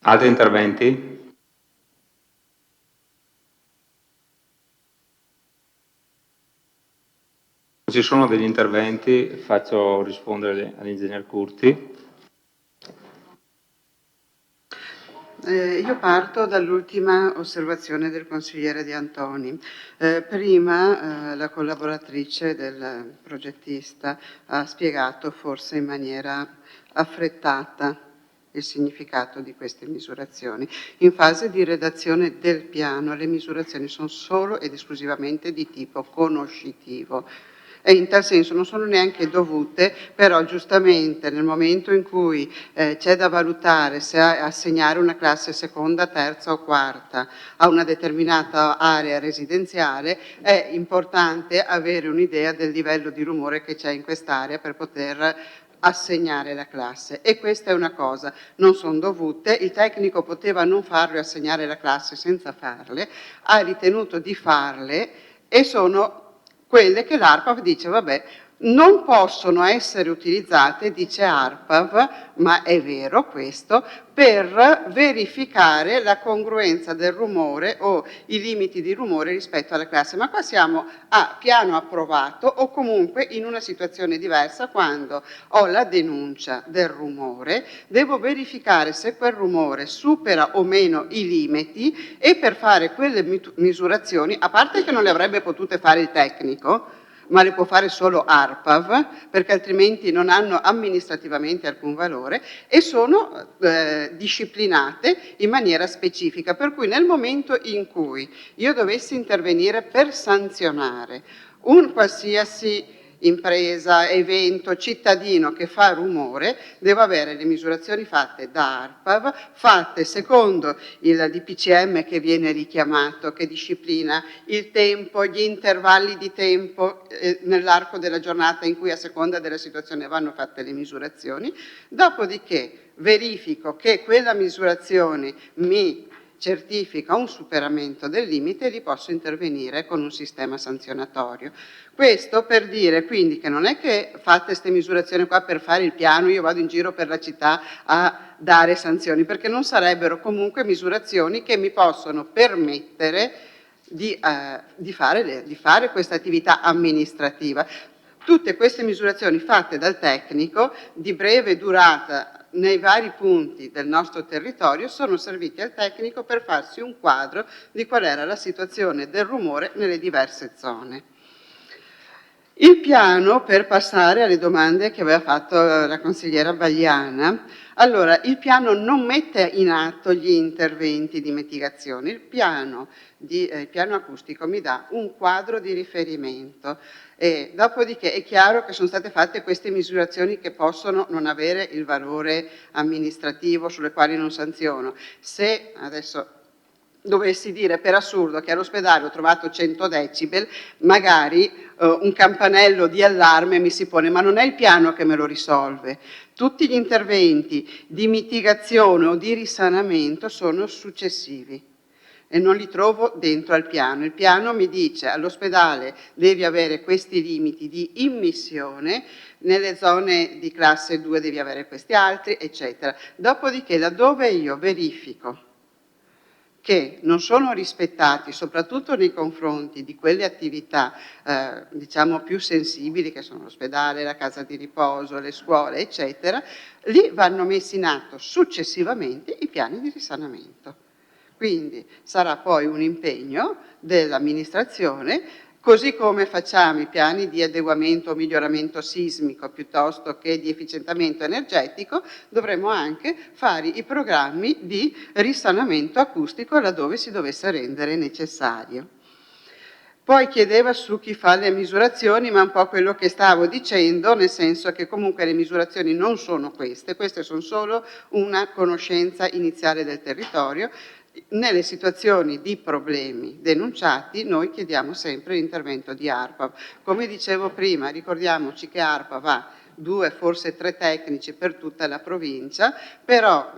Altri interventi? Se ci sono degli interventi, faccio rispondere all'ingegner Curti.
Io parto dall'ultima osservazione del consigliere De Antoni. Prima la collaboratrice del progettista ha spiegato forse in maniera affrettata il significato di queste misurazioni. In fase di redazione del piano le misurazioni sono solo ed esclusivamente di tipo conoscitivo. E in tal senso non sono neanche dovute, però giustamente nel momento in cui c'è da valutare se assegnare una classe seconda, terza o quarta a una determinata area residenziale, è importante avere un'idea del livello di rumore che c'è in quest'area per poter assegnare la classe. E questa è una cosa, non sono dovute, il tecnico poteva non farlo e assegnare la classe senza farle, ha ritenuto di farle e sono quelle che l'ARPAV dice, vabbè, non possono essere utilizzate, dice ARPAV, ma è vero questo, per verificare la congruenza del rumore o i limiti di rumore rispetto alla classe. Ma qua siamo a piano approvato o comunque in una situazione diversa quando ho la denuncia del rumore, devo verificare se quel rumore supera o meno i limiti e per fare quelle misurazioni, a parte che non le avrebbe potute fare il tecnico, ma le può fare solo ARPAV, perché altrimenti non hanno amministrativamente alcun valore, e sono disciplinate in maniera specifica. Per cui nel momento in cui io dovessi intervenire per sanzionare un qualsiasi impresa, evento, cittadino che fa rumore, devo avere le misurazioni fatte da ARPAV, fatte secondo il DPCM che viene richiamato, che disciplina il tempo, gli intervalli di tempo nell'arco della giornata in cui a seconda della situazione vanno fatte le misurazioni. Dopodiché verifico che quella misurazione mi certifica un superamento del limite e li posso intervenire con un sistema sanzionatorio. Questo per dire quindi che non è che fate queste misurazioni qua per fare il piano, io vado in giro per la città a dare sanzioni, perché non sarebbero comunque misurazioni che mi possono permettere di fare questa attività amministrativa. Tutte queste misurazioni fatte dal tecnico di breve durata nei vari punti del nostro territorio sono serviti al tecnico per farsi un quadro di qual era la situazione del rumore nelle diverse zone. Il piano, per passare alle domande che aveva fatto la consigliera Bagliana, allora il piano non mette in atto gli interventi di mitigazione, il piano acustico mi dà un quadro di riferimento e dopodiché è chiaro che sono state fatte queste misurazioni che possono non avere il valore amministrativo sulle quali non sanziono. Se adesso dovessi dire per assurdo che all'ospedale ho trovato 100 decibel, magari un campanello di allarme mi si pone, ma non è il piano che me lo risolve. Tutti gli interventi di mitigazione o di risanamento sono successivi e non li trovo dentro al piano. Il piano mi dice all'ospedale devi avere questi limiti di immissione, nelle zone di classe 2 devi avere questi altri, eccetera. Dopodiché, laddove io verifico che non sono rispettati, soprattutto nei confronti di quelle attività diciamo più sensibili, che sono l'ospedale, la casa di riposo, le scuole, eccetera, lì vanno messi in atto successivamente i piani di risanamento. Quindi sarà poi un impegno dell'amministrazione, così come facciamo i piani di adeguamento o miglioramento sismico piuttosto che di efficientamento energetico, dovremo anche fare i programmi di risanamento acustico laddove si dovesse rendere necessario. Poi chiedeva su chi fa le misurazioni, ma un po' quello che stavo dicendo, nel senso che comunque le misurazioni non sono queste sono solo una conoscenza iniziale del territorio. Nelle situazioni di problemi denunciati noi chiediamo sempre l'intervento di ARPA. Come dicevo prima, ricordiamoci che ARPA va 2, forse 3 tecnici per tutta la provincia, però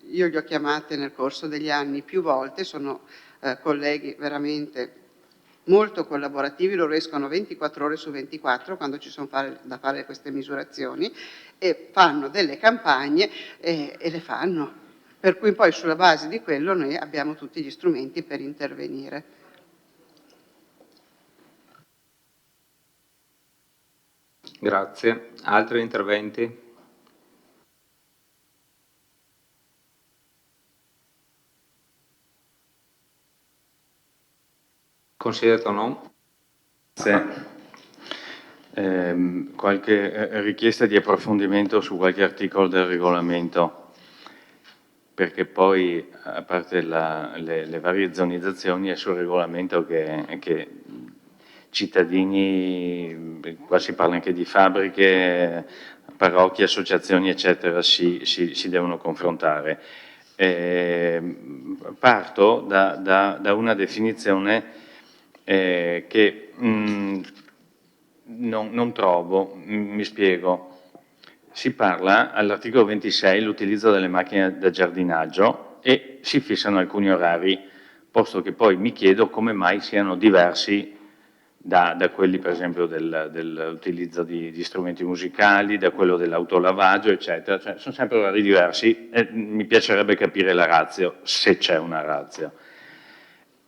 io li ho chiamate nel corso degli anni più volte, sono colleghi veramente molto collaborativi, loro escono 24 ore su 24 quando ci sono da fare queste misurazioni e fanno delle campagne e le fanno. Per cui poi sulla base di quello noi abbiamo tutti gli strumenti per intervenire.
Grazie. Altri interventi? Consigliere Tonon?
Grazie. Qualche richiesta di approfondimento su qualche articolo del regolamento, perché poi, a parte le varie zonizzazioni, è sul regolamento che cittadini, qua si parla anche di fabbriche, parrocchie, associazioni, eccetera, si devono confrontare. Parto da una definizione che non trovo, mi spiego. Si parla all'articolo 26 l'utilizzo delle macchine da giardinaggio e si fissano alcuni orari, posto che poi mi chiedo come mai siano diversi da quelli per esempio dell'utilizzo di strumenti musicali, da quello dell'autolavaggio, eccetera. Cioè, sono sempre orari diversi e mi piacerebbe capire la ratio, se c'è una ratio.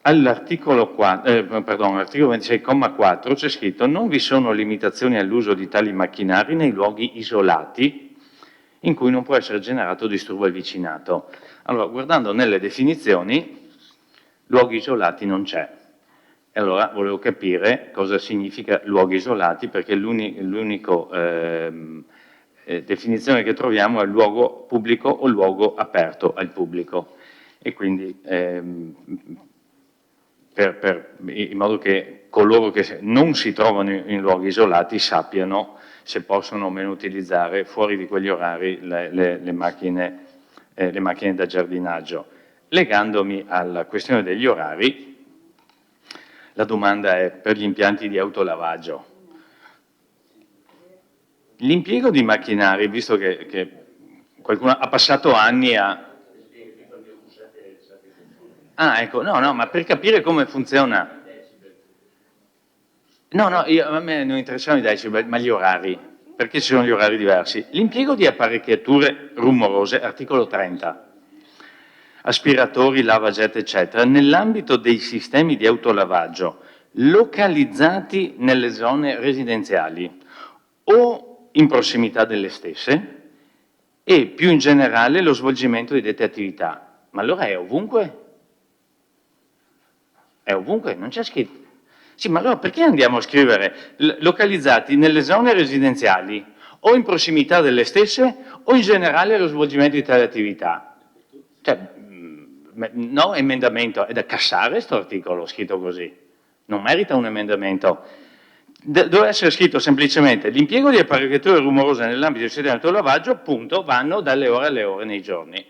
All'articolo 26,4 c'è scritto: non vi sono limitazioni all'uso di tali macchinari nei luoghi isolati in cui non può essere generato disturbo al vicinato. Allora, guardando nelle definizioni, luoghi isolati non c'è. E allora volevo capire cosa significa luoghi isolati, perché l'unica definizione che troviamo è luogo pubblico o luogo aperto al pubblico. E quindi in modo che coloro che non si trovano in luoghi isolati sappiano se possono o meno utilizzare fuori di quegli orari le macchine da giardinaggio. Legandomi alla questione degli orari, la domanda è per gli impianti di autolavaggio. L'impiego di macchinari, visto che qualcuno ha passato anni a... Ah, ecco, no, ma per capire come funziona... No, a me non interessano i decibel, ma gli orari, perché ci sono gli orari diversi. L'impiego di apparecchiature rumorose, articolo 30, aspiratori, lavaget, eccetera, nell'ambito dei sistemi di autolavaggio localizzati nelle zone residenziali o in prossimità delle stesse e, più in generale, lo svolgimento di dette attività. Ma allora è ovunque? È ovunque? Non c'è scritto. Sì, ma allora perché andiamo a scrivere localizzati nelle zone residenziali o in prossimità delle stesse o in generale lo svolgimento di tali attività? Cioè, no, emendamento, è da cassare questo articolo scritto così, non merita un emendamento. Deve essere scritto semplicemente l'impiego di apparecchiature rumorose nell'ambito del sistema di autolavaggio, appunto, vanno dalle ore alle ore nei giorni.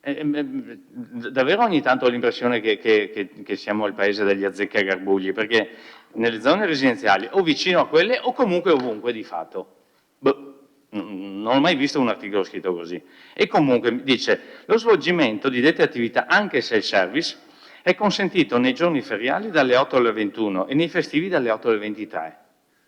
Davvero ogni tanto ho l'impressione che siamo il paese degli azzeccagarbugli, perché nelle zone residenziali o vicino a quelle o comunque ovunque di fatto. Non ho mai visto un articolo scritto così. E comunque dice, lo svolgimento di dette attività, anche self-service, è consentito nei giorni feriali dalle 8 alle 21 e nei festivi dalle 8 alle 23.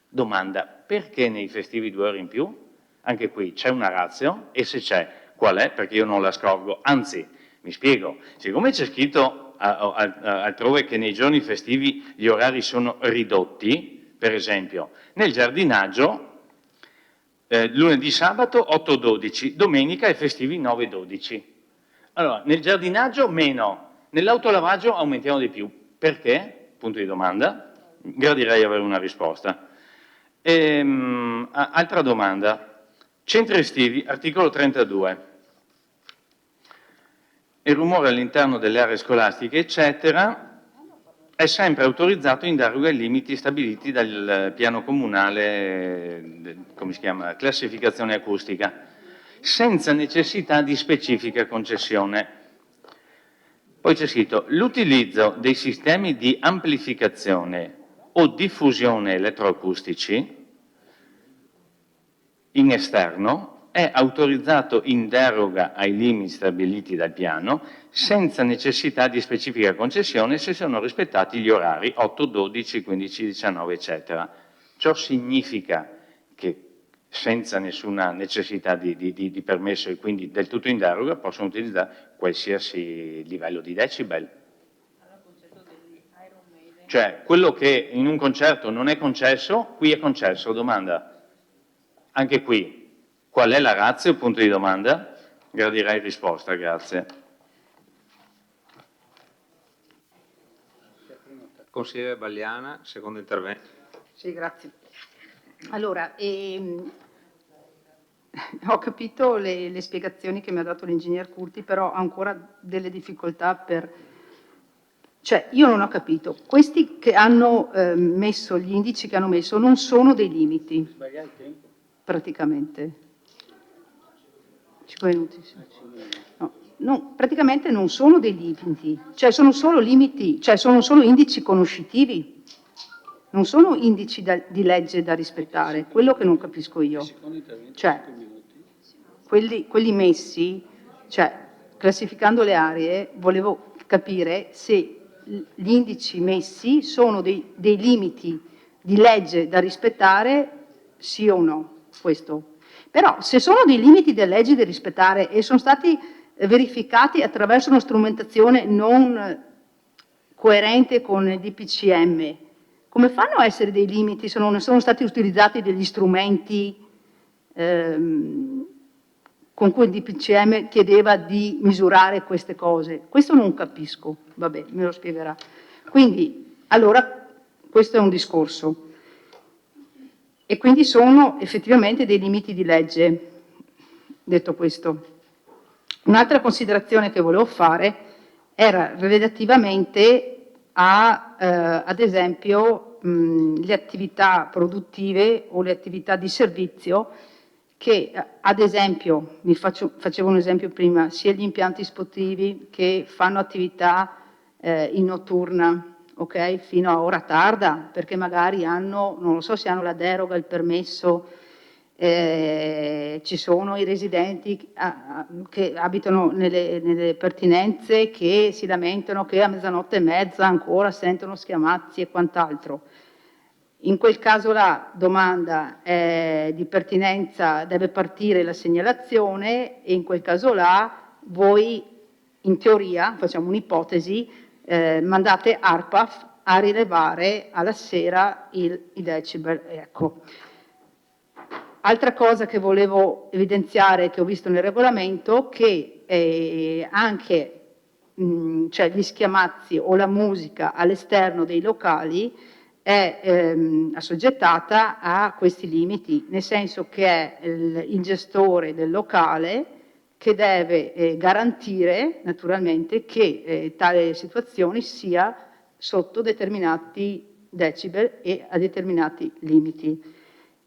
Domanda, perché nei festivi 2 ore in più? Anche qui c'è una ratio, e se c'è, qual è? Perché io non la scorgo. Anzi, mi spiego, siccome c'è scritto altrove che nei giorni festivi gli orari sono ridotti, per esempio, nel giardinaggio lunedì, sabato 8-12, domenica e festivi 9-12. Allora, nel giardinaggio meno, nell'autolavaggio aumentiamo di più. Perché? Punto di domanda. Gradirei avere una risposta. Altra domanda. Centri estivi, articolo 32. Il rumore all'interno delle aree scolastiche, eccetera, è sempre autorizzato in deroga ai limiti stabiliti dal piano comunale, come si chiama, classificazione acustica, senza necessità di specifica concessione. Poi c'è scritto, l'utilizzo dei sistemi di amplificazione o diffusione elettroacustici in esterno è autorizzato in deroga ai limiti stabiliti dal piano senza necessità di specifica concessione se sono rispettati gli orari 8, 12, 15, 19, eccetera. Ciò significa che senza nessuna necessità di permesso e quindi del tutto in deroga possono utilizzare qualsiasi livello di decibel. Cioè, quello che in un concerto non è concesso, qui è concesso. Domanda. Anche qui. Qual è la ratio? Punto di domanda. Gradirei risposta, grazie.
Consigliere Balliana, secondo intervento.
Sì, grazie. Allora, ho capito le spiegazioni che mi ha dato l'ingegner Curti, però ho ancora delle difficoltà per... Cioè, io non ho capito. Questi che hanno messo, gli indici che hanno messo, non sono dei limiti, praticamente. 5 minuti, sì. No, praticamente non sono dei limiti, cioè sono solo limiti, cioè sono solo indici conoscitivi, non sono indici di legge da rispettare, quello che non capisco io. Cioè, quelli messi, cioè, classificando le aree, volevo capire se gli indici messi sono dei limiti di legge da rispettare, sì o no, questo. Però se sono dei limiti delle leggi da rispettare e sono stati verificati attraverso una strumentazione non coerente con il DPCM, come fanno a essere dei limiti se non sono stati utilizzati degli strumenti con cui il DPCM chiedeva di misurare queste cose? Questo non capisco, vabbè, me lo spiegherà. Quindi, allora, questo è un discorso. E quindi sono effettivamente dei limiti di legge, detto questo. Un'altra considerazione che volevo fare era relativamente a, ad esempio, le attività produttive o le attività di servizio che, ad esempio, facevo un esempio prima, sia gli impianti sportivi che fanno attività in notturna, ok? Fino a ora tarda, perché magari hanno, non lo so se hanno la deroga, il permesso, ci sono i residenti che abitano nelle pertinenze che si lamentano che a mezzanotte e mezza ancora sentono schiamazzi e quant'altro. In quel caso là, domanda di pertinenza, deve partire la segnalazione e in quel caso là voi, in teoria, facciamo un'ipotesi, mandate ARPAF a rilevare alla sera i decibel. Ecco. Altra cosa che volevo evidenziare, che ho visto nel regolamento, che anche cioè gli schiamazzi o la musica all'esterno dei locali è assoggettata a questi limiti, nel senso che è il gestore del locale che deve garantire naturalmente che tale situazione sia sotto determinati decibel e a determinati limiti.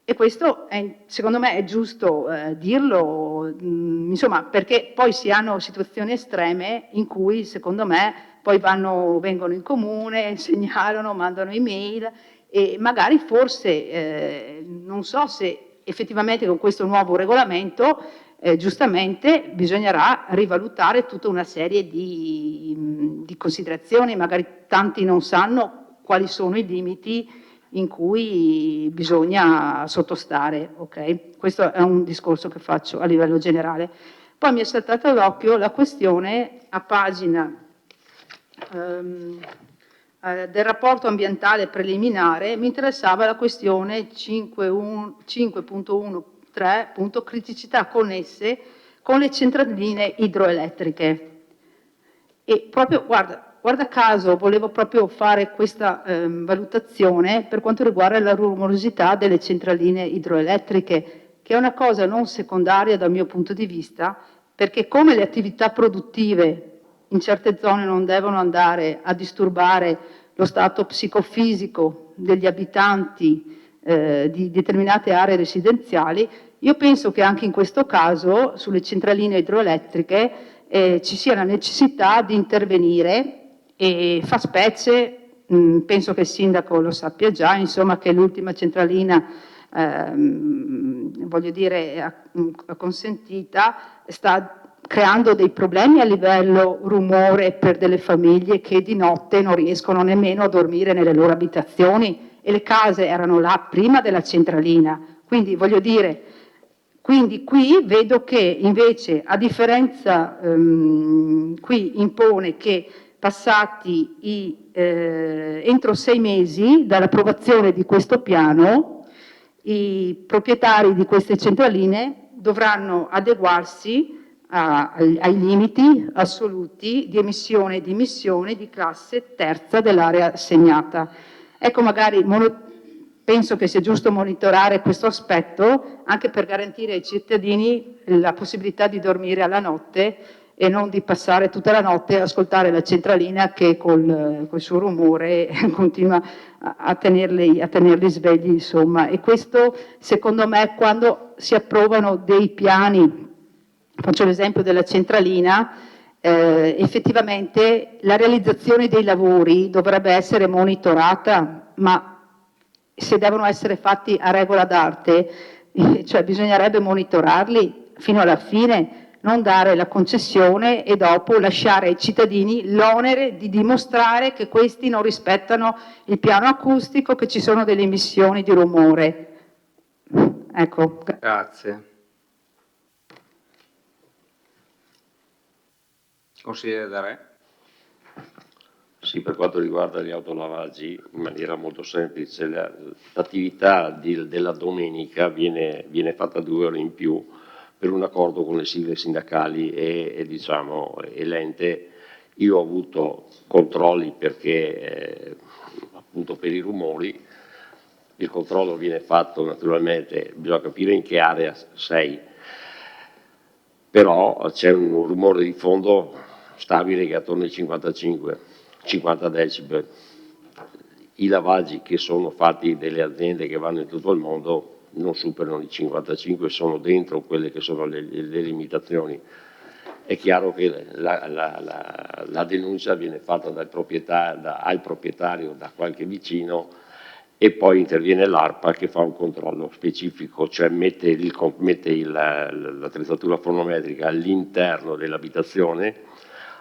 E questo secondo me è giusto dirlo, insomma, perché poi si hanno situazioni estreme in cui secondo me poi vengono in comune, segnalano, mandano email e magari forse non so se effettivamente con questo nuovo regolamento giustamente bisognerà rivalutare tutta una serie di considerazioni, magari tanti non sanno quali sono i limiti in cui bisogna sottostare, ok? Questo è un discorso che faccio a livello generale. Poi mi è saltata all'occhio la questione a pagina del rapporto ambientale preliminare, mi interessava la questione 5.1.3, criticità connesse con le centraline idroelettriche. E proprio, guarda caso, volevo proprio fare questa valutazione per quanto riguarda la rumorosità delle centraline idroelettriche, che è una cosa non secondaria dal mio punto di vista, perché come le attività produttive in certe zone non devono andare a disturbare lo stato psicofisico degli abitanti di determinate aree residenziali, io penso che anche in questo caso sulle centraline idroelettriche ci sia la necessità di intervenire e fa specie, penso che il sindaco lo sappia già, insomma, che l'ultima centralina voglio dire consentita sta creando dei problemi a livello rumore per delle famiglie che di notte non riescono nemmeno a dormire nelle loro abitazioni e le case erano là prima della centralina, quindi voglio dire, quindi qui vedo che invece a differenza qui impone che passati entro 6 mesi dall'approvazione di questo piano i proprietari di queste centraline dovranno adeguarsi ai limiti assoluti di emissione e dimissione di classe terza dell'area assegnata. Ecco, magari penso che sia giusto monitorare questo aspetto anche per garantire ai cittadini la possibilità di dormire alla notte e non di passare tutta la notte a ascoltare la centralina che col suo rumore continua a tenerli svegli, insomma. E questo, secondo me, quando si approvano dei piani, faccio l'esempio della centralina, effettivamente la realizzazione dei lavori dovrebbe essere monitorata, ma se devono essere fatti a regola d'arte, cioè bisognerebbe monitorarli fino alla fine, non dare la concessione e dopo lasciare ai cittadini l'onere di dimostrare che questi non rispettano il piano acustico, che ci sono delle emissioni di rumore. Ecco.
Grazie. Consigliere Darè.
Sì, per quanto riguarda gli autolavaggi, in maniera molto semplice, l'attività della domenica viene fatta 2 ore in più per un accordo con le sigle sindacali e l'ente. Io ho avuto controlli perché appunto per i rumori, il controllo viene fatto naturalmente, bisogna capire in che area sei, però c'è un rumore di fondo stabile che è attorno ai 50 decibel. I lavaggi che sono fatti dalle aziende che vanno in tutto il mondo non superano i 55, sono dentro quelle che sono le limitazioni. È chiaro che la denuncia viene fatta al proprietario, da qualche vicino, e poi interviene l'ARPA che fa un controllo specifico, cioè mette l'attrezzatura fonometrica all'interno dell'abitazione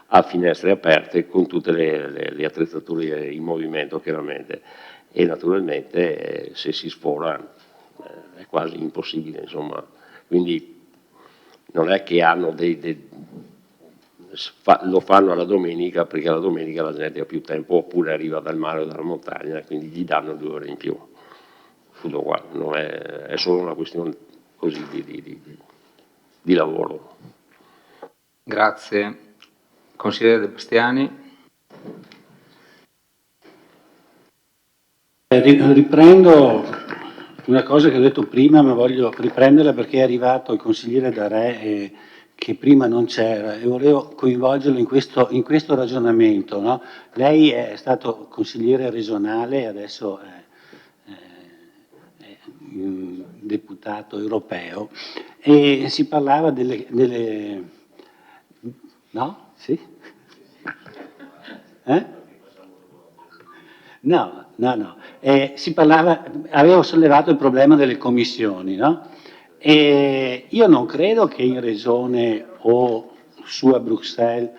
a finestre aperte con tutte le attrezzature in movimento chiaramente, e naturalmente se si sfora è quasi impossibile, insomma. Quindi non è che hanno lo fanno alla domenica perché la domenica la gente ha più tempo oppure arriva dal mare o dalla montagna, quindi gli danno 2 ore in più. Tutto qua, non è solo una questione così di lavoro.
Grazie. Consigliere De Bastiani.
Riprendo una cosa che ho detto prima, ma voglio riprenderla perché è arrivato il consigliere Darè che prima non c'era e volevo coinvolgerlo in questo ragionamento. No? Lei è stato consigliere regionale e adesso deputato europeo e si parlava no? Sì? No. Si parlava, avevo sollevato il problema delle commissioni, no? E io non credo che in Regione o su a Bruxelles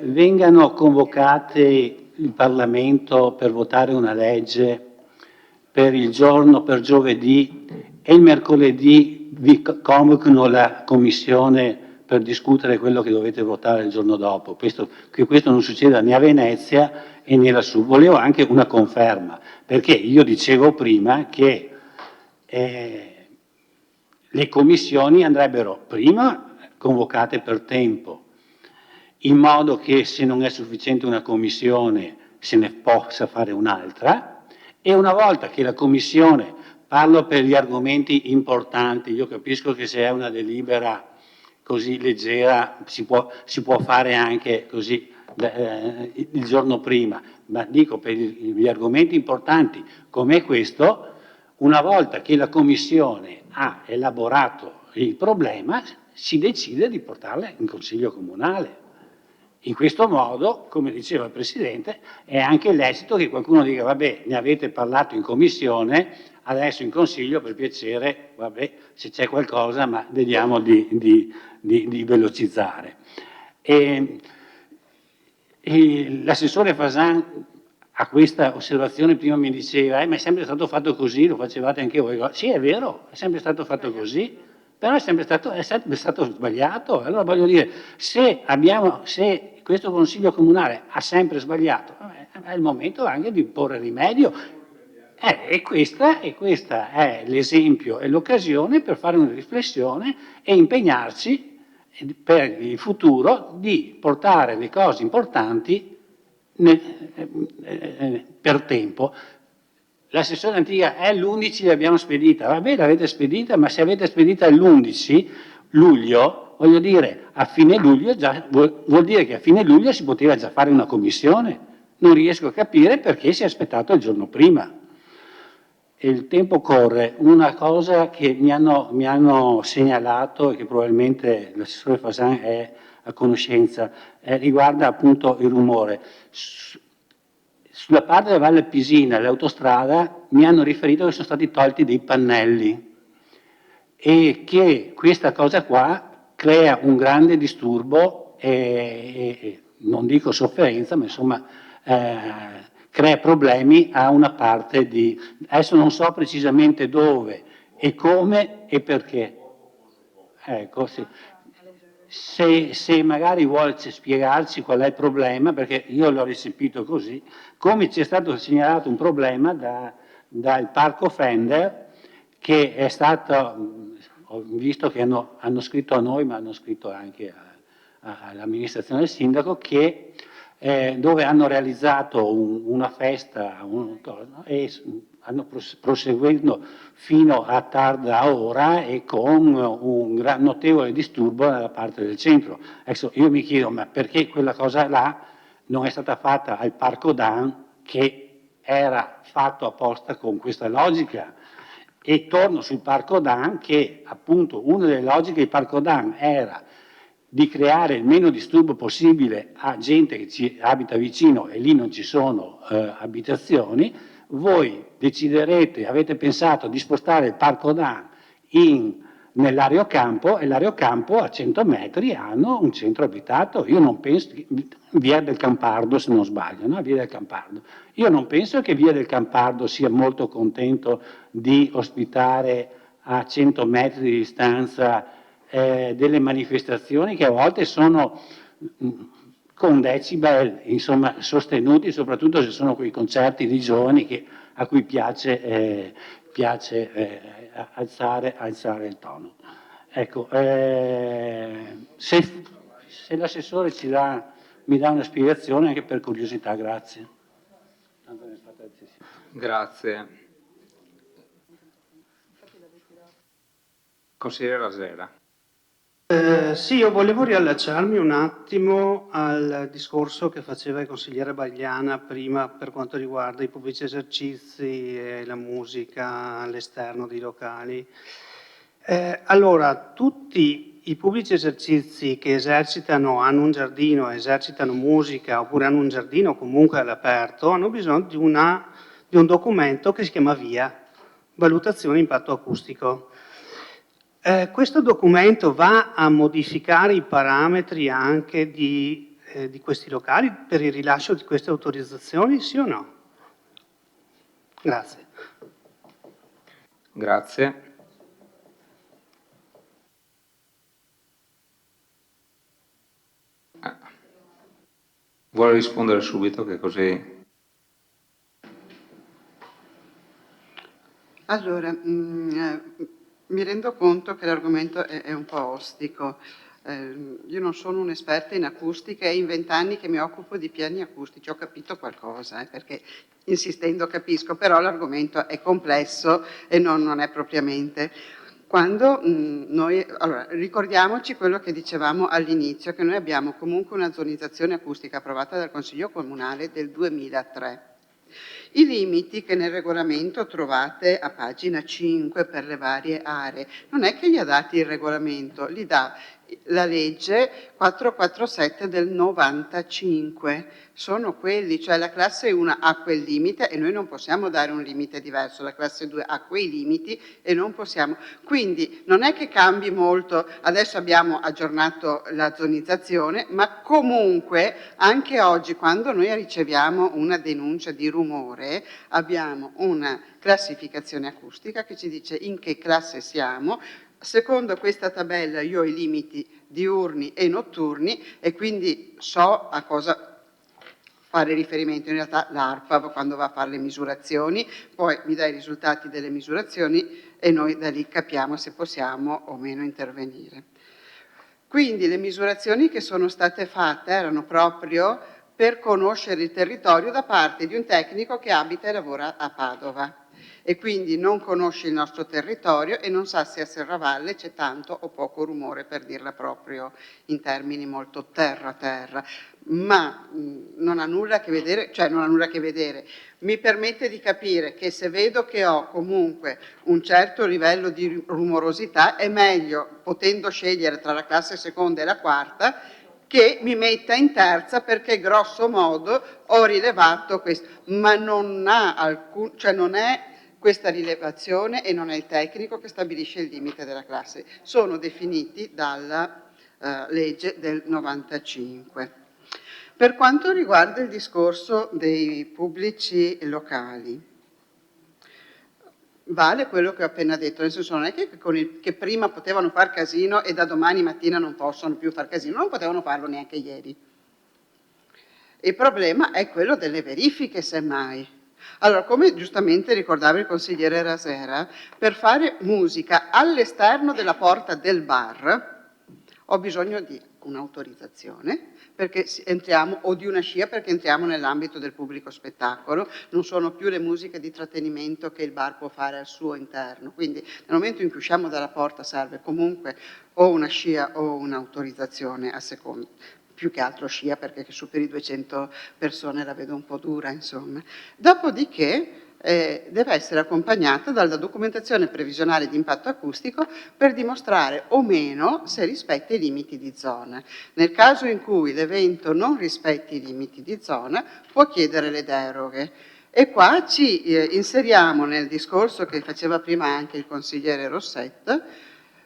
vengano convocate il Parlamento per votare una legge per giovedì e il mercoledì vi convocano la commissione per discutere quello che dovete votare il giorno dopo. Che questo non succeda né a Venezia e né lassù. Volevo anche una conferma, perché io dicevo prima che le commissioni andrebbero prima convocate per tempo, in modo che se non è sufficiente una commissione se ne possa fare un'altra, e una volta che la commissione, parlo per gli argomenti importanti, io capisco che se è una delibera così leggera si può fare anche così il giorno prima, ma dico per gli argomenti importanti come questo, una volta che la commissione ha elaborato il problema, si decide di portarla in Consiglio Comunale. In questo modo, come diceva il Presidente, è anche l'esito che qualcuno dica vabbè, ne avete parlato in Commissione, adesso in Consiglio per piacere, vabbè, se c'è qualcosa, ma vediamo di velocizzare. L'assessore Fasan a questa osservazione prima mi diceva ma è sempre stato fatto così, lo facevate anche voi. Sì, è vero, è sempre stato fatto così, però è sempre stato sbagliato. Allora voglio dire, se questo Consiglio Comunale ha sempre sbagliato, è il momento anche di porre rimedio. E questa è l'esempio e l'occasione per fare una riflessione e impegnarci per il futuro di portare le cose importanti per tempo. L'assessore Antica l'11 l'abbiamo spedita, vabbè l'avete spedita, ma se avete spedita l'11 luglio, voglio dire, a fine luglio vuol dire che a fine luglio si poteva già fare una commissione. Non riesco a capire perché si è aspettato il giorno prima. E il tempo corre. Una cosa che mi hanno segnalato e che probabilmente l'assessore Fasan è a conoscenza riguarda appunto il rumore. Sulla parte della Valle Pisina, l'autostrada, mi hanno riferito che sono stati tolti dei pannelli e che questa cosa qua crea un grande disturbo e non dico sofferenza, ma insomma crea problemi a una parte di... Adesso non so precisamente dove e come e perché. Ecco, sì. Se magari vuole spiegarci qual è il problema, perché io l'ho recepito così, come ci è stato segnalato un problema dal Parco Fender, che è stato, ho visto che hanno scritto a noi, ma hanno scritto anche all'amministrazione del sindaco, che dove hanno realizzato una festa e hanno proseguendo fino a tarda ora e con un notevole disturbo nella parte del centro. Adesso io mi chiedo, ma perché quella cosa là non è stata fatta al Parco Dan, che era fatto apposta con questa logica? E torno sul Parco Dan, che appunto una delle logiche del Parco Dan era di creare il meno disturbo possibile a gente che ci abita vicino e lì non ci sono abitazioni. Voi deciderete, avete pensato di spostare il Parco Dan nell'Areocampo e l'Areocampo a 100 metri hanno un centro abitato. Io non penso, Via del Campardo se non sbaglio, no? Via del Campardo. Io non penso che Via del Campardo sia molto contento di ospitare a 100 metri di distanza delle manifestazioni che a volte sono con decibel insomma, sostenuti, soprattutto se sono quei concerti di giovani a cui piace alzare il tono. Ecco, se l'assessore mi dà una spiegazione anche per curiosità, grazie.
Grazie. Consigliere Rasera.
Sì, io volevo riallacciarmi un attimo al discorso che faceva il consigliere Bagliana prima per quanto riguarda i pubblici esercizi e la musica all'esterno dei locali. Allora, tutti i pubblici esercizi che esercitano, hanno un giardino, esercitano musica oppure hanno un giardino comunque all'aperto, hanno bisogno di un documento che si chiama VIA, valutazione impatto acustico. Questo documento va a modificare i parametri anche di questi locali per il rilascio di queste autorizzazioni, sì o no? Grazie.
Grazie. Vuole rispondere subito che così...
Allora, mi rendo conto che l'argomento è un po' ostico. Io non sono un'esperta in acustica e in 20 anni che mi occupo di piani acustici ho capito qualcosa, perché insistendo capisco, però l'argomento è complesso e non è propriamente. Quando allora, ricordiamoci quello che dicevamo all'inizio, che noi abbiamo comunque una zonizzazione acustica approvata dal Consiglio Comunale del 2003. I limiti che nel regolamento trovate a pagina 5 per le varie aree, non è che li ha dati il regolamento, li dà la legge 447 del 95, sono quelli, cioè la classe 1 ha quel limite e noi non possiamo dare un limite diverso, la classe 2 ha quei limiti e non possiamo. Quindi non è che cambi molto, adesso abbiamo aggiornato la zonizzazione, ma comunque anche oggi quando noi riceviamo una denuncia di rumore abbiamo una classificazione acustica che ci dice in che classe siamo. Secondo questa tabella io ho i limiti diurni e notturni e quindi so a cosa fare riferimento. In realtà l'ARPAV quando va a fare le misurazioni poi mi dà i risultati delle misurazioni e noi da lì capiamo se possiamo o meno intervenire. Quindi le misurazioni che sono state fatte erano proprio per conoscere il territorio da parte di un tecnico che abita e lavora a Padova e quindi non conosce il nostro territorio e non sa se a Serravalle c'è tanto o poco rumore, per dirla proprio in termini molto terra-terra, ma non ha nulla a che vedere, cioè non ha nulla a che vedere. Mi permette di capire che se vedo che ho comunque un certo livello di rumorosità è meglio, potendo scegliere tra la classe seconda e la quarta, che mi metta in terza perché grosso modo ho rilevato questo, ma non ha alcun, cioè non è questa rilevazione e non è il tecnico che stabilisce il limite della classe, sono definiti dalla legge del 95. Per quanto riguarda il discorso dei pubblici locali, vale quello che ho appena detto, nel senso non è che prima potevano far casino e da domani mattina non possono più far casino, non potevano farlo neanche ieri. Il problema è quello delle verifiche, semmai. Allora, come giustamente ricordava il consigliere Rasera, per fare musica all'esterno della porta del bar ho bisogno di un'autorizzazione perché entriamo, o di una scia perché entriamo nell'ambito del pubblico spettacolo, non sono più le musiche di trattenimento che il bar può fare al suo interno, quindi nel momento in cui usciamo dalla porta serve comunque o una scia o un'autorizzazione a seconda, più che altro scia perché superi 200 persone la vedo un po' dura, insomma. Dopodiché deve essere accompagnata dalla documentazione previsionale di impatto acustico per dimostrare o meno se rispetta i limiti di zona. Nel caso in cui l'evento non rispetti i limiti di zona può chiedere le deroghe. E qua ci inseriamo nel discorso che faceva prima anche il consigliere Rosset,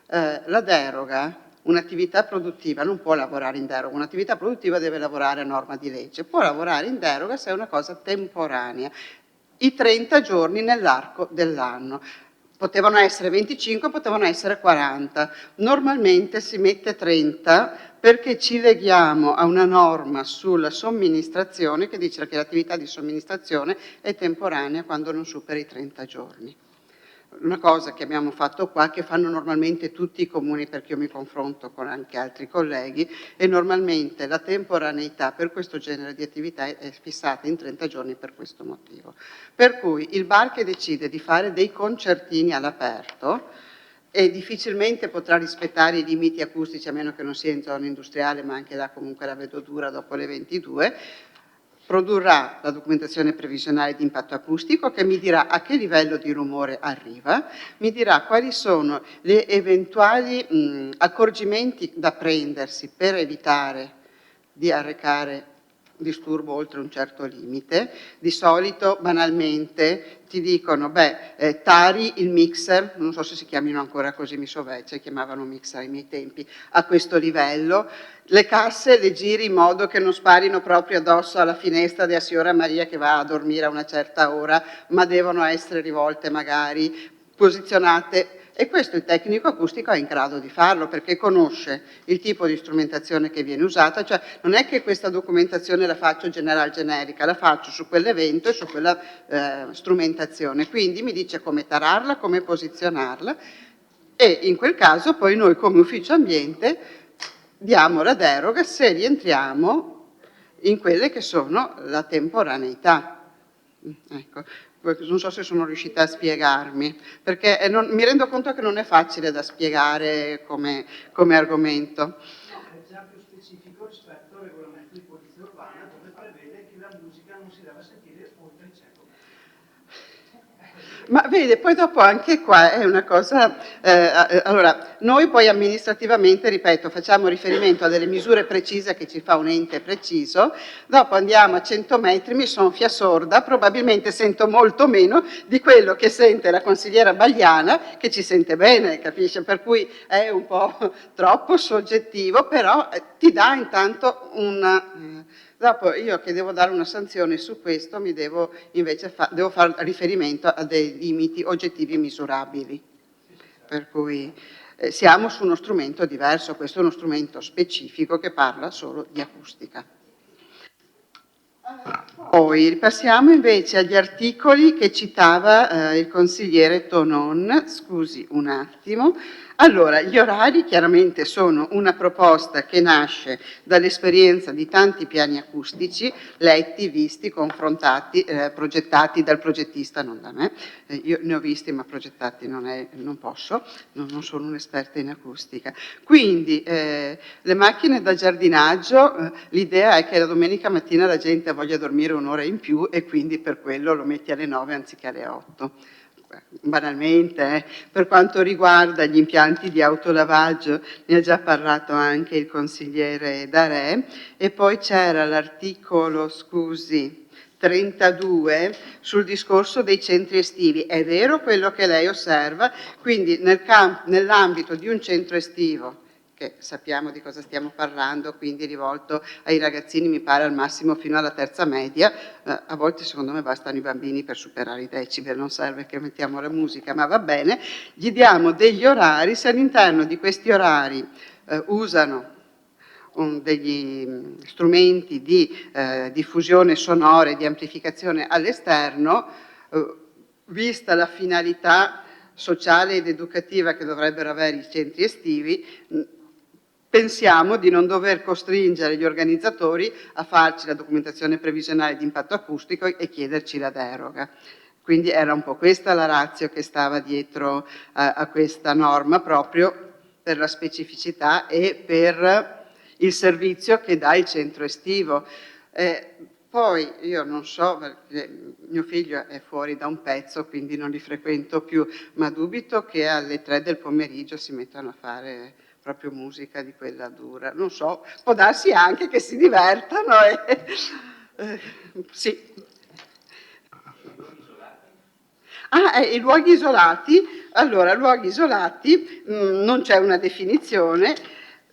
la deroga. Un'attività produttiva non può lavorare in deroga, un'attività produttiva deve lavorare a norma di legge, può lavorare in deroga se è una cosa temporanea, i 30 giorni nell'arco dell'anno. Potevano essere 25, potevano essere 40, normalmente si mette 30 perché ci leghiamo a una norma sulla somministrazione che dice che l'attività di somministrazione è temporanea quando non supera i 30 giorni. Una cosa che abbiamo fatto qua, che fanno normalmente tutti i comuni, perché io mi confronto con anche altri colleghi, e normalmente la temporaneità per questo genere di attività è fissata in 30 giorni per questo motivo. Per cui il bar che decide di fare dei concertini all'aperto e difficilmente potrà rispettare i limiti acustici, a meno che non sia in zona industriale, ma anche là comunque la vedo dura dopo le 22, produrrà la documentazione previsionale di impatto acustico che mi dirà a che livello di rumore arriva, mi dirà quali sono gli eventuali accorgimenti da prendersi per evitare di arrecare disturbo oltre un certo limite. Di solito, banalmente, ti dicono, tari il mixer, non so se si chiamino ancora così, mi sovvecchia, chiamavano mixer ai miei tempi, a questo livello. Le casse le giri in modo che non sparino proprio addosso alla finestra della signora Maria che va a dormire a una certa ora, ma devono essere rivolte magari, posizionate. E questo il tecnico acustico è in grado di farlo perché conosce il tipo di strumentazione che viene usata, cioè non è che questa documentazione la faccio generica, la faccio su quell'evento e su quella strumentazione, quindi mi dice come tararla, come posizionarla e in quel caso poi noi come ufficio ambiente diamo la deroga se rientriamo in quelle che sono la temporaneità. Ecco. Non so se sono riuscita a spiegarmi, perché mi rendo conto che non è facile da spiegare come argomento.
È già più specifico rispetto al regolamento di polizia urbana dove prevede che la musica non si deve sentire oltre i 100 metri.
Ma vede, poi dopo anche qua è una cosa, allora, noi poi amministrativamente, ripeto, facciamo riferimento a delle misure precise che ci fa un ente preciso, dopo andiamo a 100 metri, mi sono fia sorda, probabilmente sento molto meno di quello che sente la consigliera Bagliana, che ci sente bene, capisce? Per cui è un po' troppo soggettivo, però ti dà intanto una... Dopo io che devo dare una sanzione su questo mi devo invece devo fare riferimento a dei limiti oggettivi misurabili. Per cui siamo su uno strumento diverso, questo è uno strumento specifico che parla solo di acustica. Poi passiamo invece agli articoli che citava il consigliere Tonon. Scusi un attimo. Allora, gli orari chiaramente sono una proposta che nasce dall'esperienza di tanti piani acustici, letti, visti, confrontati, progettati dal progettista, non da me. Io ne ho visti, ma progettati non posso, non sono un'esperta in acustica. Quindi, le macchine da giardinaggio, l'idea è che la domenica mattina la gente voglia dormire un'ora in più e quindi per quello lo metti alle 9 anziché alle 8. Banalmente, per quanto riguarda gli impianti di autolavaggio, ne ha già parlato anche il consigliere Darè, e poi c'era l'articolo, 32 sul discorso dei centri estivi. È vero quello che lei osserva, quindi nell'ambito di un centro estivo, che sappiamo di cosa stiamo parlando, quindi rivolto ai ragazzini mi pare al massimo fino alla terza media, a volte secondo me bastano i bambini per superare i decibel, non serve che mettiamo la musica, ma va bene, gli diamo degli orari, se all'interno di questi orari usano degli strumenti di diffusione sonora e di amplificazione all'esterno, vista la finalità sociale ed educativa che dovrebbero avere i centri estivi, pensiamo di non dover costringere gli organizzatori a farci la documentazione previsionale di impatto acustico e chiederci la deroga. Quindi era un po' questa la ratio che stava dietro a questa norma, proprio per la specificità e per il servizio che dà il centro estivo. Poi io non so, perché mio figlio è fuori da un pezzo, quindi non li frequento più, ma dubito che alle 3 del pomeriggio si mettano a fare proprio musica di quella dura. Non so, può darsi anche che si divertano. Sì. I luoghi isolati. Allora, luoghi isolati, non c'è una definizione.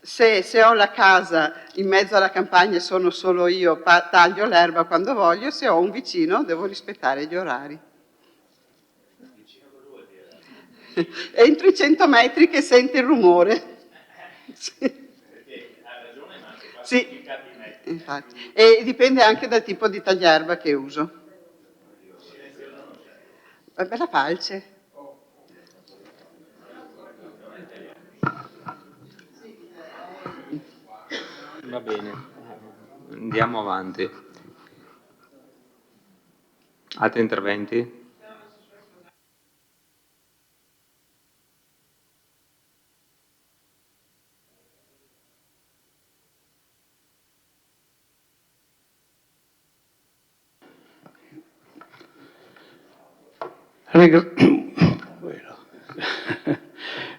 Se ho la casa in mezzo alla campagna e sono solo io, taglio l'erba quando voglio, se ho un vicino devo rispettare gli orari. Entro i 100 metri che sente il rumore. Sì, infatti. E dipende anche dal tipo di tagliarba che uso. Bella falce.
Va bene, andiamo avanti. Altri interventi?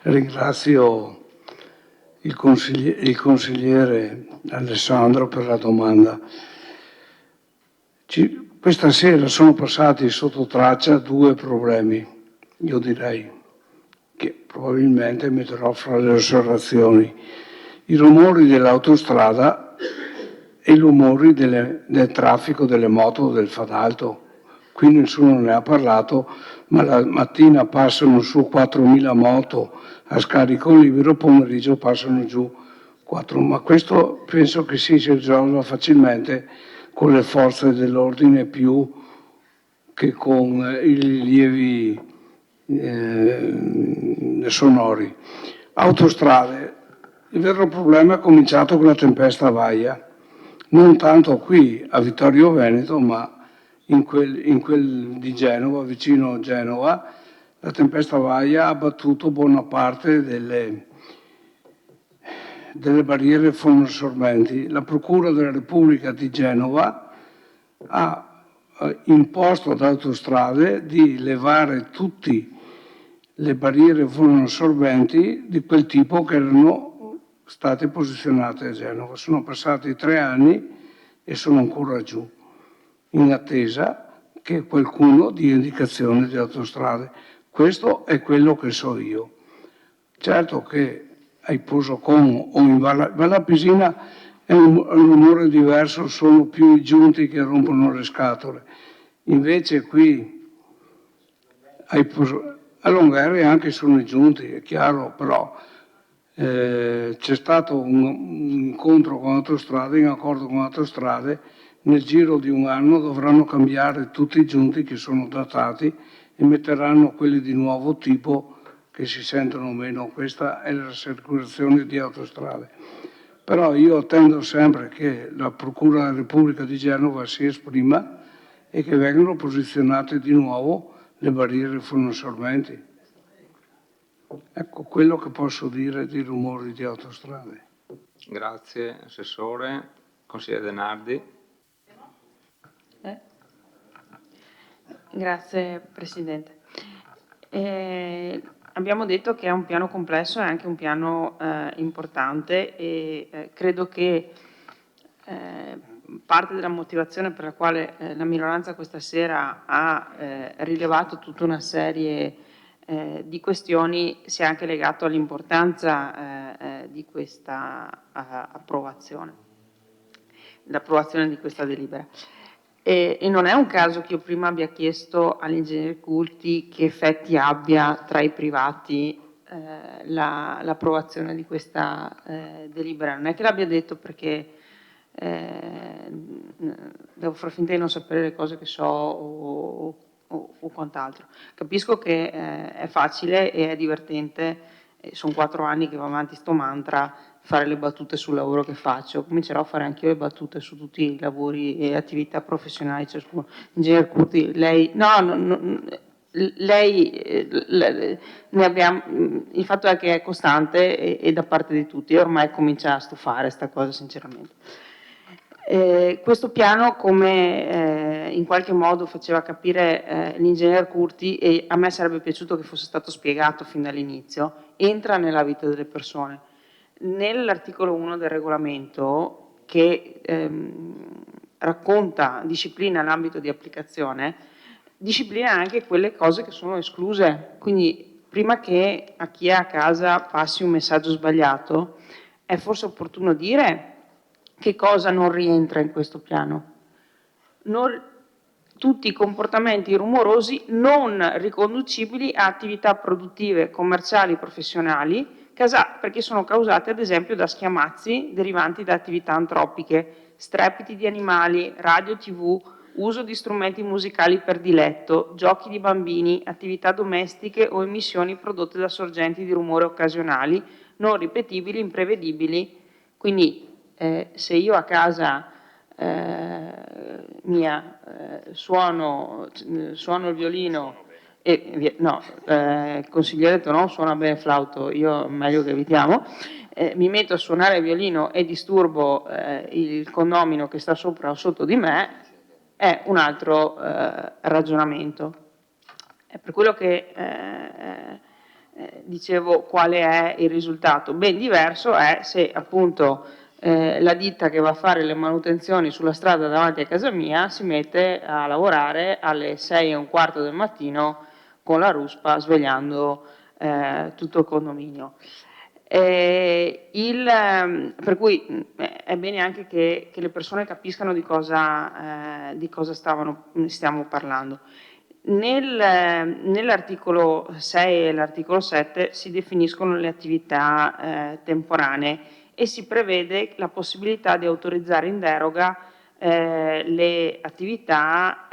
Ringrazio il consigliere Alessandro per la domanda. Questa sera sono passati sotto traccia due problemi, io direi, che probabilmente metterò fra le osservazioni. I rumori dell'autostrada e i rumori del traffico delle moto del Fadalto. Qui nessuno ne ha parlato, ma la mattina passano su 4.000 moto a scarico libero, pomeriggio passano giù 4. Ma questo penso che si risolva facilmente con le forze dell'ordine più che con i rilievi sonori. Autostrade. Il vero problema è cominciato con la tempesta Vaia, non tanto qui a Vittorio Veneto, ma in quel di Genova, vicino a Genova. La tempesta Vaia ha abbattuto buona parte delle barriere fonoassorbenti. La Procura della Repubblica di Genova ha imposto ad Autostrade di levare tutte le barriere fonoassorbenti di quel tipo che erano state posizionate a Genova. Sono passati 3 anni e sono ancora giù, in attesa che qualcuno dia indicazioni di Autostrade. Questo è quello che so io. Certo che ai Posocon o in Vala Pisina è un rumore diverso, sono più i giunti che rompono le scatole. Invece qui a Longhere anche sono i giunti, è chiaro, però c'è stato un incontro con Autostrade, in accordo con Autostrade, nel giro di un anno dovranno cambiare tutti i giunti che sono datati e metteranno quelli di nuovo tipo che si sentono meno. Questa è l'assicurazione di Autostrade. Però io attendo sempre che la Procura della Repubblica di Genova si esprima e che vengano posizionate di nuovo le barriere fonoassorbenti. Ecco quello che posso dire di rumori di Autostrade.
Grazie Assessore. Consigliere Denardi.
Grazie Presidente. Abbiamo detto che è un piano complesso e anche un piano importante e credo che parte della motivazione per la quale la minoranza questa sera ha rilevato tutta una serie di questioni sia anche legato all'importanza di questa approvazione, l'approvazione di questa delibera. E non è un caso che io prima abbia chiesto all'ingegnere Curti che effetti abbia tra i privati l'approvazione di questa delibera. Non è che l'abbia detto perché devo far finta di non sapere le cose che so o quant'altro. Capisco che è facile e è divertente, sono 4 anni che va avanti sto mantra, fare le battute sul lavoro che faccio. Comincerò a fare anche io le battute su tutti i lavori e attività professionali ciascuno. Ingegner Curti, lei ne abbiamo, il fatto è che è costante e da parte di tutti, e ormai comincia a stufare sta cosa sinceramente. Questo piano, come in qualche modo faceva capire l'ingegner Curti, e a me sarebbe piaciuto che fosse stato spiegato fin dall'inizio, entra nella vita delle persone. Nell'articolo 1 del regolamento, che racconta, disciplina l'ambito di applicazione, disciplina anche quelle cose che sono escluse. Quindi prima che a chi è a casa passi un messaggio sbagliato, è forse opportuno dire che cosa non rientra in questo piano. Tutti i comportamenti rumorosi non riconducibili a attività produttive, commerciali, professionali, perché sono causati ad esempio da schiamazzi derivanti da attività antropiche, strepiti di animali, radio, TV, uso di strumenti musicali per diletto, giochi di bambini, attività domestiche o emissioni prodotte da sorgenti di rumore occasionali, non ripetibili, imprevedibili. Quindi se io a casa mia suono il violino il consigliere ha detto no, suona bene il flauto, io meglio che evitiamo, mi metto a suonare il violino e disturbo il condomino che sta sopra o sotto di me, è un altro ragionamento. È per quello che dicevo quale è il risultato. Ben diverso è se appunto la ditta che va a fare le manutenzioni sulla strada davanti a casa mia si mette a lavorare alle 6:15 del mattino con la ruspa, svegliando tutto il condominio. Per cui è bene anche che le persone capiscano di cosa stiamo parlando. Nell'articolo 6 e l'articolo 7 si definiscono le attività temporanee e si prevede la possibilità di autorizzare in deroga le attività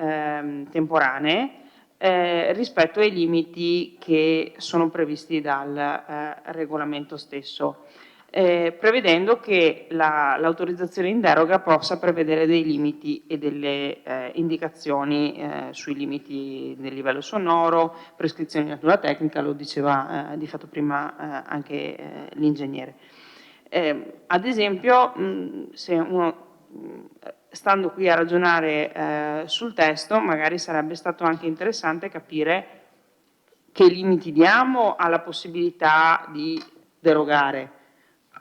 temporanee rispetto ai limiti che sono previsti dal regolamento stesso, prevedendo che l'autorizzazione in deroga possa prevedere dei limiti e delle indicazioni sui limiti del livello sonoro, prescrizioni di natura tecnica, lo diceva di fatto prima anche l'ingegnere. Ad esempio, se uno stando qui a ragionare sul testo, magari sarebbe stato anche interessante capire che limiti diamo alla possibilità di derogare,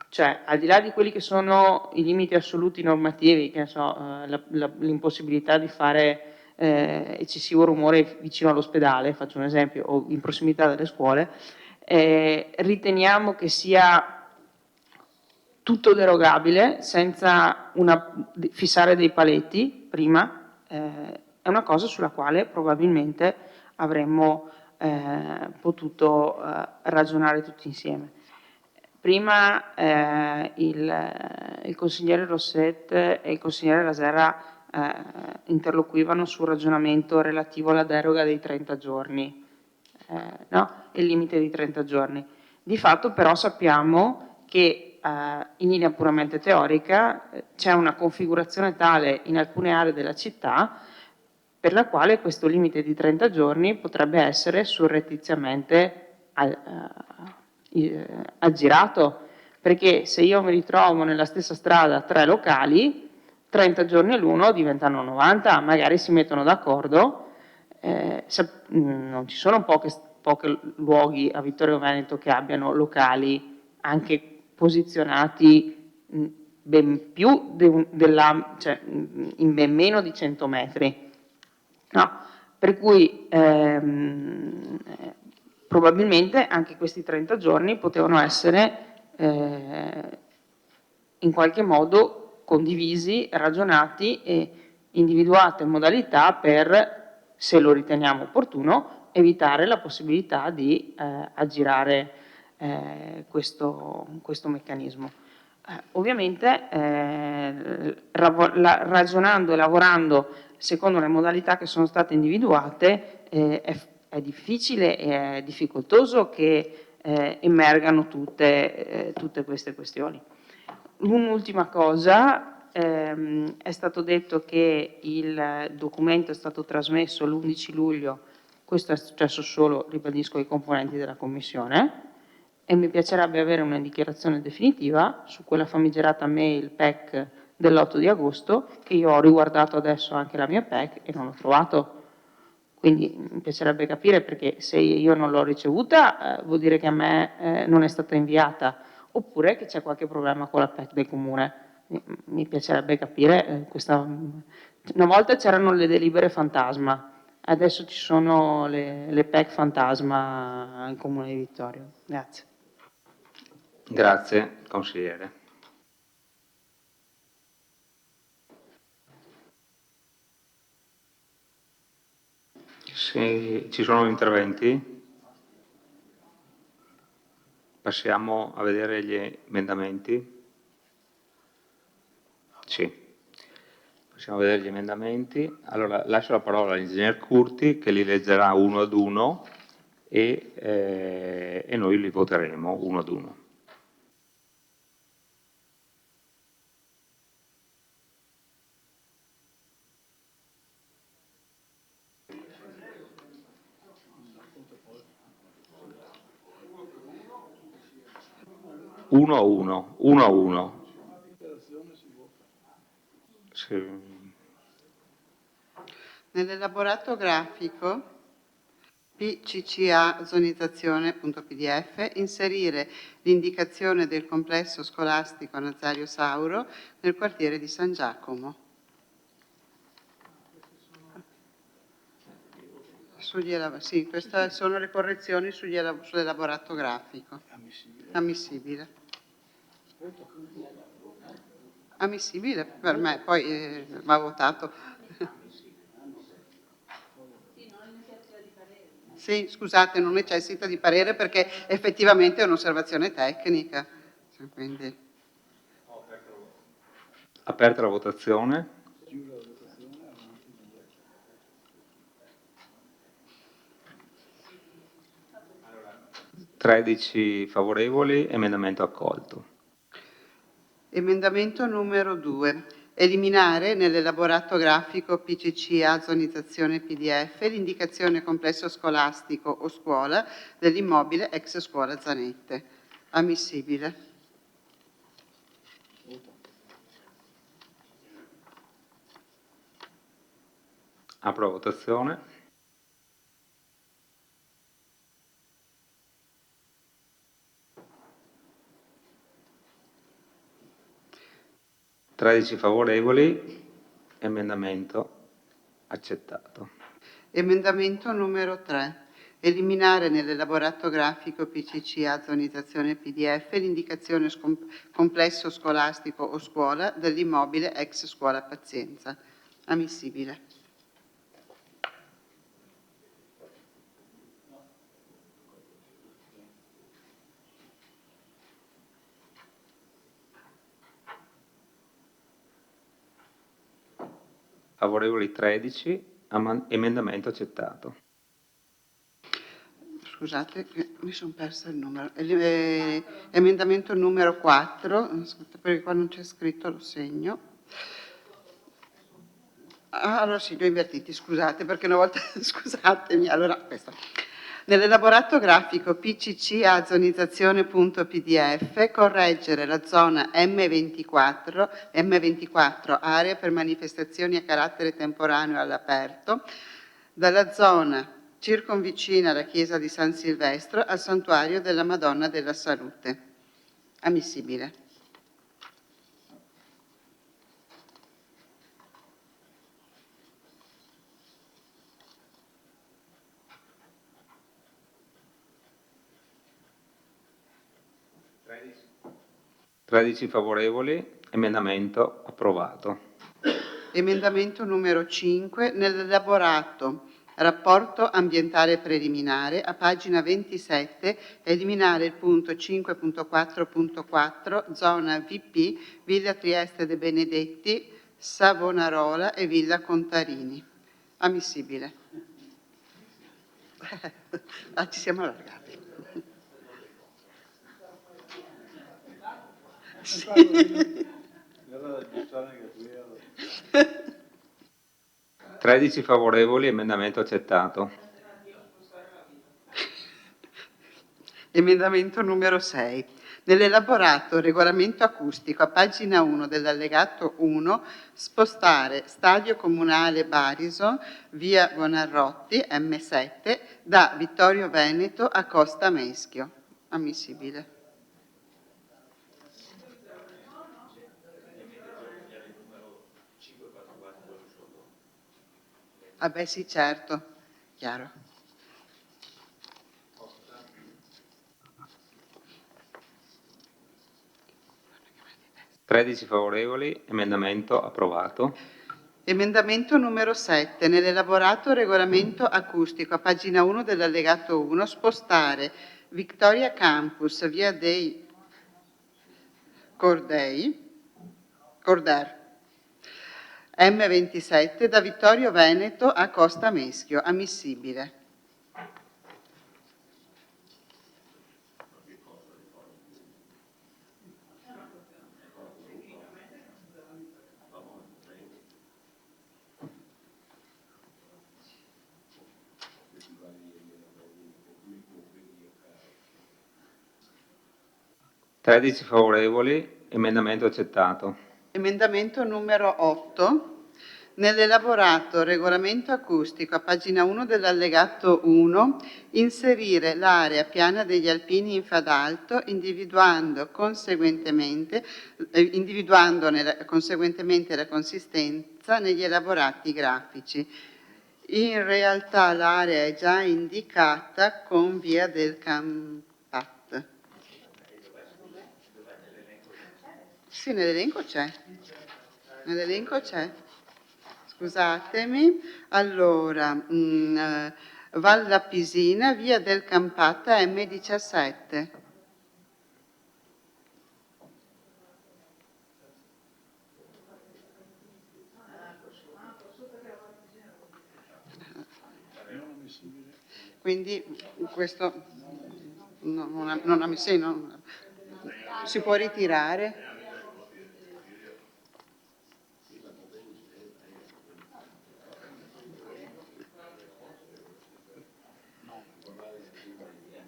cioè al di là di quelli che sono i limiti assoluti normativi, che ne so, l'impossibilità di fare eccessivo rumore vicino all'ospedale, faccio un esempio, o in prossimità delle scuole, riteniamo che sia tutto derogabile senza fissare dei paletti prima, è una cosa sulla quale probabilmente avremmo potuto ragionare tutti insieme. Prima il consigliere Rosset e il consigliere Laserra interloquivano sul ragionamento relativo alla deroga dei 30 giorni, no? Il limite di 30 giorni. Di fatto però sappiamo che in linea puramente teorica c'è una configurazione tale in alcune aree della città per la quale questo limite di 30 giorni potrebbe essere surrettiziamente aggirato, perché se io mi ritrovo nella stessa strada 3 locali, 30 giorni all'uno diventano 90, magari si mettono d'accordo, non ci sono pochi luoghi a Vittorio Veneto che abbiano locali anche posizionati ben più cioè in ben meno di 100 metri. No? Per cui probabilmente anche questi 30 giorni potevano essere in qualche modo condivisi, ragionati e individuate modalità per, se lo riteniamo opportuno, evitare la possibilità di aggirare questo meccanismo. Ovviamente ragionando e lavorando secondo le modalità che sono state individuate è difficile e è difficoltoso che emergano tutte queste questioni. Un'ultima cosa, è stato detto che il documento è stato trasmesso l'11 luglio, questo è successo solo, ribadisco, ai componenti della Commissione, e mi piacerebbe avere una dichiarazione definitiva su quella famigerata mail PEC dell'8 di agosto, che io ho riguardato adesso anche la mia PEC e non ho trovato. Quindi mi piacerebbe capire, perché se io non l'ho ricevuta vuol dire che a me non è stata inviata, oppure che c'è qualche problema con la PEC del Comune. Mi piacerebbe capire questa. Una volta c'erano le delibere fantasma, adesso ci sono le PEC fantasma al Comune di Vittorio. Grazie.
Grazie, consigliere. Se ci sono interventi, passiamo a vedere gli emendamenti. Sì, passiamo a vedere gli emendamenti. Allora, lascio la parola all'ingegner Curti che li leggerà uno ad uno e noi li voteremo uno ad uno. Uno a uno. Sì.
Nell'elaborato grafico PCCA zonizzazione.pdf, inserire l'indicazione del complesso scolastico Nazario Sauro nel quartiere di San Giacomo. Sì, queste sono le correzioni sull'elaborato grafico. Ammissibile. Ammissibile per me, poi va votato. Sì, scusate, non necessita di parere perché effettivamente è un'osservazione tecnica. Quindi...
Aperta la votazione. (13 favorevoli), emendamento accolto.
Emendamento numero 2. Eliminare nell'elaborato grafico PCCA zonizzazione PDF l'indicazione complesso scolastico o scuola dell'immobile ex scuola Zanette. Ammissibile.
Apro la votazione. (13 favorevoli), emendamento accettato.
Emendamento numero 3. Eliminare nell'elaborato grafico PCCA zonizzazione PDF l'indicazione complesso scolastico o scuola dell'immobile ex scuola Pazienza. Ammissibile.
Favorevoli 13, emendamento accettato.
Scusate, mi sono persa il numero. Emendamento numero 4, aspetta perché qua non c'è scritto, lo segno. Allora sì, li ho invertiti, scusate, perché una volta, scusatemi, allora questo. Nell'elaborato grafico PCCA zonizzazione.pdf correggere la zona M24, area per manifestazioni a carattere temporaneo all'aperto, dalla zona circonvicina alla chiesa di San Silvestro al santuario della Madonna della Salute. Ammissibile.
(13 favorevoli), emendamento approvato.
Emendamento numero 5. Nell'elaborato rapporto ambientale preliminare, a pagina 27, eliminare il punto 5.4.4, zona VP, Villa Trieste de Benedetti, Savonarola e Villa Contarini. Ammissibile. Ci siamo allargati. Sì.
13 favorevoli, emendamento accettato.
Emendamento numero 6. Nell'elaborato regolamento acustico a pagina 1 dell'allegato 1, spostare Stadio Comunale Bariso, via Buonarroti, M7, da Vittorio Veneto a Costa Meschio. Ammissibile. Ah beh sì, certo, chiaro.
(13 favorevoli), emendamento approvato.
Emendamento numero 7. Nell'elaborato regolamento acustico a pagina 1 dell'allegato 1, spostare Victoria Campus, via dei Corder, M27, da Vittorio Veneto a Costa Meschio. Ammissibile.
(13 favorevoli), emendamento accettato.
Emendamento numero 8. Nell'elaborato regolamento acustico, a pagina 1 dell'allegato 1, inserire l'area piana degli alpini in Fadalto, individuandone conseguentemente la consistenza negli elaborati grafici. In realtà l'area è già indicata con via del Campat. Sì, nell'elenco c'è. Nell'elenco c'è. Scusatemi. Allora, Valla Pisina, via del Campata M17. Quindi questo si può ritirare?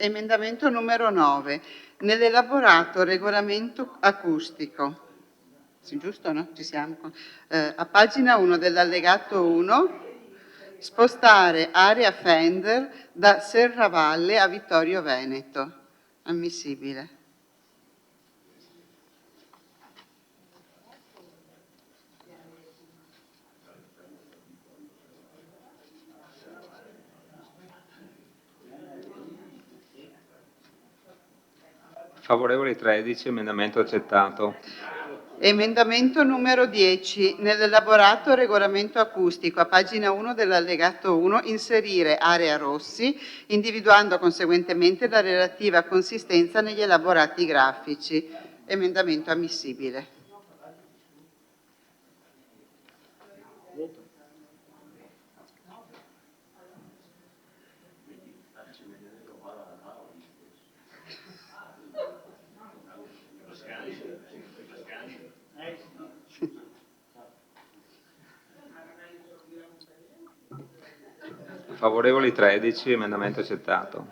Emendamento numero 9. Nell'elaborato regolamento acustico, sì, giusto, no? Ci siamo. A pagina 1 dell'allegato 1, spostare area Fender da Serravalle a Vittorio Veneto. Ammissibile.
Favorevoli 13, emendamento accettato.
Emendamento numero 10. Nell'elaborato regolamento acustico, a pagina 1 dell'allegato 1, inserire area Rossi, individuando conseguentemente la relativa consistenza negli elaborati grafici. Emendamento ammissibile.
Favorevoli 13, emendamento accettato.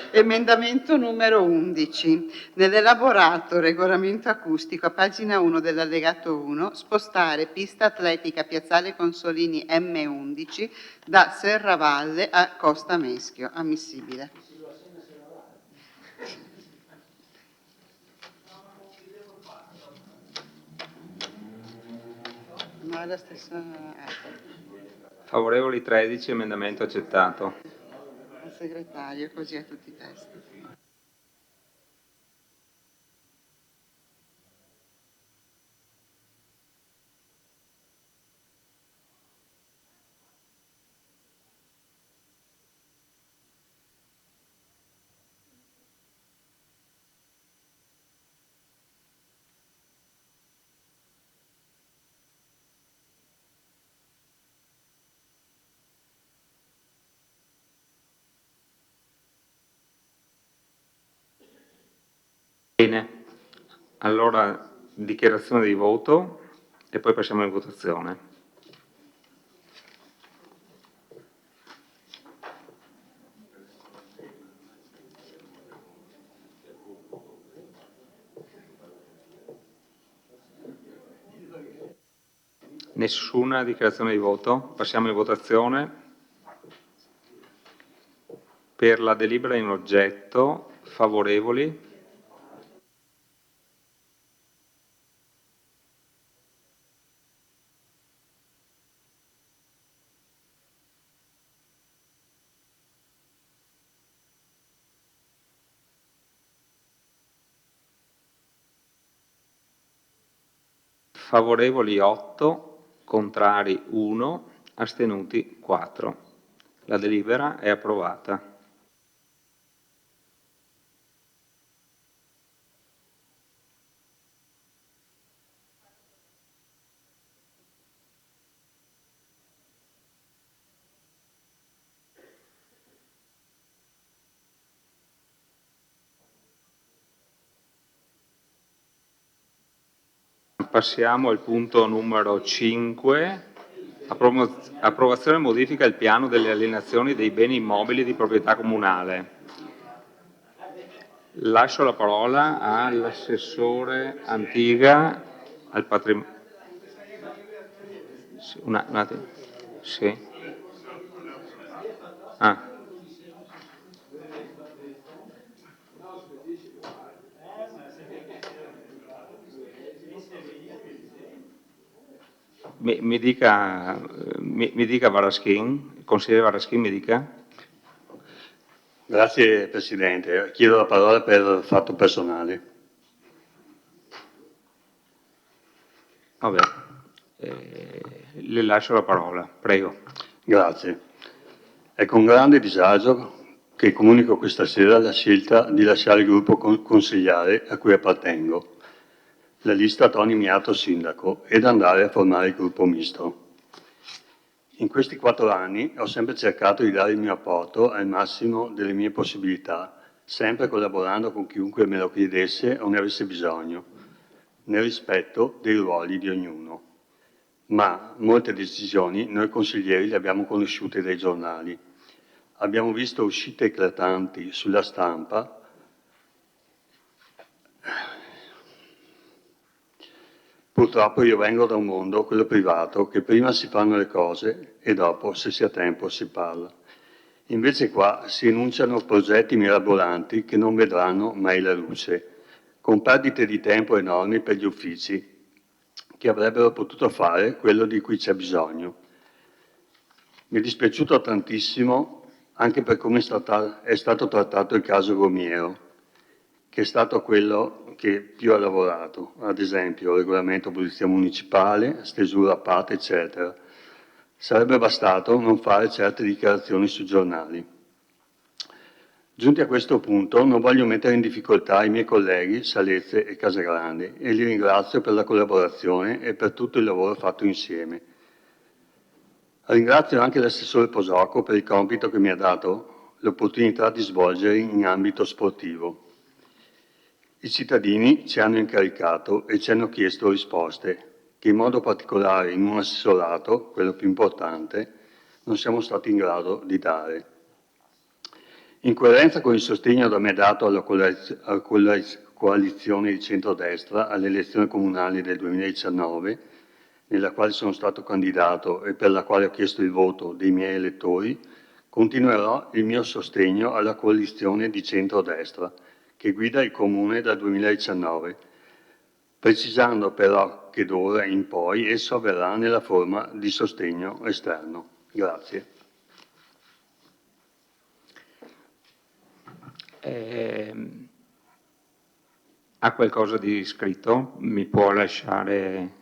Emendamento numero 11. Nell'elaborato regolamento acustico, a pagina 1 dell'allegato 1, spostare pista atletica Piazzale Consolini M11 da Serravalle a Costa Meschio. Ammissibile. No, è la stessa.
Favorevoli 13, emendamento accettato.
Il segretario, così a tutti i testi.
Bene, allora dichiarazione di voto e poi passiamo alla votazione. Nessuna dichiarazione di voto? Passiamo alla votazione. Per la delibera in oggetto, favorevoli? Favorevoli 8, contrari 1, astenuti 4. La delibera è approvata. Passiamo al punto numero 5, approvazione e modifica del piano delle alienazioni dei beni immobili di proprietà comunale. Lascio la parola all'assessore Antiga al patrimonio. Sì, un attimo. Sì. Ah. Mi dica Varaschin, consigliere Varaschin, mi dica.
Grazie Presidente, chiedo la parola per fatto personale.
Vabbè, le lascio la parola, prego.
Grazie. È con grande disagio che comunico questa sera la scelta di lasciare il gruppo consigliare a cui appartengo, la lista Toni Miato Sindaco, ed andare a formare il gruppo misto. In questi 4 anni ho sempre cercato di dare il mio apporto al massimo delle mie possibilità, sempre collaborando con chiunque me lo chiedesse o ne avesse bisogno, nel rispetto dei ruoli di ognuno. Ma molte decisioni noi consiglieri le abbiamo conosciute dai giornali. Abbiamo visto uscite eclatanti sulla stampa Purtroppo io vengo da un mondo, quello privato, che prima si fanno le cose e dopo, se si ha tempo, si parla. Invece qua si enunciano progetti mirabolanti che non vedranno mai la luce, con perdite di tempo enormi per gli uffici, che avrebbero potuto fare quello di cui c'è bisogno. Mi è dispiaciuto tantissimo anche per come è stato trattato il caso Romiero, che è stato quello che più ha lavorato, ad esempio regolamento polizia municipale, stesura a parte, eccetera. Sarebbe bastato non fare certe dichiarazioni sui giornali. Giunti a questo punto non voglio mettere in difficoltà i miei colleghi Salezze e Casagrande e li ringrazio per la collaborazione e per tutto il lavoro fatto insieme. Ringrazio anche l'assessore Posocco per il compito che mi ha dato l'opportunità di svolgere in ambito sportivo. I cittadini ci hanno incaricato e ci hanno chiesto risposte che in modo particolare in un assessorato, quello più importante, non siamo stati in grado di dare. In coerenza con il sostegno da me dato alla coalizione di centrodestra alle elezioni comunali del 2019, nella quale sono stato candidato e per la quale ho chiesto il voto dei miei elettori, continuerò il mio sostegno alla coalizione di centrodestra, che guida il Comune dal 2019, precisando però che d'ora in poi esso avverrà nella forma di sostegno esterno. Grazie.
Ha qualcosa di scritto? Mi può lasciare...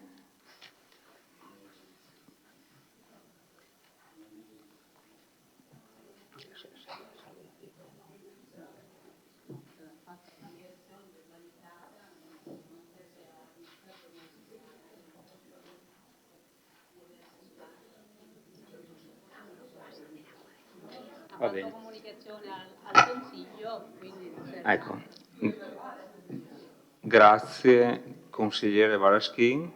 Va bene.
Comunicazione al Consiglio, quindi non serve.
Ecco. Grazie, consigliere Varaschin.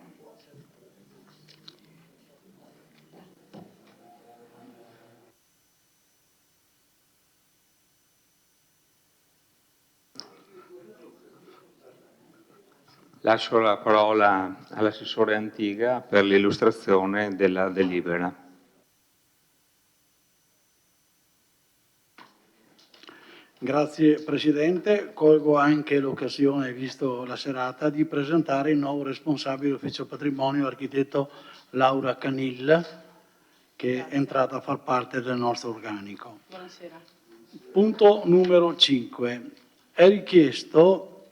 Lascio la parola all'assessore Antiga per l'illustrazione della delibera.
Grazie Presidente, colgo anche l'occasione, visto la serata, di presentare il nuovo responsabile ufficio patrimonio, architetto Laura Canil, che è entrata a far parte del nostro organico.
Buonasera.
Punto numero 5. È richiesto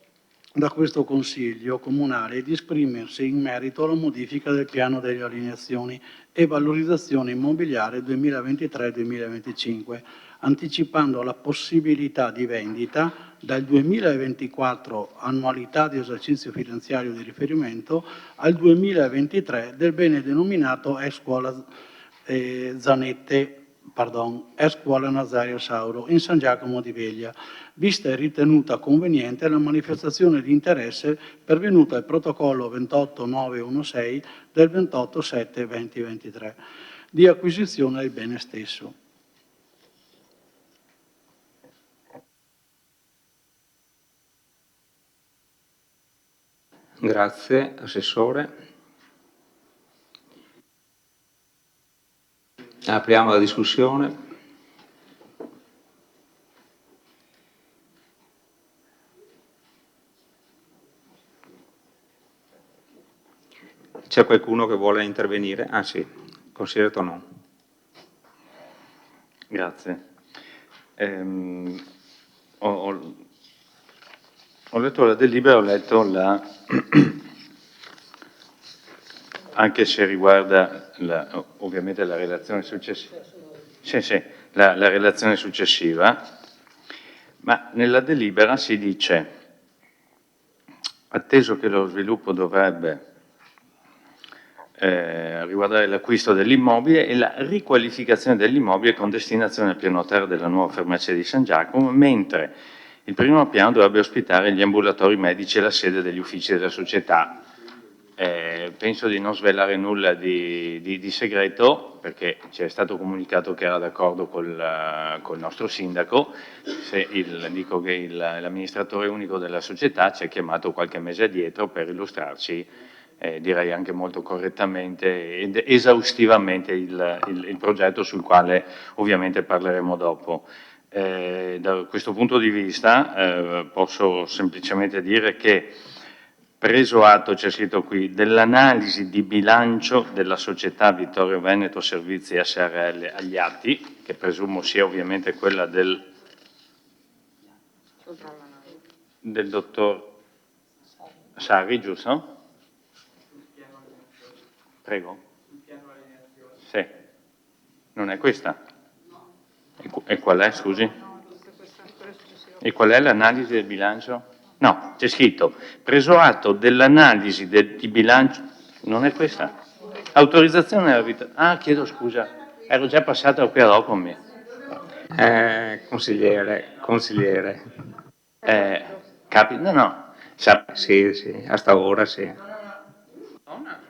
da questo Consiglio Comunale di esprimersi in merito alla modifica del piano delle alienazioni e valorizzazione immobiliare 2023-2025, anticipando la possibilità di vendita dal 2024, annualità di esercizio finanziario di riferimento, al 2023 del bene denominato ex scuola ex scuola Nazario Sauro in San Giacomo di Veglia, vista e ritenuta conveniente la manifestazione di interesse pervenuta al protocollo 28916 del 28/7/2023 di acquisizione del bene stesso.
Grazie, Assessore. Apriamo la discussione. C'è qualcuno che vuole intervenire? Ah sì, consigliere Tonò.
Grazie. Ho letto la delibera, ho letto anche se riguarda ovviamente la relazione successiva. Sì, la relazione successiva, ma nella delibera si dice, atteso che lo sviluppo dovrebbe riguardare l'acquisto dell'immobile e la riqualificazione dell'immobile con destinazione al piano terra della nuova farmacia di San Giacomo, mentre il primo piano dovrebbe ospitare gli ambulatori medici e la sede degli uffici della società. Penso di non svelare nulla di segreto, perché ci è stato comunicato che era d'accordo col nostro sindaco. Dico che l'amministratore unico della società ci ha chiamato qualche mese addietro per illustrarci, direi anche molto correttamente ed esaustivamente, il progetto, sul quale ovviamente parleremo dopo. Da questo punto di vista posso semplicemente dire che, preso atto, c'è scritto qui, dell'analisi di bilancio della società Vittorio Veneto Servizi SRL agli atti, che presumo sia ovviamente quella del dottor Sarri, giusto? Prego? Sì. Non è questa? E qual è, scusi? E qual è l'analisi del bilancio? No, c'è scritto, preso atto dell'analisi di bilancio, non è questa? Autorizzazione alla vita. Ah, chiedo scusa, ero già passato qui dopo me.
Consigliere.
No.
Sì, hasta ora sì.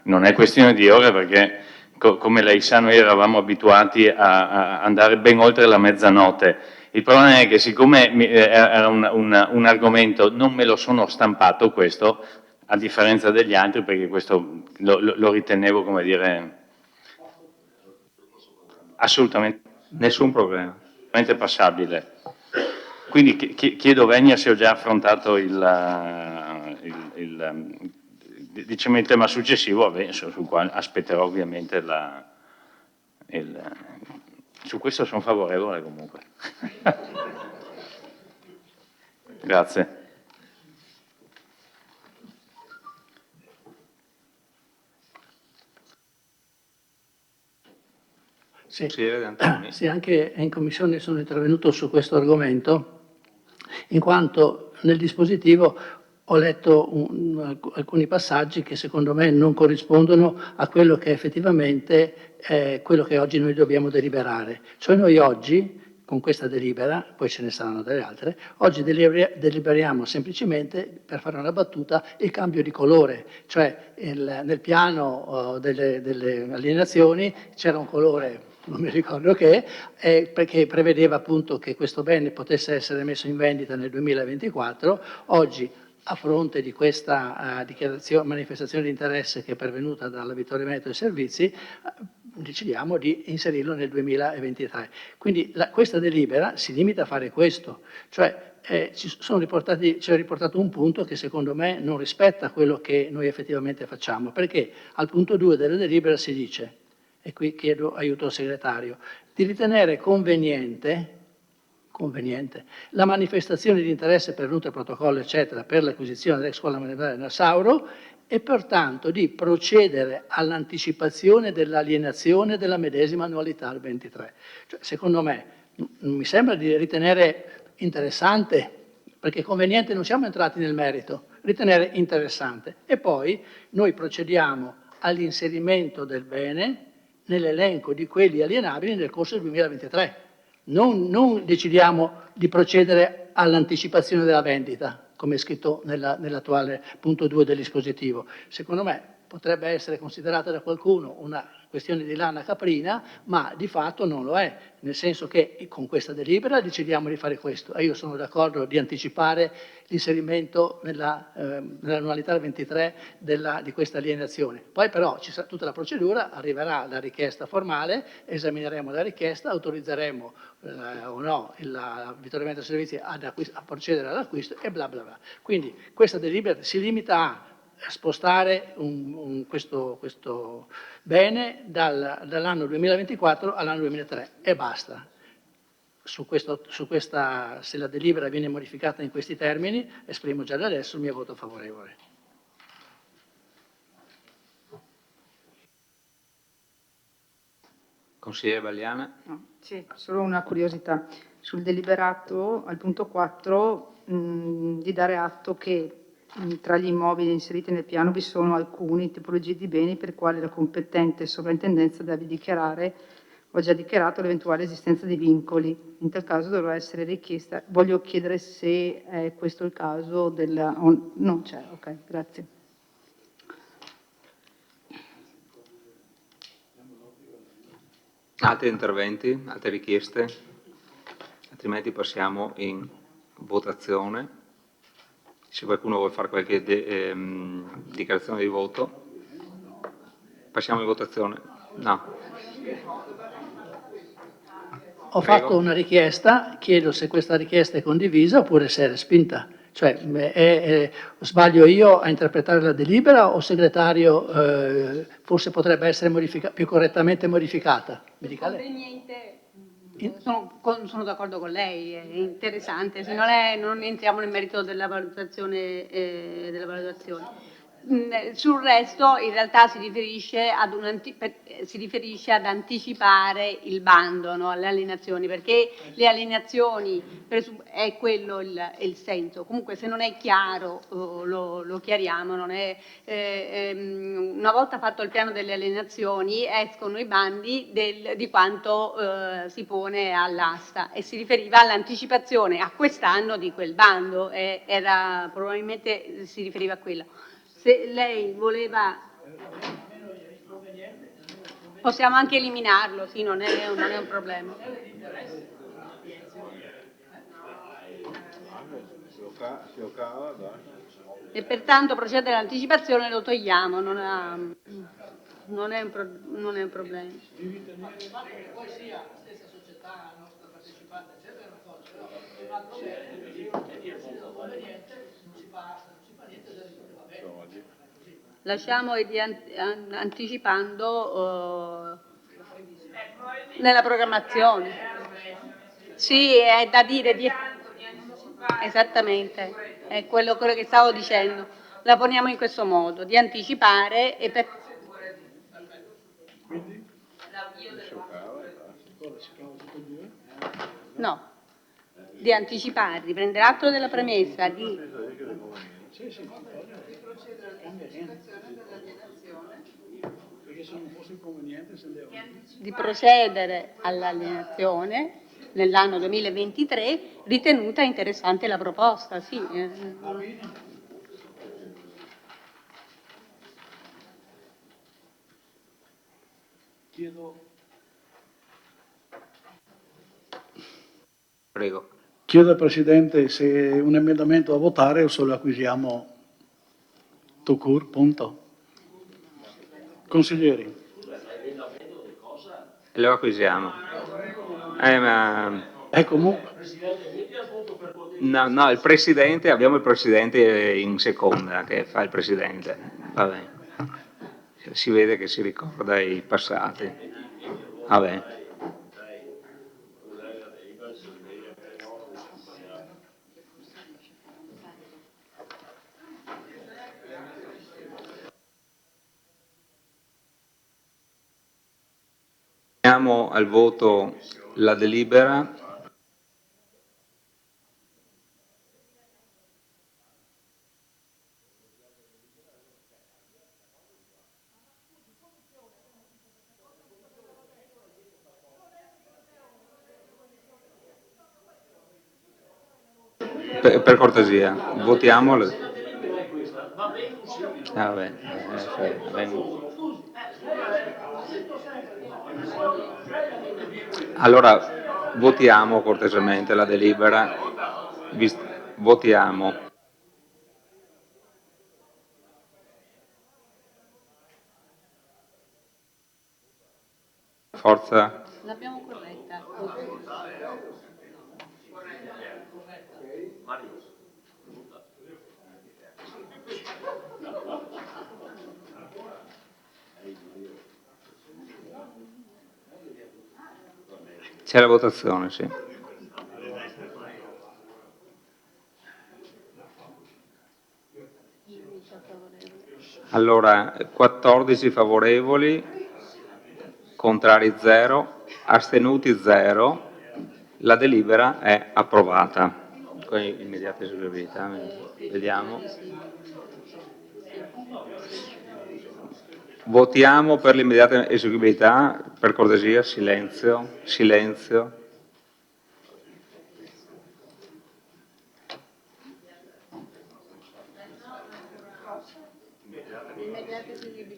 Non è questione di ore, perché come lei sa noi eravamo abituati a andare ben oltre la mezzanotte. Il problema è che, siccome era un argomento, non me lo sono stampato questo, a differenza degli altri, perché questo lo ritenevo, come dire, assolutamente
nessun problema,
passabile. Quindi chiedo venia se ho già affrontato diciamo il tema successivo, sul quale aspetterò ovviamente su questo sono favorevole comunque. Grazie.
Sì, anche in Commissione sono intervenuto su questo argomento, in quanto nel dispositivo ho letto alcuni passaggi che secondo me non corrispondono a quello che effettivamente è quello che oggi noi dobbiamo deliberare. Cioè noi oggi, con questa delibera, poi ce ne saranno delle altre, oggi deliberiamo semplicemente, per fare una battuta, il cambio di colore. Cioè nel piano delle alienazioni c'era un colore, non mi ricordo che, perché prevedeva appunto che questo bene potesse essere messo in vendita nel 2024. Oggi, a fronte di questa manifestazione di interesse che è pervenuta dalla Vittorio Veneto Servizi, decidiamo di inserirlo nel 2023. Quindi questa delibera si limita a fare questo, cioè ci è riportato un punto che secondo me non rispetta quello che noi effettivamente facciamo, perché al punto 2 della delibera si dice, e qui chiedo aiuto al segretario, di ritenere conveniente la manifestazione di interesse pervenuta al protocollo, eccetera, per l'acquisizione dell'ex scuola militare Nassauro e pertanto di procedere all'anticipazione dell'alienazione della medesima annualità al 23. Cioè, secondo me, mi sembra di ritenere interessante, perché conveniente non siamo entrati nel merito, ritenere interessante. E poi noi procediamo all'inserimento del bene nell'elenco di quelli alienabili nel corso del 2023. Non decidiamo di procedere all'anticipazione della vendita, come è scritto nell'attuale punto 2 del dispositivo. Secondo me potrebbe essere considerata da qualcuno una questione di lana caprina, ma di fatto non lo è, nel senso che con questa delibera decidiamo di fare questo e io sono d'accordo di anticipare l'inserimento nell'annualità 23 di questa alienazione. Poi però ci sarà tutta la procedura, arriverà la richiesta formale, esamineremo la richiesta, autorizzeremo o no l'avvitolamento dei servizi a procedere all'acquisto e bla bla bla. Quindi questa delibera si limita a spostare questo bene dall'anno 2024 all'anno 2003 e basta. Se la delibera viene modificata in questi termini, esprimo già da adesso il mio voto favorevole.
Consigliere Bagliana?
No, sì, solo una curiosità. Sul deliberato, al punto 4, di dare atto che tra gli immobili inseriti nel piano vi sono alcune tipologie di beni per i quali la competente sovrintendenza deve dichiarare o già dichiarato l'eventuale esistenza di vincoli. In tal caso dovrà essere richiesta. Voglio chiedere se è questo il caso della... non c'è, ok, grazie.
Altri interventi? Altre richieste? Altrimenti passiamo in votazione. Se qualcuno vuole fare qualche dichiarazione di voto, passiamo in votazione. No.
Ho fatto una richiesta, chiedo se questa richiesta è condivisa oppure se è respinta. Cioè, sbaglio io a interpretare la delibera o il segretario forse potrebbe essere più correttamente modificata? Mi dica lei.
Sono d'accordo con lei, è interessante, se non entriamo nel merito della valutazione. Sul resto in realtà si riferisce ad anticipare il bando, no, alle alienazioni, perché le alienazioni è quello il senso. Comunque se non è chiaro lo chiariamo. Una volta fatto il piano delle alienazioni escono i bandi di quanto si pone all'asta e si riferiva all'anticipazione a quest'anno di quel bando, probabilmente si riferiva a quello. Se lei voleva, possiamo anche eliminarlo, sì, non è un problema. E pertanto procedere all'anticipazione lo togliamo, non è un problema.
Poi sia la stessa società, la nostra partecipante, eccetera, è una cosa, però è conveniente, non si fa niente, va bene.
Lasciamo anticipando nella programmazione. Sì, è da dire. Esattamente, è quello che stavo dicendo. La poniamo in questo modo, di anticipare e per... No, di anticipare, di prendere atto della premessa, di procedere all'alienazione nell'anno 2023, ritenuta interessante la proposta, sì.
Prego.
Chiedo al Presidente se un emendamento a votare o se lo acquisiamo tout court, punto. Consiglieri.
Lo acquisiamo.
Comunque.
No, il Presidente, abbiamo il Presidente in seconda che fa il Presidente. Vabbè. Si vede che si ricorda i passati. Vabbè. Poniamo al voto la delibera. Per cortesia, votiamo. Vabbè. Allora, votiamo cortesemente la delibera. Votiamo. Forza.
L'abbiamo corretta.
C'è la votazione, sì. Allora, 14 favorevoli, contrari 0, astenuti 0. La delibera è approvata. Con immediata eseguibilità, vediamo. Votiamo per l'immediata eseguibilità, per cortesia, silenzio, silenzio.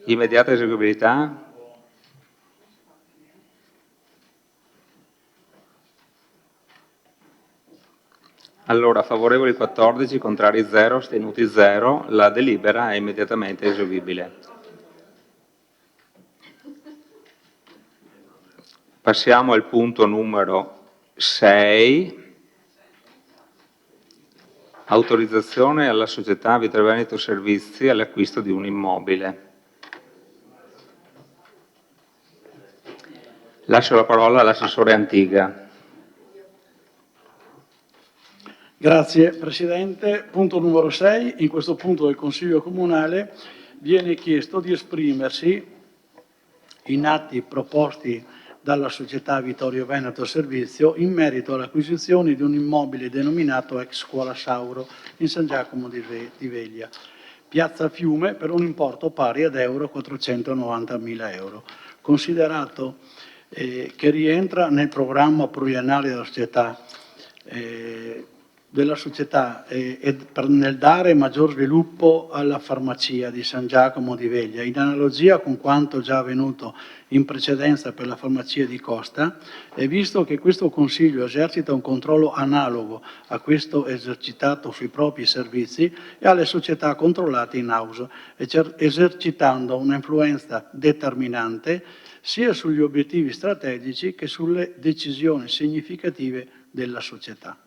Immediata eseguibilità. Allora, favorevoli 14, contrari 0, astenuti 0, la delibera è immediatamente eseguibile. Passiamo al punto numero 6, autorizzazione alla società Vittorio Veneto Servizi all'acquisto di un immobile. Lascio la parola all'assessore Antiga.
Grazie Presidente. Punto numero 6. In questo punto del Consiglio Comunale viene chiesto di esprimersi in atti proposti dalla società Vittorio Veneto Servizio in merito all'acquisizione di un immobile denominato ex Scuola Sauro in San Giacomo di Veglia, Piazza Fiume, per un importo pari ad euro 490.000 euro. Considerato che rientra nel programma pluriennale della società nel dare maggior sviluppo alla farmacia di San Giacomo di Veglia, in analogia con quanto già avvenuto in precedenza per la farmacia di Costa, e visto che questo Consiglio esercita un controllo analogo a questo esercitato sui propri servizi e alle società controllate in house, esercitando un'influenza determinante sia sugli obiettivi strategici che sulle decisioni significative della società.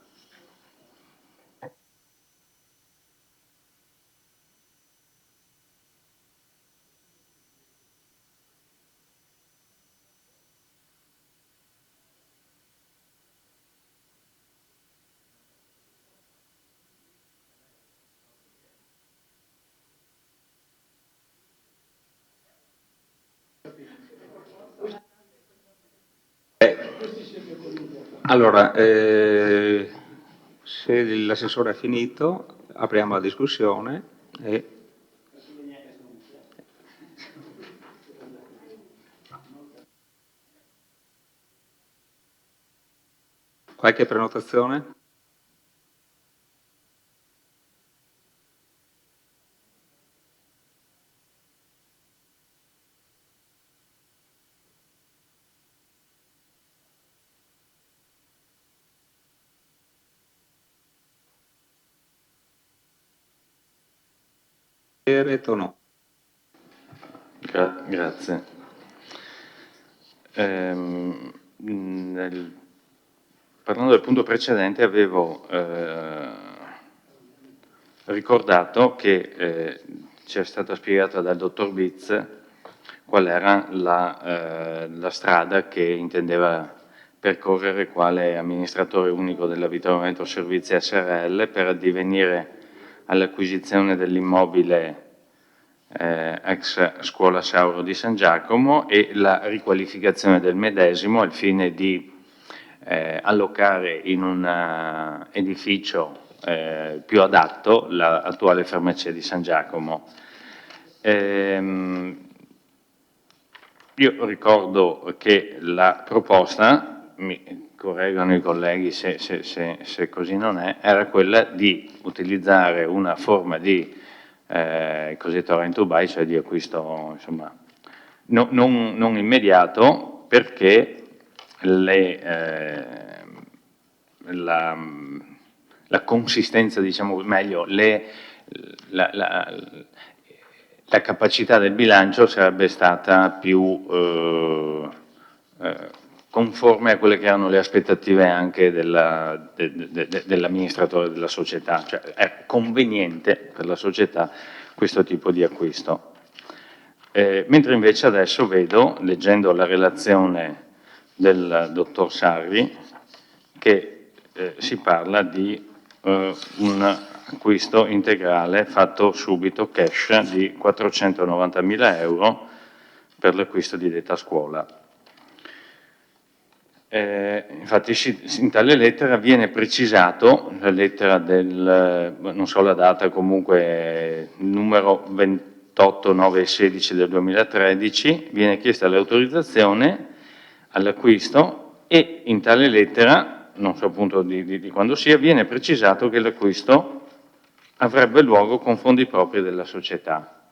Allora, se l'assessore ha finito, apriamo la discussione e qualche prenotazione? No.
Grazie. Parlando del punto precedente avevo ricordato che ci è stata spiegata dal dottor Bitz qual era la strada che intendeva percorrere quale amministratore unico della Vittorio Veneto Servizi SRL per addivenire all'acquisizione dell'immobile ex Scuola Sauro di San Giacomo e la riqualificazione del medesimo al fine di allocare in un edificio più adatto l'attuale farmacia di San Giacomo. Io ricordo che la proposta, mi correggano i colleghi se così non è, era quella di utilizzare una forma di cosiddetto rent to buy, cioè di acquisto insomma, non immediato, perché la consistenza, diciamo meglio, la capacità del bilancio sarebbe stata più conforme a quelle che erano le aspettative anche dell'amministratore della società, cioè è conveniente per la società questo tipo di acquisto. Mentre invece adesso vedo, leggendo la relazione del dottor Sarri, che si parla di un acquisto integrale fatto subito cash di 490.000 euro per l'acquisto di detta scuola. Infatti in tale lettera viene precisato, la lettera del, non so la data, comunque numero 28916 del 2013, viene chiesta l'autorizzazione all'acquisto e in tale lettera, non so appunto di quando sia, viene precisato che l'acquisto avrebbe luogo con fondi propri della società.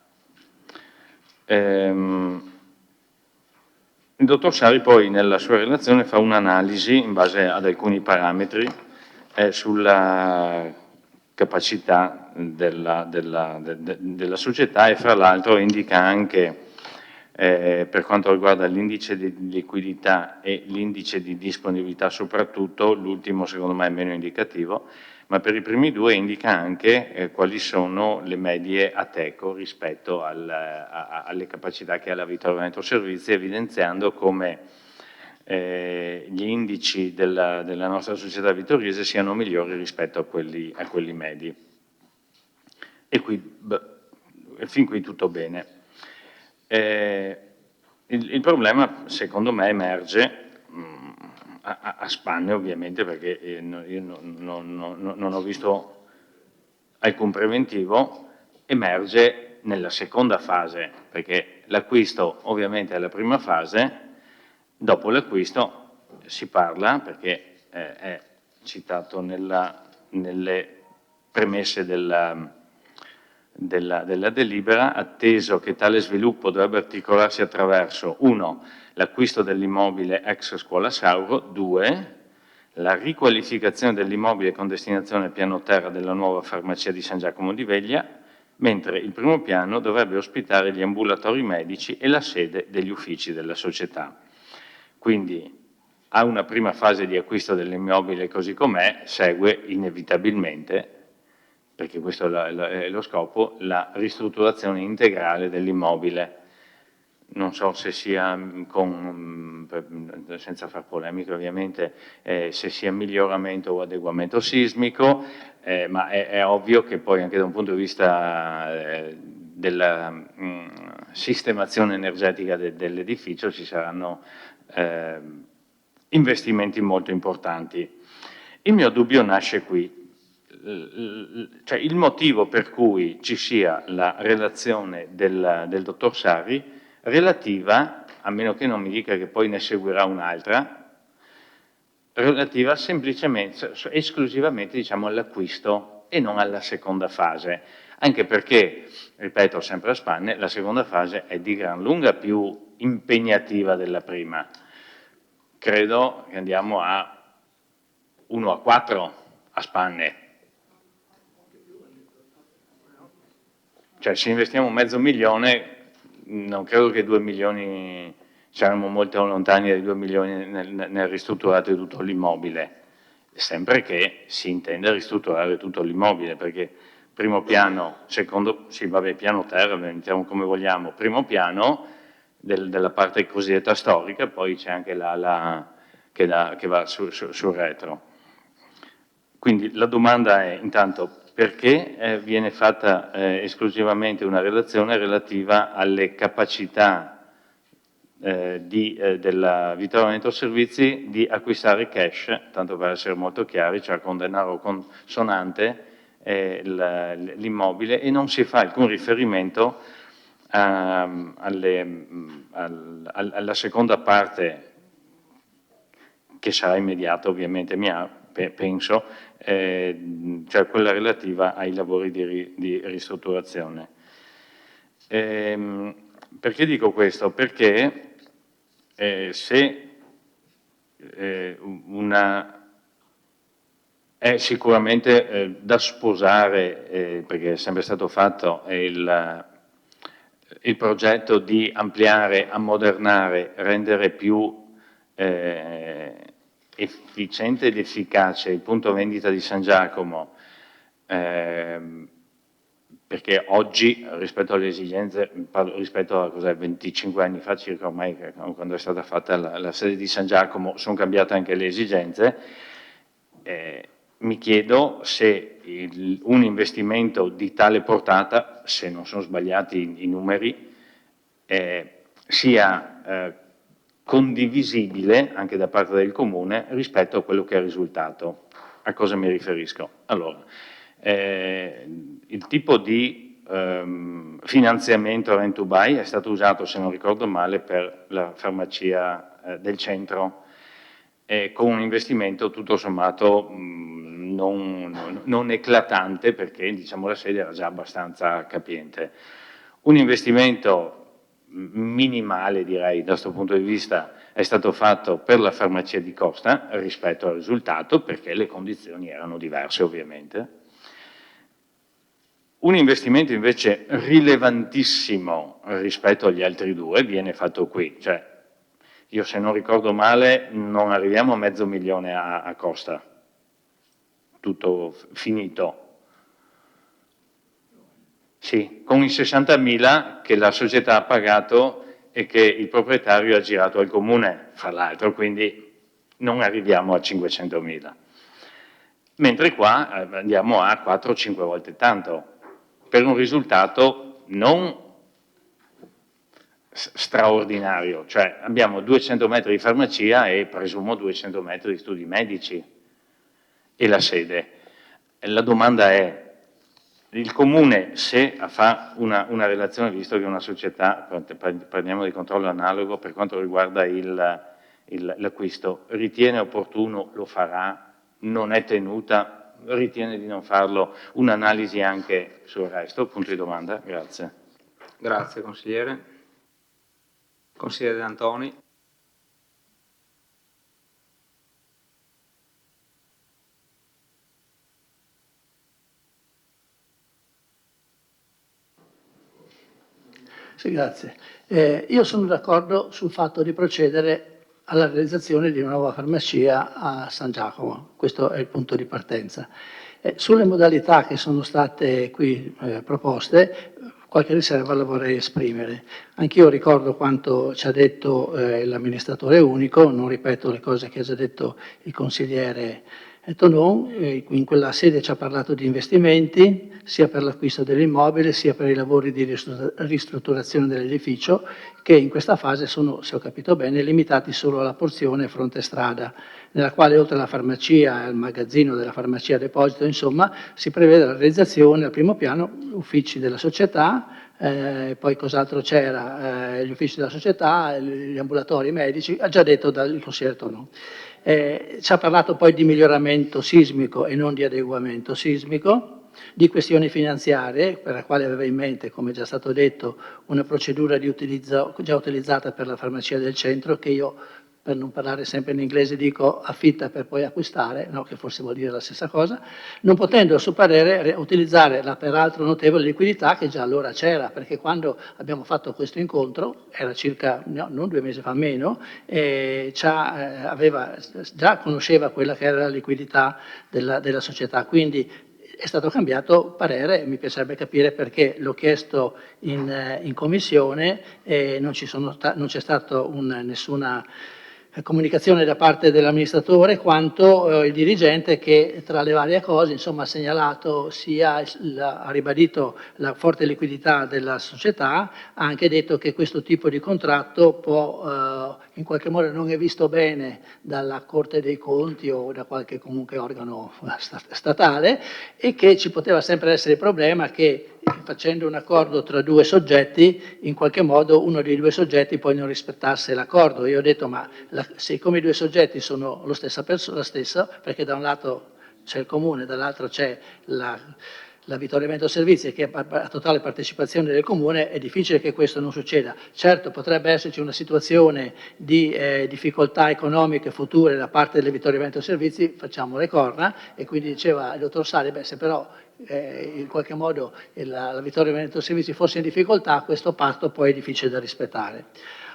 Il dottor Sari poi nella sua relazione fa un'analisi in base ad alcuni parametri sulla capacità della società e fra l'altro indica anche per quanto riguarda l'indice di liquidità e l'indice di disponibilità soprattutto, l'ultimo secondo me è meno indicativo, ma per i primi due indica anche quali sono le medie Ateco rispetto alle capacità che ha la Vittorio Veneto Servizi, evidenziando come gli indici della nostra società vittoriese siano migliori rispetto a quelli medi. E qui, fin qui tutto bene. Il problema, secondo me, emerge a spanne ovviamente, perché io non ho visto alcun preventivo, emerge nella seconda fase, perché l'acquisto ovviamente è la prima fase, dopo l'acquisto si parla, perché è citato nelle premesse della delibera, atteso che tale sviluppo dovrebbe articolarsi attraverso 1. L'acquisto dell'immobile ex Scuola Sauro, 2. La riqualificazione dell'immobile con destinazione piano terra della nuova farmacia di San Giacomo di Veglia, mentre il primo piano dovrebbe ospitare gli ambulatori medici e la sede degli uffici della società. Quindi a una prima fase di acquisto dell'immobile così com'è segue inevitabilmente, perché questo è lo scopo, la ristrutturazione integrale dell'immobile. Non so se sia, senza far polemica ovviamente, se sia miglioramento o adeguamento sismico, ma è ovvio che poi anche da un punto di vista della sistemazione energetica dell'edificio ci saranno investimenti molto importanti. Il mio dubbio nasce qui. Cioè il motivo per cui ci sia la relazione del dottor Sari relativa, a meno che non mi dica che poi ne seguirà un'altra, relativa semplicemente, esclusivamente diciamo all'acquisto e non alla seconda fase, anche perché, ripeto sempre a spanne, la seconda fase è di gran lunga più impegnativa della prima. Credo che andiamo a 1:4 a spanne. Cioè se investiamo 500.000, non credo che 2 milioni, saremmo molto lontani dai 2 milioni nel ristrutturato di tutto l'immobile, sempre che si intenda ristrutturare tutto l'immobile, perché primo piano, secondo, sì vabbè, piano terra, mettiamo come vogliamo, primo piano della parte cosiddetta storica, poi c'è anche l'ala che va sul retro. Quindi la domanda è intanto perché viene fatta esclusivamente una relazione relativa alle capacità della Vittorio Veneto Servizi di acquistare cash, tanto per essere molto chiari, cioè con denaro consonante l'immobile, e non si fa alcun riferimento alla seconda parte, che sarà immediata ovviamente, penso, cioè quella relativa ai lavori di ristrutturazione. Perché dico questo? Perché se è sicuramente da sposare, perché è sempre stato fatto, il progetto di ampliare, ammodernare, rendere più efficiente ed efficace il punto vendita di San Giacomo, perché oggi rispetto alle esigenze, rispetto a 25 anni fa circa ormai, quando è stata fatta la sede di San Giacomo, sono cambiate anche le esigenze. Mi chiedo se un investimento di tale portata, se non sono sbagliati i numeri, sia condivisibile anche da parte del Comune rispetto a quello che è il risultato. A cosa mi riferisco? Allora, il tipo di finanziamento rent to buy è stato usato, se non ricordo male, per la farmacia del centro, con un investimento tutto sommato non eclatante, perché diciamo, la sede era già abbastanza capiente. Un investimento minimale, direi, da questo punto di vista, è stato fatto per la farmacia di Costa rispetto al risultato, perché le condizioni erano diverse ovviamente. Un investimento invece rilevantissimo rispetto agli altri due viene fatto qui, cioè io se non ricordo male non arriviamo a $500.000 a Costa, tutto finito. Sì, con i 60.000 che la società ha pagato e che il proprietario ha girato al comune, fra l'altro, quindi non arriviamo a 500.000. Mentre qua andiamo a 4-5 volte tanto, per un risultato non straordinario, cioè abbiamo 200 metri di farmacia e presumo 200 metri di studi medici e la sede. La domanda è, il Comune, se fa una relazione, visto che è una società, parliamo di controllo analogo per quanto riguarda l'acquisto, ritiene opportuno, lo farà, non è tenuta, ritiene di non farlo, un'analisi anche sul resto? Punto di domanda, grazie.
Grazie consigliere. Consigliere D'Antoni.
Sì, grazie. Io sono d'accordo sul fatto di procedere alla realizzazione di una nuova farmacia a San Giacomo, questo è il punto di partenza. Sulle modalità che sono state qui proposte, qualche riserva la vorrei esprimere. Anch'io ricordo quanto ci ha detto l'amministratore unico, non ripeto le cose che ha già detto il consigliere Tonon, in quella sede ci ha parlato di investimenti, sia per l'acquisto dell'immobile, sia per i lavori di ristrutturazione dell'edificio, che in questa fase sono, se ho capito bene, limitati solo alla porzione fronte strada, nella quale oltre alla farmacia e al magazzino della farmacia deposito, insomma, si prevede la realizzazione al primo piano uffici della società, poi cos'altro c'era, gli uffici della società, gli ambulatori medici, ha già detto dal consigliere Tonon. Ci ha parlato poi di miglioramento sismico e non di adeguamento sismico, di questioni finanziarie, per la quale aveva in mente, come già stato detto, una procedura di utilizzo già utilizzata per la farmacia del centro, che io, per non parlare sempre in inglese, dico affitta per poi acquistare, no? Che forse vuol dire la stessa cosa, non potendo a suo parere utilizzare la peraltro notevole liquidità che già allora c'era, perché quando abbiamo fatto questo incontro, era circa, no, non 2 mesi fa meno, già conosceva quella che era la liquidità della società, quindi è stato cambiato parere, mi piacerebbe capire perché l'ho chiesto in commissione e non c'è stato nessuna comunicazione da parte dell'amministratore quanto il dirigente che tra le varie cose insomma, ha segnalato ha ribadito la forte liquidità della società, ha anche detto che questo tipo di contratto può in qualche modo non è visto bene dalla Corte dei Conti o da qualche comunque organo statale e che ci poteva sempre essere il problema che facendo un accordo tra due soggetti, in qualche modo uno dei due soggetti poi non rispettasse l'accordo. Io ho detto, ma siccome i due soggetti sono la stessa, perché da un lato c'è il comune, dall'altro c'è la Vittorio Veneto Servizi, che è a totale partecipazione del Comune, è difficile che questo non succeda. Certo, potrebbe esserci una situazione di difficoltà economiche future da parte delle Vittorio Veneto Servizi, facciamo le corna, e quindi diceva il dottor Sali, beh, se però in qualche modo la Vittorio Veneto Servizi fosse in difficoltà, questo patto poi è difficile da rispettare.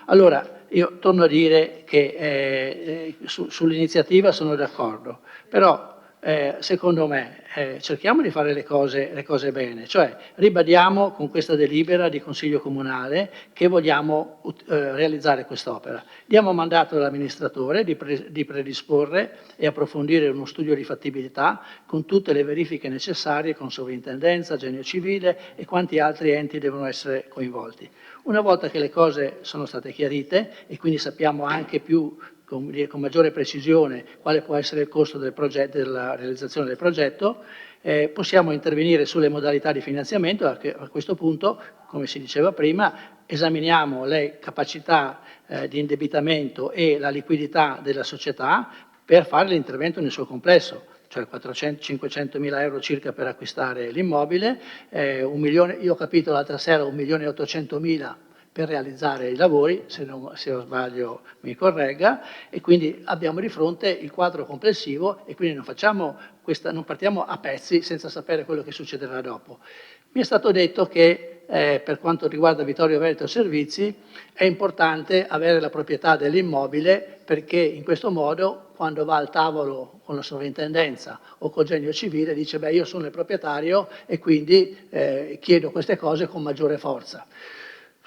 Allora, io torno a dire che sull'iniziativa sono d'accordo, però secondo me cerchiamo di fare le cose bene, cioè ribadiamo con questa delibera di Consiglio Comunale che vogliamo realizzare quest'opera. Diamo mandato all'amministratore di predisporre e approfondire uno studio di fattibilità con tutte le verifiche necessarie, con sovrintendenza, genio civile e quanti altri enti devono essere coinvolti. Una volta che le cose sono state chiarite e quindi sappiamo anche più con maggiore precisione quale può essere il costo del progetto, della realizzazione del progetto, possiamo intervenire sulle modalità di finanziamento. A questo punto, come si diceva prima, esaminiamo le capacità di indebitamento e la liquidità della società per fare l'intervento nel suo complesso, cioè 500 mila euro circa per acquistare l'immobile, 1 milione, io ho capito l'altra sera 1.800.000 per realizzare i lavori, se non sbaglio mi corregga, e quindi abbiamo di fronte il quadro complessivo e quindi non partiamo a pezzi senza sapere quello che succederà dopo. Mi è stato detto che per quanto riguarda Vittorio Veneto Servizi è importante avere la proprietà dell'immobile perché in questo modo quando va al tavolo con la sovrintendenza o col genio civile dice beh io sono il proprietario e quindi chiedo queste cose con maggiore forza.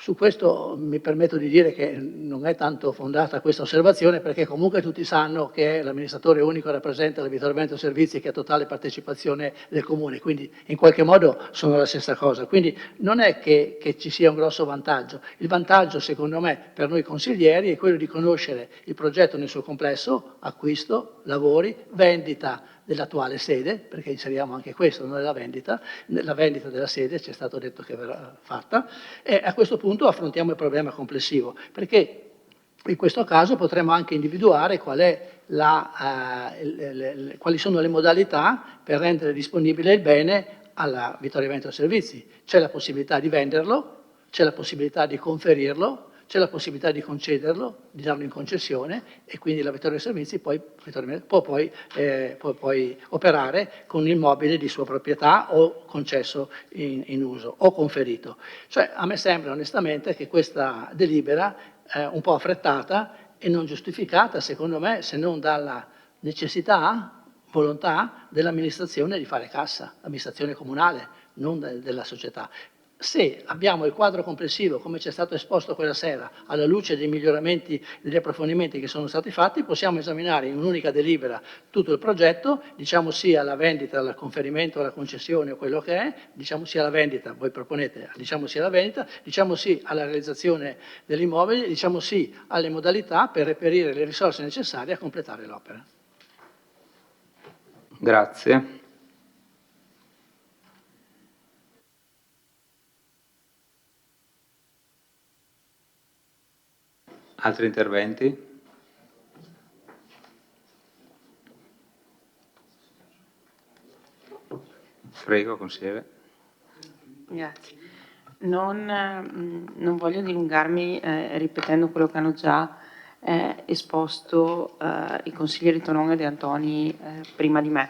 Su questo mi permetto di dire che non è tanto fondata questa osservazione perché comunque tutti sanno che l'amministratore unico rappresenta la Vittorio Veneto Servizi che ha totale partecipazione del Comune, quindi in qualche modo sono la stessa cosa. Quindi non è che ci sia un grosso vantaggio. Il vantaggio secondo me per noi consiglieri è quello di conoscere il progetto nel suo complesso, acquisto, lavori, vendita dell'attuale sede, perché inseriamo anche questo, non è la vendita della sede, ci è stato detto che verrà fatta, e a questo punto affrontiamo il problema complessivo, perché in questo caso potremo anche individuare quali sono le modalità per rendere disponibile il bene alla Vittorio Veneto Servizi. C'è la possibilità di venderlo, c'è la possibilità di conferirlo, c'è la possibilità di concederlo, di darlo in concessione e quindi la Vittorio Servizi può poi operare con immobile di sua proprietà o concesso in uso o conferito. Cioè a me sembra onestamente che questa delibera è un po' affrettata e non giustificata secondo me se non dalla necessità, volontà dell'amministrazione di fare cassa, l'amministrazione comunale, non della società. Se abbiamo il quadro complessivo, come ci è stato esposto quella sera, alla luce dei miglioramenti, degli approfondimenti che sono stati fatti, possiamo esaminare in un'unica delibera tutto il progetto, diciamo sì alla vendita, al conferimento, alla concessione o quello che è, diciamo sì alla vendita, voi proponete, diciamo sì alla vendita, diciamo sì alla realizzazione dell'immobile, diciamo sì alle modalità per reperire le risorse necessarie a completare l'opera.
Grazie. Altri interventi? Prego, consigliere.
Grazie. Non voglio dilungarmi ripetendo quello che hanno già esposto i consiglieri Tonon e De Antoni prima di me.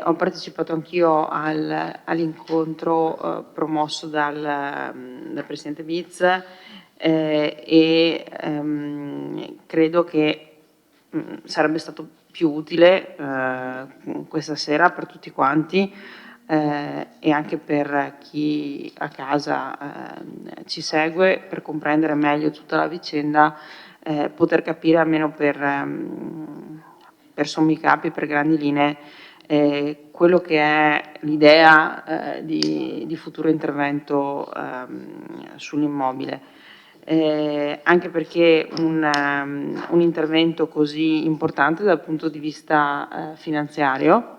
Ho partecipato anch'io all'incontro promosso dal Presidente Viz e credo che sarebbe stato più utile questa sera per tutti quanti e anche per chi a casa ci segue per comprendere meglio tutta la vicenda, poter capire almeno per sommi capi, per grandi linee, quello che è l'idea di futuro intervento sull'immobile. Anche perché un intervento così importante dal punto di vista finanziario,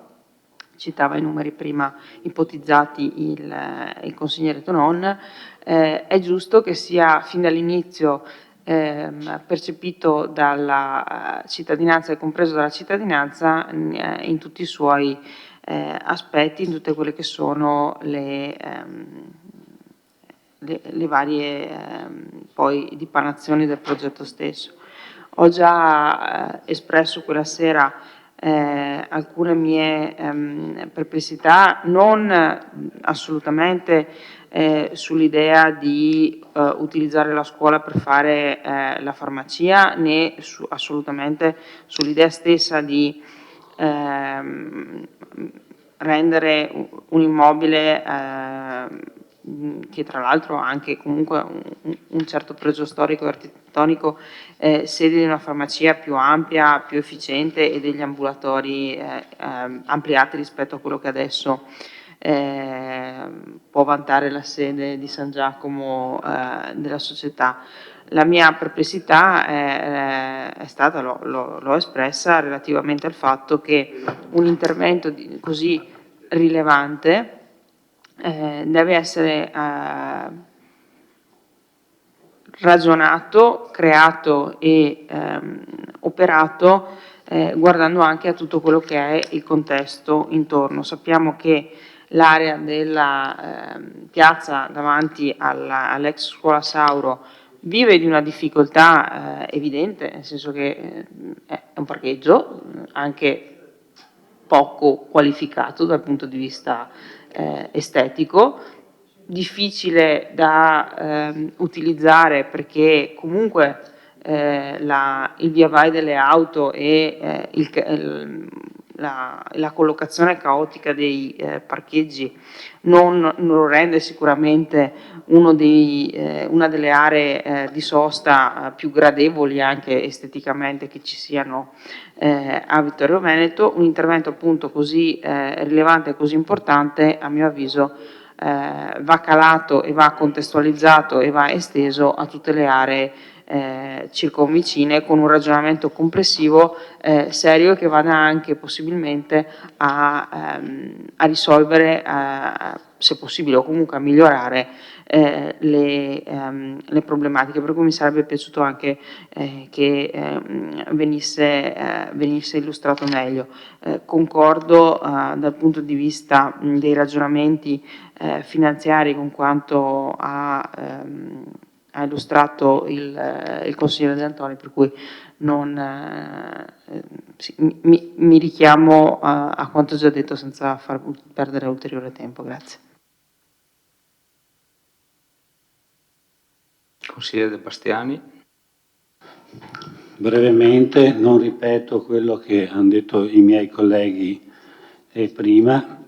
citava i numeri prima ipotizzati il consigliere Tonon, è giusto che sia fin dall'inizio percepito dalla cittadinanza e compreso dalla cittadinanza in tutti i suoi aspetti, in tutte quelle che sono le varie poi dipanazioni del progetto stesso. Ho già espresso quella sera alcune mie perplessità, non assolutamente sull'idea di utilizzare la scuola per fare la farmacia, né assolutamente sull'idea stessa di rendere un immobile che tra l'altro ha anche comunque un certo pregio storico e architettonico, sede di una farmacia più ampia, più efficiente e degli ambulatori ampliati rispetto a quello che adesso può vantare la sede di San Giacomo della società. La mia perplessità è stata, l'ho espressa, relativamente al fatto che un intervento così rilevante deve essere ragionato, creato e operato guardando anche a tutto quello che è il contesto intorno. Sappiamo che l'area della piazza davanti all'ex scuola Sauro vive di una difficoltà evidente, nel senso che è un parcheggio anche poco qualificato dal punto di vista estetico, difficile da utilizzare perché comunque il via vai delle auto e la collocazione caotica dei parcheggi non lo rende sicuramente una delle aree di sosta più gradevoli anche esteticamente che ci siano a Vittorio Veneto. Un intervento appunto così rilevante e così importante, a mio avviso, va calato e va contestualizzato e va esteso a tutte le aree circonvicine con un ragionamento complessivo serio che vada anche possibilmente a risolvere, se possibile o comunque a migliorare le problematiche, per cui mi sarebbe piaciuto anche che venisse illustrato meglio. Concordo dal punto di vista dei ragionamenti finanziari con quanto ha illustrato il consigliere De Antoni, per cui mi richiamo a quanto già detto senza far perdere ulteriore tempo. Grazie.
Consigliere De Bastiani.
Brevemente, non ripeto quello che hanno detto i miei colleghi prima.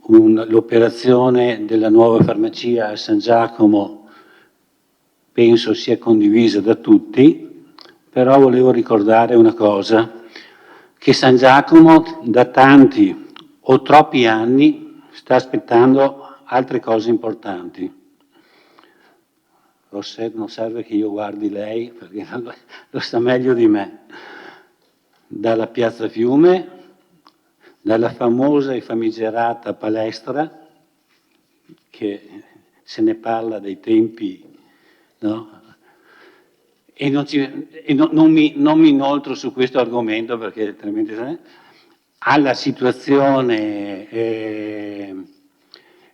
L'operazione della nuova farmacia a San Giacomo penso sia condivisa da tutti, però volevo ricordare una cosa, che San Giacomo da tanti o troppi anni sta aspettando altre cose importanti. Rossetto, non serve che io guardi lei, perché lo sa meglio di me. Dalla Piazza Fiume, dalla famosa e famigerata palestra, che se ne parla dai tempi, no? E non mi inoltro su questo argomento perché è tremendo, alla situazione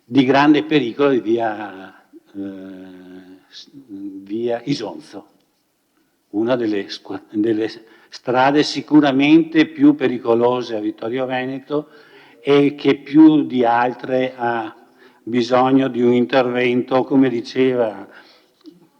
di grande pericolo di via Isonzo, una delle strade sicuramente più pericolose a Vittorio Veneto e che più di altre ha bisogno di un intervento, come diceva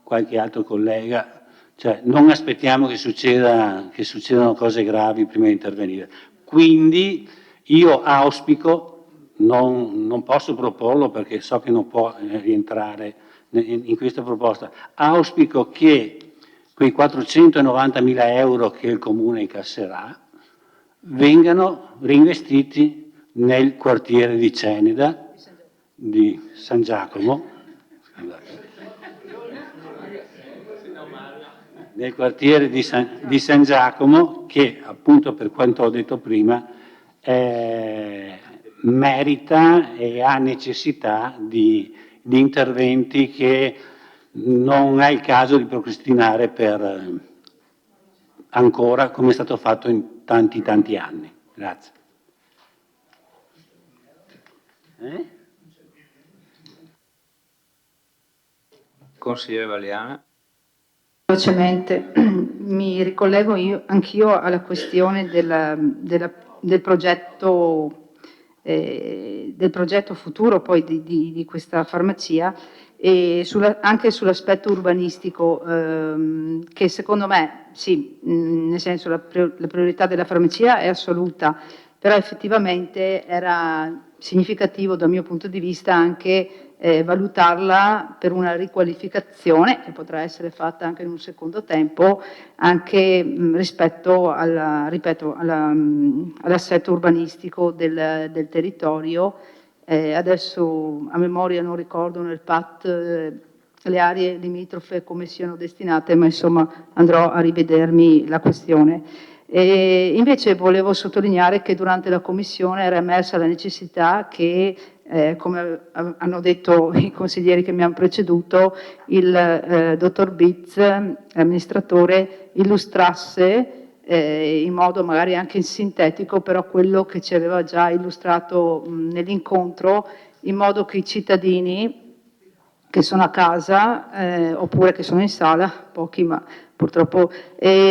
qualche altro collega, cioè non aspettiamo che succedano cose gravi prima di intervenire. Quindi io auspico, non posso proporlo perché so che non può rientrare in questa proposta, auspico che quei 490.000 euro che il Comune incasserà vengano reinvestiti nel quartiere di Ceneda, di San Giacomo, nel quartiere di San Giacomo, che appunto per quanto ho detto prima merita e ha necessità di interventi che non è il caso di procrastinare per ancora, come è stato fatto in tanti anni. Grazie.
Consigliere Valiana.
Velocemente, mi ricollego anch'io alla questione del progetto futuro poi di questa farmacia e anche sull'aspetto urbanistico che secondo me sì, nel senso la priorità della farmacia è assoluta, però effettivamente era significativo dal mio punto di vista anche valutarla per una riqualificazione che potrà essere fatta anche in un secondo tempo, anche rispetto all'assetto urbanistico del territorio. Adesso a memoria non ricordo nel PAT le aree limitrofe come siano destinate, ma insomma andrò a rivedermi la questione. Invece volevo sottolineare che durante la commissione era emersa la necessità che come hanno detto i consiglieri che mi hanno preceduto, il dottor Bitz, amministratore, illustrasse in modo magari anche sintetico, però quello che ci aveva già illustrato nell'incontro, in modo che i cittadini che sono a casa oppure che sono in sala, pochi ma purtroppo,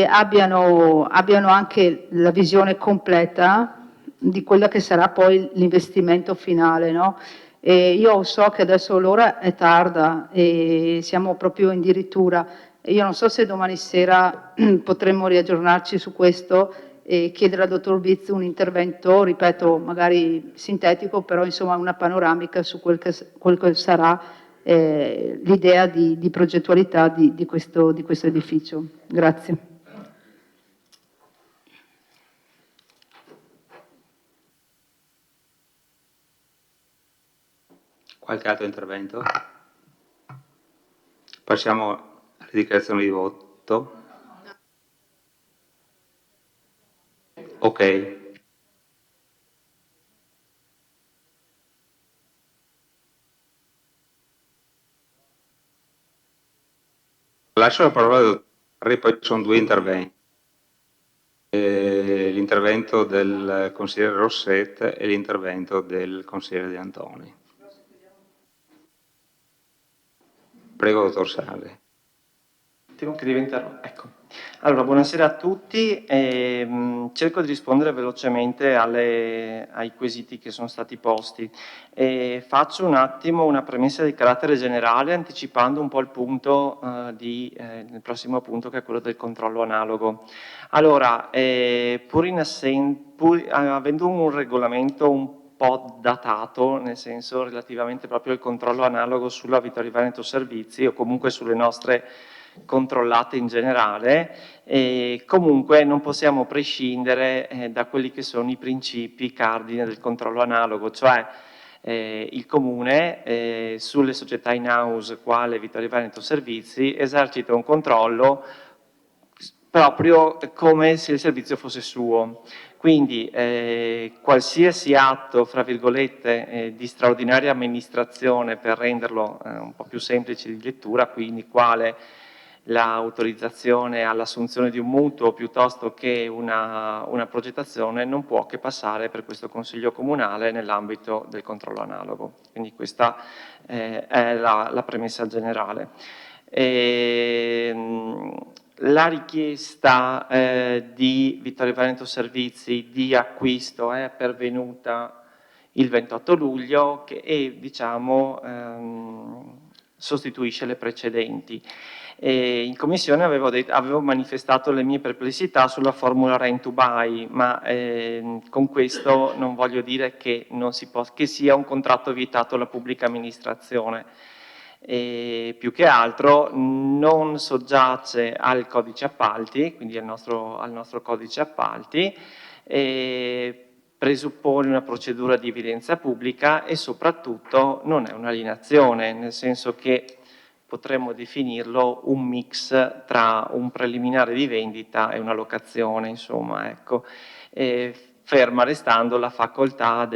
abbiano anche la visione completa di quella che sarà poi l'investimento finale, no? Io so che adesso l'ora è tarda e siamo proprio addirittura. Io non so se domani sera potremmo riaggiornarci su questo e chiedere al dottor Bitz un intervento, ripeto, magari sintetico, però insomma una panoramica su quel che sarà l'idea di progettualità di questo edificio. Grazie.
Qualche altro intervento? Passiamo alle dichiarazioni di voto. Ok. Lascio la parola al dottore, poi ci sono due interventi. L'intervento del consigliere Rosset e l'intervento del consigliere De Antoni. Prego, dottor Sale.
Temo che diventerò. Ecco. Allora, buonasera a tutti. Cerco di rispondere velocemente ai quesiti che sono stati posti. Faccio un attimo una premessa di carattere generale, anticipando un po' il punto il prossimo punto, che è quello del controllo analogo. Allora, pur avendo un regolamento un po' datato, nel senso relativamente proprio al controllo analogo sulla Vittorio Veneto Servizi o comunque sulle nostre controllate in generale, comunque non possiamo prescindere da quelli che sono i principi cardine del controllo analogo, cioè il Comune sulle società in house quale Vittorio Veneto Servizi esercita un controllo proprio come se il servizio fosse suo. Quindi qualsiasi atto, fra virgolette, di straordinaria amministrazione per renderlo un po' più semplice di lettura, quindi quale l'autorizzazione all'assunzione di un mutuo piuttosto che una progettazione, non può che passare per questo Consiglio Comunale nell'ambito del controllo analogo. Quindi questa è la premessa generale. La richiesta di Vittorio Veneto Servizi di acquisto è pervenuta il 28 luglio e diciamo sostituisce le precedenti. In commissione avevo manifestato le mie perplessità sulla formula rent to buy, ma con questo non voglio dire che sia un contratto vietato alla pubblica amministrazione. Più che altro non soggiace al codice appalti, quindi al nostro codice appalti, presuppone una procedura di evidenza pubblica e soprattutto non è un'alienazione, nel senso che potremmo definirlo un mix tra un preliminare di vendita e una locazione, insomma, ecco, ferma restando la facoltà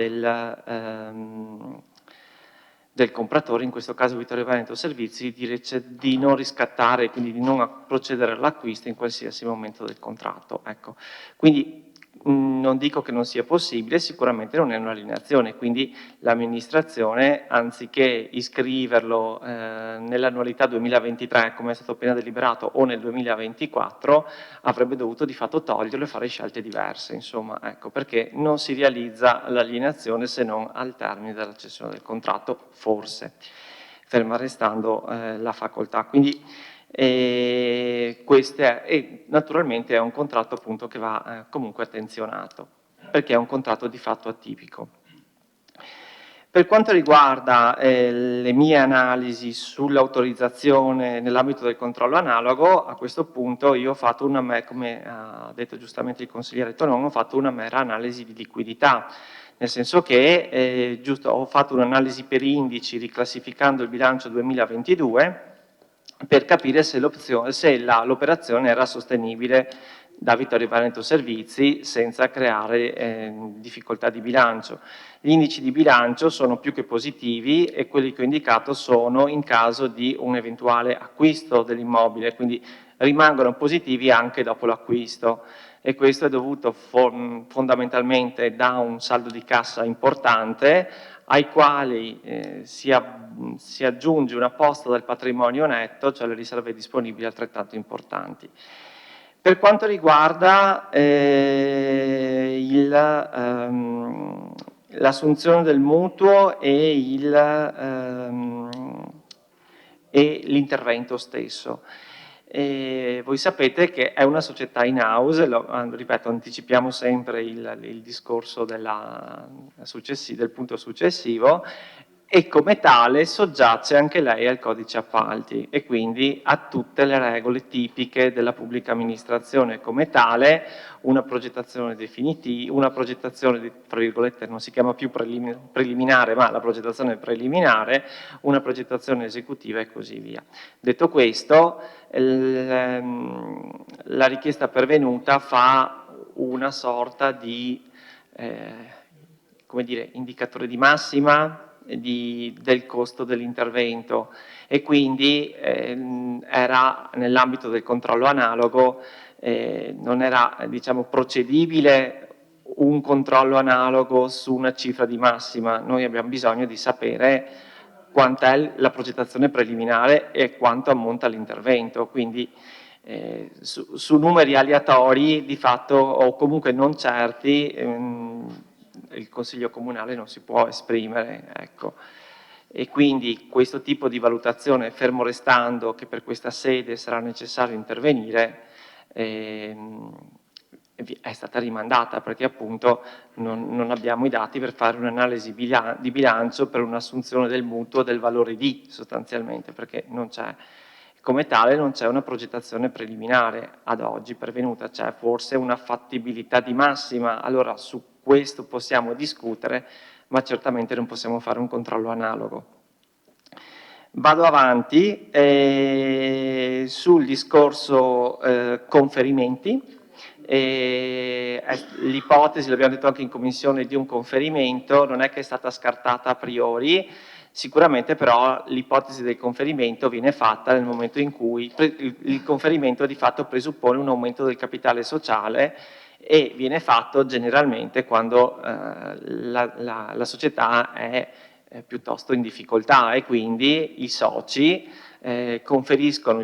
del compratore, in questo caso Vittorio Veneto Servizi, di non riscattare, quindi di non procedere all'acquisto in qualsiasi momento del contratto. Ecco. Quindi non dico che non sia possibile, sicuramente non è un'alienazione, quindi l'amministrazione, anziché iscriverlo nell'annualità 2023, come è stato appena deliberato, o nel 2024, avrebbe dovuto di fatto toglierlo e fare scelte diverse, insomma, ecco, perché non si realizza l'alienazione se non al termine della cessione del contratto, forse, ferma restando la facoltà. Quindi, e naturalmente è un contratto appunto che va comunque attenzionato, perché è un contratto di fatto atipico. Per quanto riguarda le mie analisi sull'autorizzazione nell'ambito del controllo analogo, a questo punto io ho fatto come ha detto giustamente il consigliere Tonon, ho fatto una mera analisi di liquidità, nel senso che ho fatto un'analisi per indici riclassificando il bilancio 2022 per capire se l'operazione era sostenibile da Vittorio Veneto Servizi senza creare difficoltà di bilancio. Gli indici di bilancio sono più che positivi e quelli che ho indicato sono in caso di un eventuale acquisto dell'immobile, quindi rimangono positivi anche dopo l'acquisto, e questo è dovuto fondamentalmente da un saldo di cassa importante ai quali si aggiunge una posta del patrimonio netto, cioè le riserve disponibili altrettanto importanti. Per quanto riguarda l'assunzione del mutuo e l'intervento stesso, voi sapete che è una società in house, ripeto, anticipiamo sempre il discorso del punto successivo, e come tale soggiace anche lei al codice appalti e quindi a tutte le regole tipiche della pubblica amministrazione. Come tale una progettazione definitiva, una progettazione, tra virgolette, non si chiama più preliminare, ma la progettazione preliminare, una progettazione esecutiva e così via. Detto questo, la richiesta pervenuta fa una sorta di come dire, indicatore di massima del costo dell'intervento e quindi era nell'ambito del controllo analogo, non era diciamo procedibile un controllo analogo su una cifra di massima. Noi abbiamo bisogno di sapere quant'è la progettazione preliminare e quanto ammonta l'intervento, quindi su numeri aleatori di fatto o comunque non certi il Consiglio Comunale non si può esprimere, ecco. E quindi questo tipo di valutazione, fermo restando che per questa sede sarà necessario intervenire, è stata rimandata perché appunto non abbiamo i dati per fare un'analisi di bilancio per un'assunzione del mutuo del valore di sostanzialmente, perché non c'è. Come tale non c'è una progettazione preliminare ad oggi pervenuta, c'è forse una fattibilità di massima, allora su questo possiamo discutere, ma certamente non possiamo fare un controllo analogo. Vado avanti sul discorso conferimenti. L'ipotesi, l'abbiamo detto anche in commissione, di un conferimento non è che è stata scartata a priori, sicuramente però l'ipotesi del conferimento viene fatta nel momento in cui il conferimento di fatto presuppone un aumento del capitale sociale e viene fatto generalmente quando la società è piuttosto in difficoltà e quindi i soci conferiscono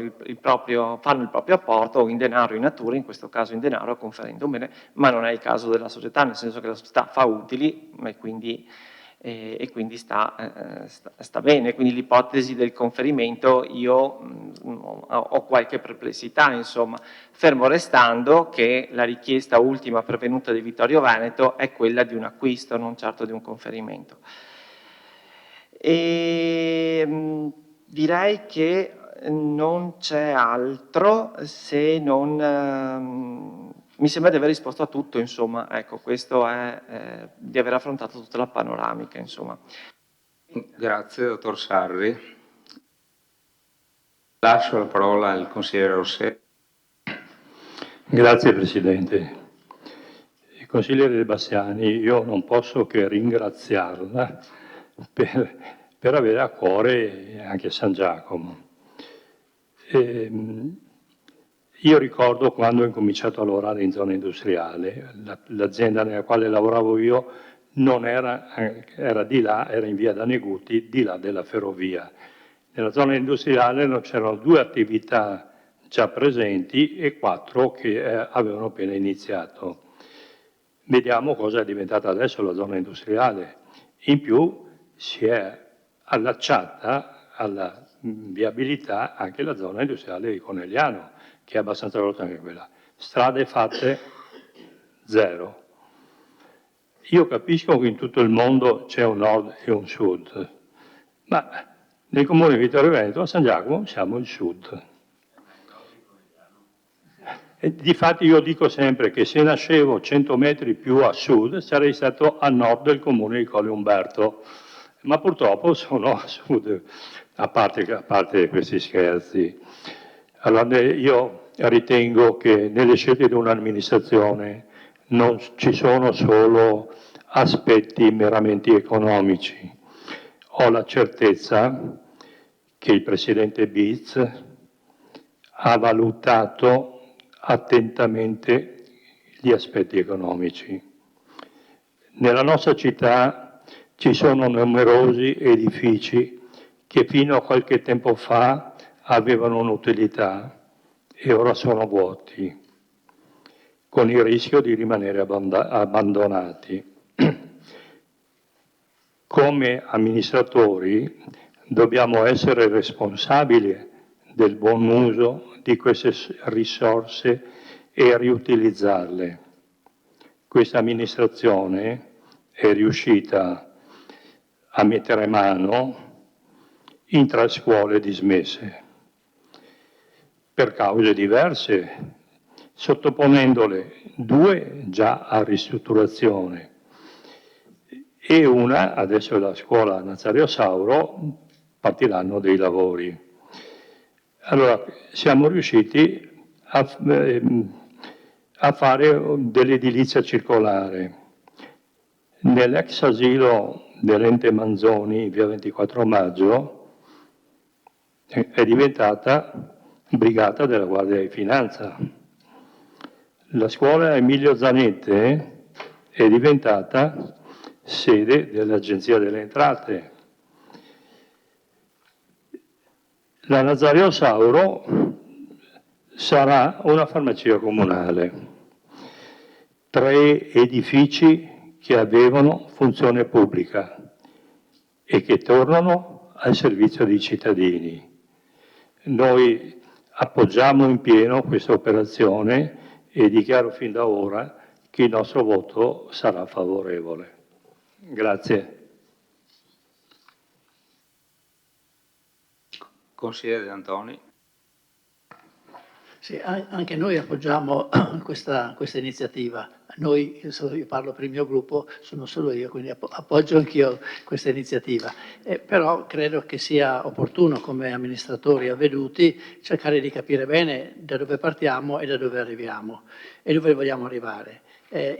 fanno il proprio apporto o in denaro o in natura, in questo caso in denaro conferendo un bene, ma non è il caso della società, nel senso che la società fa utili e quindi sta bene. Quindi l'ipotesi del conferimento io ho qualche perplessità, insomma, fermo restando che la richiesta ultima pervenuta di Vittorio Veneto è quella di un acquisto, non certo di un conferimento. Direi che non c'è altro, se non mi sembra di aver risposto a tutto, insomma, ecco, questo è di aver affrontato tutta la panoramica, insomma.
Grazie, dottor Sarri. Lascio la parola al consigliere Rossetti.
Grazie Presidente. Consigliere De Bastiani, io non posso che ringraziarla per per avere a cuore anche San Giacomo. Io ricordo quando ho incominciato a lavorare in zona industriale, l'azienda nella quale lavoravo io non era di là, era in via Daneguti, di là della ferrovia. Nella zona industriale c'erano 2 attività già presenti e 4 che avevano appena iniziato. Vediamo cosa è diventata adesso la zona industriale. In più si è allacciata alla viabilità anche la zona industriale di Conegliano, che è abbastanza grossa anche quella. Strade fatte, 0. Io capisco che in tutto il mondo c'è un nord e un sud, ma nel comune di Vittorio Veneto, a San Giacomo, siamo il sud. E difatti io dico sempre che se nascevo 100 metri più a sud sarei stato a nord del comune di Colle Umberto, ma purtroppo sono a sud, a parte questi scherzi. Allora io ritengo che nelle scelte di un'amministrazione non ci sono solo aspetti meramente economici. Ho la certezza che il Presidente Biz ha valutato attentamente gli aspetti economici. Nella nostra città ci sono numerosi edifici che fino a qualche tempo fa avevano un'utilità e ora sono vuoti, con il rischio di rimanere abbandonati. Come amministratori dobbiamo essere responsabili del buon uso di queste risorse e riutilizzarle. Questa amministrazione è riuscita a mettere mano in 3 scuole dismesse, per cause diverse, sottoponendole 2 già a ristrutturazione e una, adesso è la scuola Nazario Sauro, partiranno dei lavori. Allora, siamo riusciti a fare dell'edilizia circolare. Nell'ex asilo dell'Ente Manzoni, via 24 maggio, è diventata brigata della Guardia di Finanza. La scuola Emilio Zanette è diventata sede dell'Agenzia delle Entrate. La Nazario Sauro sarà una farmacia comunale. 3 edifici che avevano funzione pubblica e che tornano al servizio dei cittadini. Noi appoggiamo in pieno questa operazione e dichiaro fin da ora che il nostro voto sarà favorevole. Grazie.
Consigliere De Antoni.
Sì, anche noi appoggiamo questa iniziativa. Noi, io parlo per il mio gruppo, sono solo io, quindi appoggio anch'io questa iniziativa. Però credo che sia opportuno, come amministratori avveduti, cercare di capire bene da dove partiamo e da dove arriviamo e dove vogliamo arrivare.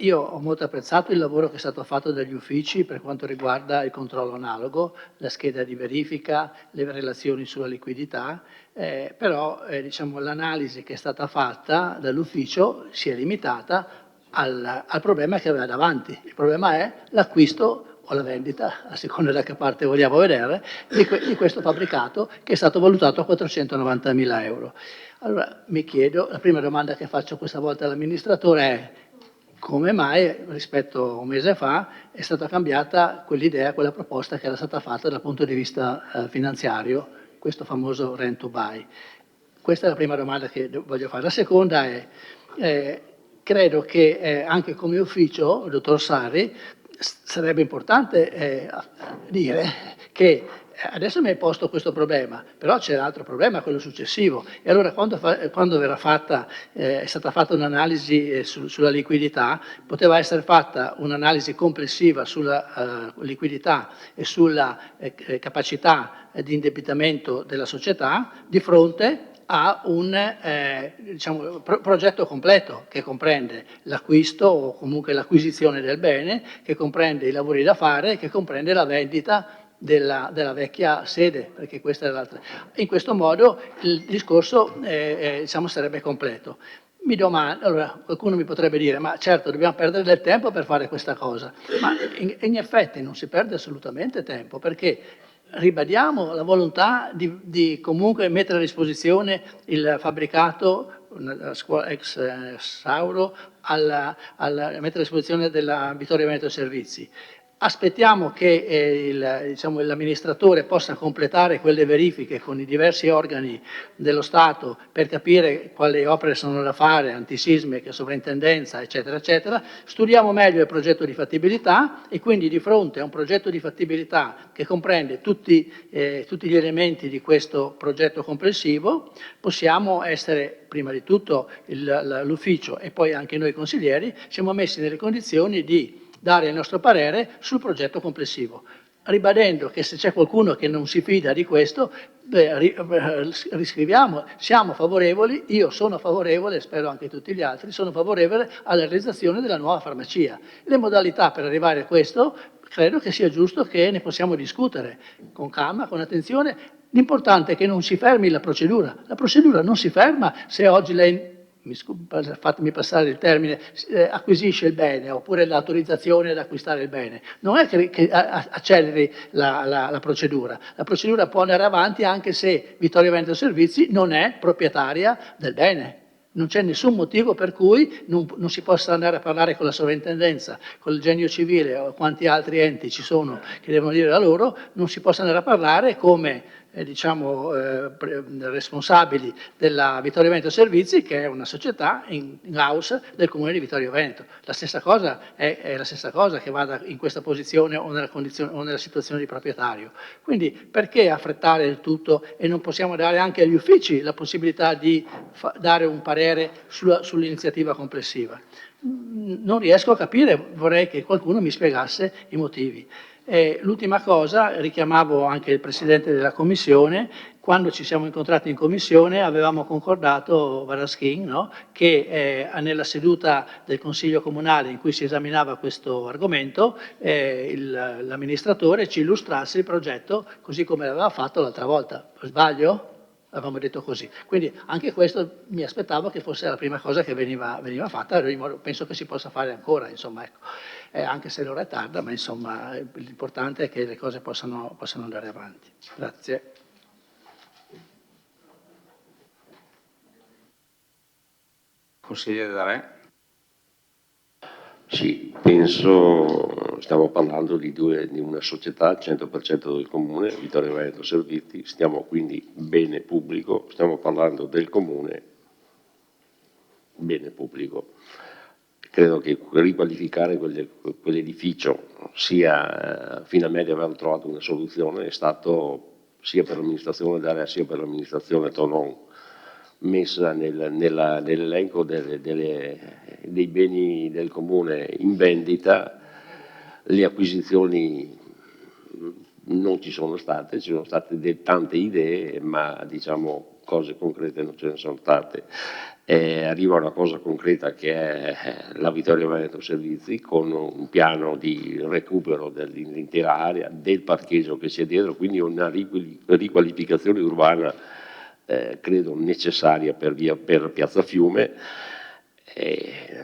Io ho molto apprezzato il lavoro che è stato fatto dagli uffici per quanto riguarda il controllo analogo, la scheda di verifica, le relazioni sulla liquidità, però diciamo, l'analisi che è stata fatta dall'ufficio si è limitata al problema che aveva davanti. Il problema è l'acquisto o la vendita, a seconda da che parte vogliamo vedere, di questo fabbricato che è stato valutato a 490.000 euro. Allora mi chiedo, la prima domanda che faccio questa volta all'amministratore è: come mai rispetto a un mese fa è stata cambiata quell'idea, quella proposta che era stata fatta dal punto di vista finanziario, questo famoso rent to buy? Questa è la prima domanda che voglio fare. La seconda è, credo che anche come ufficio, dottor Sari, sarebbe importante dire che adesso mi hai posto questo problema, però c'è l'altro problema, quello successivo. E allora quando verrà fatta, è stata fatta un'analisi sulla liquidità, poteva essere fatta un'analisi complessiva sulla liquidità e sulla capacità di indebitamento della società di fronte a un diciamo, progetto completo che comprende l'acquisto o comunque l'acquisizione del bene, che comprende i lavori da fare, che comprende la vendita della vecchia sede, perché questa è l'altra. In questo modo il discorso diciamo, sarebbe completo. Mi domando, allora qualcuno mi potrebbe dire, ma certo dobbiamo perdere del tempo per fare questa cosa, ma in effetti non si perde assolutamente tempo, perché ribadiamo la volontà di comunque mettere a disposizione il fabbricato una scuola ex Sauro mettere a disposizione della Vittorio Veneto Servizi. Aspettiamo che diciamo, l'amministratore possa completare quelle verifiche con i diversi organi dello Stato per capire quali opere sono da fare, antisismiche, sovrintendenza, eccetera, eccetera. Studiamo meglio il progetto di fattibilità e quindi di fronte a un progetto di fattibilità che comprende tutti gli elementi di questo progetto complessivo, possiamo essere, prima di tutto l'ufficio e poi anche noi consiglieri, siamo messi nelle condizioni di dare il nostro parere sul progetto complessivo, ribadendo che se c'è qualcuno che non si fida di questo, riscriviamo, siamo favorevoli, io sono favorevole, spero anche tutti gli altri, sono favorevole alla realizzazione della nuova farmacia. Le modalità per arrivare a questo credo che sia giusto che ne possiamo discutere con calma, con attenzione. L'importante è che non si fermi la procedura non si ferma se oggi lei, fatemi passare il termine, acquisisce il bene oppure l'autorizzazione ad acquistare il bene. Non è che acceleri la procedura può andare avanti anche se Vittorio Veneto Servizi non è proprietaria del bene. Non c'è nessun motivo per cui non si possa andare a parlare con la sovrintendenza, con il Genio Civile o quanti altri enti ci sono che devono dire la loro, non si possa andare a parlare come responsabili della Vittorio Veneto Servizi, che è una società in house del comune di Vittorio Veneto. La stessa cosa è la stessa cosa che vada in questa posizione o nella situazione di proprietario. Quindi perché affrettare il tutto e non possiamo dare anche agli uffici la possibilità di dare un parere sull'iniziativa complessiva? Non riesco a capire, vorrei che qualcuno mi spiegasse i motivi. L'ultima cosa, richiamavo anche il Presidente della Commissione, quando ci siamo incontrati in Commissione avevamo concordato, Varaschin, no? Che nella seduta del Consiglio Comunale in cui si esaminava questo argomento l'amministratore ci illustrasse il progetto così come l'aveva fatto l'altra volta. Sbaglio? Avevamo detto così. Quindi anche questo mi aspettavo che fosse la prima cosa che veniva fatta, penso che si possa fare ancora, insomma, ecco. Anche se l'ora è tarda, ma insomma l'importante è che le cose possano andare avanti. Grazie.
Consigliere Re.
Sì, penso, stiamo parlando di una società al 100% del comune, Vittorio Veneto Servizi, stiamo quindi bene pubblico, stiamo parlando del comune, bene pubblico. Credo che riqualificare quell'edificio sia finalmente aver trovato una soluzione è stato sia per l'amministrazione d'area sia per l'amministrazione Tonon messa nell'elenco dei beni del comune in vendita. Le acquisizioni non ci sono state tante idee, ma diciamo cose concrete non ce ne sono state. Arriva una cosa concreta che è la Vittorio Veneto Servizi con un piano di recupero dell'intera area, del parcheggio che c'è dietro, quindi una riqualificazione urbana credo necessaria per Piazza Fiume.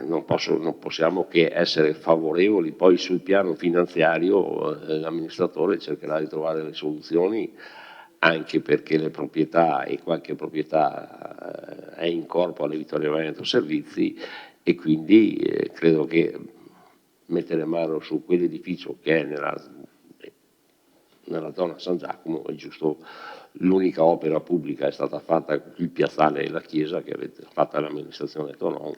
Non possiamo che essere favorevoli. Poi sul piano finanziario l'amministratore cercherà di trovare le soluzioni, anche perché le proprietà e qualche proprietà è in corpo alle Vittorio Veneto Servizi, e quindi credo che mettere mano su quell'edificio che è nella zona San Giacomo è giusto. L'unica opera pubblica è stata fatta, il piazzale e la chiesa, che avete fatta l'amministrazione Tonon,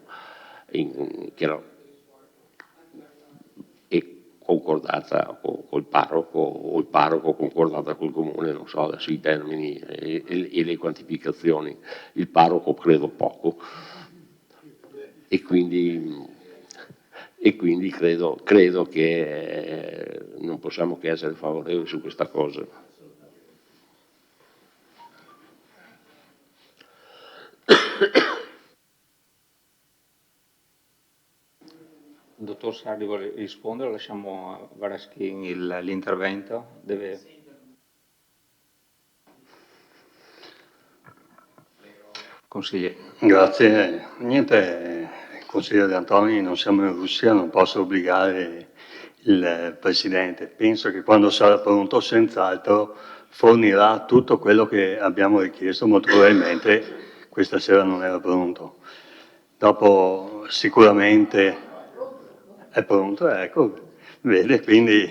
e concordata col parroco, o il parroco concordata col comune, non so adesso i termini e le quantificazioni. Il parroco credo poco, e quindi credo che non possiamo che essere favorevoli su questa cosa.
Dottor Sardi vuole rispondere o lasciamo a Varaschin l'intervento? consigliere.
Grazie. Niente, consigliere De Antoni, non siamo in Russia, non posso obbligare il Presidente. Penso che quando sarà pronto, senz'altro, fornirà tutto quello che abbiamo richiesto, molto probabilmente questa sera non era pronto. Dopo sicuramente è pronto, ecco, vede, quindi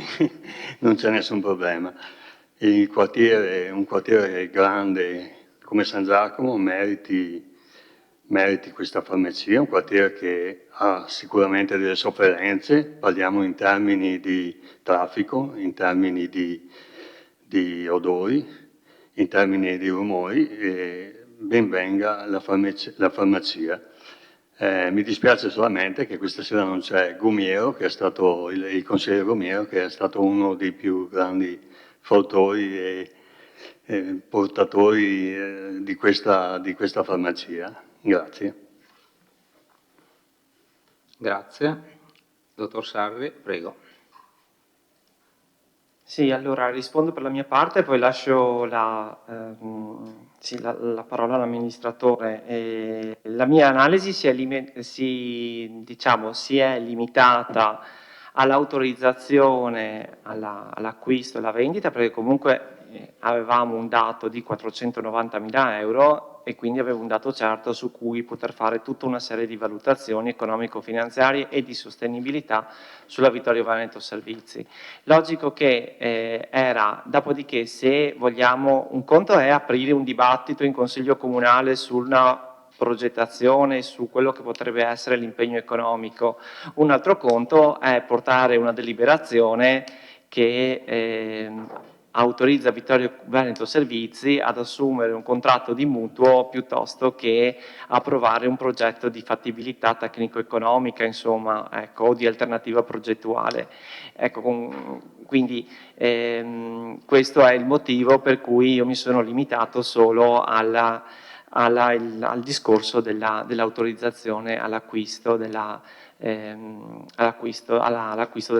non c'è nessun problema. Un quartiere grande come San Giacomo meriti questa farmacia, un quartiere che ha sicuramente delle sofferenze, parliamo in termini di traffico, in termini di odori, in termini di rumori, e ben venga la farmacia. Mi dispiace solamente che questa sera non c'è Gumiero, che è stato il consigliere Gumiero, che è stato uno dei più grandi fautori e portatori di questa farmacia. Grazie.
Grazie. Dottor Sarri, prego.
Sì, allora rispondo per la mia parte e poi lascio la parola all'amministratore. La mia analisi si è limitata all'autorizzazione all'acquisto e alla vendita, perché comunque avevamo un dato di 490.000 euro e quindi avevo un dato certo su cui poter fare tutta una serie di valutazioni economico-finanziarie e di sostenibilità sulla Vittorio Veneto Servizi. Logico che dopodiché, se vogliamo, un conto è aprire un dibattito in Consiglio Comunale sulla progettazione, su quello che potrebbe essere l'impegno economico, un altro conto è portare una deliberazione che autorizza Vittorio Veneto Servizi ad assumere un contratto di mutuo piuttosto che approvare un progetto di fattibilità tecnico-economica, insomma, ecco, o di alternativa progettuale. Ecco, quindi questo è il motivo per cui io mi sono limitato solo al discorso dell'autorizzazione all'acquisto della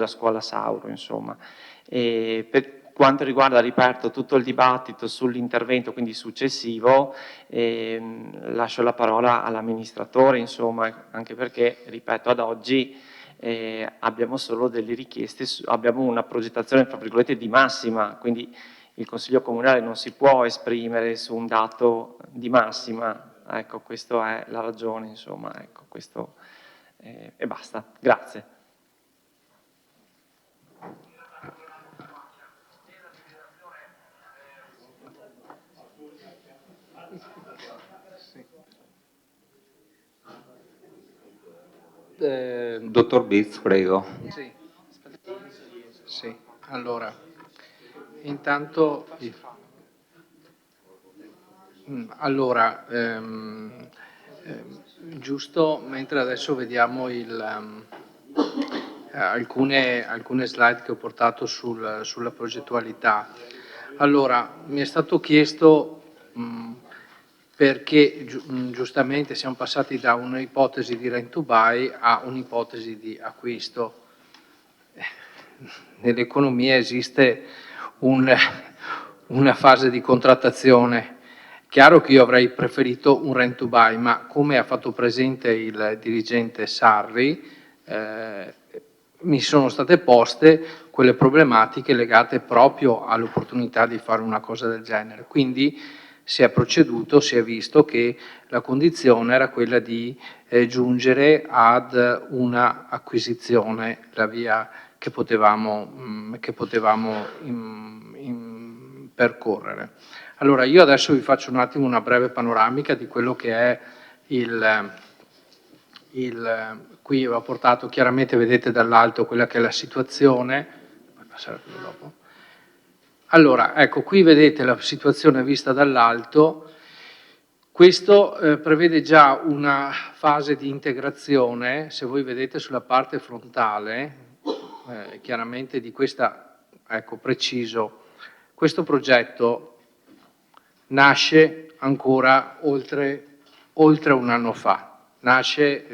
scuola Sauro, insomma. Per quanto riguarda, ripeto, tutto il dibattito sull'intervento quindi successivo, lascio la parola all'amministratore, insomma, anche perché, ripeto, ad oggi abbiamo solo delle richieste, abbiamo una progettazione, tra virgolette, di massima, quindi il Consiglio Comunale non si può esprimere su un dato di massima, ecco, questa è la ragione, insomma, ecco, questo e basta. Grazie.
Dottor Biz, prego.
Sì, allora, intanto, giusto, mentre adesso vediamo alcune slide che ho portato sulla progettualità. Allora, mi è stato chiesto perché giustamente siamo passati da un'ipotesi di rent to buy a un'ipotesi di acquisto. Nell'economia esiste una fase di contrattazione. Chiaro che io avrei preferito un rent to buy, ma come ha fatto presente il dirigente Sarri, mi sono state poste quelle problematiche legate proprio all'opportunità di fare una cosa del genere. Quindi si è proceduto, si è visto che la condizione era quella di giungere ad una acquisizione, la via che potevamo percorrere. Allora, io adesso vi faccio un attimo una breve panoramica di quello che è qui ho portato, chiaramente vedete dall'alto quella che è la situazione. Puoi passare quello dopo. Allora, ecco, qui vedete la situazione vista dall'alto. Questo prevede già una fase di integrazione, se voi vedete sulla parte frontale, chiaramente di questa, ecco, preciso, questo progetto nasce ancora oltre un anno fa, nasce,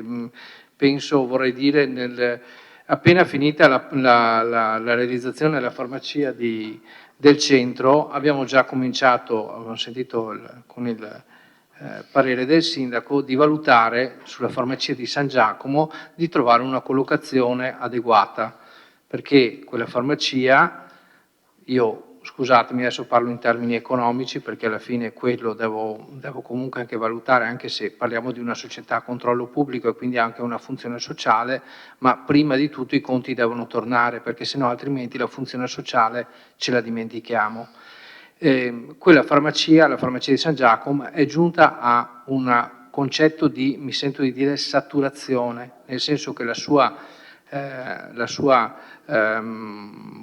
penso, vorrei dire, appena finita la realizzazione della farmacia del centro, abbiamo già cominciato, abbiamo sentito con il
parere del sindaco di valutare sulla farmacia di San Giacomo di trovare una collocazione adeguata, perché quella farmacia, scusatemi, adesso parlo in termini economici perché alla fine quello devo comunque anche valutare, anche se parliamo di una società a controllo pubblico e quindi anche una funzione sociale, ma prima di tutto i conti devono tornare, perché sennò altrimenti la funzione sociale ce la dimentichiamo. Quella farmacia, la farmacia di San Giacomo, è giunta a un concetto di, mi sento di dire, saturazione, nel senso che la sua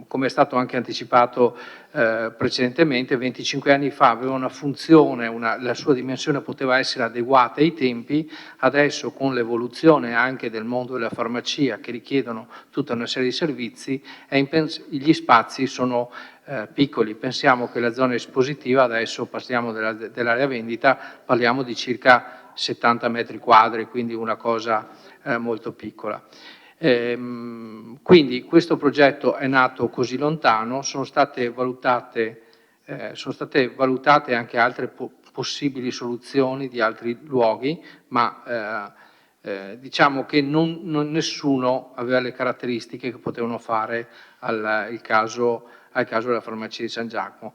come è stato anche anticipato precedentemente, 25 anni fa aveva una funzione, la sua dimensione poteva essere adeguata ai tempi, adesso con l'evoluzione anche del mondo della farmacia che richiedono tutta una serie di servizi, gli spazi sono piccoli. Pensiamo che la zona espositiva, adesso passiamo dell'area vendita, parliamo di circa 70 metri quadri, quindi una cosa molto piccola. Quindi questo progetto è nato così lontano, sono state valutate anche altre possibili soluzioni di altri luoghi, ma diciamo che nessuno aveva le caratteristiche che potevano fare al caso della farmacia di San Giacomo.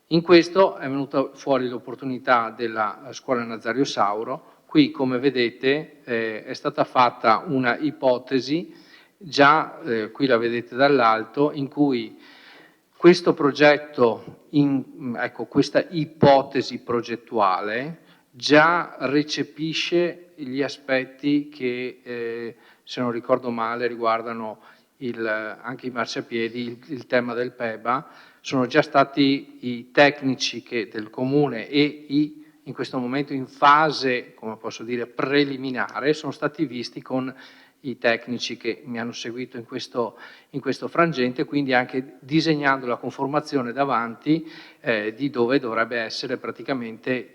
In questo è venuta fuori l'opportunità della scuola Nazario Sauro. Qui, come vedete, è stata fatta una ipotesi, già qui la vedete dall'alto, in cui questo progetto, questa ipotesi progettuale già recepisce gli aspetti che, se non ricordo male, riguardano anche i marciapiedi, il tema del PEBA. Sono già stati i tecnici del Comune e in questo momento in fase, come posso dire, preliminare, sono stati visti con i tecnici che mi hanno seguito in questo frangente, quindi anche disegnando la conformazione davanti di dove dovrebbe essere praticamente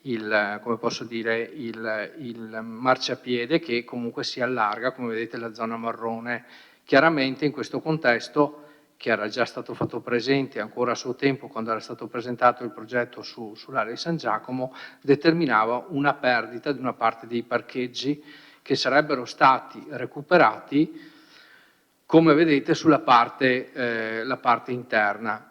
come posso dire, il marciapiede, che comunque si allarga, come vedete, la zona marrone. Chiaramente in questo contesto, che era già stato fatto presente ancora a suo tempo quando era stato presentato il progetto sull'area di San Giacomo, determinava una perdita di una parte dei parcheggi che sarebbero stati recuperati, come vedete, sulla parte interna.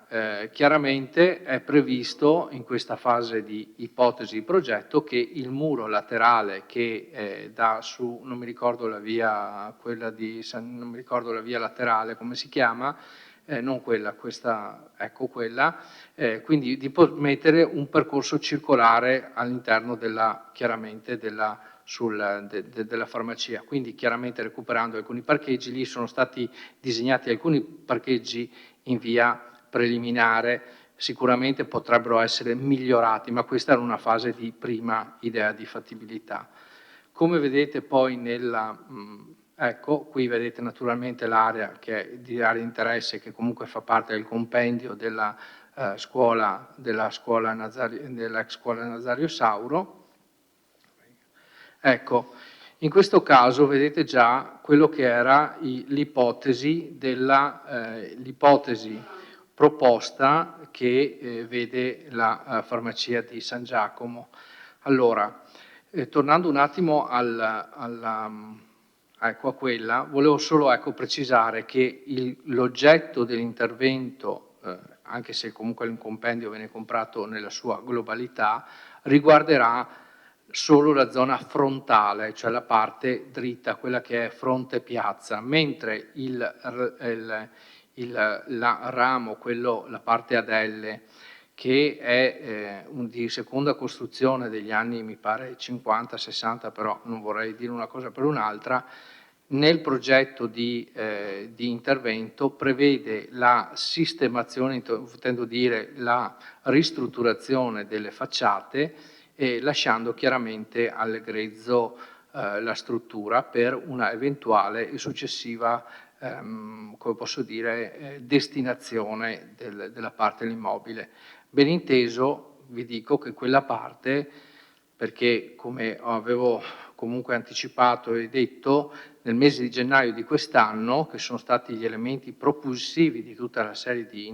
Chiaramente è previsto in questa fase di ipotesi di progetto che il muro laterale che dà su, non mi ricordo la via, non mi ricordo la via laterale come si chiama, non quella, questa, ecco quella, quindi di permettere un percorso circolare all'interno chiaramente della farmacia, quindi chiaramente recuperando alcuni parcheggi. Lì sono stati disegnati alcuni parcheggi in via preliminare, sicuramente potrebbero essere migliorati, ma questa era una fase di prima idea di fattibilità. Come vedete poi ecco, qui vedete naturalmente l'area che è di area di interesse, che comunque fa parte del compendio della dell'ex scuola Nazario Sauro. Ecco, in questo caso vedete già quello che era l'ipotesi proposta che vede la farmacia di San Giacomo. Allora, tornando un attimo a quella, volevo solo precisare che l'oggetto dell'intervento, anche se comunque il compendio viene comprato nella sua globalità, riguarderà solo la zona frontale, cioè la parte dritta, quella che è fronte piazza, mentre la ramo, la parte ad L, che è di seconda costruzione degli anni, mi pare, 50-60, però non vorrei dire una cosa per un'altra, nel progetto di intervento prevede la sistemazione, intendo dire la ristrutturazione delle facciate, lasciando chiaramente al grezzo la struttura per una eventuale e successiva come posso dire, destinazione della parte dell'immobile. Ben inteso, vi dico che quella parte perché come avevo comunque anticipato e detto, nel mese di gennaio di quest'anno, che sono stati gli elementi propulsivi di tutta la serie di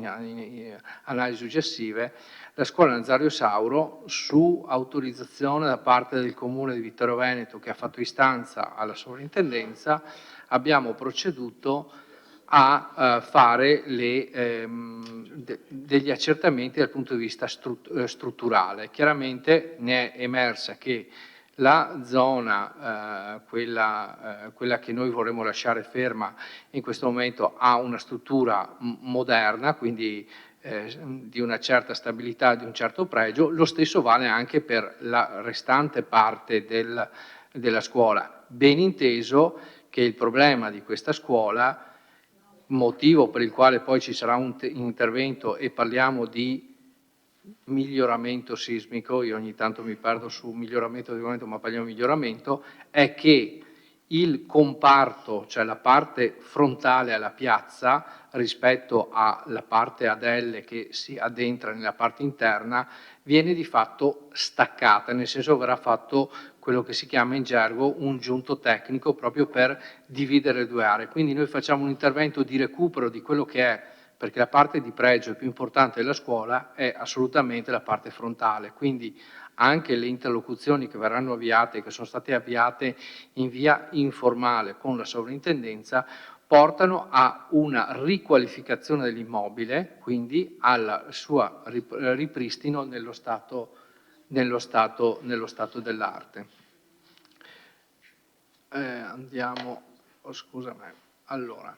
analisi successive, la scuola Nazario Sauro, su autorizzazione da parte del Comune di Vittorio Veneto, che ha fatto istanza alla sovrintendenza, abbiamo proceduto a fare degli accertamenti dal punto di vista strutturale. Chiaramente ne è emersa che la zona, quella che noi vorremmo lasciare ferma in questo momento, ha una struttura moderna, quindi di una certa stabilità, di un certo pregio. Lo stesso vale anche per la restante parte della scuola, ben inteso che il problema di questa scuola, motivo per il quale poi ci sarà un intervento e parliamo di miglioramento sismico, io ogni tanto mi perdo su miglioramento di momento, ma parliamo di miglioramento, è che il comparto, cioè la parte frontale alla piazza rispetto alla parte ad L che si addentra nella parte interna, viene di fatto staccata, nel senso che verrà fatto quello che si chiama in gergo un giunto tecnico proprio per dividere le due aree. Quindi noi facciamo un intervento di recupero di quello che è, perché la parte di pregio più importante della scuola è assolutamente la parte frontale, quindi anche le interlocuzioni che verranno avviate, che sono state avviate in via informale con la sovrintendenza, portano a una riqualificazione dell'immobile, quindi al suo ripristino nello stato dell'arte. Andiamo, scusami, allora,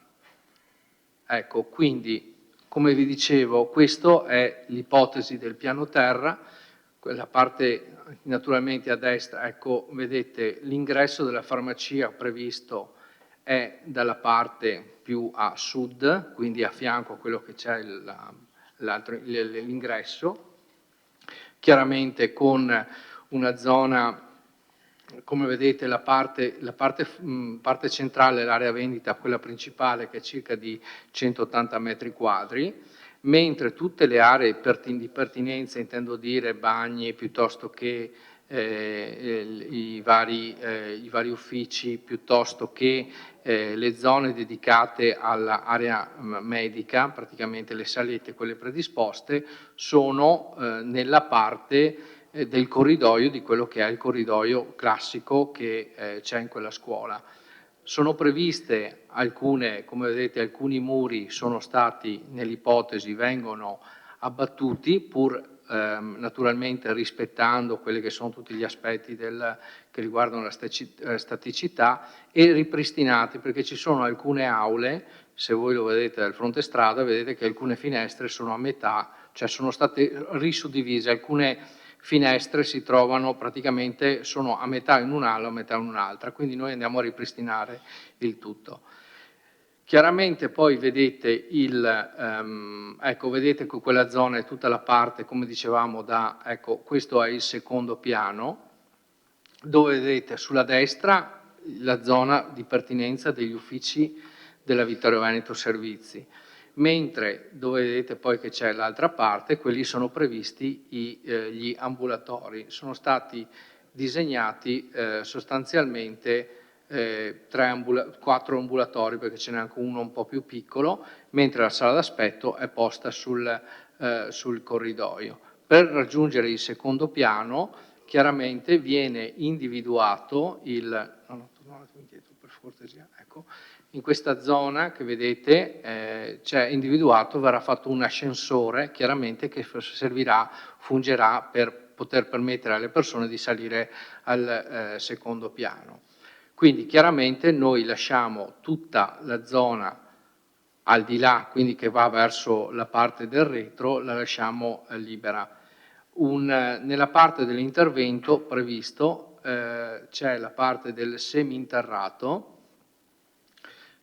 ecco, quindi come vi dicevo, questa è l'ipotesi del piano terra, quella parte naturalmente a destra, ecco, vedete l'ingresso della farmacia previsto è dalla parte più a sud, quindi a fianco a quello che c'è l'ingresso, chiaramente con una zona, come vedete la parte centrale, l'area vendita, quella principale che è circa di 180 metri quadri, mentre tutte le aree di pertinenza, intendo dire bagni piuttosto che i vari uffici, piuttosto che le zone dedicate all'area medica, praticamente le salette, quelle predisposte, sono nella parte del corridoio, di quello che è il corridoio classico che c'è in quella scuola. Sono previste alcune, come vedete, alcuni muri sono stati, nell'ipotesi, vengono abbattuti, pur naturalmente rispettando quelli che sono tutti gli aspetti che riguardano la staticità, e ripristinati, perché ci sono alcune aule, se voi lo vedete dal fronte strada, vedete che alcune finestre sono a metà, cioè sono state risuddivise, alcune finestre si trovano praticamente, sono a metà in un'ala, a metà in un'altra, quindi noi andiamo a ripristinare il tutto. Chiaramente poi vedete ecco, vedete che quella zona è tutta la parte, come dicevamo, ecco, questo è il secondo piano, dove vedete sulla destra la zona di pertinenza degli uffici della Vittorio Veneto Servizi, mentre dove vedete poi che c'è l'altra parte, quelli sono previsti gli ambulatori. Sono stati disegnati sostanzialmente 4 ambulatori, perché ce n'è anche uno un po' più piccolo, mentre la sala d'aspetto è posta sul corridoio. Per raggiungere il secondo piano, chiaramente viene individuato ecco, in questa zona che vedete c'è individuato, verrà fatto un ascensore, chiaramente, che fungerà per poter permettere alle persone di salire al secondo piano. Quindi chiaramente noi lasciamo tutta la zona al di là, quindi che va verso la parte del retro, la lasciamo libera. Nella parte dell'intervento previsto c'è la parte del seminterrato,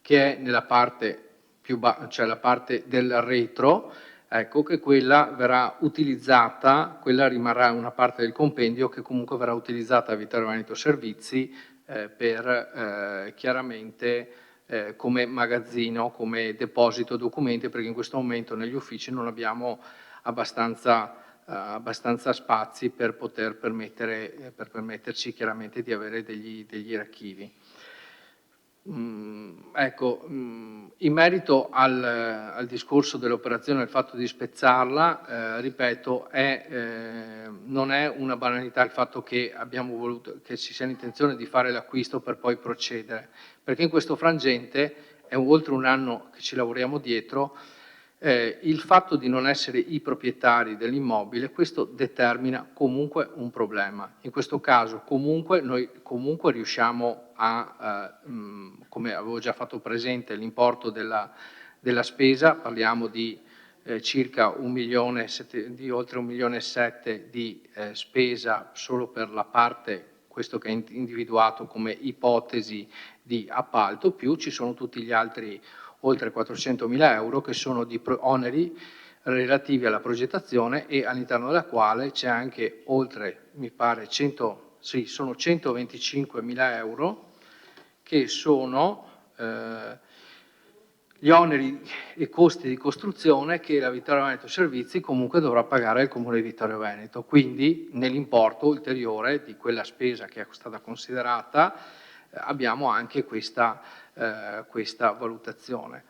che è nella parte cioè la parte del retro, ecco, che quella verrà utilizzata, quella rimarrà una parte del compendio che comunque verrà utilizzata a Vittorio Veneto Servizi per chiaramente come magazzino, come deposito documenti, perché in questo momento negli uffici non abbiamo abbastanza abbastanza spazi per poter permetterci chiaramente di avere degli archivi. Ecco, in merito al discorso dell'operazione, al fatto di spezzarla, ripeto, non è una banalità il fatto che che ci sia l'intenzione di fare l'acquisto per poi procedere, perché in questo frangente è oltre un anno che ci lavoriamo dietro. Il fatto di non essere i proprietari dell'immobile, questo determina comunque un problema. In questo caso noi comunque riusciamo come avevo già fatto presente, l'importo della spesa, parliamo di circa oltre 1,7 milioni di spesa solo per la parte, questo che è individuato come ipotesi di appalto, più ci sono tutti gli altri oltre 400.000 euro che sono di oneri relativi alla progettazione e all'interno della quale c'è anche oltre, mi pare, sono 125.000 euro che sono gli oneri e costi di costruzione che la Vittorio Veneto Servizi comunque dovrà pagare al Comune di Vittorio Veneto, quindi nell'importo ulteriore di quella spesa che è stata considerata abbiamo anche questa valutazione.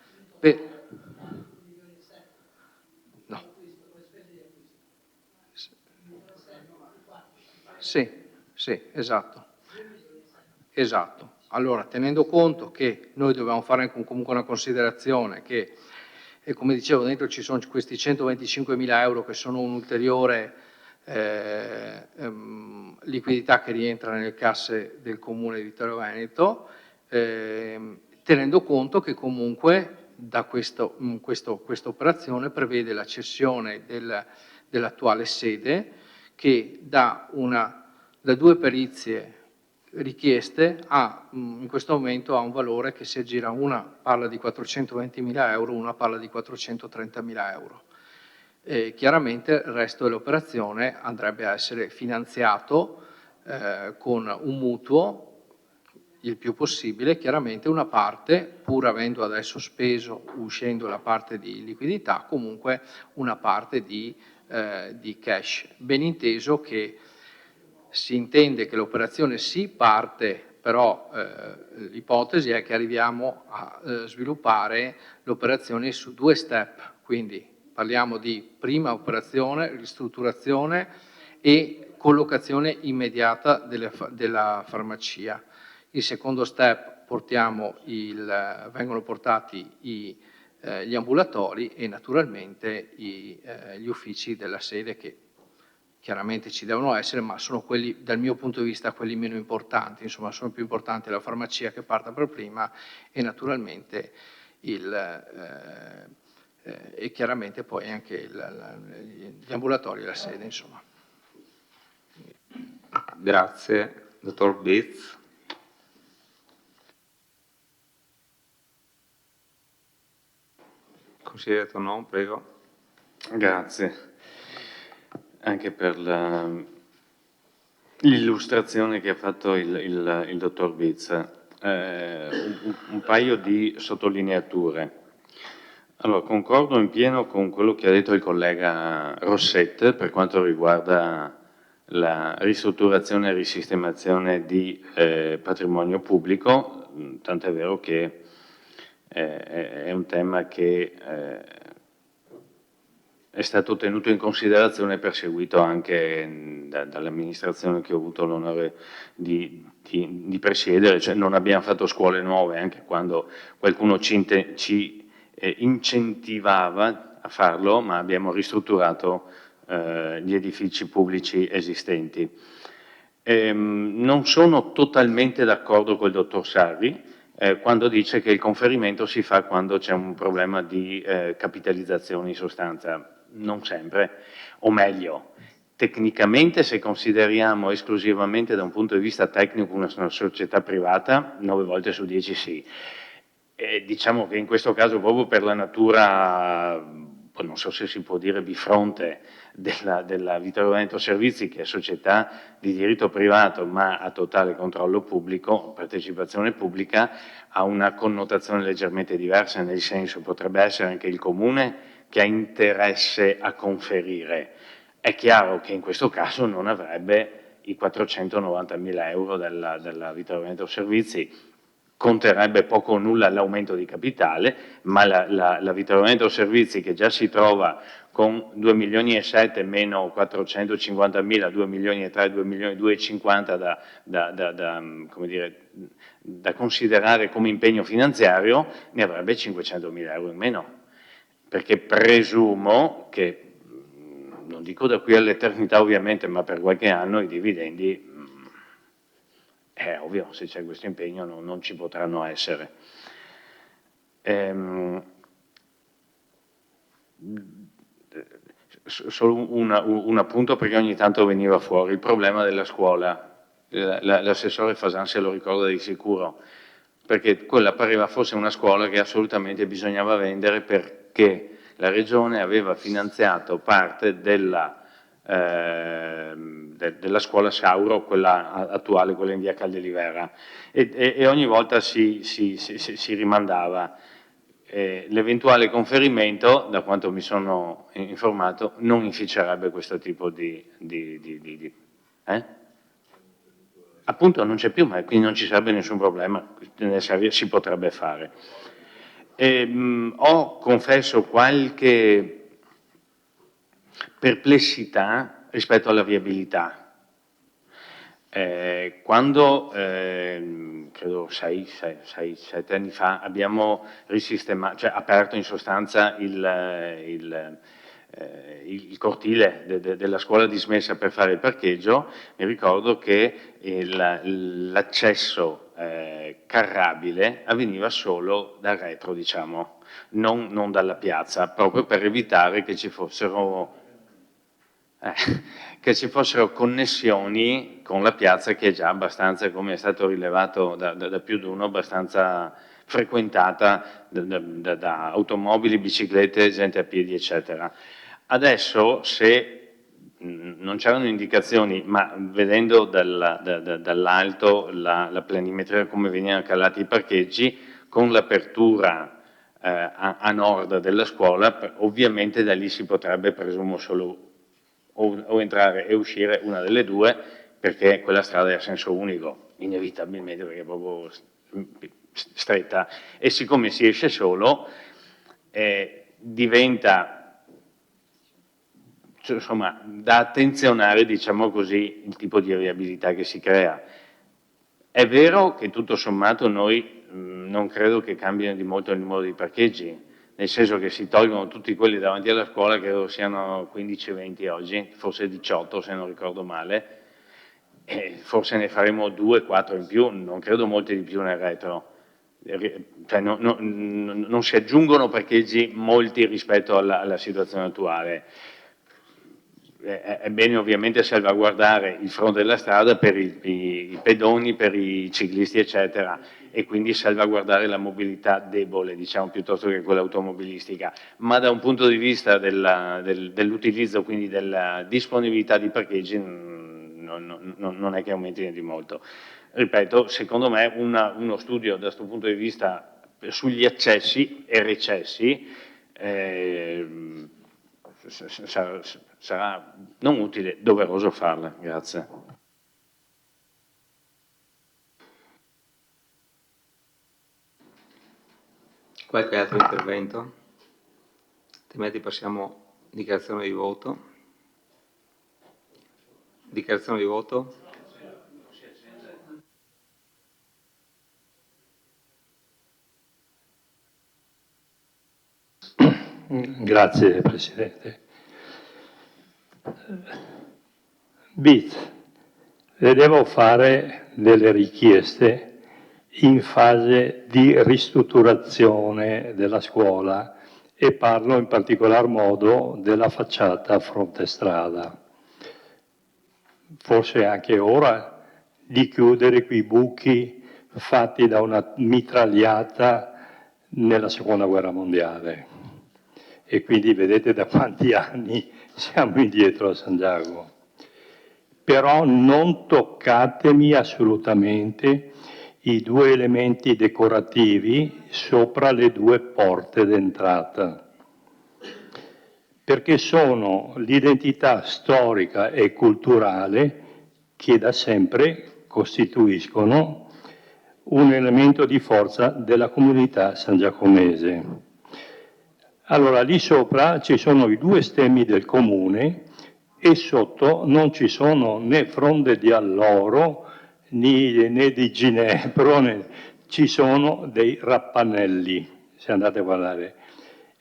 No. Sì, esatto. Allora, tenendo conto che noi dobbiamo fare comunque una considerazione che, come dicevo, dentro ci sono questi 125.000 euro che sono un'ulteriore liquidità che rientra nelle casse del Comune di Vittorio Veneto, tenendo conto che comunque da questa operazione prevede la cessione dell'attuale sede che da 2 perizie richieste in questo momento ha un valore che si aggira, una parla di 420.000 euro, una parla di 430.000 euro. Chiaramente il resto dell'operazione andrebbe a essere finanziato con un mutuo il più possibile, chiaramente una parte, pur avendo adesso speso, uscendo la parte di liquidità, comunque una parte di cash. Ben inteso che si intende che l'operazione si parte, però l'ipotesi è che arriviamo a sviluppare l'operazione su 2 step, quindi parliamo di prima operazione, ristrutturazione e collocazione immediata della farmacia. Il secondo step vengono portati gli ambulatori e naturalmente gli uffici della sede che chiaramente ci devono essere, ma sono quelli, dal mio punto di vista, quelli meno importanti, insomma sono più importanti la farmacia che parta per prima e naturalmente e chiaramente poi anche gli ambulatori e la sede, insomma.
Grazie, dottor Bitz. Consigliere Tonon, prego.
Grazie anche per l'illustrazione che ha fatto il dottor Bitz. Un paio di sottolineature. Allora, concordo in pieno con quello che ha detto il collega Rosset per quanto riguarda la ristrutturazione e risistemazione di patrimonio pubblico, tant'è vero che è un tema che è stato tenuto in considerazione e perseguito anche dall'amministrazione che ho avuto l'onore di presiedere, cioè non abbiamo fatto scuole nuove, anche quando qualcuno ci incentivava a farlo, ma abbiamo ristrutturato gli edifici pubblici esistenti. Non sono totalmente d'accordo col dottor Sarri quando dice che il conferimento si fa quando c'è un problema di capitalizzazione in sostanza. Non sempre, o meglio, tecnicamente se consideriamo esclusivamente da un punto di vista tecnico una società privata, 9 volte su 10 sì. Diciamo che in questo caso proprio per la natura, non so se si può dire bifronte, della Vittorio Veneto Servizi, che è società di diritto privato ma a totale controllo pubblico, partecipazione pubblica, ha una connotazione leggermente diversa, nel senso potrebbe essere anche il comune che ha interesse a conferire, È chiaro che in questo caso non avrebbe i 490.000 euro del ritrovamento servizi, conterebbe poco o nulla l'aumento di capitale, ma la ritrovamento servizi che già si trova con 2 milioni e 7 meno 450.000, 2 milioni e 3, 2 milioni e 250 come dire, da considerare come impegno finanziario, ne avrebbe 500.000 euro in meno, perché presumo che, non dico da qui all'eternità ovviamente, ma per qualche anno i dividendi, è ovvio, se c'è questo impegno non ci potranno essere. Solo un appunto, perché ogni tanto veniva fuori il problema della scuola. L'assessore Fasan se lo ricorda di sicuro, perché quella pareva fosse una scuola che assolutamente bisognava vendere, perché la Regione aveva finanziato parte della scuola Sauro, quella attuale, quella in via Caldelivera, e ogni volta si rimandava. L'eventuale conferimento, da quanto mi sono informato, non inficerebbe questo tipo Appunto non c'è più, ma quindi non ci sarebbe nessun problema, si potrebbe fare. Ho, confesso, qualche perplessità rispetto alla viabilità. Quando, credo 6-7 anni fa, abbiamo risistemato, cioè aperto in sostanza il cortile della scuola dismessa per fare il parcheggio, mi ricordo che l'accesso carrabile avveniva solo dal retro, diciamo, non dalla piazza, proprio per evitare che ci fossero connessioni con la piazza, che è già abbastanza, come è stato rilevato da più di uno, abbastanza frequentata da automobili, biciclette, gente a piedi, eccetera. Adesso, se non c'erano indicazioni, ma vedendo dall'alto la planimetria, come venivano calati i parcheggi, con l'apertura a nord della scuola, ovviamente da lì si potrebbe, presumo, solo o entrare e uscire, una delle due, perché quella strada è a senso unico, inevitabilmente, perché è proprio stretta, e siccome si esce solo, diventa, insomma, da attenzionare, diciamo così, il tipo di viabilità che si crea. È vero che tutto sommato noi non credo che cambino di molto il numero di parcheggi, nel senso che si tolgono tutti quelli davanti alla scuola, credo siano 15-20 oggi, forse 18 se non ricordo male, e forse ne faremo 2-4 in più, non credo molti di più nel retro. Cioè, non si aggiungono parcheggi molti rispetto alla situazione attuale. È bene ovviamente salvaguardare il fronte della strada per i pedoni, per i ciclisti, eccetera, e quindi salvaguardare la mobilità debole, diciamo, piuttosto che quella automobilistica, ma da un punto di vista dell'utilizzo, quindi della disponibilità di parcheggi, non è che aumentino di molto. Ripeto, secondo me uno studio da questo punto di vista sugli accessi e recessi sarà non utile, doveroso farla. Grazie.
Qualche altro intervento? Altrimenti passiamo a dichiarazione di voto. Dichiarazione di voto?
Grazie Presidente. BIT, le devo fare delle richieste in fase di ristrutturazione della scuola e parlo in particolar modo della facciata fronte strada. Forse anche ora di chiudere quei buchi fatti da una mitragliata nella Seconda Guerra Mondiale. E quindi vedete da quanti anni siamo indietro a San Giacomo. Però non toccatemi assolutamente i due elementi decorativi sopra le due porte d'entrata. perché sono l'identità storica e culturale che da sempre costituiscono un elemento di forza della comunità sangiacomese. Allora, lì sopra ci sono i 2 stemmi del comune e sotto non ci sono né fronde di alloro né di ginepro, ci sono dei rappanelli, se andate a guardare.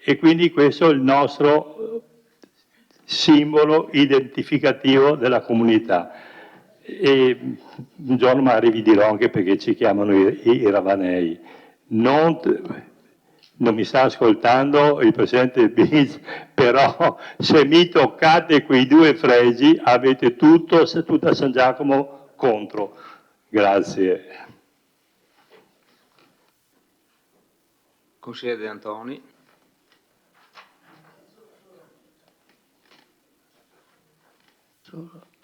E quindi questo è il nostro simbolo identificativo della comunità. E un giorno magari vi dirò anche perché ci chiamano i ravanei. Non mi sta ascoltando il presidente Biz, però se mi toccate quei 2 fregi avete tutta San Giacomo contro. Grazie.
Consigliere De Antoni.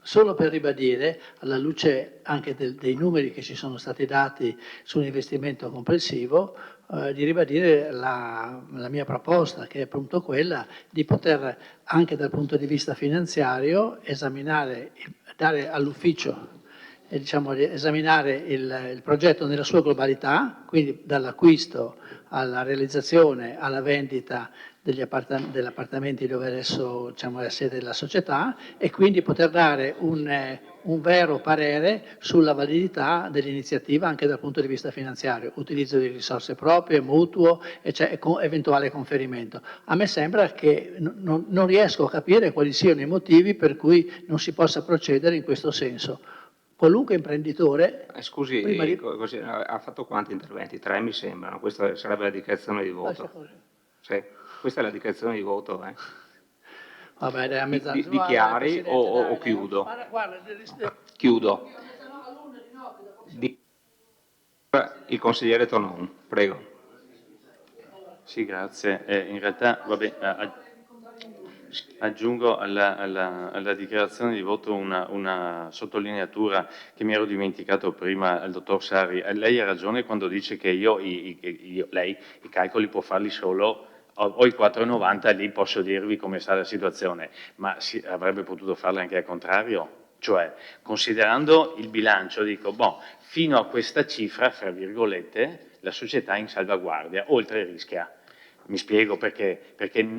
Solo per ribadire, alla luce anche dei numeri che ci sono stati dati sull'investimento complessivo, di ribadire la mia proposta, che è appunto quella di poter, anche dal punto di vista finanziario, esaminare, dare all'ufficio, esaminare il progetto nella sua globalità, quindi dall'acquisto alla realizzazione, alla vendita degli appartamenti dove adesso è la sede della società, e quindi poter dare un vero parere sulla validità dell'iniziativa anche dal punto di vista finanziario, utilizzo di risorse proprie, mutuo, eventuale conferimento. A me sembra che non riesco a capire quali siano i motivi per cui non si possa procedere in questo senso. Qualunque imprenditore...
Scusi, così, ha fatto quanti interventi? 3 mi sembrano, questa sarebbe la dichiarazione di voto. Sì, questa è la dichiarazione di voto.
Vabbè, dai, a mezzanotte.
Dichiari o chiudo? Chiudo. Il consigliere Tonon, prego.
Sì, grazie. In realtà, vabbè, aggiungo alla dichiarazione di voto una sottolineatura che mi ero dimenticato prima al dottor Sari. Lei ha ragione quando dice che lei i calcoli può farli solo, ho i 4,90, lì posso dirvi come sta la situazione, ma avrebbe potuto farlo anche al contrario. Cioè, considerando il bilancio, dico, fino a questa cifra, fra virgolette, la società è in salvaguardia, oltre rischia. Mi spiego perché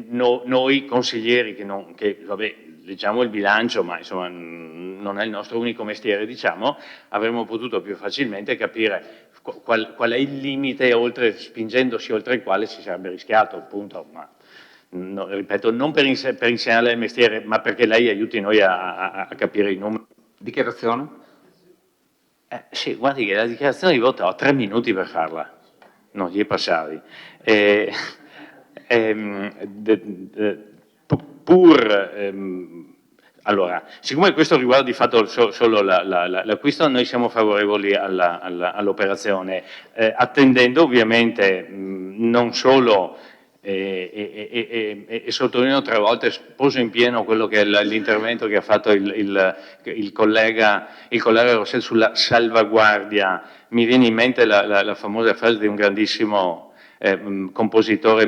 noi consiglieri che leggiamo il bilancio, ma insomma non è il nostro unico mestiere, avremmo potuto più facilmente capire qual è il limite spingendosi oltre il quale si sarebbe rischiato, appunto. Ma, ripeto, non per insegnare il mestiere, ma perché lei aiuti noi a capire i numeri.
Dichiarazione?
Sì, guardi che la dichiarazione di voto ho 3 minuti per farla, non gli è passati. Allora, siccome questo riguarda di fatto solo l'acquisto, noi siamo favorevoli all'operazione, attendendo ovviamente non solo, e sottolineo 3 volte, sposo in pieno quello che è l'intervento che ha fatto il collega Rossell sulla salvaguardia. Mi viene in mente la famosa frase di un grandissimo compositore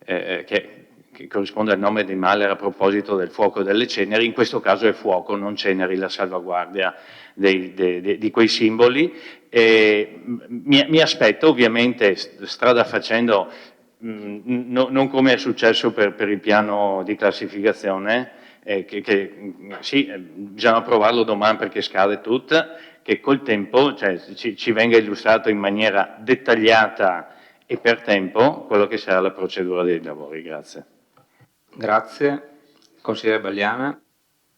che corrisponde al nome di Mahler a proposito del fuoco e delle ceneri. In questo caso è fuoco, non ceneri, la salvaguardia di quei simboli. Mi aspetto ovviamente, strada facendo, non come è successo per il piano di classificazione, che sì, bisogna approvarlo domani perché scade tutto, che col tempo ci venga illustrato in maniera dettagliata e per tempo quello che sarà la procedura dei lavori. Grazie.
Grazie. Consigliere Bagliana.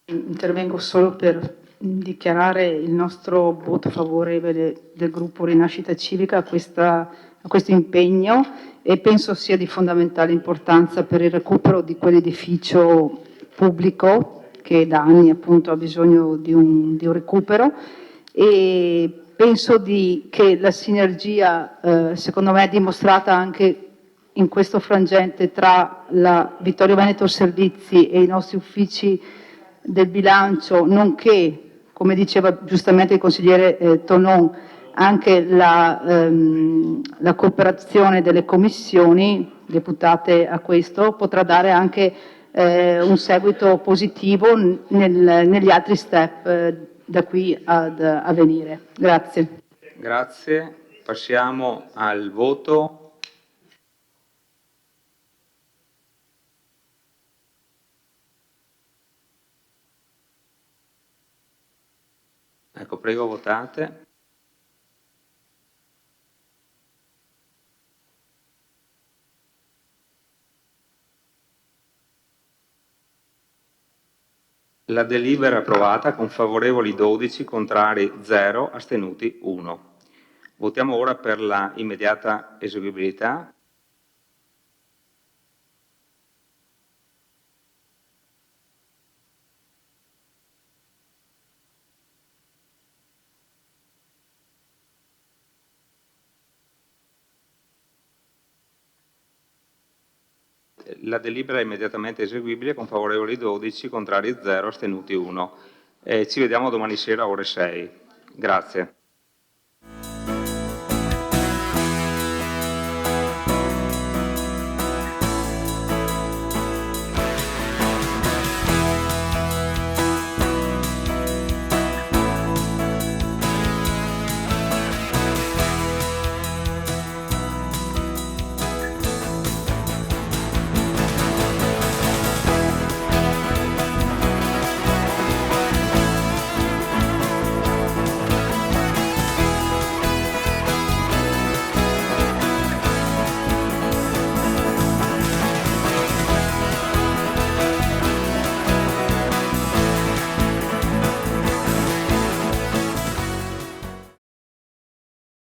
Intervengo solo per dichiarare il nostro voto favorevole del gruppo Rinascita Civica a questo impegno, e penso sia di fondamentale importanza per il recupero di quell'edificio pubblico che da anni appunto ha bisogno di un recupero, e penso che la sinergia secondo me è dimostrata anche in questo frangente tra la Vittorio Veneto Servizi e i nostri uffici del bilancio, nonché, come diceva giustamente il consigliere Tonon, anche la cooperazione delle commissioni deputate a questo potrà dare anche un seguito positivo negli altri step da qui a venire. Grazie.
Grazie. Passiamo al voto. Ecco, prego, votate. La delibera è approvata con favorevoli 12, contrari 0, astenuti 1. Votiamo ora per la immediata eseguibilità. La delibera è immediatamente eseguibile con favorevoli 12, contrari 0, astenuti 1. Ci vediamo domani sera ore 6. Grazie.